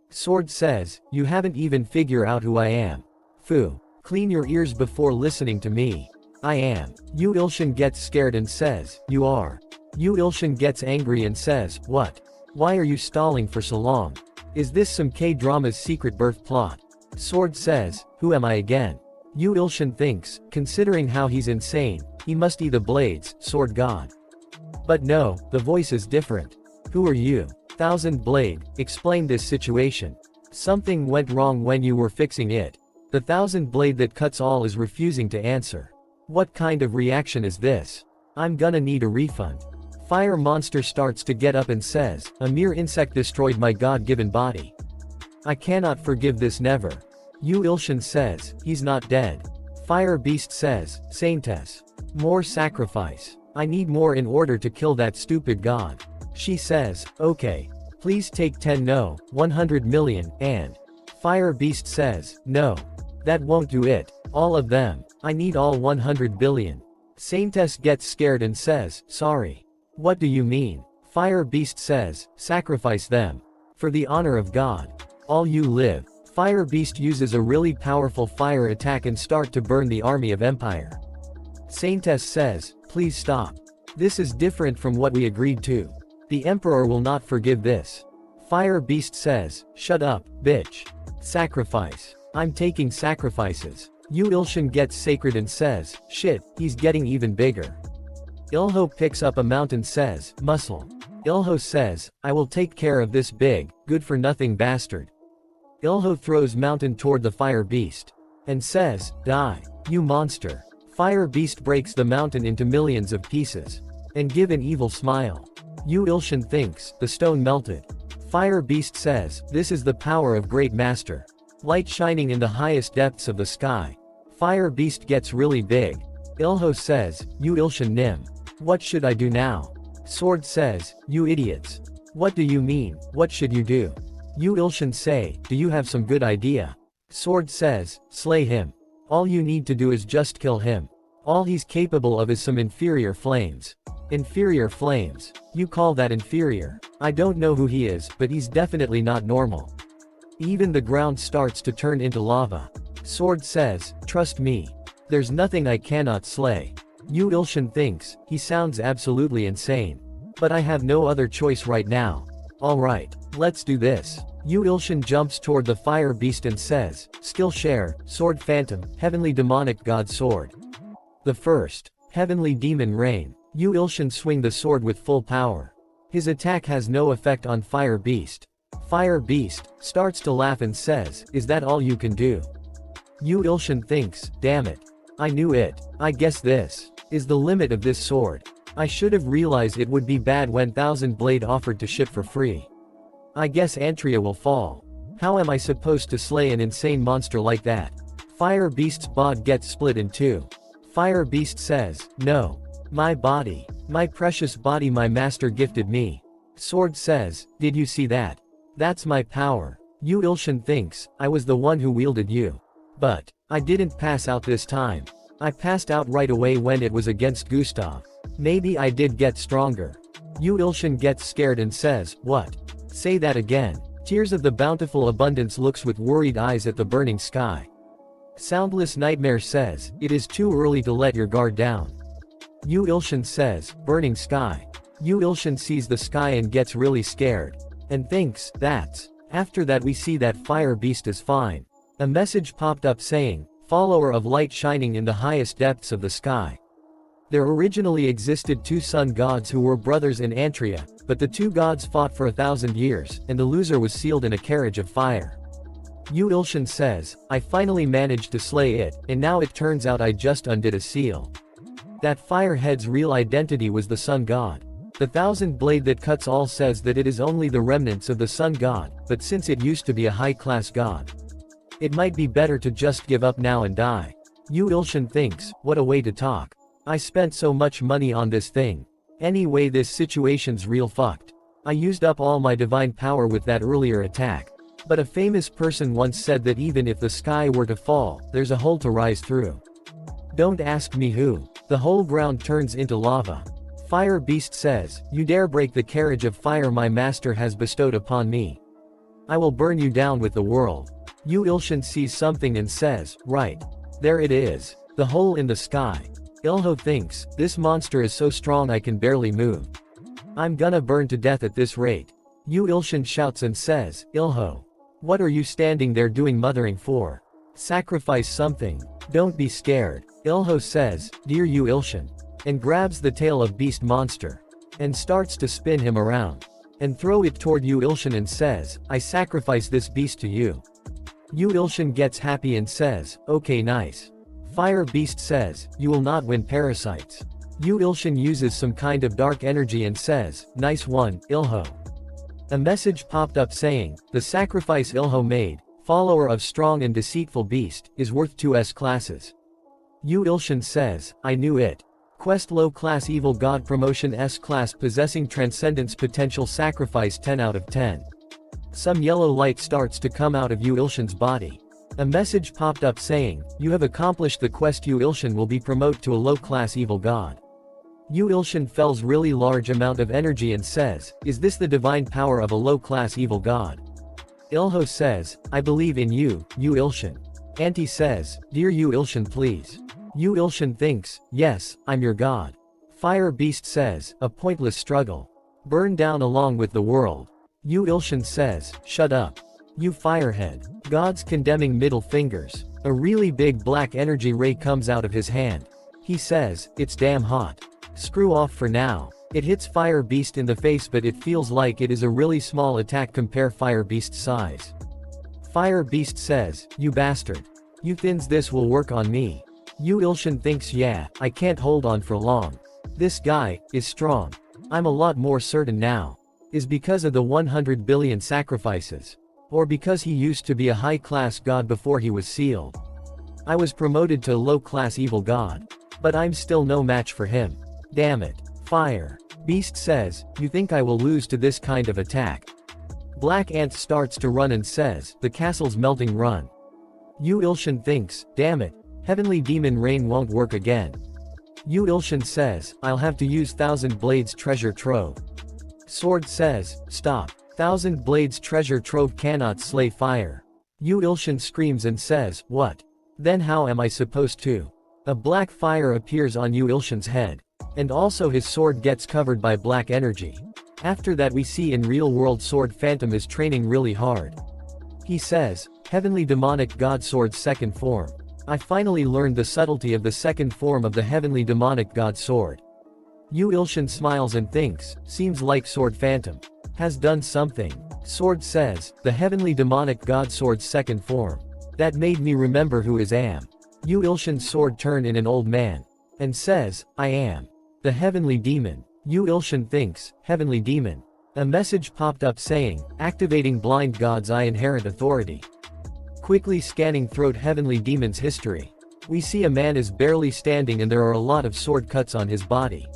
Sword says, you haven't even figured out who I am. Fu. Clean your ears before listening to me. I am. Yu Ilshin gets scared and says, you are. Yu Ilshin gets angry and says, what? Why are you stalling for so long? Is this some K-drama's secret birth plot? Sword says, who am I again? Yu Ilshin thinks, considering how he's insane, he must be the Blades, Sword God. But no, the voice is different. Who are you? Thousand Blade, explain this situation. Something went wrong when you were fixing it. The Thousand Blade that cuts all is refusing to answer. What kind of reaction is this? I'm gonna need a refund. Fire Monster starts to get up and says, a mere insect destroyed my God-given body. I cannot forgive this never. Yu Ilshin says, he's not dead. Fire Beast says, Saintess. More sacrifice. I need more in order to kill that stupid god. She says, okay. Please take 10 no, 100 million, and. Fire Beast says, no. That won't do it. All of them. I need all 100 billion. Saintess gets scared and says, sorry. What do you mean? Fire Beast says, sacrifice them. For the honor of God. All you live. Fire Beast uses a really powerful fire attack and start to burn the army of Empire. Saintess says, please stop. This is different from what we agreed to. The Emperor will not forgive this. Fire Beast says, shut up, bitch. Sacrifice. I'm taking sacrifices. Yu Ilshin gets sacred and says, shit, he's getting even bigger. Ilho picks up a mountain says, muscle. Ilho says, I will take care of this big, good-for-nothing bastard. Ilho throws mountain toward the Fire Beast. And says, die, you monster. Fire Beast breaks the mountain into millions of pieces. And give an evil smile. Yu Ilshin thinks, the stone melted. Fire Beast says, this is the power of Great Master. Light shining in the highest depths of the sky. Fire Beast gets really big. Ilho says, you Ilshin Nim. What should I do now? Sword says, you idiots. What do you mean, what should you do? Yu Ilshin say, do you have some good idea? Sword says, slay him. All you need to do is just kill him. All he's capable of is some inferior flames. Inferior flames. You call that inferior? I don't know who he is, but he's definitely not normal. Even the ground starts to turn into lava. Sword says, trust me. There's nothing I cannot slay. Yu Ilshin thinks, he sounds absolutely insane. But I have no other choice right now. Alright, let's do this. Yu Ilshin jumps toward the Fire Beast and says, Skillshare, Sword Phantom, Heavenly Demonic God Sword. The first. Heavenly Demon Rain. Yu Ilshin swing the sword with full power. His attack has no effect on Fire Beast. Fire Beast starts to laugh and says, is that all you can do? Yu Ilshin thinks, damn it. I knew it. I guess this is the limit of this sword. I should have realized it would be bad when Thousand Blade offered to ship for free. I guess Antria will fall. How am I supposed to slay an insane monster like that? Fire Beast's bod gets split in two. Fire Beast says, no. My body. My precious body my master gifted me. Sword says, did you see that? That's my power. Yu Ilshin thinks, I was the one who wielded you. But I didn't pass out this time. I passed out right away when it was against Gustav. Maybe I did get stronger. Yu Ilshin gets scared and says, what? Say that again. Tears of the Bountiful Abundance looks with worried eyes at the burning sky. Soundless Nightmare says, it is too early to let your guard down. Yu Ilshin says, burning sky. Yu Ilshin sees the sky and gets really scared. And thinks, that's. After that we see that Fire Beast is fine. A message popped up saying, follower of light shining in the highest depths of the sky. There originally existed two sun gods who were brothers in Antria, but the two gods fought for 1,000 years, and the loser was sealed in a carriage of fire. Yu Ilshin says, I finally managed to slay it, and now it turns out I just undid a seal. That firehead's real identity was the sun god. The Thousand Blade that cuts all says that it is only the remnants of the sun god, but since it used to be a high-class god, it might be better to just give up now and die. Yu Ilshin thinks, what a way to talk. I spent so much money on this thing. Anyway, this situation's real fucked. I used up all my divine power with that earlier attack. But a famous person once said that even if the sky were to fall, there's a hole to rise through. Don't ask me who. The whole ground turns into lava. Fire Beast says, you dare break the carriage of fire my master has bestowed upon me. I will burn you down with the world. Yu Ilshin sees something and says, right. There it is. The hole in the sky. Ilho thinks, this monster is so strong I can barely move. I'm gonna burn to death at this rate. Yu Ilshin shouts and says, Ilho. What are you standing there doing mothering for? Sacrifice something. Don't be scared. Ilho says, dear Yu Ilshin. And grabs the tail of beast monster. And starts to spin him around. And throw it toward Yu Ilshin and says, I sacrifice this beast to you. Yu Ilshin gets happy and says, okay nice. Fire beast says, you will not win parasites. Yu Ilshin uses some kind of dark energy and says, nice one, Ilho. A message popped up saying, the sacrifice Ilho made, follower of strong and deceitful beast, is worth 2 S classes. Yu Ilshin says, I knew it. Quest low class evil god promotion S class possessing transcendence potential sacrifice 10 out of 10. Some yellow light starts to come out of Yu Ilshin's body. A message popped up saying, you have accomplished the quest. Yu Ilshin will be promoted to a low class evil god. Yu Ilshin feels really large amount of energy and says, is this the divine power of a low class evil god? Ilho says, I believe in you, Yu Ilshin. Auntie says, dear Yu Ilshin please. Yu Ilshin thinks, yes, I'm your god. Fire beast says, a pointless struggle. Burn down along with the world. Yu Ilshin says, shut up. You firehead. God's condemning middle fingers. A really big black energy ray comes out of his hand. He says, it's damn hot. Screw off for now. It hits Fire Beast in the face but it feels like it is a really small attack compare Fire Beast's size. Fire Beast says, you bastard. You thins this will work on me. Yu Ilshin thinks yeah, I can't hold on for long. This guy is strong. I'm a lot more certain now. Is because of the 100 billion sacrifices. Or because he used to be a high-class god before he was sealed. I was promoted to low-class evil god. But I'm still no match for him. Damn it. Fire. Beast says, you think I will lose to this kind of attack? Black Ant starts to run and says, the castle's melting run. Yu Ilshin thinks, damn it. Heavenly Demon Rain won't work again. Yu Ilshin says, I'll have to use Thousand Blades Treasure Trove. Sword says, stop. Thousand Blades Treasure Trove cannot slay fire. Yu Ilshin screams and says, what? Then how am I supposed to? A black fire appears on Yu Ilshin's head. And also his sword gets covered by black energy. After that we see in real world Sword Phantom is training really hard. He says, Heavenly Demonic God Sword's second form. I finally learned the subtlety of the second form of the Heavenly Demonic God Sword. Yu Ilshin smiles and thinks, seems like Sword Phantom has done something. Sword says, the Heavenly Demonic God Sword's second form. That made me remember who is am. Yu Ilshin's sword turned in an old man. And says, I am. The Heavenly Demon. Yu Ilshin thinks, Heavenly Demon. A message popped up saying, activating Blind God's Eye inherent authority. Quickly scanning throat Heavenly Demon's history. We see a man is barely standing and there are a lot of sword cuts on his body.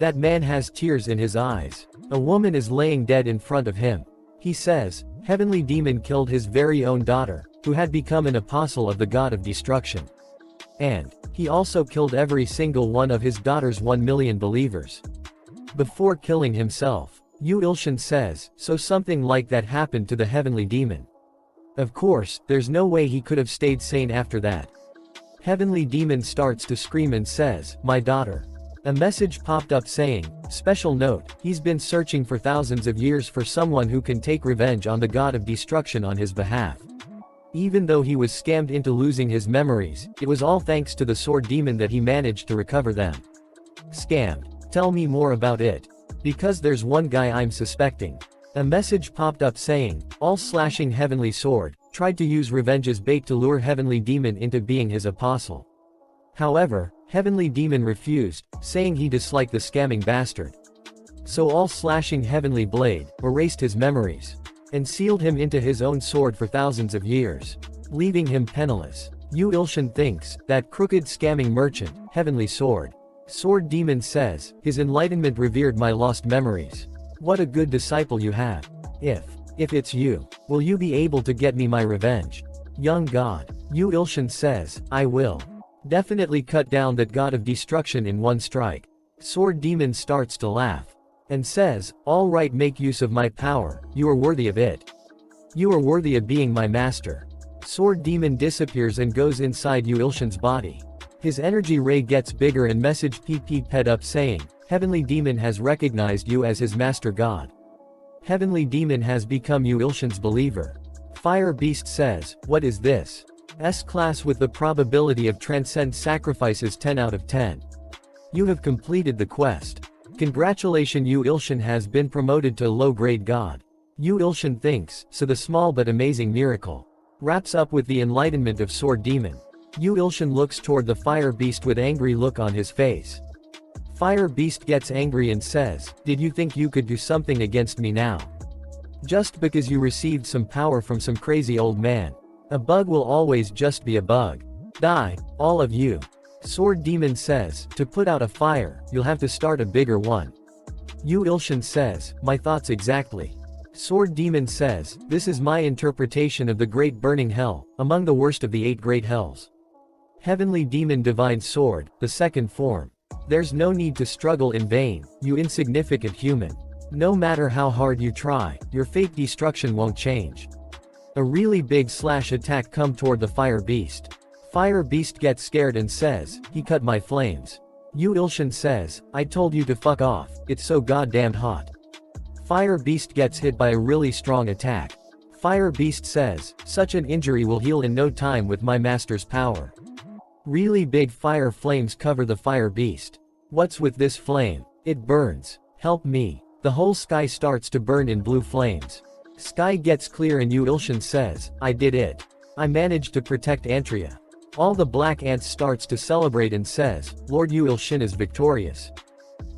That man has tears in his eyes. A woman is laying dead in front of him. He says, Heavenly Demon killed his very own daughter, who had become an apostle of the god of destruction. And he also killed every single one of his daughter's 1 million believers. Before killing himself, Yu Ilshin says, so something like that happened to the Heavenly Demon. Of course, there's no way he could have stayed sane after that. Heavenly Demon starts to scream and says, my daughter. A message popped up saying, special note, he's been searching for thousands of years for someone who can take revenge on the god of destruction on his behalf. Even though he was scammed into losing his memories, it was all thanks to the sword demon that he managed to recover them. Scammed. Tell me more about it. Because there's one guy I'm suspecting. A message popped up saying, all slashing Heavenly Sword, tried to use revenge as bait to lure Heavenly Demon into being his apostle. However, Heavenly Demon refused, saying he disliked the scamming bastard. So all slashing Heavenly Blade erased his memories. And sealed him into his own sword for thousands of years. Leaving him penniless. Yu Ilshin thinks, that crooked scamming merchant, Heavenly Sword. Sword Demon says, his enlightenment revered my lost memories. What a good disciple you have. If it's you, will you be able to get me my revenge? Young God. Yu Ilshin says, I will. Definitely cut down that god of destruction in one strike. Sword Demon starts to laugh. And says, all right, make use of my power, you are worthy of it. You are worthy of being my master. Sword Demon disappears and goes inside Yu Ilshin's body. His energy ray gets bigger and message PP Ped up saying, Heavenly Demon has recognized you as his master god. Heavenly Demon has become Yu Ilshin's believer. Fire Beast says, what is this? S-class with the probability of transcend sacrifices 10 out of 10. You have completed the quest. Congratulations, Yu Ilshin has been promoted to low-grade god. Yu Ilshin thinks, so the small but amazing miracle wraps up with the enlightenment of Sword Demon. Yu Ilshin looks toward the Fire Beast with angry look on his face. Fire Beast gets angry and says, did you think you could do something against me now? Just because you received some power from some crazy old man. A bug will always just be a bug. Die, all of you. Sword Demon says, to put out a fire, you'll have to start a bigger one. Yu Ilshin says, my thoughts exactly. Sword Demon says, this is my interpretation of the Great Burning Hell, among the worst of the 8 great hells. Heavenly Demon Divine Sword, the second form. There's no need to struggle in vain, you insignificant human. No matter how hard you try, your fate destruction won't change. A really big slash attack come toward the Fire Beast. Fire Beast gets scared and says, he cut my flames. Yu Ilshin says, I told you to fuck off, it's so goddamn hot. Fire Beast gets hit by a really strong attack. Fire Beast says, such an injury will heal in no time with my master's power. Really big fire flames cover the Fire Beast. What's with this flame? It burns. Help me. The whole sky starts to burn in blue flames. Sky gets clear and Yu Ilshin says, I did it. I managed to protect Antria. All the black ants starts to celebrate and says, Lord Yu Ilshin is victorious.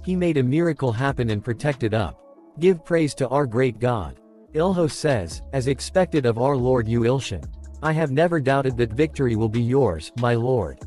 He made a miracle happen and protected up. Give praise to our great God. Ilho says, as expected of our Lord Yu Ilshin. I have never doubted that victory will be yours, my lord.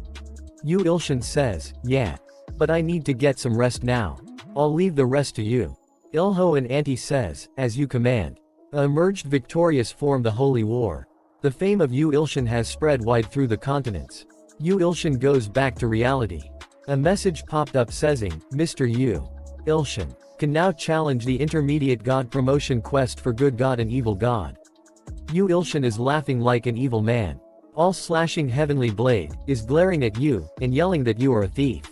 Yu Ilshin says, yeah. But I need to get some rest now. I'll leave the rest to you. Ilho and Auntie says, as you command. Emerged victorious form the Holy War. The fame of Yu Ilshin has spread wide through the continents. Yu Ilshin goes back to reality. A message popped up saying, Mr. Yu Ilshin can now challenge the intermediate god promotion quest for good god and evil god. Yu Ilshin is laughing like an evil man. All slashing heavenly blade is glaring at you and yelling that you are a thief.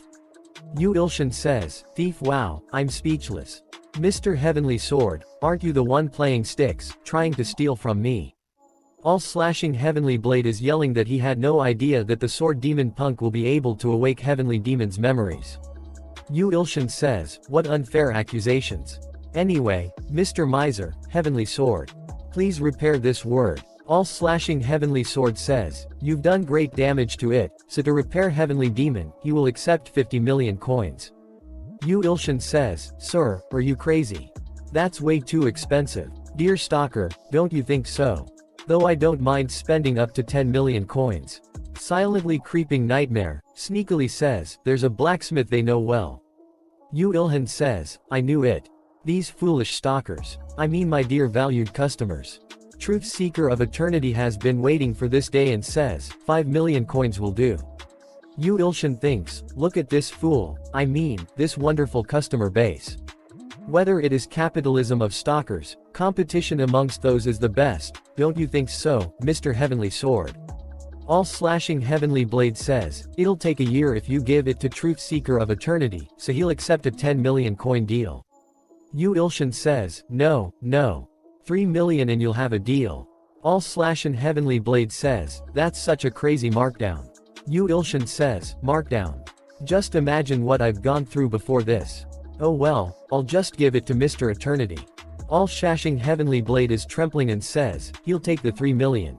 Yu Ilshin says, thief, wow, I'm speechless. Mr. Heavenly Sword, aren't you the one playing sticks, trying to steal from me? All slashing heavenly blade is yelling that he had no idea that the sword demon punk will be able to awake heavenly demon's memories. Yu Ilshin says, what unfair accusations. Anyway, Mr. Miser, Heavenly Sword. Please repair this word. All slashing heavenly sword says, you've done great damage to it, so to repair heavenly demon, he will accept 50 million coins. Yu Ilshin says, sir, are you crazy? That's way too expensive. Dear stalker, don't you think so? Though I don't mind spending up to 10 million coins. Silently creeping nightmare, sneakily says, there's a blacksmith they know well. Yu Ilhan says, I knew it. These foolish stalkers. I mean my dear valued customers. Truth Seeker of Eternity has been waiting for this day and says, 5 million coins will do. Yu Ilshin thinks, look at this fool, I mean, this wonderful customer base. Whether it is capitalism of stalkers, competition amongst those is the best, don't you think so, Mr. Heavenly Sword? All slashing heavenly blade says, it'll take a year if you give it to Truth Seeker of Eternity, so he'll accept a 10 million coin deal. Yu Ilshin says, no, 3 million and you'll have a deal. All slashing heavenly blade says, that's such a crazy markdown. Yu Ilshin says, markdown. Just imagine what I've gone through before this. Oh well, I'll just give it to Mr. Eternity. All shashing heavenly blade is trembling and says, he'll take the 3 million.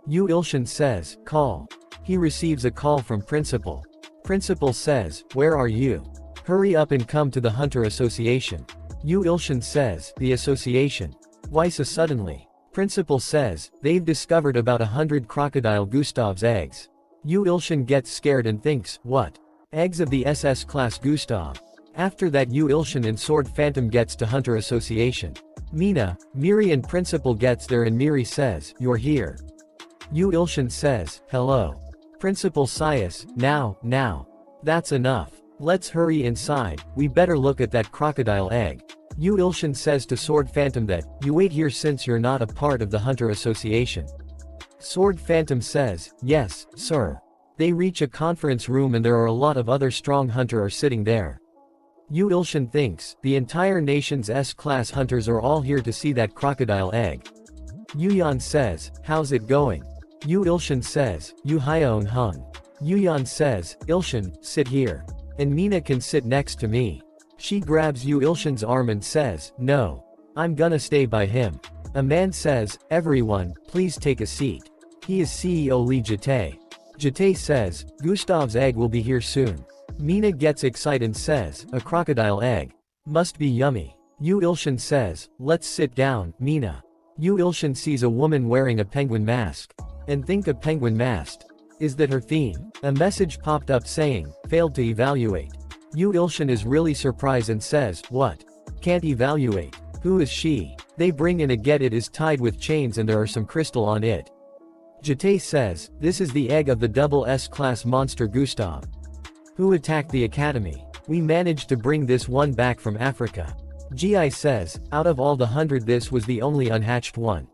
Yu Ilshin says, call. He receives a call from Principal. Principal says, where are you? Hurry up and come to the Hunter Association. Yu Ilshin says, the association? Why so suddenly? Principal says, they've discovered about 100 crocodile Gustav's eggs. Yu Ilshin gets scared and thinks, what? Eggs of the SS class Gustav. After that Yu Ilshin and Sword Phantom gets to Hunter Association. Mina, Miri and Principal gets there and Miri says, you're here. Yu Ilshin says, hello. Principal sighs, now. That's enough. Let's hurry inside, we better look at that crocodile egg. Yu Ilshin says to Sword Phantom that, you wait here since you're not a part of the Hunter Association. Sword Phantom says, yes, sir. They reach a conference room and there are a lot of other strong hunters are sitting there. Yu Ilshin thinks, the entire nation's S-class hunters are all here to see that crocodile egg. Yu Yan says, how's it going? Yu Ilshin says, Yu Hyeon Hung. Yu Yan says, Ilshin, sit here. And Mina can sit next to me. She grabs Yu Ilshin's arm and says, no. I'm gonna stay by him. A man says, everyone, please take a seat. He is CEO Lee Jitae. Jitae says, Gustav's egg will be here soon. Mina gets excited and says, a crocodile egg. Must be yummy. Yu Ilshin says, let's sit down, Mina. Yu Ilshin sees a woman wearing a penguin mask. And think a penguin mask. Is that her theme? A message popped up saying, failed to evaluate. Yu Ilshin is really surprised and says, what? Can't evaluate. Who is she? They bring in a get it is tied with chains and there are some crystal on it. Jitae says, this is the egg of the double S-class monster Gustav. Who attacked the academy? We managed to bring this one back from Africa. Gi says, out of all the 100 this was the only unhatched one.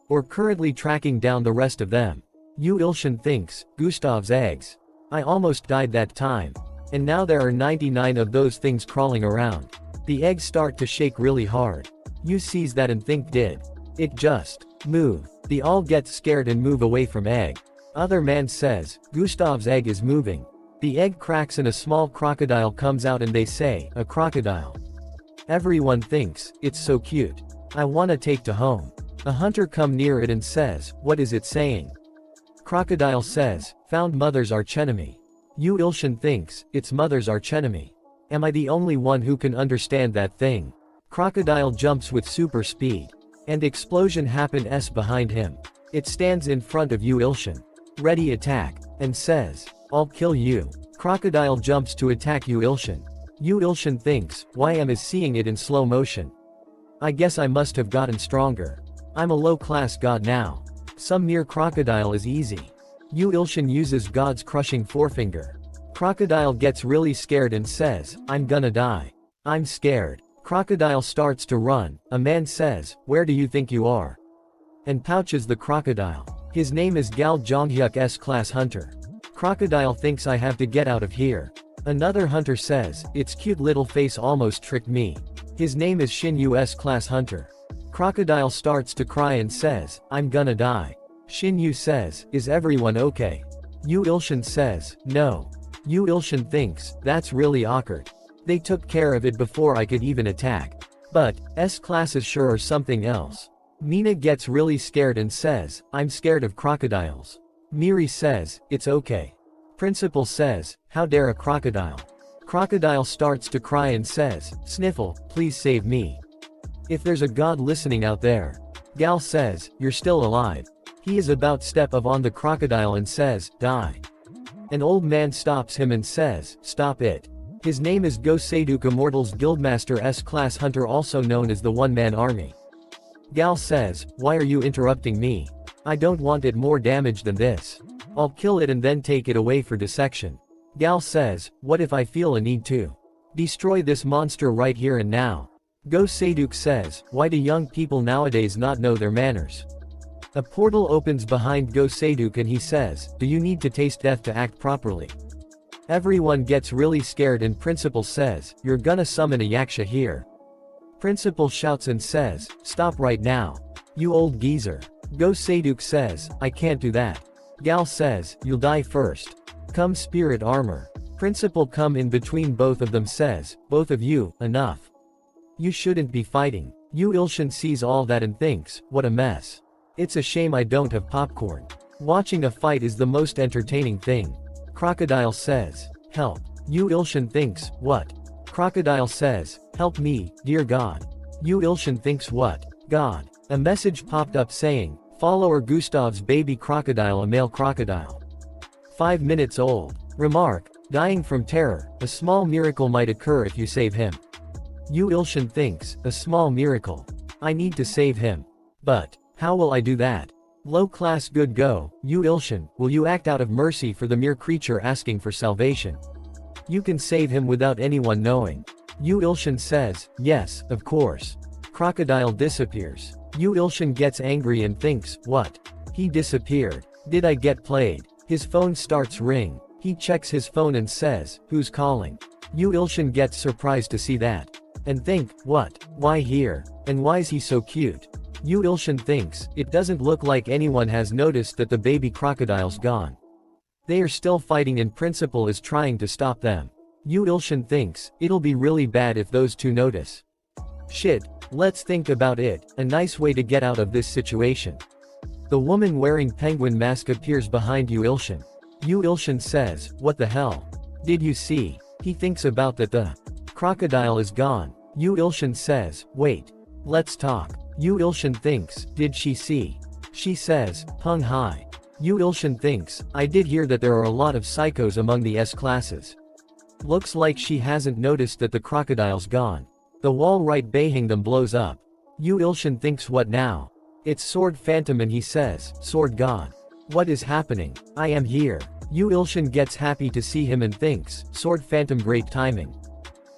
Or currently tracking down the rest of them. Yu Ilshin thinks, Gustav's eggs. I almost died that time. And now there are 99 of those things crawling around. The eggs start to shake really hard. Yu sees that and think did it just move? They all get scared and move away from egg. Other man says, Gustav's egg is moving. The egg cracks and a small crocodile comes out and they say, a crocodile. Everyone thinks, it's so cute. I wanna take to home. A hunter come near it and says, what is it saying? Crocodile says, found mother's archenemy. Yu Ilshin thinks, it's mother's archenemy. Am I the only one who can understand that thing? Crocodile jumps with super speed. And explosion happens behind him. It stands in front of Yu Ilshin. Ready attack. And says, I'll kill you. Crocodile jumps to attack Yu Ilshin. Yu Ilshin thinks, YM is seeing it in slow motion. I guess I must have gotten stronger. I'm a low-class god now. Some mere crocodile is easy. Yu Ilshin uses God's crushing forefinger. Crocodile gets really scared and says, I'm gonna die. I'm scared. Crocodile starts to run. A man says, where do you think you are? And pouches the crocodile. His name is Gal Jonghyuk S-class hunter. Crocodile thinks I have to get out of here. Another hunter says, its cute little face almost tricked me. His name is Shin Yu S-class hunter. Crocodile starts to cry and says, I'm gonna die. Shin Yu says, is everyone okay? Yu Ilshin says, no. Yu Ilshin thinks, that's really awkward. They took care of it before I could even attack. But, S-classes sure are something else. Mina gets really scared and says, I'm scared of crocodiles. Miri says, it's okay. Principal says, how dare a crocodile? Crocodile starts to cry and says, Sniffle, please save me. If there's a god listening out there. Gal says, you're still alive. He is about to step up on the crocodile and says, die. An old man stops him and says, stop it. His name is Go Seiduk Immortals Guildmaster S-class hunter, also known as the one-man army. Gal says, why are you interrupting me? I don't want it more damage than this. I'll kill it and then take it away for dissection. Gal says, what if I feel a need to destroy this monster right here and now? Go Seiduk says, why do young people nowadays not know their manners? A portal opens behind Go Seiduk and he says, do you need to taste death to act properly? Everyone gets really scared and Principal says, you're gonna summon a yaksha here. Principal shouts and says, stop right now. You old geezer. Go Seiduk says, I can't do that. Gal says, you'll die first. Come spirit armor. Principal come in between both of them says, both of you, enough. You shouldn't be fighting. Yu Ilshin sees all that and thinks, what a mess. It's a shame I don't have popcorn. Watching a fight is the most entertaining thing. Crocodile says, help. Yu Ilshin thinks, what? Crocodile says, help me, dear God. Yu Ilshin thinks what? God. A message popped up saying, follower Gustav's baby crocodile, a male crocodile. 5 minutes old. Remark, dying from terror, a small miracle might occur if you save him. Yu Ilshin thinks, a small miracle. I need to save him. But, how will I do that? Low class good go, Yu Ilshin, will you act out of mercy for the mere creature asking for salvation? You can save him without anyone knowing. Yu Ilshin says, yes, of course. Crocodile disappears. Yu Ilshin gets angry and thinks, what? He disappeared. Did I get played? His phone starts ring. He checks his phone and says, "Who's calling?" Yu Ilshin gets surprised to see that. And think, what? Why here? And why is he so cute? Yu Ilshin thinks, it doesn't look like anyone has noticed that the baby crocodile's gone. They are still fighting and Principal is trying to stop them. Yu Ilshin thinks, it'll be really bad if those two notice. Shit, let's think about it, a nice way to get out of this situation. The woman wearing penguin mask appears behind Yu Ilshin. Yu Ilshin says, what the hell? Did you see? He thinks about that the crocodile is gone. Yu Ilshin says, wait. Let's talk. Yu Ilshin thinks, did she see? She says, hung high. Yu Ilshin thinks, I did hear that there are a lot of psychos among the S classes. Looks like she hasn't noticed that the crocodile's gone. The wall right behind them blows up. Yu Ilshin thinks, what now? It's Sword Phantom and he says, Sword God. What is happening? I am here. Yu Ilshin gets happy to see him and thinks, Sword Phantom, great timing.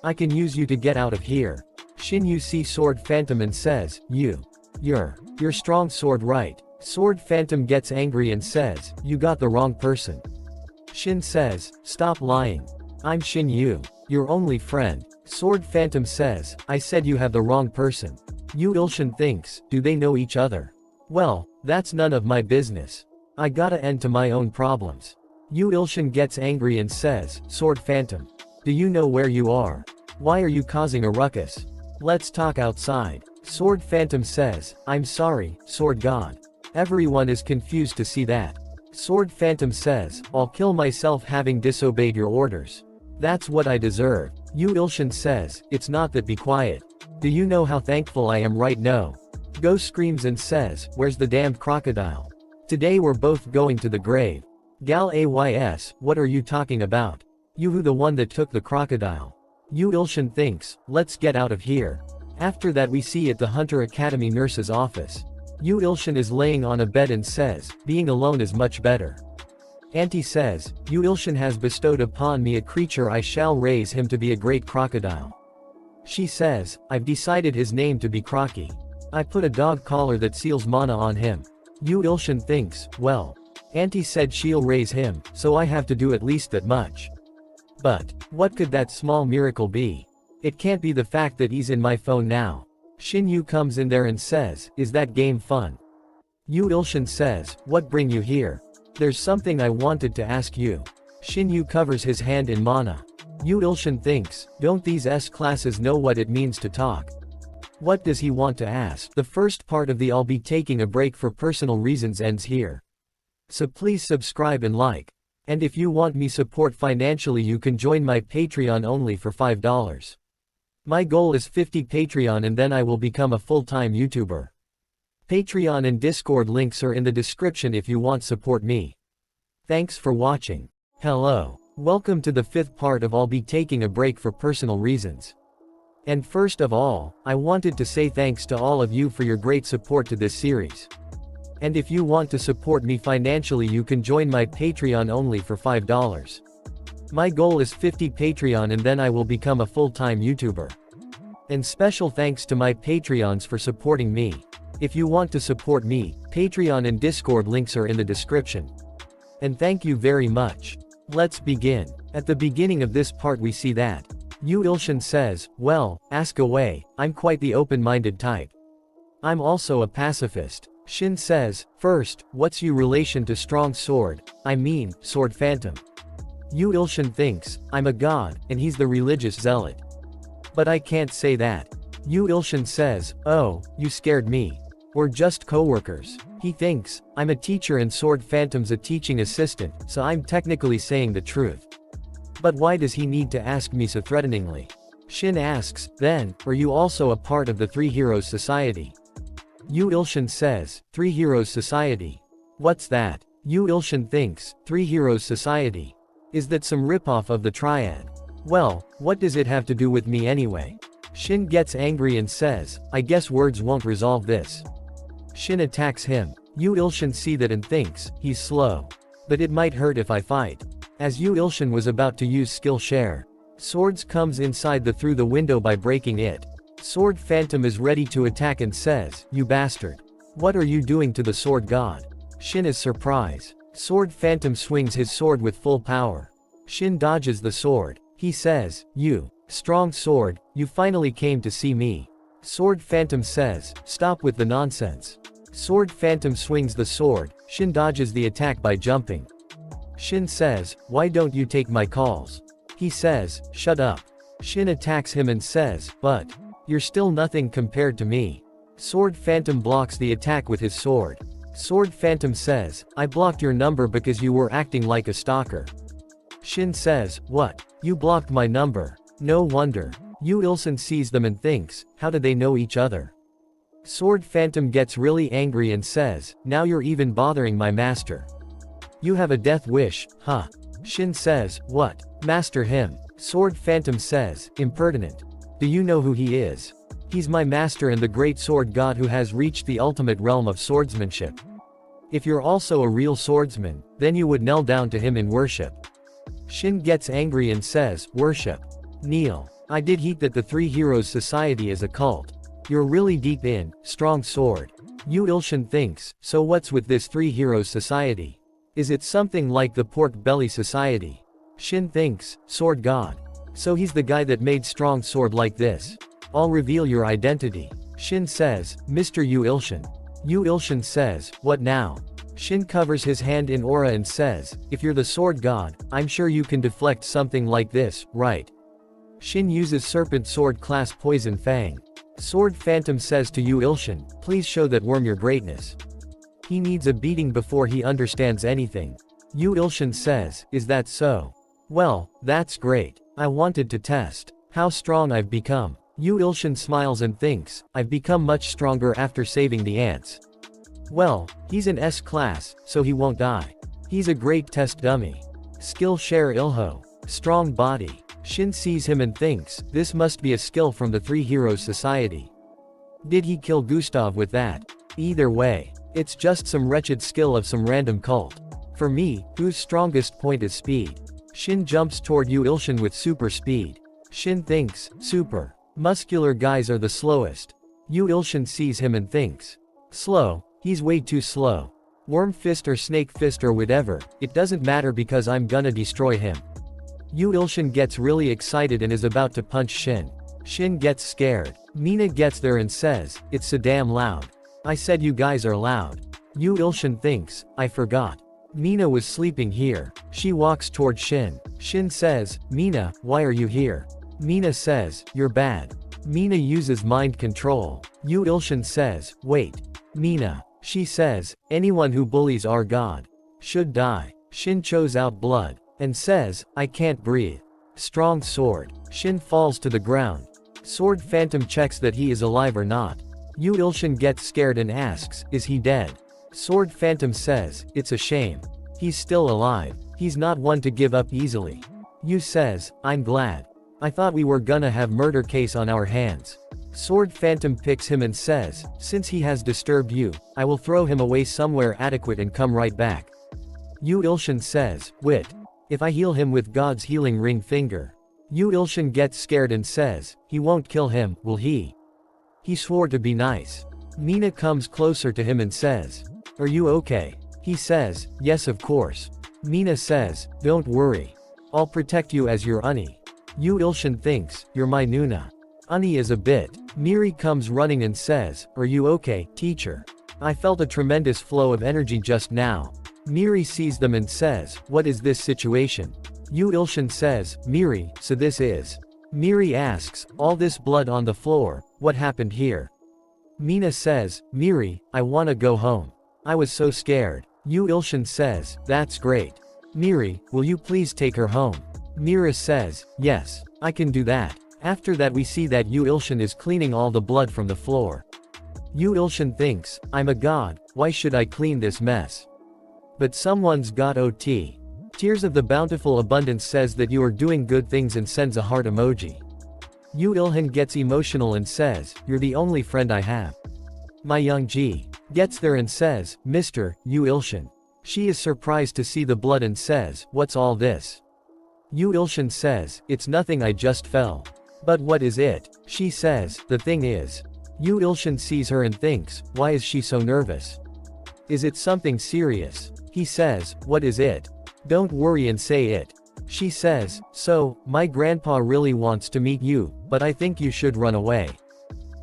I can use you to get out of here. Shin Yu sees Sword Phantom and says, you're strong sword, right? Sword Phantom gets angry and says, you got the wrong person. Shin says, stop lying. I'm Shin Yu, your only friend. Sword Phantom says, I said you have the wrong person. Yu Ilshin thinks, do they know each other? Well, that's none of my business. I gotta end to my own problems. Yu Ilshin gets angry and says, Sword Phantom. Do you know where you are? Why are you causing a ruckus? Let's talk outside. Sword Phantom says, I'm sorry, Sword God. Everyone is confused to see that. Sword Phantom says, I'll kill myself having disobeyed your orders. That's what I deserve. Yu Ilshin says, it's not that, be quiet. Do you know how thankful I am right now? Go screams and says, where's the damned crocodile? Today we're both going to the grave. Gal Ays, what are you talking about? You the one that took the crocodile. Yu Ilshin thinks, let's get out of here. After that we see at the Hunter Academy nurse's office. Yu Ilshin is laying on a bed and says, being alone is much better. Auntie says, Yu Ilshin has bestowed upon me a creature, I shall raise him to be a great crocodile. She says, I've decided his name to be Crocky. I put a dog collar that seals mana on him. Yu Ilshin thinks, well. Auntie said she'll raise him, so I have to do at least that much. But, what could that small miracle be? It can't be the fact that he's in my phone now. Shin Yu comes in there and says, is that game fun? Yu Ilshin says, what bring you here? There's something I wanted to ask you. Shin Yu covers his hand in mana. Yu Ilshin thinks, don't these S classes know what it means to talk? What does he want to ask? The first part of the I'll be taking a break for personal reasons ends here. So please subscribe and like. And if you want me support financially, you can join my Patreon only for $5. My goal is 50 Patreon and then I will become a full-time YouTuber. Patreon and Discord links are in the description if you want support me. Thanks for watching. Hello. Welcome to the 5th part of I'll be taking a break for personal reasons. And first of all, I wanted to say thanks to all of you for your great support to this series. And if you want to support me financially, you can join my Patreon only for $5. My goal is 50 Patreon and then I will become a full-time YouTuber. And special thanks to my Patreons for supporting me. If you want to support me, Patreon and Discord links are in the description. And thank you very much. Let's begin. At the beginning of this part we see that Yu Ilshin says, well, ask away, I'm quite the open-minded type. I'm also a pacifist. Shin says, first, what's your relation to Strong Sword, I mean, Sword Phantom? Yu Ilshin thinks, I'm a god, and he's the religious zealot. But I can't say that. Yu Ilshin says, oh, you scared me. We're just co-workers. He thinks, I'm a teacher and Sword Phantom's a teaching assistant, so I'm technically saying the truth. But why does he need to ask me so threateningly? Shin asks, then, are you also a part of the Three Heroes Society? Yu Ilshin says, Three Heroes Society? What's that? Yu Ilshin thinks, Three Heroes Society? Is that some ripoff of the Triad? Well, what does it have to do with me anyway? Shin gets angry and says, I guess words won't resolve this. Shin attacks him. Yu Ilshin sees that and thinks, he's slow. But it might hurt if I fight. As Yu Ilshin was about to use skill share, Swords comes inside through the window by breaking it. Sword Phantom is ready to attack and says, you bastard. What are you doing to the Sword God? Shin is surprised. Sword Phantom swings his sword with full power. Shin dodges the sword. He says, "You, strong sword, you finally came to see me." Sword Phantom says, "Stop with the nonsense." Sword Phantom swings the sword. Shin dodges the attack by jumping. Shin says, "Why don't you take my calls?" He says, "Shut up." Shin attacks him and says, "But you're still nothing compared to me." Sword Phantom blocks the attack with his sword. Sword Phantom says, "I blocked your number because you were acting like a stalker." Shin says, "What? You blocked my number? No wonder." Yu Ilsun sees them and thinks, how do they know each other? Sword Phantom gets really angry and says, "Now you're even bothering my master. You have a death wish, huh?" Shin says, "What? Master him." Sword Phantom says, "Impertinent. Do you know who he is? He's my master and the great sword god who has reached the ultimate realm of swordsmanship. If you're also a real swordsman, then you would kneel down to him in worship." Shin gets angry and says, "Worship? Kneel. I did heat that the Three Heroes Society is a cult. You're really deep in, strong sword." Yu Ilsun thinks, so what's with this Three Heroes Society? Is it something like the Pork Belly Society? Shin thinks, sword god. So he's the guy that made strong sword like this. I'll reveal your identity. Shin says, "Mr. Yu Ilsun." Yu Ilsun says, "What now?" Shin covers his hand in aura and says, "If you're the sword god, I'm sure you can deflect something like this, right?" Shin uses Serpent Sword class Poison Fang. Sword Phantom says to Yu Ilsun, "Please show that worm your greatness." He needs a beating before he understands anything. Yu Ilsun says, "Is that so? Well, that's great. I wanted to test how strong I've become." Yu Ilsun smiles and thinks, "I've become much stronger after saving the ants." Well, he's an S class, so he won't die. He's a great test dummy. Skill share Ilho. Strong body. Shin sees him and thinks, this must be a skill from the Three Heroes Society. Did he kill Gustav with that? Either way, it's just some wretched skill of some random cult. For me, whose strongest point is speed? Shin jumps toward Yu Ilsun with super speed. Shin thinks, super. Muscular guys are the slowest. Yu Ilsun sees him and thinks, slow, he's way too slow. Worm fist or snake fist or whatever, it doesn't matter because I'm gonna destroy him. Yu Ilsun gets really excited and is about to punch Shin. Shin gets scared. Mina gets there and says, "It's so damn loud. I said you guys are loud." Yu Ilsun thinks, "I forgot. Mina was sleeping here." She walks toward Shin. Shin says, "Mina, why are you here?" Mina says, "You're bad." Mina uses mind control. Yu Ilsun says, "Wait. Mina." She says, "Anyone who bullies our god should die." Shin chose out blood. And says, "I can't breathe." Strong sword. Shin falls to the ground. Sword Phantom checks that he is alive or not. Yu Ilsun gets scared and asks, "Is he dead?" Sword Phantom says, "It's a shame. He's still alive. He's not one to give up easily." Yu says, "I'm glad. I thought we were gonna have murder case on our hands." Sword Phantom picks him and says, "Since he has disturbed you, I will throw him away somewhere adequate and come right back." Yu Ilsun says, "Wit. If I heal him with God's healing ring finger." Yu Ilsun gets scared and says, "He won't kill him, will he? He swore to be nice." Mina comes closer to him and says, "Are you okay?" He says, "Yes of course." Mina says, "Don't worry. I'll protect you as your Ani." Yu Ilsun thinks, "You're my Nuna. Ani is a bit." Miri comes running and says, "Are you okay, teacher? I felt a tremendous flow of energy just now." Miri sees them and says, "What is this situation?" Yu Ilsun says, "Miri, so this is." Miri asks, "All this blood on the floor, what happened here?" Mina says, "Miri, I wanna go home. I was so scared." Yu Ilsun says, "That's great. Miri, will you please take her home?" Mira says, "Yes, I can do that." After that we see that Yu Ilsun is cleaning all the blood from the floor. Yu Ilsun thinks, "I'm a god, why should I clean this mess?" But someone's got OT. Tears of the Bountiful Abundance says that you are doing good things and sends a heart emoji. Yu Ilhan gets emotional and says, "You're the only friend I have." My Young Ji gets there and says, "Mr. Yu Ilsun." She is surprised to see the blood and says, "What's all this?" Yu Ilsun says, "It's nothing, I just fell." "But what is it?" She says, "The thing is." Yu Ilsun sees her and thinks, why is she so nervous? Is it something serious? He says, what is it? Don't worry and say it. She says, so, my grandpa really wants to meet you, but I think you should run away.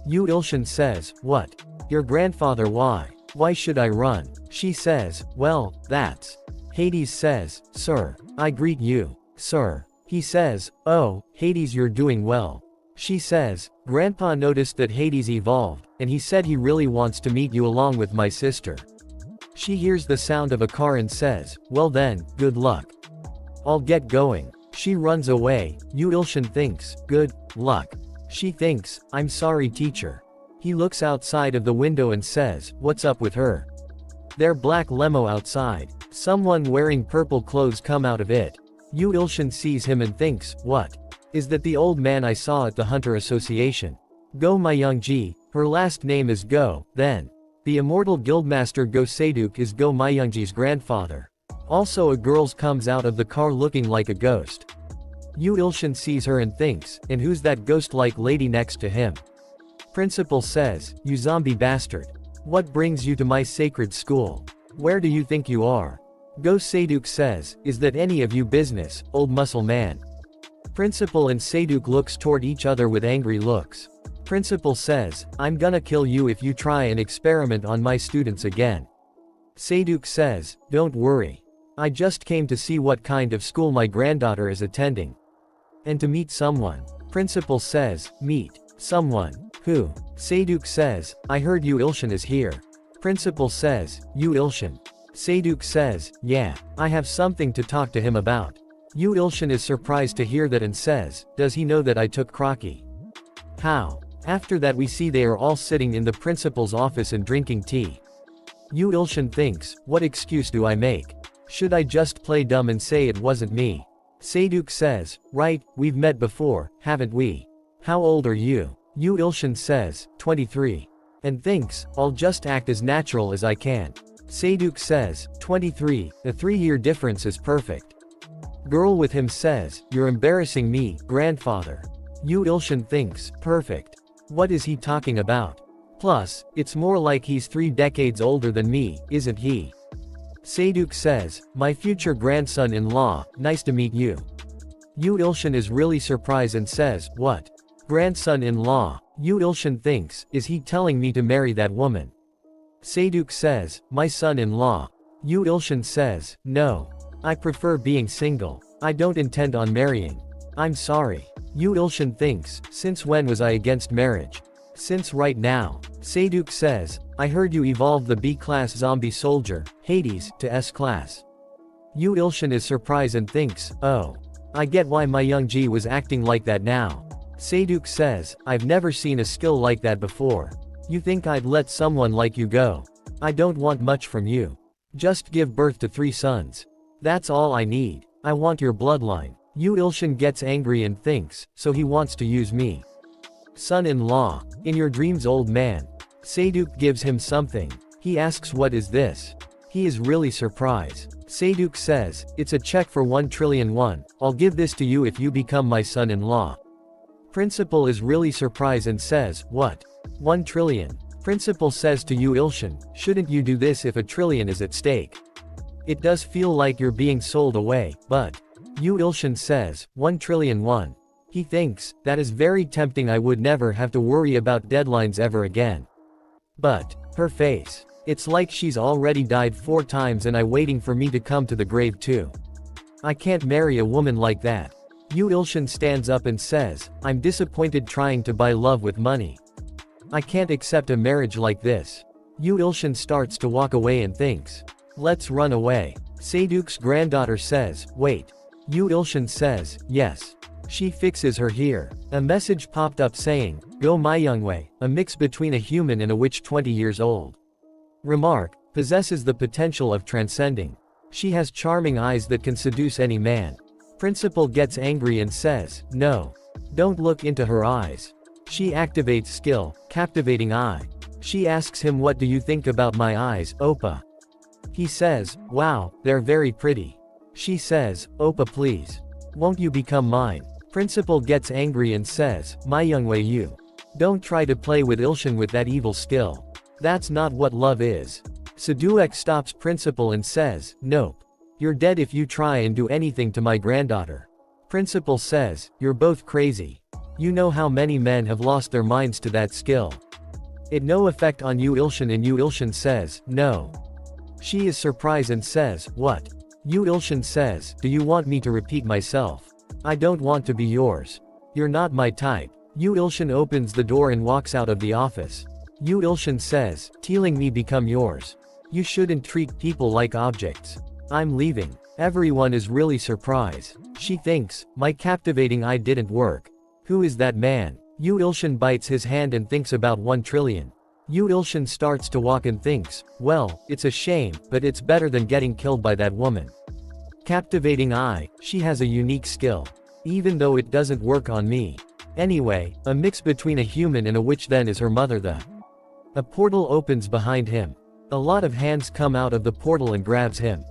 Yu Ilshin says, what? Your grandfather why? Why should I run? She says, well, that's. Hades says, sir, I greet you, sir. He says, oh, Hades you're doing well. She says, Grandpa noticed that Hades evolved, and he said he really wants to meet you along with my sister. She hears the sound of a car and says, well then, good luck. I'll get going. She runs away. Yu Ilshin thinks, good luck. She thinks, I'm sorry teacher. He looks outside of the window and says, what's up with her? Their black limo outside. Someone wearing purple clothes come out of it. Yu Ilshin sees him and thinks, what? Is that the old man I saw at the Hunter Association? Go Myungji, her last name is Go, then. The immortal guildmaster Go Seiduk is Go Myungji's grandfather. Also a girl comes out of the car looking like a ghost. Yu Ilshin sees her and thinks, and who's that ghost-like lady next to him? Principal says, you zombie bastard. What brings you to my sacred school? Where do you think you are? Go Seiduk says, is that any of you business, old muscle man? Principal and Seiduk looks toward each other with angry looks. Principal says, I'm gonna kill you if you try and experiment on my students again. Seiduk says, don't worry. I just came to see what kind of school my granddaughter is attending. And to meet someone. Principal says, meet someone. Who? Seiduk says, I heard Yu Ilshin is here. Principal says, Yu Ilshin. Seiduk says, yeah, I have something to talk to him about. Yu Ilshin is surprised to hear that and says, does he know that I took Crocky? How? After that we see they are all sitting in the principal's office and drinking tea. Yu Ilshin thinks, what excuse do I make? Should I just play dumb and say it wasn't me? Seiduk says, right, we've met before, haven't we? How old are you? Yu Ilshin says, 23. And thinks, I'll just act as natural as I can. Seiduk says, 23, the 3-year difference is perfect. Girl with him says, you're embarrassing me, grandfather. Yu Ilshin thinks, perfect. What is he talking about? Plus, it's more like he's 3 decades older than me, isn't he? Seiduk says, my future grandson-in-law, nice to meet you. Yu Ilshin is really surprised and says, what? Grandson-in-law. Yu Ilshin thinks, is he telling me to marry that woman? Seiduk says, my son-in-law. Yu Ilshin says, no. I prefer being single. I don't intend on marrying. I'm sorry. Yu Ilshin thinks, since when was I against marriage? Since right now. Seiduk says, I heard you evolved the B-class zombie soldier, Hades, to S-class. Yu Ilshin is surprised and thinks, oh. I get why Myungji was acting like that now. Seiduk says, I've never seen a skill like that before. You think I'd let someone like you go? I don't want much from you. Just give birth to 3 sons. That's all I need. I want your bloodline. Yu Ilshin gets angry and thinks, so he wants to use me. Son-in-law. In your dreams old man. Seiduk gives him something. He asks what is this? He is really surprised. Seiduk says, it's a check for 1 trillion won. I'll give this to you if you become my son-in-law. Principal is really surprised and says, what? 1 trillion. Principal says to Yu Ilshin, shouldn't you do this if 1 trillion is at stake? It does feel like you're being sold away, but. Yu Ilshin says, 1 trillion won. He thinks, that is very tempting, I would never have to worry about deadlines ever again. But, her face. It's like she's already died 4 times and I'm waiting for me to come to the grave too. I can't marry a woman like that. Yu Ilshin stands up and says, I'm disappointed trying to buy love with money. I can't accept a marriage like this. Yu Ilshin starts to walk away and thinks, let's run away. Seiduk's granddaughter says, wait. Yu Ilshin says, yes. She fixes her here. A message popped up saying, Go Myungwei, a mix between a human and a witch 20 years old. Remark, possesses the potential of transcending. She has charming eyes that can seduce any man. Principal gets angry and says, no. Don't look into her eyes. She activates skill, captivating eye. She asks him, what do you think about my eyes, Oppa? He says, wow, they're very pretty. She says, Oppa please. Won't you become mine? Principal gets angry and says, Myungwei you. Don't try to play with Ilshin with that evil skill. That's not what love is. Seduek stops Principal and says, "Nope. You're dead if you try and do anything to my granddaughter." Principal says, "You're both crazy. You know how many men have lost their minds to that skill. It no effect on Yu Ilshin," and Yu Ilshin says, "No." She is surprised and says, "What?" Yu Ilshin says, "Do you want me to repeat myself? I don't want to be yours. You're not my type." Yu Ilshin opens the door and walks out of the office. Yu Ilshin says, "Telling me become yours. You shouldn't treat people like objects. I'm leaving." Everyone is really surprised. She thinks, my captivating eye didn't work. Who is that man? Yu Ilshin bites his hand and thinks about 1 trillion. Yu Ilshin starts to walk and thinks, well, it's a shame, but it's better than getting killed by that woman. Captivating eye, she has a unique skill. Even though it doesn't work on me. Anyway, a mix between a human and a witch, then is her mother. A portal opens behind him. A lot of hands come out of the portal and grabs him.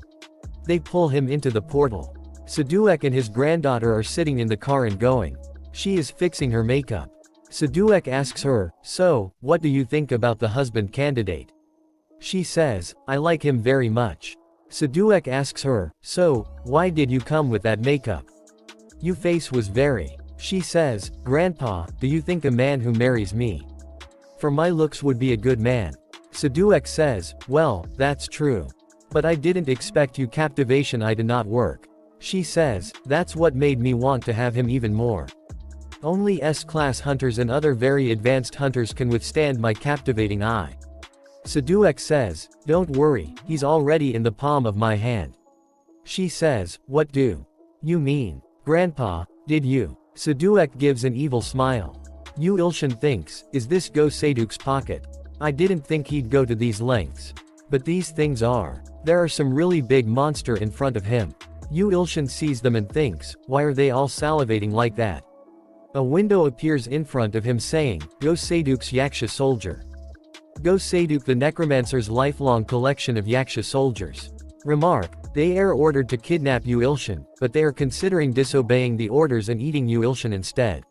They pull him into the portal. Seduek and his granddaughter are sitting in the car and going. She is fixing her makeup. Seduek asks her, "So, what do you think about the husband candidate?" She says, "I like him very much." Seduek asks her, "So, why did you come with that makeup? Your face was very." She says, "Grandpa, do you think a man who marries me for my looks would be a good man?" Seduek says, "Well, that's true. But I didn't expect you captivation eye to not work." She says, "That's what made me want to have him even more. Only S-class hunters and other very advanced hunters can withstand my captivating eye." Seduek says, "Don't worry, he's already in the palm of my hand." She says, "What do you mean? Grandpa, did you?" Seduek gives an evil smile. Yu Ilshin thinks, is this Go Seduke's pocket? I didn't think he'd go to these lengths. But these things are. There are some really big monster in front of him. Yu Ilshin sees them and thinks, why are they all salivating like that? A window appears in front of him saying, Go Seduke's Yaksha soldier. Go Seduke the necromancer's lifelong collection of Yaksha soldiers. Remark, they are ordered to kidnap Yu Ilshin, but they are considering disobeying the orders and eating Yu Ilshin instead.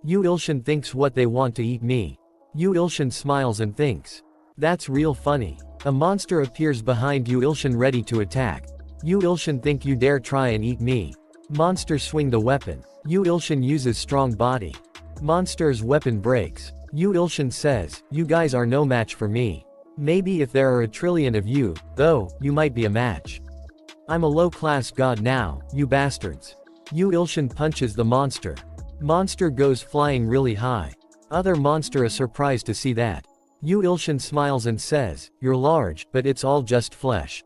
Yu Ilshin thinks, what, they want to eat me? Yu Ilshin smiles and thinks, that's real funny. A monster appears behind Yu Ilshin ready to attack. Yu Ilshin think, you dare try and eat me? Monster swing the weapon. Yu Ilshin uses strong body. Monster's weapon breaks. Yu Ilshin says, you guys are no match for me. Maybe if there are a trillion of you, though, you might be a match. I'm a low-class god now, you bastards. Yu Ilshin punches the monster. Monster goes flying really high. Other monster is surprised to see that. Yu Ilshin smiles and says, you're large, but it's all just flesh.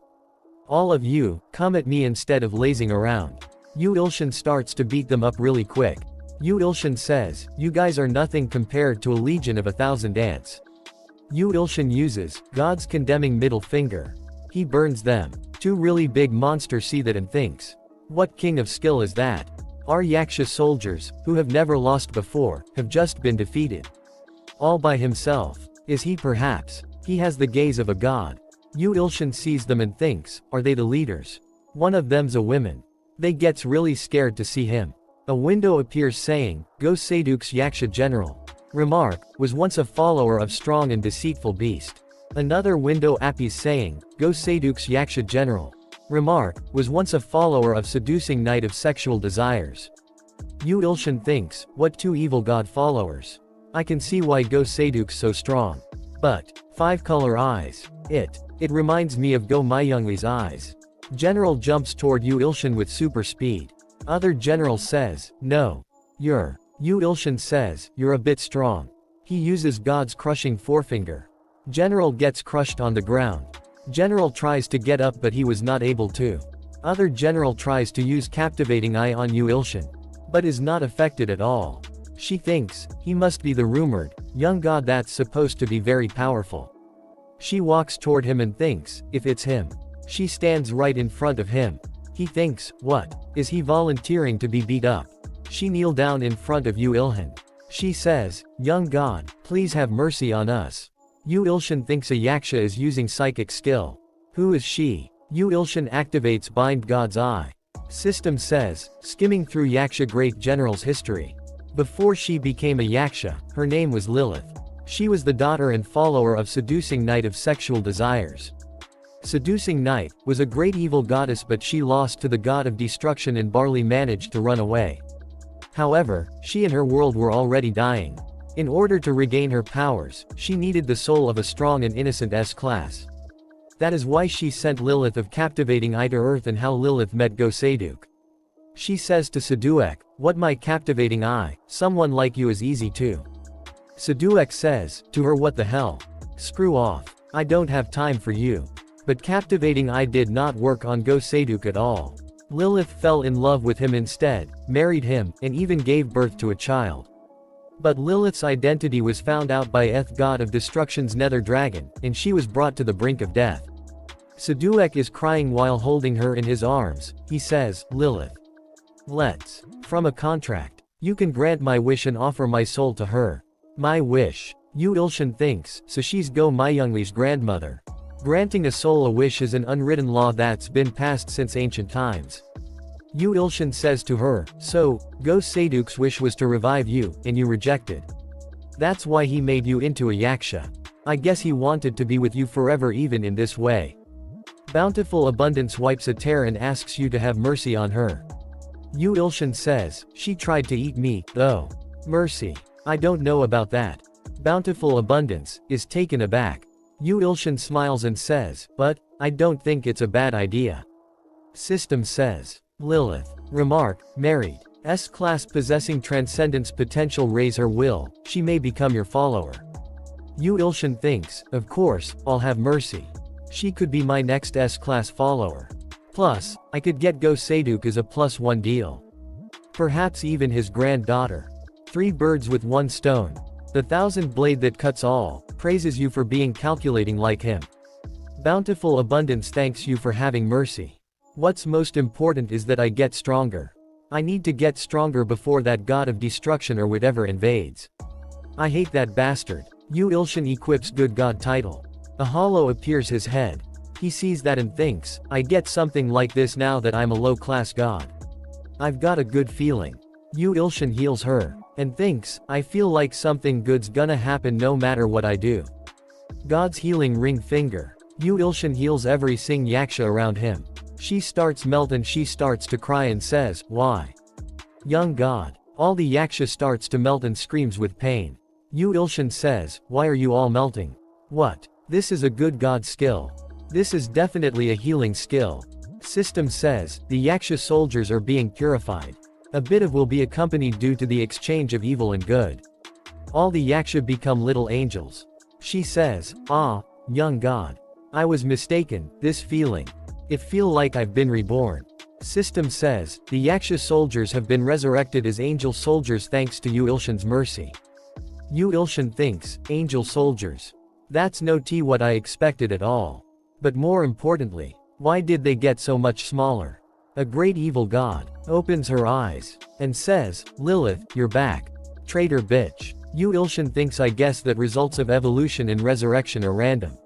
All of you, come at me instead of lazing around. Yu Ilshin starts to beat them up really quick. Yu Ilshin says, you guys are nothing compared to a legion of 1,000 ants. Yu Ilshin uses God's condemning middle finger. He burns them. Two really big monsters see that and thinks, what king of skill is that? Our Yaksha soldiers, who have never lost before, have just been defeated. All by himself. Is he perhaps? He has the gaze of a god. Yu Ilshin sees them and thinks, are they the leaders? One of them's a woman. They gets really scared to see him. A window appears saying, Go Seduke's Yaksha general. Remark, was once a follower of strong and deceitful beast. Another window appears saying, Go Seduke's Yaksha general. Remark, was once a follower of seducing knight of sexual desires. Yu Ilshin thinks, what two evil god followers. I can see why Go Seduke's so strong. But, 5-color eyes. It reminds me of Go Myunglee's eyes. General jumps toward Yu Ilshin with super speed. Other general says, no. Yu Ilshin says, you're a bit strong. He uses God's crushing forefinger. General gets crushed on the ground. General tries to get up but he was not able to. Other general tries to use captivating eye on Yu Ilshin. But is not affected at all. She thinks, he must be the rumored, young god that's supposed to be very powerful. She walks toward him and thinks, if it's him. She stands right in front of him. He thinks, what? Is he volunteering to be beat up? She kneels down in front of Yu Ilshin. She says, young god, please have mercy on us. Yu Ilshin thinks a Yaksha is using psychic skill. Who is she? Yu Ilshin activates Bind God's Eye. System says, skimming through Yaksha Great General's history. Before she became a Yaksha, her name was Lilith. She was the daughter and follower of seducing knight of sexual desires. Seducing Night was a great evil goddess, but she lost to the god of destruction and barely managed to run away. However, she and her world were already dying. In order to regain her powers, she needed the soul of a strong and innocent S-class. That is why she sent Lilith of Captivating Eye to Earth, and how Lilith met Go-Seiduk. She says to Seduek, "What, my captivating eye, someone like you is easy too." Seduek says to her, "What the hell? Screw off. I don't have time for you." But Captivating Eye did not work on Go-Seiduk at all. Lilith fell in love with him instead, married him, and even gave birth to a child. But Lilith's identity was found out by Eth, god of destruction's nether dragon, and she was brought to the brink of death. Seduek is crying while holding her in his arms. He says, "Lilith, let's from a contract. You can grant my wish and offer my soul to her." My wish. Yu Ilshan thinks, so she's Go Myunglee's grandmother. Granting a soul a wish is an unwritten law that's been passed since ancient times. Yu Ilshan says to her, "So, Go-Seiduk's wish was to revive you, and you rejected. That's why he made you into a yaksha. I guess he wanted to be with you forever even in this way." Bountiful Abundance wipes a tear and asks you to have mercy on her. Yu Ilshan says, "She tried to eat me, though." Mercy. I don't know about that. Bountiful Abundance is taken aback. Yu Ilshan smiles and says, "But I don't think it's a bad idea." System says, "Lilith. Remark, married. S-class possessing transcendence potential, raise her will, she may become your follower." Yu Ilshan thinks, "Of course, I'll have mercy. She could be my next S-class follower. Plus, I could get Go-Seiduk as a +1 deal. Perhaps even his granddaughter. 3 birds with 1 stone. The 1,000 blade that cuts all, praises you for being calculating like him. Bountiful Abundance thanks you for having mercy. What's most important is that I get stronger. I need to get stronger before that god of destruction or whatever invades. I hate that bastard." Yu Ilshan equips Good God title. A hollow appears his head. He sees that and thinks, "I get something like this now that I'm a low-class god. I've got a good feeling." Yu Ilshan heals her, and thinks, "I feel like something good's gonna happen no matter what I do." God's healing ring finger. Yu Ilshan heals every sing yaksha around him. She starts melt and she starts to cry and says, "Why? Young god." All the yaksha starts to melt and screams with pain. Yu Ilshan says, "Why are you all melting? What? This is a good god skill. This is definitely a healing skill." System says, "The yaksha soldiers are being purified. A bit of will be accompanied due to the exchange of evil and good. All the yaksha become little angels." She says, "Ah, young god. I was mistaken, this feeling. It feel like I've been reborn." System says, "The yaksha soldiers have been resurrected as angel soldiers thanks to Yu Ilshan's mercy." Yu Ilshan thinks, "Angel soldiers. That's no tea what I expected at all. But more importantly, why did they get so much smaller?" A great evil god opens her eyes and says, "Lilith, you're back. Traitor bitch." Yu Ilshan thinks, "I guess that results of evolution and resurrection are random.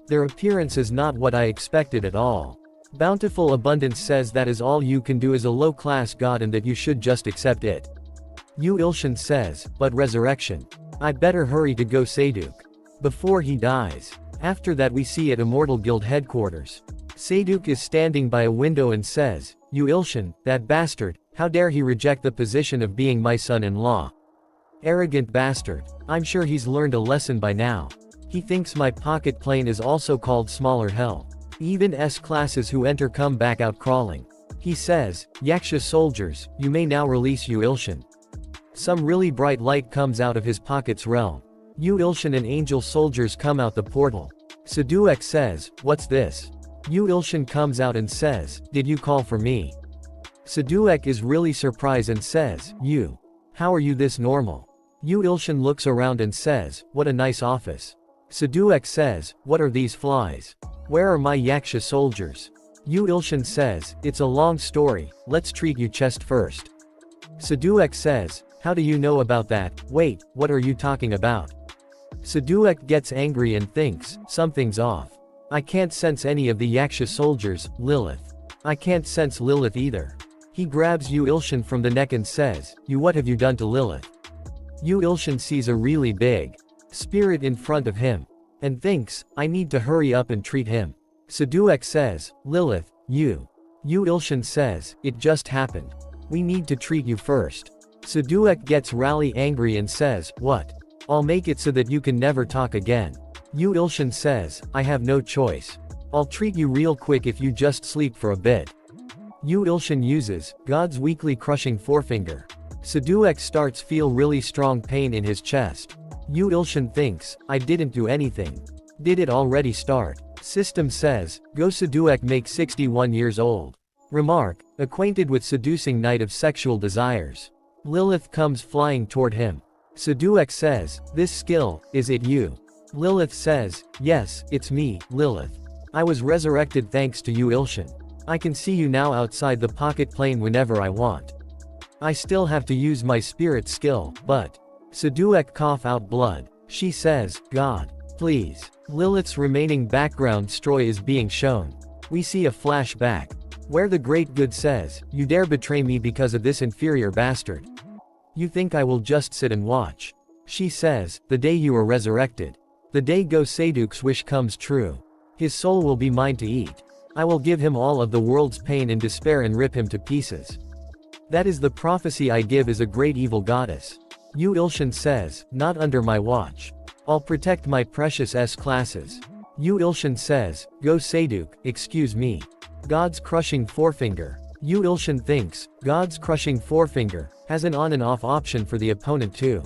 Their appearance is not what I expected at all." Bountiful Abundance says that is all you can do as a low-class god and that you should just accept it. Yu Ilshan says, "But resurrection. I better hurry to Go-Seiduk before he dies." After that we see at Immortal Guild headquarters. Seiduk is standing by a window and says, "Yu Ilshan, that bastard, how dare he reject the position of being my son-in-law. Arrogant bastard. I'm sure he's learned a lesson by now. He thinks my pocket plane is also called smaller hell. Even S-classes who enter come back out crawling." He says, "Yaksha soldiers, you may now release Yu Ilshan." Some really bright light comes out of his pocket's realm. Yu Ilshan and angel soldiers come out the portal. Seduek says, "What's this?" Yu Ilshan comes out and says, "Did you call for me?" Seduek is really surprised and says, "You. How are you this normal?" Yu Ilshan looks around and says, "What a nice office." Seduek says, "What are these flies? Where are my yaksha soldiers?" Yu Ilshan says, "It's a long story, let's treat you chest first." Seduek says, "How do you know about that? Wait, what are you talking about?" Seduek gets angry and thinks, something's off. I can't sense any of the yaksha soldiers. Lilith. I can't sense Lilith either. He grabs Yu Ilshan from the neck and says, What have you done to Lilith?" Yu Ilshan sees a really big spirit in front of him and thinks, I need to hurry up and treat him. Seduek says, Lilith, you. Yu Ilshin says, it just happened. We need to treat you first. Seduek gets really angry and says, what? I'll make it so that you can never talk again. Yu Ilshin says, I have no choice. I'll treat you real quick if you just sleep for a bit. Yu Ilshin uses God's weekly crushing forefinger. Seduek starts feel really strong pain in his chest. Yu Ilshin thinks, I didn't do anything. Did it already start? System says, Go Seduek make 61 years old. Remark, acquainted with seducing night of sexual desires. Lilith comes flying toward him. Seduek says, this skill, is it you? Lilith says, yes, it's me, Lilith. I was resurrected thanks to Yu Ilshin. I can see you now outside the pocket plane whenever I want. I still have to use my spirit skill, but... Seduek cough out blood. She says, God. Please. Lilith's remaining background story is being shown. We see a flashback. Where the great good says, you dare betray me because of this inferior bastard. You think I will just sit and watch? She says, the day you are resurrected. The day Go Seduek's wish comes true. His soul will be mine to eat. I will give him all of the world's pain and despair and rip him to pieces. That is the prophecy I give as a great evil goddess. Yu Ilshin says, not under my watch. I'll protect my precious S-classes. Yu Ilshin says, Go Seduek, excuse me. God's crushing forefinger. Yu Ilshin thinks, God's crushing forefinger, has an on and off option for the opponent too.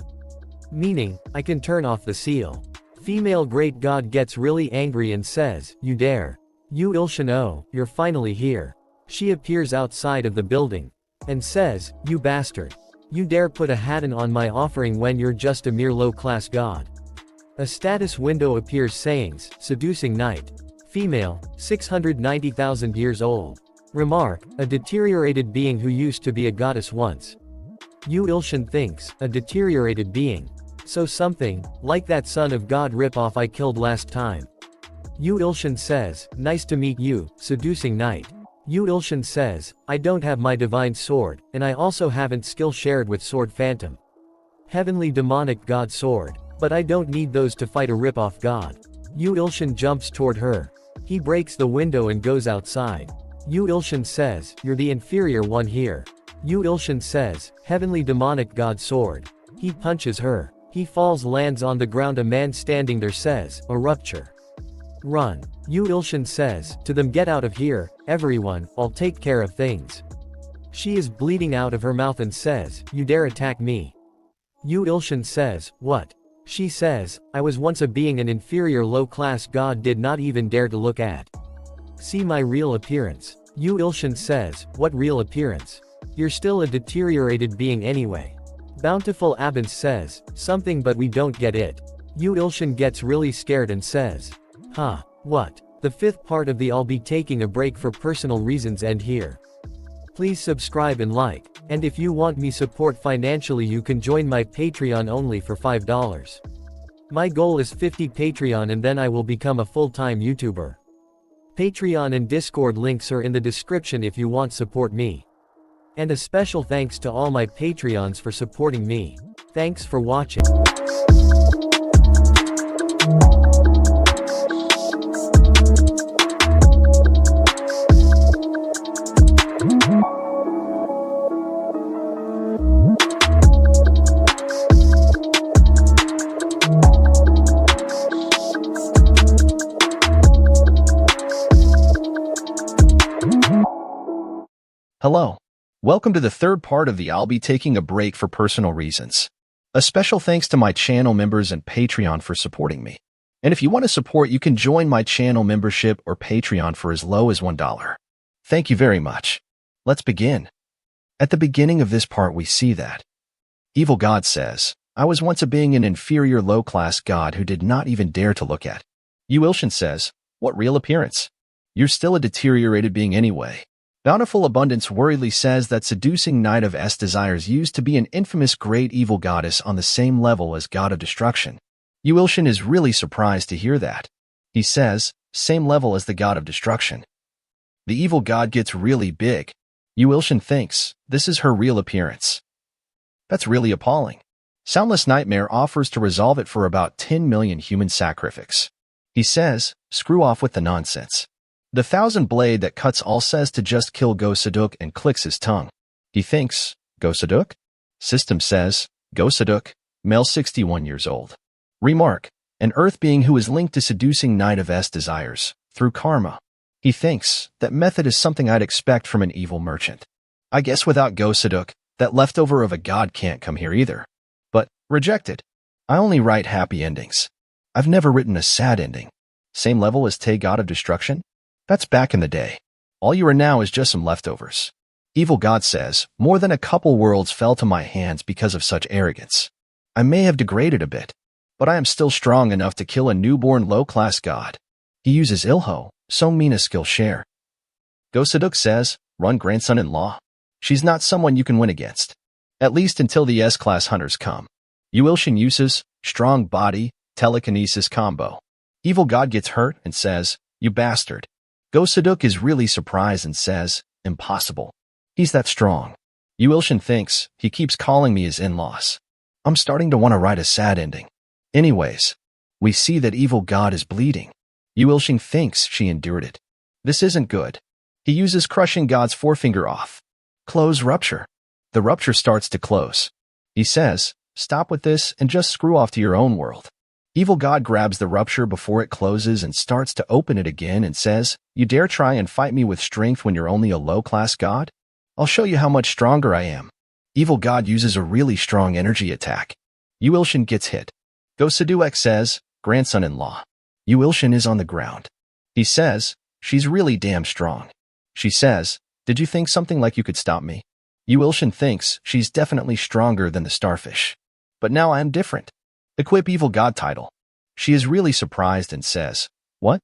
Meaning, I can turn off the seal. Female great god gets really angry and says, you dare. Yu Ilshin, oh, you're finally here. She appears outside of the building. And says, you bastard. You dare put a hat on my offering when you're just a mere low-class god. A status window appears saying, seducing knight. Female, 690,000 years old. Remark, a deteriorated being who used to be a goddess once. Yu Ilshin thinks, a deteriorated being. So something, like that son of God ripoff I killed last time. Yu Ilshin says, nice to meet you, seducing knight. Yu Ilshin says, I don't have my divine sword, and I also haven't skill shared with Sword Phantom. Heavenly demonic god sword. But I don't need those to fight a ripoff god. Yu Ilshin jumps toward her. He breaks the window and goes outside. Yu Ilshin says, you're the inferior one here. Yu Ilshin says, heavenly demonic god sword. He punches her. He falls, lands on the ground. A man standing there says, a rupture. Run. Yu Ilshin says, to them, get out of here, everyone, I'll take care of things. She is bleeding out of her mouth and says, you dare attack me. Yu Ilshin says, what? She says, I was once a being an inferior low-class god did not even dare to look at. See my real appearance. Yu Ilshin says, what real appearance? You're still a deteriorated being anyway. Bountiful Abin says, something but we don't get it. Yu Ilshin gets really scared and says, huh, what? The fifth part of the I'll be taking a break for personal reasons end here. Please subscribe and like, and if you want me support financially you can join my Patreon only for $5. My goal is 50 Patreon and then I will become a full-time YouTuber. Patreon and Discord links are in the description if you want support me. And a special thanks to all my Patreons for supporting me. Thanks for watching. Hello. Welcome to the third part of the I'll be taking a break for personal reasons. A special thanks to my channel members and Patreon for supporting me. And if you want to support, you can join my channel membership or Patreon for as low as $1. Thank you very much. Let's begin. At the beginning of this part we see that Evil God says, I was once a being an inferior low-class god who did not even dare to look at. Yu Ilshin says, what real appearance? You're still a deteriorated being anyway. Bountiful Abundance worriedly says that seducing Knight of S desires used to be an infamous great evil goddess on the same level as God of Destruction. Yu Ilshin is really surprised to hear that. He says, same level as the God of Destruction. The evil god gets really big. Yu Ilshin thinks, this is her real appearance. That's really appalling. Soundless Nightmare offers to resolve it for about 10 million human sacrifices. He says, screw off with the nonsense. The thousand blade that cuts all says to just kill Go-Saduk and clicks his tongue. He thinks, Go-Saduk? System says, Go-Saduk, male 61 years old. Remark, an earth being who is linked to seducing Knight of S desires, through karma. He thinks, that method is something I'd expect from an evil merchant. I guess without Go-Saduk, that leftover of a god can't come here either. But, rejected. I only write happy endings. I've never written a sad ending. Same level as Tay God of Destruction? That's back in the day. All you are now is just some leftovers. Evil God says, more than a couple worlds fell to my hands because of such arrogance. I may have degraded a bit, but I am still strong enough to kill a newborn low-class god. He uses Ilho, so mean a skill share. Go-Saduk says, run grandson-in-law. She's not someone you can win against. At least until the S-class hunters come. Yuilshin uses, strong body, telekinesis combo. Evil God gets hurt and says, you bastard. Go-Saduk is really surprised and says, impossible. He's that strong. Yuilshin thinks, he keeps calling me his in-laws. I'm starting to want to write a sad ending. Anyways, we see that Evil God is bleeding. Yuilshin thinks she endured it. This isn't good. He uses crushing God's forefinger off. Close rupture. The rupture starts to close. He says, stop with this and just screw off to your own world. Evil God grabs the rupture before it closes and starts to open it again and says, you dare try and fight me with strength when you're only a low-class god? I'll show you how much stronger I am. Evil God uses a really strong energy attack. Yuilshin gets hit. Go-Saduk says, grandson-in-law. Yuilshin is on the ground. He says, she's really damn strong. She says, did you think something like you could stop me? Yuilshin thinks she's definitely stronger than the starfish. But now I am different. Equip Evil God title. She is really surprised and says, what?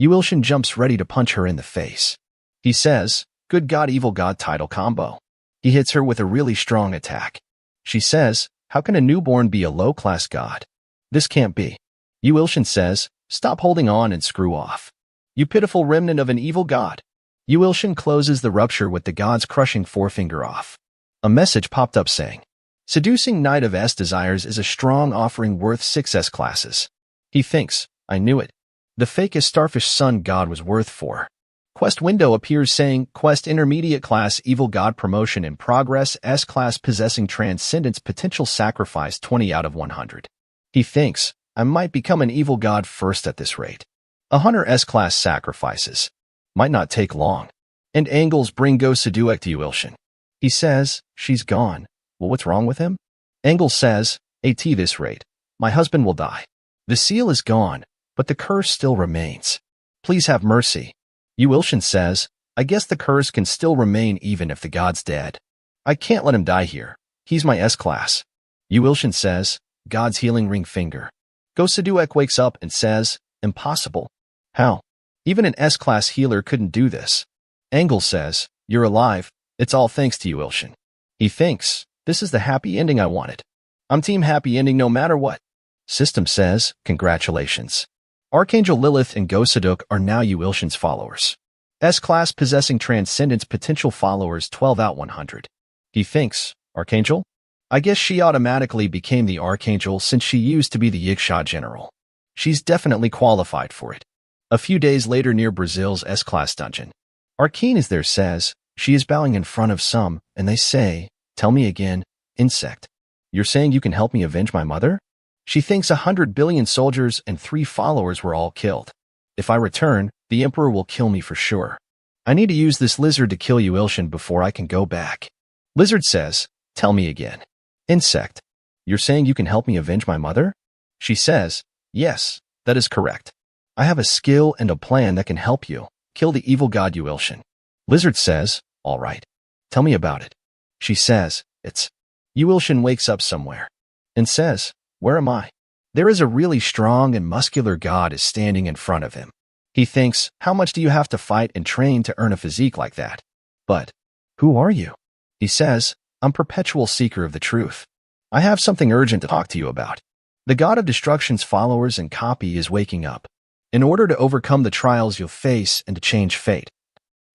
Yuilshin jumps ready to punch her in the face. He says, good God Evil God title combo. He hits her with a really strong attack. She says, how can a newborn be a low-class god? This can't be. Yuilshin says, stop holding on and screw off. You pitiful remnant of an evil god. Yuilshin closes the rupture with the god's crushing forefinger off. A message popped up saying, seducing Knight of S desires is a strong offering worth 6 S classes. He thinks, I knew it. The fakest starfish sun god was worth 4. Quest window appears saying, Quest Intermediate Class Evil God Promotion in Progress S-Class Possessing Transcendence Potential Sacrifice 20 out of 100. He thinks, I might become an evil god first at this rate. A Hunter S-Class sacrifices. Might not take long. And angles bring Go-Saduk to Yuilshin. He says, she's gone. Well, what's wrong with him? Angles says, at this rate, my husband will die. The seal is gone, but the curse still remains. Please have mercy. Yuilshin says, I guess the curse can still remain even if the god's dead. I can't let him die here. He's my S-Class. Yuilshin says, God's healing ring finger. Go-Saduk wakes up and says, impossible. How? Even an S-Class healer couldn't do this. Angles says, you're alive. It's all thanks to Yuilshin. He thinks, this is the happy ending I wanted. I'm team happy ending no matter what. System says, congratulations. Archangel Lilith and Go-Saduk are now Yuilshin's followers. S-Class possessing transcendence potential followers 12 out 100. He thinks, Archangel? I guess she automatically became the Archangel since she used to be the Yiksha General. She's definitely qualified for it. A few days later near Brazil's S-Class dungeon. Arcane is there says, she is bowing in front of some, and they say, tell me again, insect. You're saying you can help me avenge my mother? She thinks 100 billion soldiers and 3 followers were all killed. If I return, the Emperor will kill me for sure. I need to use this lizard to kill Yuilshin before I can go back. Lizard says, tell me again. Insect. You're saying you can help me avenge my mother? She says, yes, that is correct. I have a skill and a plan that can help you kill the evil god Yuilshin. Lizard says, all right. Tell me about it. She says, it's. Yuilshin wakes up somewhere and says, where am I? There is a really strong and muscular god is standing in front of him. He thinks, how much do you have to fight and train to earn a physique like that? But, who are you? He says, I'm perpetual seeker of the truth. I have something urgent to talk to you about. The god of destruction's followers and copy is waking up. In order to overcome the trials you'll face and to change fate,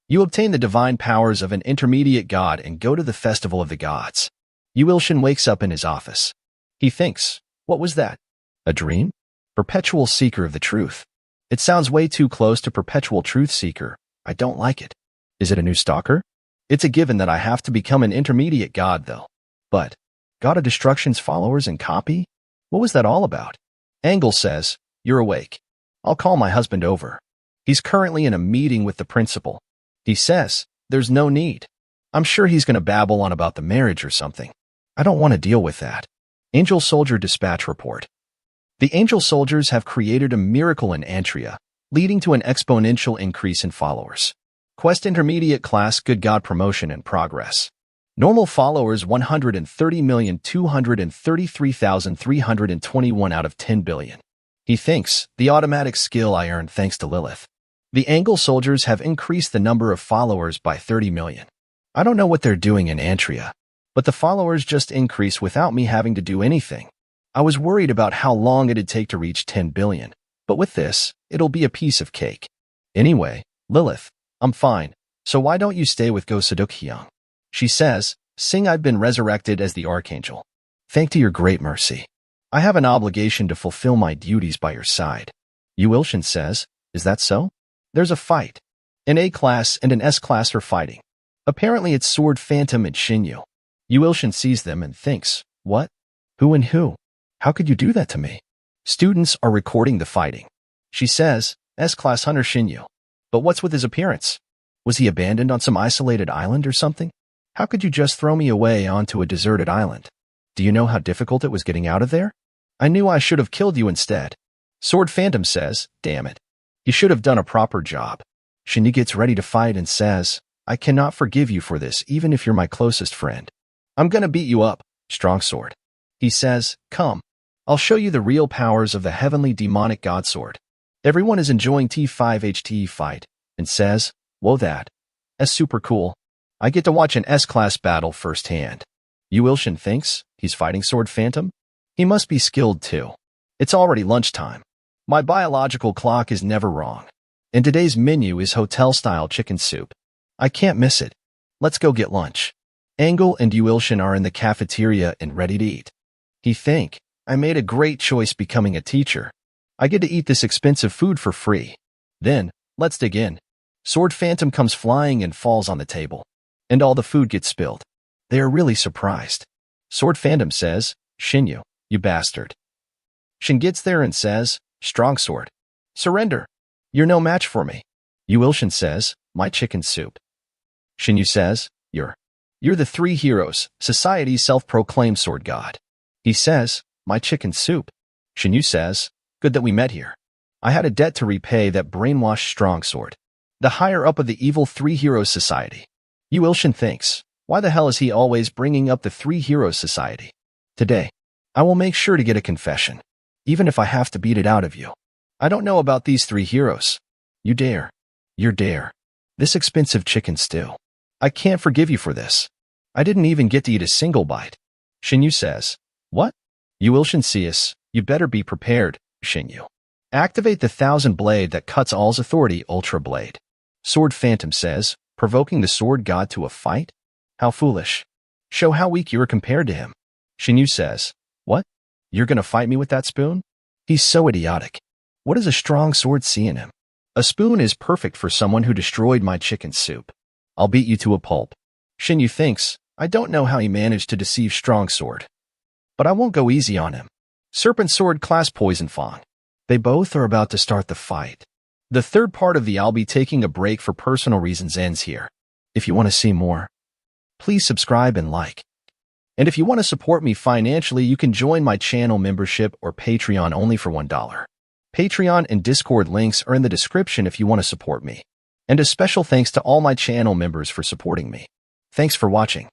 you obtain the divine powers of an intermediate god and go to the festival of the gods. Yuilshin wakes up in his office. He thinks, what was that? A dream? Perpetual seeker of the truth. It sounds way too close to Perpetual Truth Seeker. I don't like it. Is it a new stalker? It's a given that I have to become an intermediate god, though. But, God of Destruction's followers and copy? What was that all about? Angle says, you're awake. I'll call my husband over. He's currently in a meeting with the principal. He says, there's no need. I'm sure he's going to babble on about the marriage or something. I don't want to deal with that. Angel Soldier Dispatch Report. The Angel Soldiers have created a miracle in Antria, leading to an exponential increase in followers. Quest Intermediate Class Good God Promotion in progress. Normal followers 130,233,321 out of 10 billion. He thinks, the automatic skill I earned thanks to Lilith. The Angel Soldiers have increased the number of followers by 30 million. I don't know what they're doing in Antria, but the followers just increase without me having to do anything. I was worried about how long it'd take to reach 10 billion, but with this, it'll be a piece of cake. Anyway, Lilith, I'm fine, so why don't you stay with Go Sedukhyang? She says, Sing, I've been resurrected as the Archangel. Thanks to your great mercy. I have an obligation to fulfill my duties by your side. Yuilshin says, is that so? There's a fight. An A-class and an S-class are fighting. Apparently it's Sword Phantom and Shinyu. Yuilshin sees them and thinks, what? Who and who? How could you do that to me? Students are recording the fighting. She says, S-class Hunter Shinyu. But what's with his appearance? Was he abandoned on some isolated island or something? How could you just throw me away onto a deserted island? Do you know how difficult it was getting out of there? I knew I should have killed you instead. Sword Phantom says, damn it. You should have done a proper job. Shinyu gets ready to fight and says, I cannot forgive you for this even if you're my closest friend. I'm gonna beat you up, Strong Sword. He says, come. I'll show you the real powers of the heavenly demonic god sword. Everyone is enjoying T5HT fight and says, whoa, that's super cool. I get to watch an S-class battle firsthand. Yuilshin thinks he's fighting Sword Phantom. He must be skilled too. It's already lunchtime. My biological clock is never wrong. And today's menu is hotel-style chicken soup. I can't miss it. Let's go get lunch. Angle and Yuilshin are in the cafeteria and ready to eat. He think, I made a great choice becoming a teacher. I get to eat this expensive food for free. Then, let's dig in. Sword Phantom comes flying and falls on the table. And all the food gets spilled. They are really surprised. Sword Phantom says, Shinyu, you bastard. Shin gets there and says, Strong Sword. Surrender. You're no match for me. Yuilshin says, my chicken soup. Shinyu says, you're the three heroes, society's self-proclaimed sword god. He says, my chicken soup. Shinyu says, good that we met here. I had a debt to repay that brainwashed Strong Sword, the higher up of the evil Three Heroes Society. Yuilshin thinks, why the hell is he always bringing up the Three Heroes Society? Today, I will make sure to get a confession, even if I have to beat it out of you. I don't know about these three heroes. You dare. You're dare. This expensive chicken stew. I can't forgive you for this. I didn't even get to eat a single bite. Shinyu says, what? Yuilshin says, you better be prepared, Shinyu. Activate the 1000 blade that cuts all's authority Ultra Blade. Sword Phantom says, provoking the sword god to a fight? How foolish. Show how weak you are compared to him. Shinyu says, what? You're gonna fight me with that spoon? He's so idiotic. What does a strong sword see in him? A spoon is perfect for someone who destroyed my chicken soup. I'll beat you to a pulp. Shinyu thinks, I don't know how he managed to deceive Strong Sword. But I won't go easy on him. Serpent Sword Class Poison Fang. They both are about to start the fight. The third part of the I'll be taking a break for personal reasons ends here. If you want to see more, please subscribe and like. And if you want to support me financially, you can join my channel membership or Patreon only for $1. Patreon and Discord links are in the description if you want to support me. And a special thanks to all my channel members for supporting me. Thanks for watching.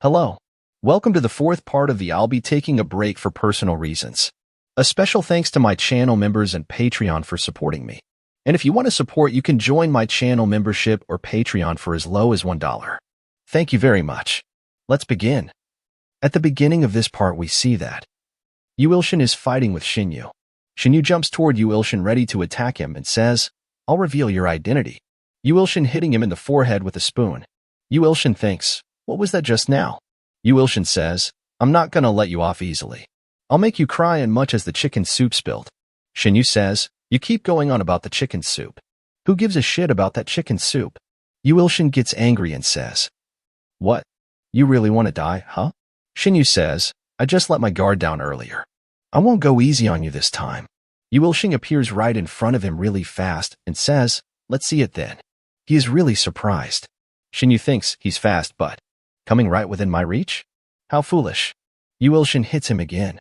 Hello. Welcome to the fourth part of the I'll be taking a break for personal reasons. A special thanks to my channel members and Patreon for supporting me. And if you want to support, you can join my channel membership or Patreon for as low as $1. Thank you very much. Let's begin. At the beginning of this part, we see that Yuilshin is fighting with Shinyu. Shinyu jumps toward Yuilshin ready to attack him and says, I'll reveal your identity. Yuilshin hitting him in the forehead with a spoon. Yuilshin thinks, what was that just now? Yuilshin says, I'm not gonna let you off easily. I'll make you cry as much as the chicken soup spilled. Shinyu says, You keep going on about the chicken soup. Who gives a shit about that chicken soup? Yu Ilshin gets angry and says, "What? You really want to die, huh?" Shinyu says, "I just let my guard down earlier. I won't go easy on you this time." Yu Ilshin appears right in front of him really fast and says, "Let's see it then." He is really surprised. Shinyu thinks he's fast, but coming right within my reach? How foolish. Yu Ilshin hits him again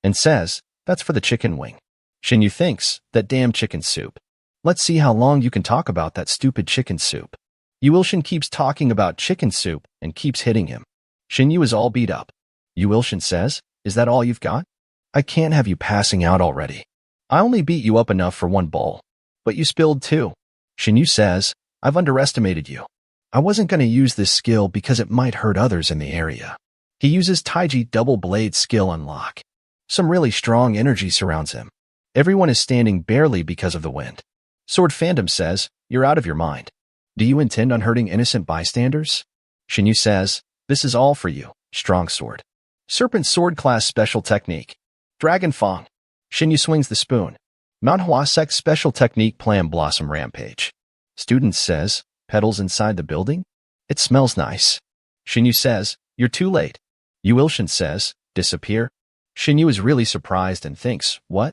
and says, "That's for the chicken wing." Shinyu thinks, that damn chicken soup. Let's see how long you can talk about that stupid chicken soup. Yu Ilshin keeps talking about chicken soup and keeps hitting him. Shinyu is all beat up. Yu Ilshin says, "Is that all you've got? I can't have you passing out already. I only beat you up enough for one bowl, but you spilled two." Shinyu says, "I've underestimated you. I wasn't going to use this skill because it might hurt others in the area." He uses Taiji double blade skill unlock. Some really strong energy surrounds him. Everyone is standing barely because of the wind. Sword Phantom says, "You're out of your mind. Do you intend on hurting innocent bystanders?" Shinyu says, "This is all for you, strong sword." Serpent sword class special technique. Dragon Fang. Shinyu swings the spoon. Manhwa sect special technique Plan Blossom Rampage. Student says, "Petals inside the building? It smells nice." Shinyu says, "You're too late." Yu Ilshin says, "Disappear." Shinyu is really surprised and thinks, what?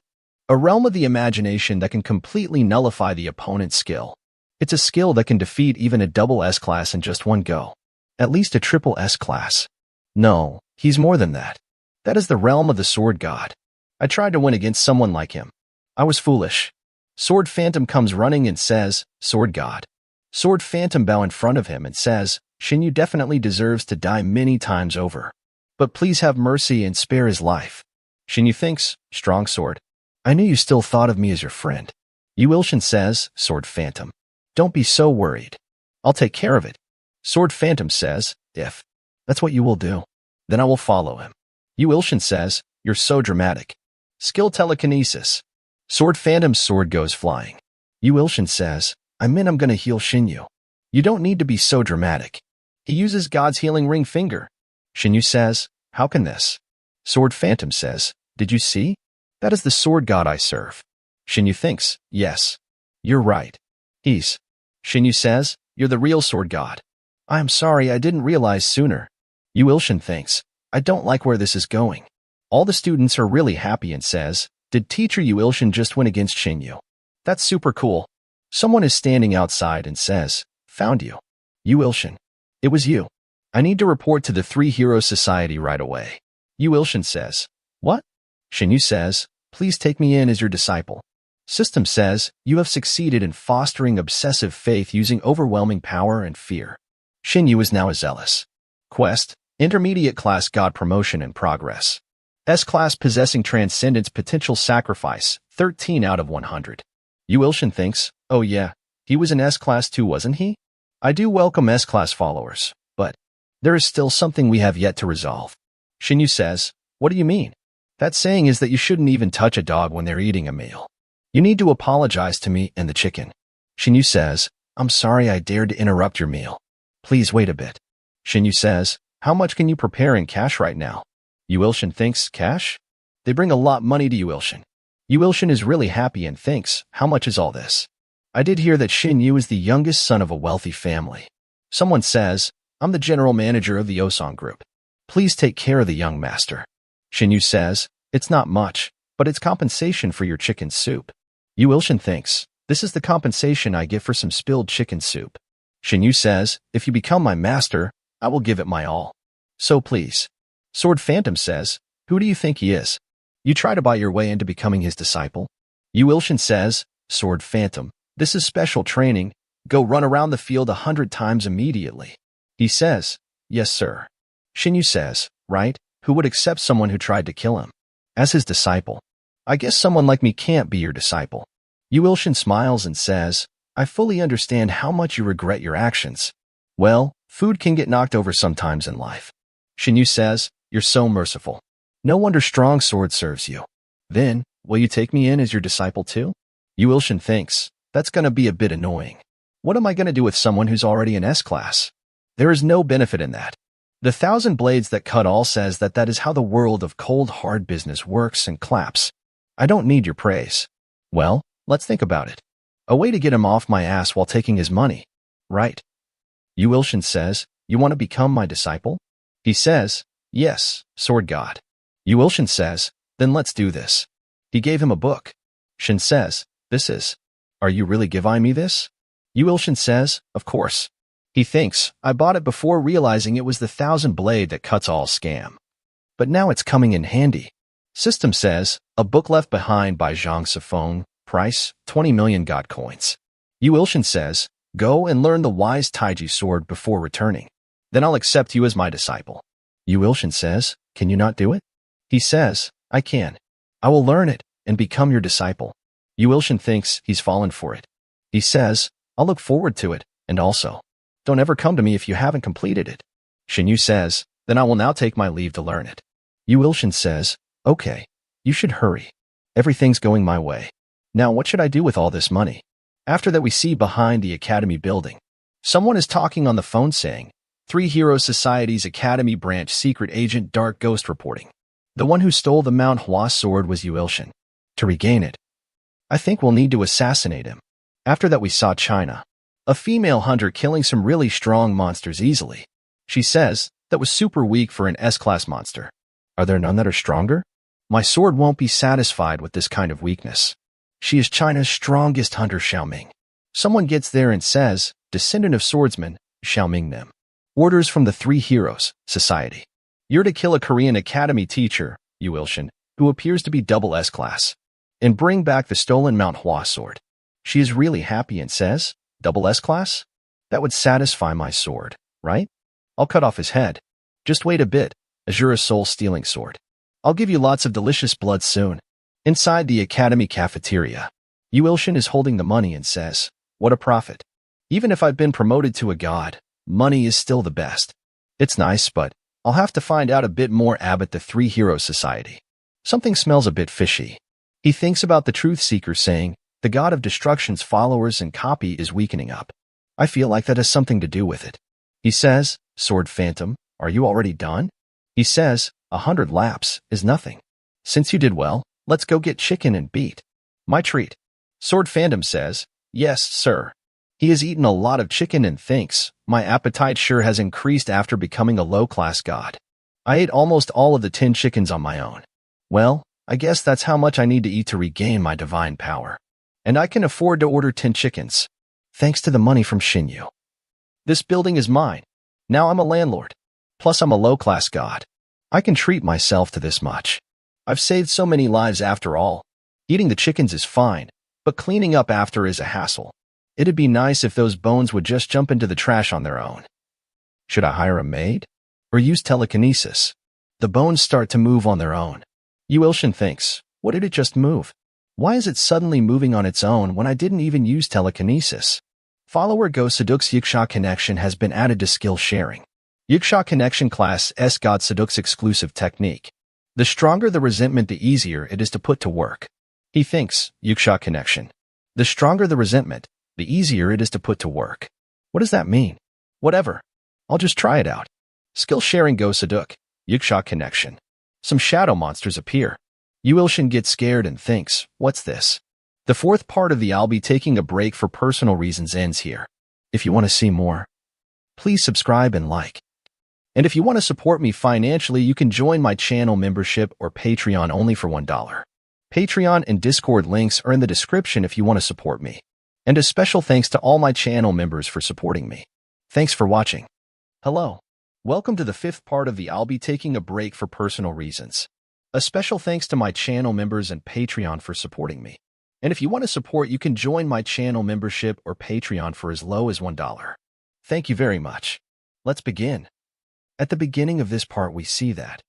A realm of the imagination that can completely nullify the opponent's skill. It's a skill that can defeat even a double S class in just one go. At least a triple S class. No, he's more than that. That is the realm of the sword god. I tried to win against someone like him. I was foolish. Sword Phantom comes running and says, "Sword god." Sword Phantom bow in front of him and says, "Shinyu definitely deserves to die many times over. But please have mercy and spare his life." Shinyu thinks, "Strong sword. I knew you still thought of me as your friend." Yu Ilshin says, "Sword Phantom, don't be so worried. I'll take care of it." Sword Phantom says, "If that's what you will do, then I will follow him." Yu Ilshin says, "You're so dramatic." Skill telekinesis. Sword Phantom's sword goes flying. Yu Ilshin says, "I meant I'm gonna heal Shinyu. You don't need to be so dramatic." He uses God's healing ring finger. Shinyu says, "How can this?" Sword Phantom says, "Did you see? That is the sword god I serve." Shinyu thinks, "Yes, you're right. He's." Shinyu says, "You're the real sword god. I am sorry I didn't realize sooner." Yu Ilshin thinks, "I don't like where this is going." All the students are really happy and says, "Did teacher Yu Ilshin just win against Shinyu? That's super cool." Someone is standing outside and says, "Found you. Yu Ilshin. It was you. I need to report to the Three Heroes Society right away." Yu Ilshin says, "What?" Shinyu says, "Please take me in as your disciple." System says, "You have succeeded in fostering obsessive faith using overwhelming power and fear." Shinyu is now a zealous. Quest, Intermediate Class God Promotion in progress. S-Class Possessing Transcendence Potential Sacrifice, 13 out of 100. Yu Ilshin thinks, "Oh yeah, he was an S-Class too, wasn't he? I do welcome S-Class followers, but there is still something we have yet to resolve." Shinyu says, "What do you mean?" That saying is that you shouldn't even touch a dog when they're eating a meal. You need to apologize to me and the chicken. Shinyu says, "I'm sorry I dared to interrupt your meal. Please wait a bit." Shinyu says, "How much can you prepare in cash right now?" Yu Ilshin thinks, "Cash? They bring a lot money to Yu Ilshin." Yu Ilshin is really happy and thinks, "How much is all this?" I did hear that Shinyu is the youngest son of a wealthy family. Someone says, "I'm the general manager of the Osong Group. Please take care of the young master." Shinyu says, "It's not much, but it's compensation for your chicken soup." Yu Ilshin thinks, "This is the compensation I get for some spilled chicken soup." Shinyu says, "If you become my master, I will give it my all. So please." Sword Phantom says, "Who do you think he is? You try to buy your way into becoming his disciple?" Yu Ilshin says, "Sword Phantom, this is special training. Go run around the field 100 times immediately." He says, "Yes, sir." Shinyu says, "Right? Who would accept someone who tried to kill him as his disciple? I guess someone like me can't be your disciple." Yu Ilshin smiles and says, "I fully understand how much you regret your actions. Well, food can get knocked over sometimes in life." Shinyu says, "You're so merciful. No wonder Strong Sword serves you. Then, will you take me in as your disciple too?" Yu Ilshin thinks, "That's gonna be a bit annoying. What am I gonna do with someone who's already in S-Class? There is no benefit in that." The Thousand Blades That Cut All says that is how the world of cold hard business works and claps. "I don't need your praise." "Well, Let's think about it. A way to get him off my ass while taking his money. Right? Yu Ilshin says, you want to become my disciple? He says, yes, Sword God. Yu Ilshin says, then let's do this. He gave him a book. Shin says, this is. Are you really giving me this? Yu Ilshin says, of course. He thinks, I bought it before realizing it was the 1,000 blade that cuts all scam. But now it's coming in handy. System says, a book left behind by Zhang Sifeng, price, 20 million god coins. Yu Ilshin says, go and learn the wise Taiji sword before returning. Then I'll accept you as my disciple. Yu Ilshin says, can you not do it? He says, I can. I will learn it and become your disciple. Yu Ilshin thinks he's fallen for it. He says, I'll look forward to it, and also, don't ever come to me if you haven't completed it. Shinyu says, then I will now take my leave to learn it. Yu Ilshin says, okay, you should hurry. Everything's going my way. Now what should I do with all this money? After that we see behind the academy building. Someone is talking on the phone saying, Three Heroes Society's Academy Branch Secret Agent Dark Ghost reporting. The one who stole the Manhwa sword was Yu Ilshin. To regain it, I think we'll need to assassinate him. After that we saw China, a female hunter killing some really strong monsters easily. She says, that was super weak for an S-class monster. Are there none that are stronger? My sword won't be satisfied with this kind of weakness. She is China's strongest hunter, Xiaoming. Someone gets there and says, descendant of swordsman, Xiaoming Nim. Orders from the Three Heroes Society. You're to kill a Korean academy teacher, Yu Ilshin, who appears to be double S-class, and bring back the stolen Manhwa sword. She is really happy and says, double S-class? That would satisfy my sword, right? I'll cut off his head. Just wait a bit, Asura's soul-stealing sword. I'll give you lots of delicious blood soon. Inside the academy cafeteria, Yu Ilshin is holding the money and says, what a profit. Even if I've been promoted to a god, money is still the best. It's nice, but I'll have to find out a bit more about the Three Heroes Society. Something smells a bit fishy. He thinks about the Truth Seeker saying, the god of destruction's followers and copy is weakening up. I feel like that has something to do with it. He says, Sword Phantom, are you already done? He says, 100 laps is nothing. Since you did well, let's go get chicken and beat. My treat. Sword Phantom says, yes, sir. He has eaten a lot of chicken and thinks, my appetite sure has increased after becoming a low-class god. I ate almost all of the 10 chickens on my own. Well, I guess that's how much I need to eat to regain my divine power. And I can afford to order 10 chickens, thanks to the money from Shinyu. This building is mine. Now I'm a landlord. Plus I'm a low-class god. I can treat myself to this much. I've saved so many lives after all. Eating the chickens is fine, but cleaning up after is a hassle. It'd be nice if those bones would just jump into the trash on their own. Should I hire a maid? Or use telekinesis? The bones start to move on their own. Yu Ilshin thinks, what did it just move? Why is it suddenly moving on its own when I didn't even use telekinesis? Follower Go Seduk's Yiksha connection has been added to skill sharing. Yiksha connection class S God Seduk's exclusive technique. The stronger the resentment, the easier it is to put to work. He thinks, Yiksha connection. The stronger the resentment, the easier it is to put to work. What does that mean? Whatever. I'll just try it out. Skill sharing Go Seduk, Yiksha connection. Some shadow monsters appear. Yu Ilshin gets scared and thinks, what's this? The fourth part of the I'll be taking a break for personal reasons ends here. If you want to see more, please subscribe and like. And if you want to support me financially, you can join my channel membership or Patreon only for $1. Patreon and Discord links are in the description if you want to support me. And a special thanks to all my channel members for supporting me. Thanks for watching. Hello. Welcome to the fifth part of the I'll be taking a break for personal reasons. A special thanks to my channel members and Patreon for supporting me. And if you want to support, you can join my channel membership or Patreon for as low as $1. Thank you very much. Let's begin. At the beginning of this part we see that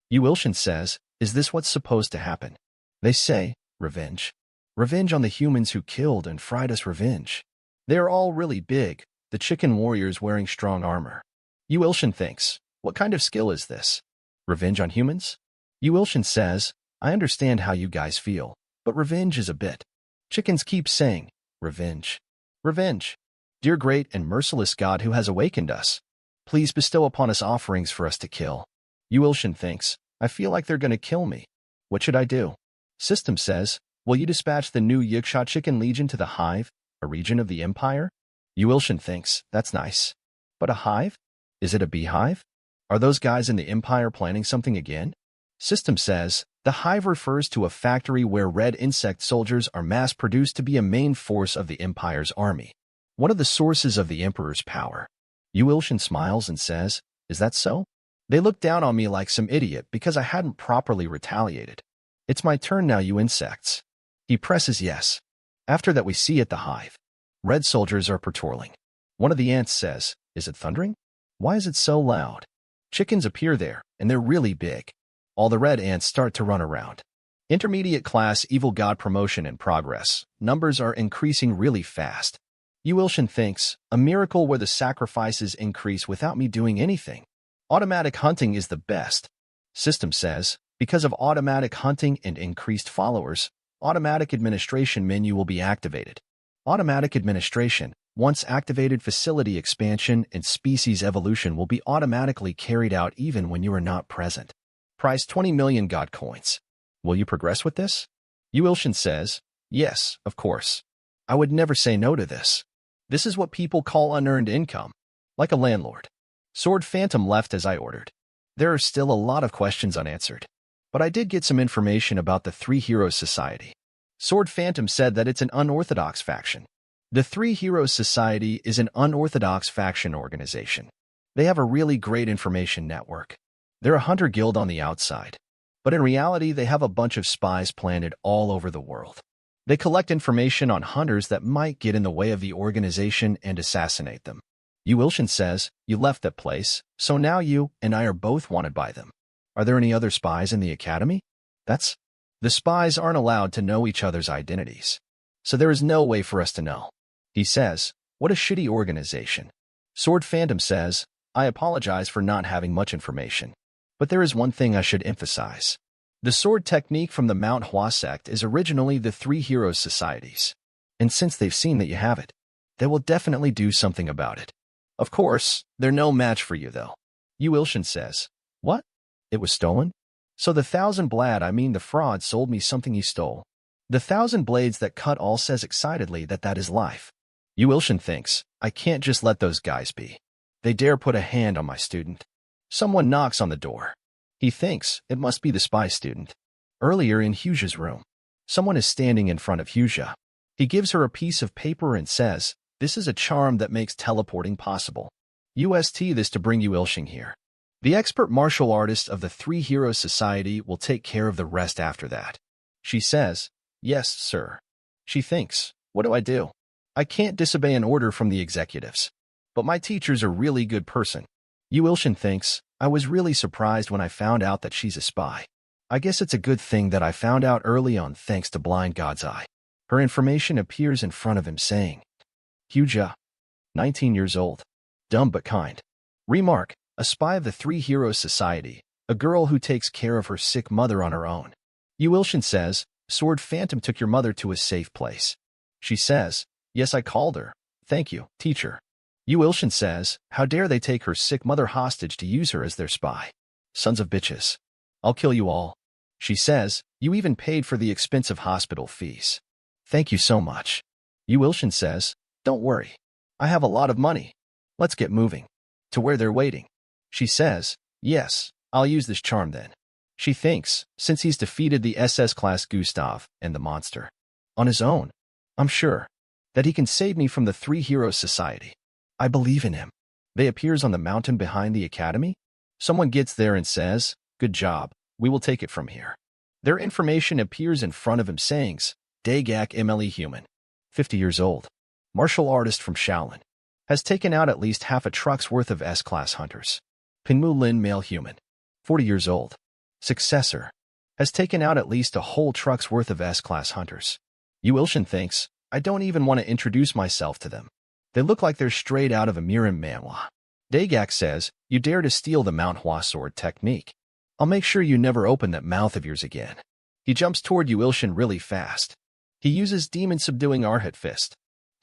Yu Ilshin says, is this what's supposed to happen? They say, revenge. Revenge on the humans who killed and fried us, revenge. They are all really big, the chicken warriors wearing strong armor. Yu Ilshin thinks, what kind of skill is this? Revenge on humans? Yu Ilshin says, I understand how you guys feel, but revenge is a bit. Chickens keep saying, revenge. Revenge. Dear great and merciless God who has awakened us, please bestow upon us offerings for us to kill. Yu Ilshin thinks, I feel like they're going to kill me. What should I do? System says, Will you dispatch the new Yiksha Chicken Legion to the Hive, a region of the Empire? Yuilshin thinks, that's nice. But a hive? Is it a beehive? Are those guys in the Empire planning something again? System says, the hive refers to a factory where red insect soldiers are mass-produced to be a main force of the Empire's army. One of the sources of the Emperor's power. Yuilshin smiles and says, is that so? They look down on me like some idiot because I hadn't properly retaliated. It's my turn now, you insects. He presses yes. After that we see at the hive. Red soldiers are patrolling. One of the ants says, is it thundering? Why is it so loud? Chickens appear there, and they're really big. All the red ants start to run around. Intermediate class evil god promotion in progress. Numbers are increasing really fast. Yuilshin thinks, a miracle where the sacrifices increase without me doing anything. Automatic hunting is the best. System says, because of automatic hunting and increased followers, automatic administration menu will be activated. Automatic administration, once activated, facility expansion and species evolution will be automatically carried out even when you are not present. Price 20 million god coins. Will you progress with this? Yuilshin says, yes, of course. I would never say no to this. This is what people call unearned income. Like a landlord. Sword Phantom left as I ordered. There are still a lot of questions unanswered. But I did get some information about the Three Heroes Society. Sword Phantom said that it's an unorthodox faction. The Three Heroes Society is an unorthodox faction organization. They have a really great information network. They're a hunter guild on the outside. But in reality, they have a bunch of spies planted all over the world. They collect information on hunters that might get in the way of the organization and assassinate them. Yuilshin says, you left that place, so now you and I are both wanted by them. Are there any other spies in the academy? The spies aren't allowed to know each other's identities. So there is no way for us to know. He says, what a shitty organization. Sword Phantom says, I apologize for not having much information. But there is one thing I should emphasize. The sword technique from the Manhwa sect is originally the Three Heroes Societies. And since they've seen that you have it, they will definitely do something about it. Of course, they're no match for you though. Yuilshin says, what? It was stolen? So the the fraud sold me something he stole. The 1,000 blades that cut all says excitedly that is life. Yuilshin thinks, I can't just let those guys be. They dare put a hand on my student. Someone knocks on the door. He thinks it must be the spy student. Earlier in Huja's room, someone is standing in front of Huja. He gives her a piece of paper and says, this is a charm that makes teleporting possible. UST this to bring Yuilshin here. The expert martial artist of the Three Heroes Society will take care of the rest after that. She says, yes, sir. She thinks, what do I do? I can't disobey an order from the executives. But my teacher's a really good person. Yuilshin thinks, I was really surprised when I found out that she's a spy. I guess it's a good thing that I found out early on thanks to Blind God's Eye. Her information appears in front of him saying, Huja, 19 years old, dumb but kind. Remark, a spy of the Three Heroes Society, a girl who takes care of her sick mother on her own. Yuilshin says, Sword Phantom took your mother to a safe place. She says, yes, I called her. Thank you, teacher. Yuilshin says, how dare they take her sick mother hostage to use her as their spy? Sons of bitches. I'll kill you all. She says, you even paid for the expensive hospital fees. Thank you so much. Yuilshin says, don't worry. I have a lot of money. Let's get moving. To where they're waiting. She says, yes, I'll use this charm then. She thinks, since he's defeated the SS class Gustav and the monster on his own, I'm sure that he can save me from the Three Heroes Society. I believe in him. They appears on the mountain behind the academy. Someone gets there and says, good job, we will take it from here. Their information appears in front of him saying, Dagak MLE human, 50 years old, martial artist from Shaolin, has taken out at least half a truck's worth of S-class hunters. Pinmu Lin male human, 40 years old, successor, has taken out at least a whole truck's worth of S-class hunters. Yuilshin thinks, I don't even want to introduce myself to them. They look like they're straight out of a Mirim manhwa. Dagak says, you dare to steal the Manhwa sword technique. I'll make sure you never open that mouth of yours again. He jumps toward Yuilshin really fast. He uses demon subduing Arhat fist.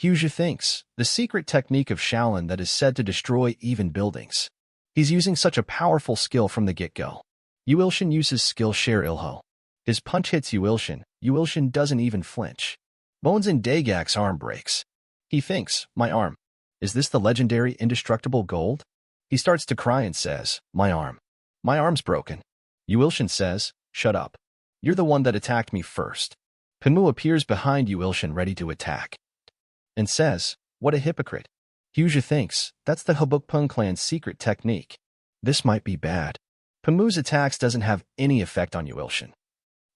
Huja thinks, the secret technique of Shaolin that is said to destroy even buildings. He's using such a powerful skill from the get-go. Yuilshin uses skill share Ilho. His punch hits Yuilshin. Yuilshin doesn't even flinch. Bones in Dagak's arm breaks. He thinks, my arm. Is this the legendary indestructible gold? He starts to cry and says, my arm. My arm's broken. Yuilshin says, shut up. You're the one that attacked me first. Pinmu appears behind Yuilshin ready to attack. And says, what a hypocrite. Hyuja thinks, that's the Habukpung clan's secret technique. This might be bad. Pinmu's attacks doesn't have any effect on Yuilshin.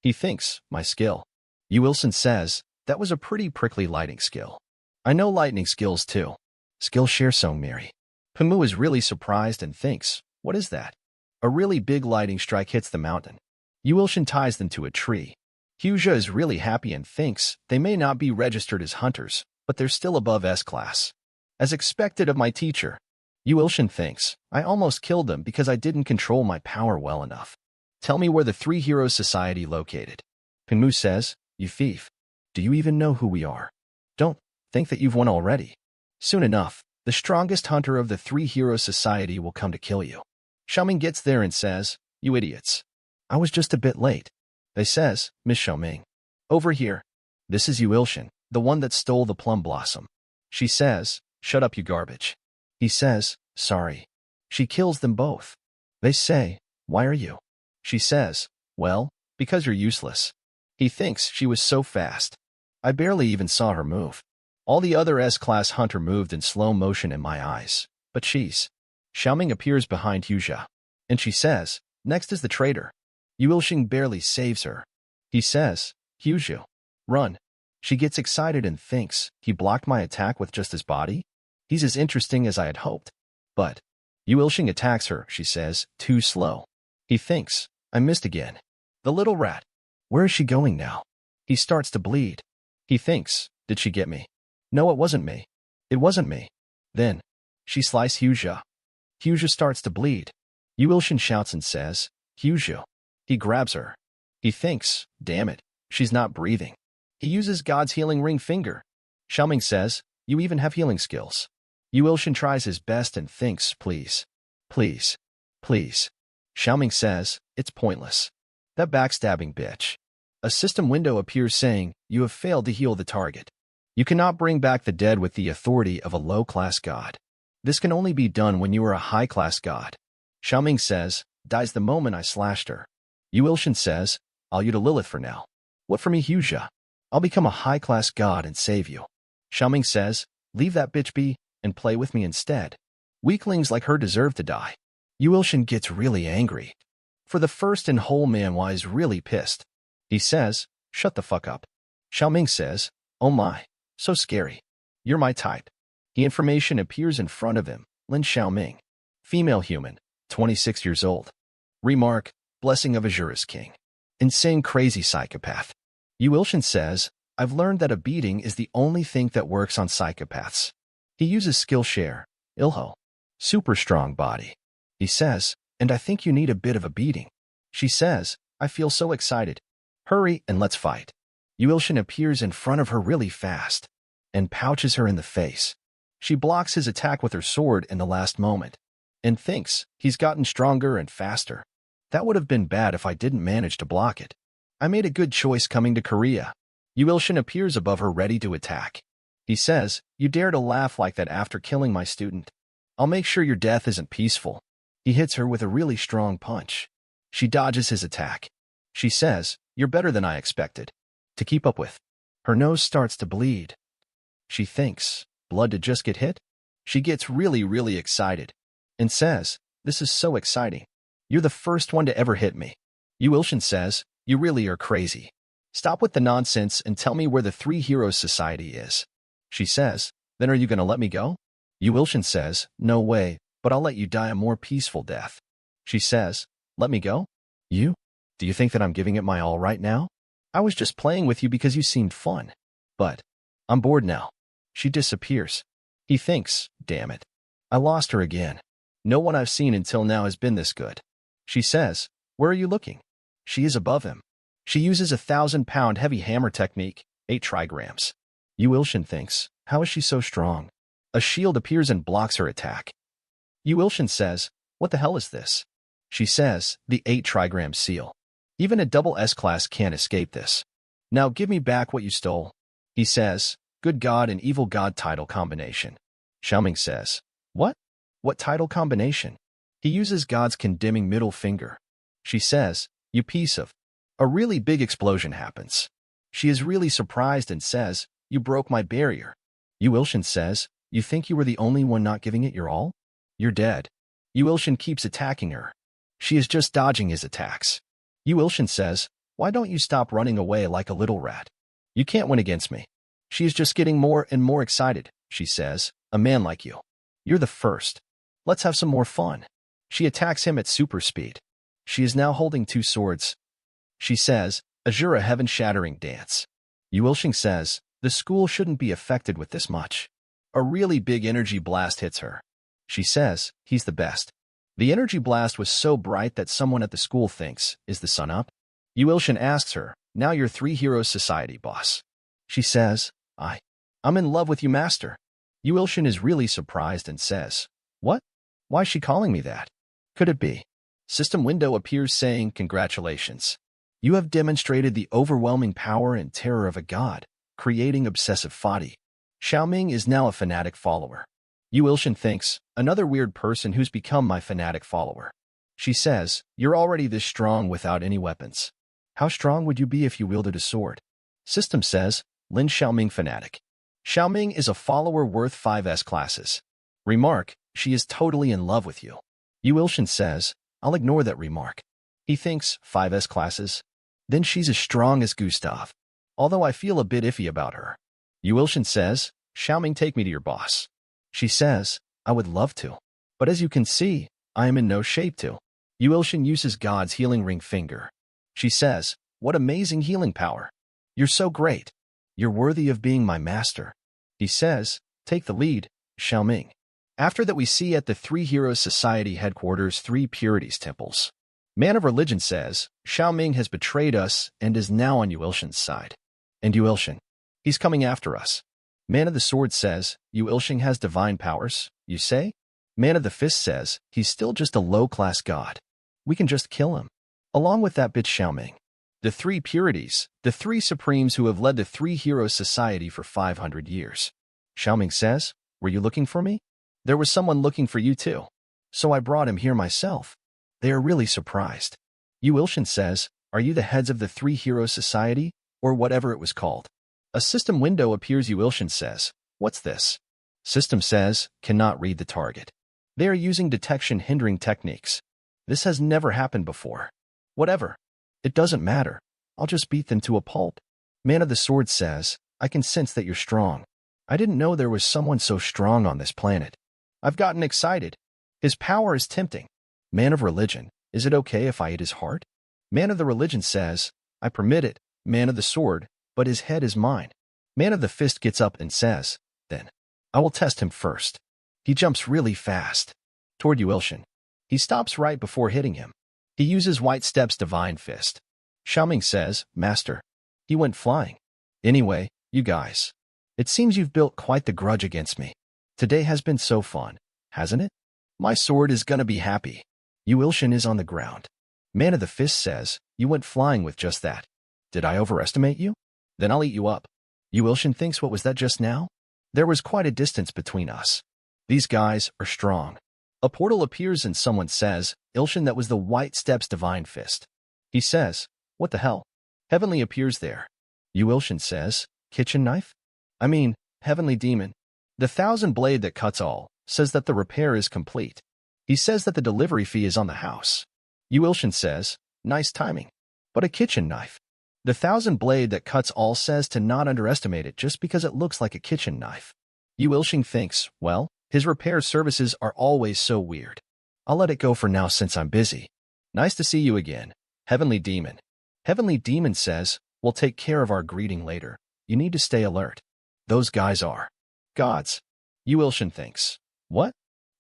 He thinks, my skill. Yuilshin says, that was a pretty prickly lighting skill. I know lightning skills too. Skillshare Song Miri. Pinmu is really surprised and thinks, what is that? A really big lightning strike hits the mountain. Yuilshin ties them to a tree. Hyuja is really happy and thinks they may not be registered as hunters, but they're still above S-class. As expected of my teacher. Yuilshin thinks, I almost killed them because I didn't control my power well enough. Tell me where the Three Heroes Society located. Pinmu says, you thief. Do you even know who we are? Don't think that you've won already. Soon enough, the strongest hunter of the Three Heroes Society will come to kill you. Xiaoming gets there and says, you idiots. I was just a bit late. They says, Miss Xiaoming. Over here. This is Yuilshin, the one that stole the plum blossom. She says, shut up you garbage. He says, sorry. She kills them both. They say, why are you? She says, well, because you're useless. He thinks she was so fast. I barely even saw her move. All the other S-class hunter moved in slow motion in my eyes. But she's. Xiaoming appears behind Hyuja. And she says, next is the traitor. Yuilshin barely saves her. He says, Hyuja, run. She gets excited and thinks, he blocked my attack with just his body? He's as interesting as I had hoped. But Yuilshin attacks her, she says, too slow. He thinks, I missed again. The little rat. Where is she going now? He starts to bleed. He thinks, did she get me? No, it wasn't me. It wasn't me. Then, she slices Hyuja. Hyuja starts to bleed. Yuilshin shouts and says, Hyuja. He grabs her. He thinks, damn it, she's not breathing. He uses God's healing ring finger. Xiaoming says, you even have healing skills. Yuilshin tries his best and thinks, please. Please. Please. Xiaoming says, it's pointless. That backstabbing bitch. A system window appears saying, you have failed to heal the target. You cannot bring back the dead with the authority of a low-class god. This can only be done when you are a high-class god. Xiaoming says, dies the moment I slashed her. Yuilshin says, I'll you to Lilith for now. What for me, Hyuja? I'll become a high-class god and save you. Xiaoming says, leave that bitch be and play with me instead. Weaklings like her deserve to die. Yuilshin gets really angry. For the first in whole manhwa is really pissed. He says, shut the fuck up. Xiaoming says, oh my, so scary. You're my type. The information appears in front of him, Lin Xiaoming. Female human, 26 years old. Remark, blessing of Azura's king. Insane crazy psychopath. Yuilshin says, I've learned that a beating is the only thing that works on psychopaths. He uses Skillshare, Ilho. Super strong body. He says, and I think you need a bit of a beating. She says, I feel so excited. Hurry and let's fight. Yuilshin appears in front of her really fast and pouches her in the face. She blocks his attack with her sword in the last moment and thinks he's gotten stronger and faster. That would have been bad if I didn't manage to block it. I made a good choice coming to Korea. Yuilshin appears above her ready to attack. He says, you dare to laugh like that after killing my student. I'll make sure your death isn't peaceful. He hits her with a really strong punch. She dodges his attack. She says, you're better than I expected. To keep up with. Her nose starts to bleed. She thinks, blood to just get hit? She gets really excited and says, this is so exciting. You're the first one to ever hit me. Yuilshin says, you really are crazy. Stop with the nonsense and tell me where the Three Heroes Society is. She says, then are you going to let me go? Yuilshin says, no way, but I'll let you die a more peaceful death. She says, let me go? You? Do you think that I'm giving it my all right now? I was just playing with you because you seemed fun. But I'm bored now. She disappears. He thinks, damn it. I lost her again. No one I've seen until now has been this good. She says, where are you looking? She is above him. She uses 1,000-pound heavy hammer technique, 8 trigrams. Yuilshin thinks, how is she so strong? A shield appears and blocks her attack. Yuilshin says, what the hell is this? She says, the 8 trigram seal. Even a double S-class can't escape this. Now give me back what you stole. He says, good God and evil God title combination. Xiaoming says, what? What title combination? He uses God's condemning middle finger. She says, you piece of. A really big explosion happens. She is really surprised and says, you broke my barrier. Yu Ilshin says, you think you were the only one not giving it your all? You're dead. Yu Ilshin keeps attacking her. She is just dodging his attacks. Yu Ilshin says, why don't you stop running away like a little rat? You can't win against me. She is just getting more and more excited. She says, a man like you. You're the first. Let's have some more fun. She attacks him at super speed. She is now holding two swords. She says, Asura heaven-shattering dance. Yu Ilshin says, the school shouldn't be affected with this much. A really big energy blast hits her. She says, he's the best. The energy blast was so bright that someone at the school thinks, is the sun up? Yu Ilshin asks her, now you're Three Heroes Society boss. She says, I'm in love with you, master. Yu Ilshin is really surprised and says, what? Why is she calling me that? Could it be? System window appears saying, congratulations. You have demonstrated the overwhelming power and terror of a god, creating obsessive foddy. Xiaoming is now a fanatic follower. Yu Ilshin thinks, another weird person who's become my fanatic follower. She says, you're already this strong without any weapons. How strong would you be if you wielded a sword? System says, Lin Xiaoming fanatic. Xiaoming is a follower worth 5S classes. Remark, she is totally in love with you. Yu Ilshin says, I'll ignore that remark. He thinks, 5S classes? Then she's as strong as Gustav. Although I feel a bit iffy about her. Yu Ilshin says, Xiaoming, take me to your boss. She says, I would love to. But as you can see, I am in no shape to. Yu Ilshin uses God's healing ring finger. She says, what amazing healing power. You're so great. You're worthy of being my master. He says, take the lead, Xiaoming. After that we see at the Three Heroes Society headquarters 3 Purities temples. Man of Religion says, Xiaoming has betrayed us and is now on Yu Ilshin's side. And Yu Ilshin, he's coming after us. Man of the Sword says, Yu Ilshin has divine powers, you say? Man of the Fist says, he's still just a low-class god. We can just kill him. Along with that bitch Xiaoming. The 3 Purities, the 3 Supremes who have led the Three Heroes Society for 500 years. Xiaoming says, were you looking for me? There was someone looking for you too. So I brought him here myself. They are really surprised. Yu Ilshin says, are you the heads of the Three Heroes Society, or whatever it was called? A system window appears. Yu Ilshin says, what's this? System says, cannot read the target. They are using detection hindering techniques. This has never happened before. Whatever. It doesn't matter. I'll just beat them to a pulp. Man of the Sword says, I can sense that you're strong. I didn't know there was someone so strong on this planet. I've gotten excited. His power is tempting. Man of Religion, is it okay if I eat his heart? Man of the Religion says, I permit it, Man of the Sword, but his head is mine. Man of the Fist gets up and says, then, I will test him first. He jumps really fast. Toward Yu Ilshin. He stops right before hitting him. He uses White Step's Divine Fist. Xiaoming says, Master. He went flying. Anyway, you guys. It seems you've built quite the grudge against me. Today has been so fun, hasn't it? My sword is gonna be happy. Yu Ilshin is on the ground. Man of the Fist says, you went flying with just that. Did I overestimate you? Then I'll eat you up. Yu Ilshin thinks, what was that just now? There was quite a distance between us. These guys are strong. A portal appears and someone says, Ilshin, that was the White Step's Divine Fist. He says, what the hell? Heavenly appears there. Yu Ilshin says, kitchen knife? I mean, Heavenly Demon. The 1,000 blade that cuts all says that the repair is complete. He says that the delivery fee is on the house. Yu Ilshin says, nice timing. But a kitchen knife. The 1,000 blade that cuts all says to not underestimate it just because it looks like a kitchen knife. Yu Ilshin thinks, well, his repair services are always so weird. I'll let it go for now since I'm busy. Nice to see you again, Heavenly Demon. Heavenly Demon says, we'll take care of our greeting later. You need to stay alert. Those guys are gods. Yu Ilshin thinks, what?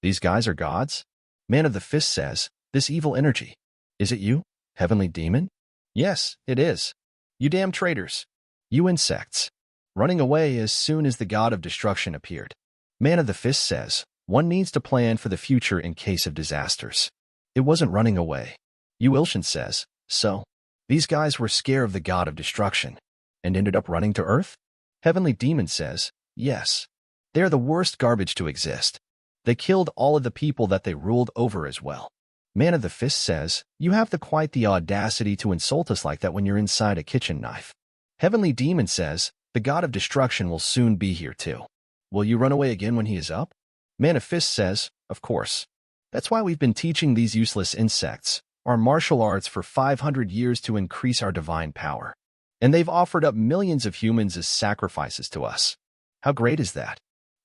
These guys are gods? Man of the Fist says, this evil energy. Is it you, Heavenly Demon? Yes, it is. You damn traitors. You insects. Running away as soon as the god of destruction appeared. Man of the Fist says, one needs to plan for the future in case of disasters. It wasn't running away. Yu Ilshin says, so? These guys were scared of the god of destruction and ended up running to Earth? Heavenly Demon says, yes. They are the worst garbage to exist. They killed all of the people that they ruled over as well. Man of the Fist says, you have quite the audacity to insult us like that when you're inside a kitchen knife. Heavenly Demon says, the god of destruction will soon be here too. Will you run away again when he is up? Man of Fist says, of course. That's why we've been teaching these useless insects our martial arts for 500 years to increase our divine power. And they've offered up millions of humans as sacrifices to us. How great is that?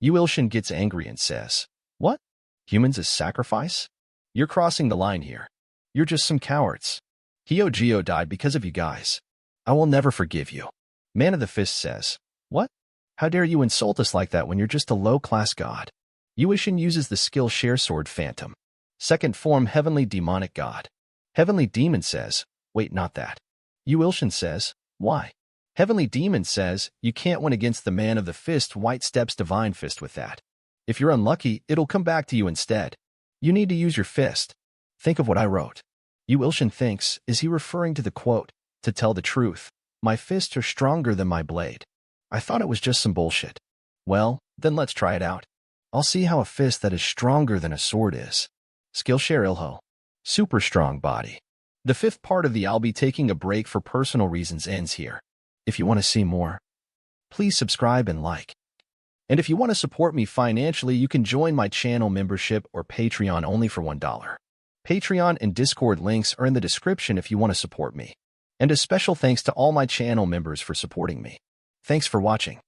Yuilshin gets angry and says, what? Humans as sacrifice? You're crossing the line here. You're just some cowards. Hyojio died because of you guys. I will never forgive you. Man of the Fist says, what? How dare you insult us like that when you're just a low-class god? Yuishin uses the skill Share Sword Phantom. Second form Heavenly Demonic God. Heavenly Demon says, wait, not that. Yuilshin says, why? Heavenly Demon says, you can't win against the Man of the Fist White Steps Divine Fist with that. If you're unlucky, it'll come back to you instead. You need to use your fist. Think of what I wrote. Yuilshin thinks, is he referring to the quote, to tell the truth, my fists are stronger than my blade. I thought it was just some bullshit. Well, then let's try it out. I'll see how a fist that is stronger than a sword is. Skillshare Ilho. Super strong body. The fifth part of the I'll be taking a break for personal reasons ends here. If you want to see more, please subscribe and like. And if you want to support me financially, you can join my channel membership or Patreon only for $1. Patreon and Discord links are in the description if you want to support me. And a special thanks to all my channel members for supporting me. Thanks for watching.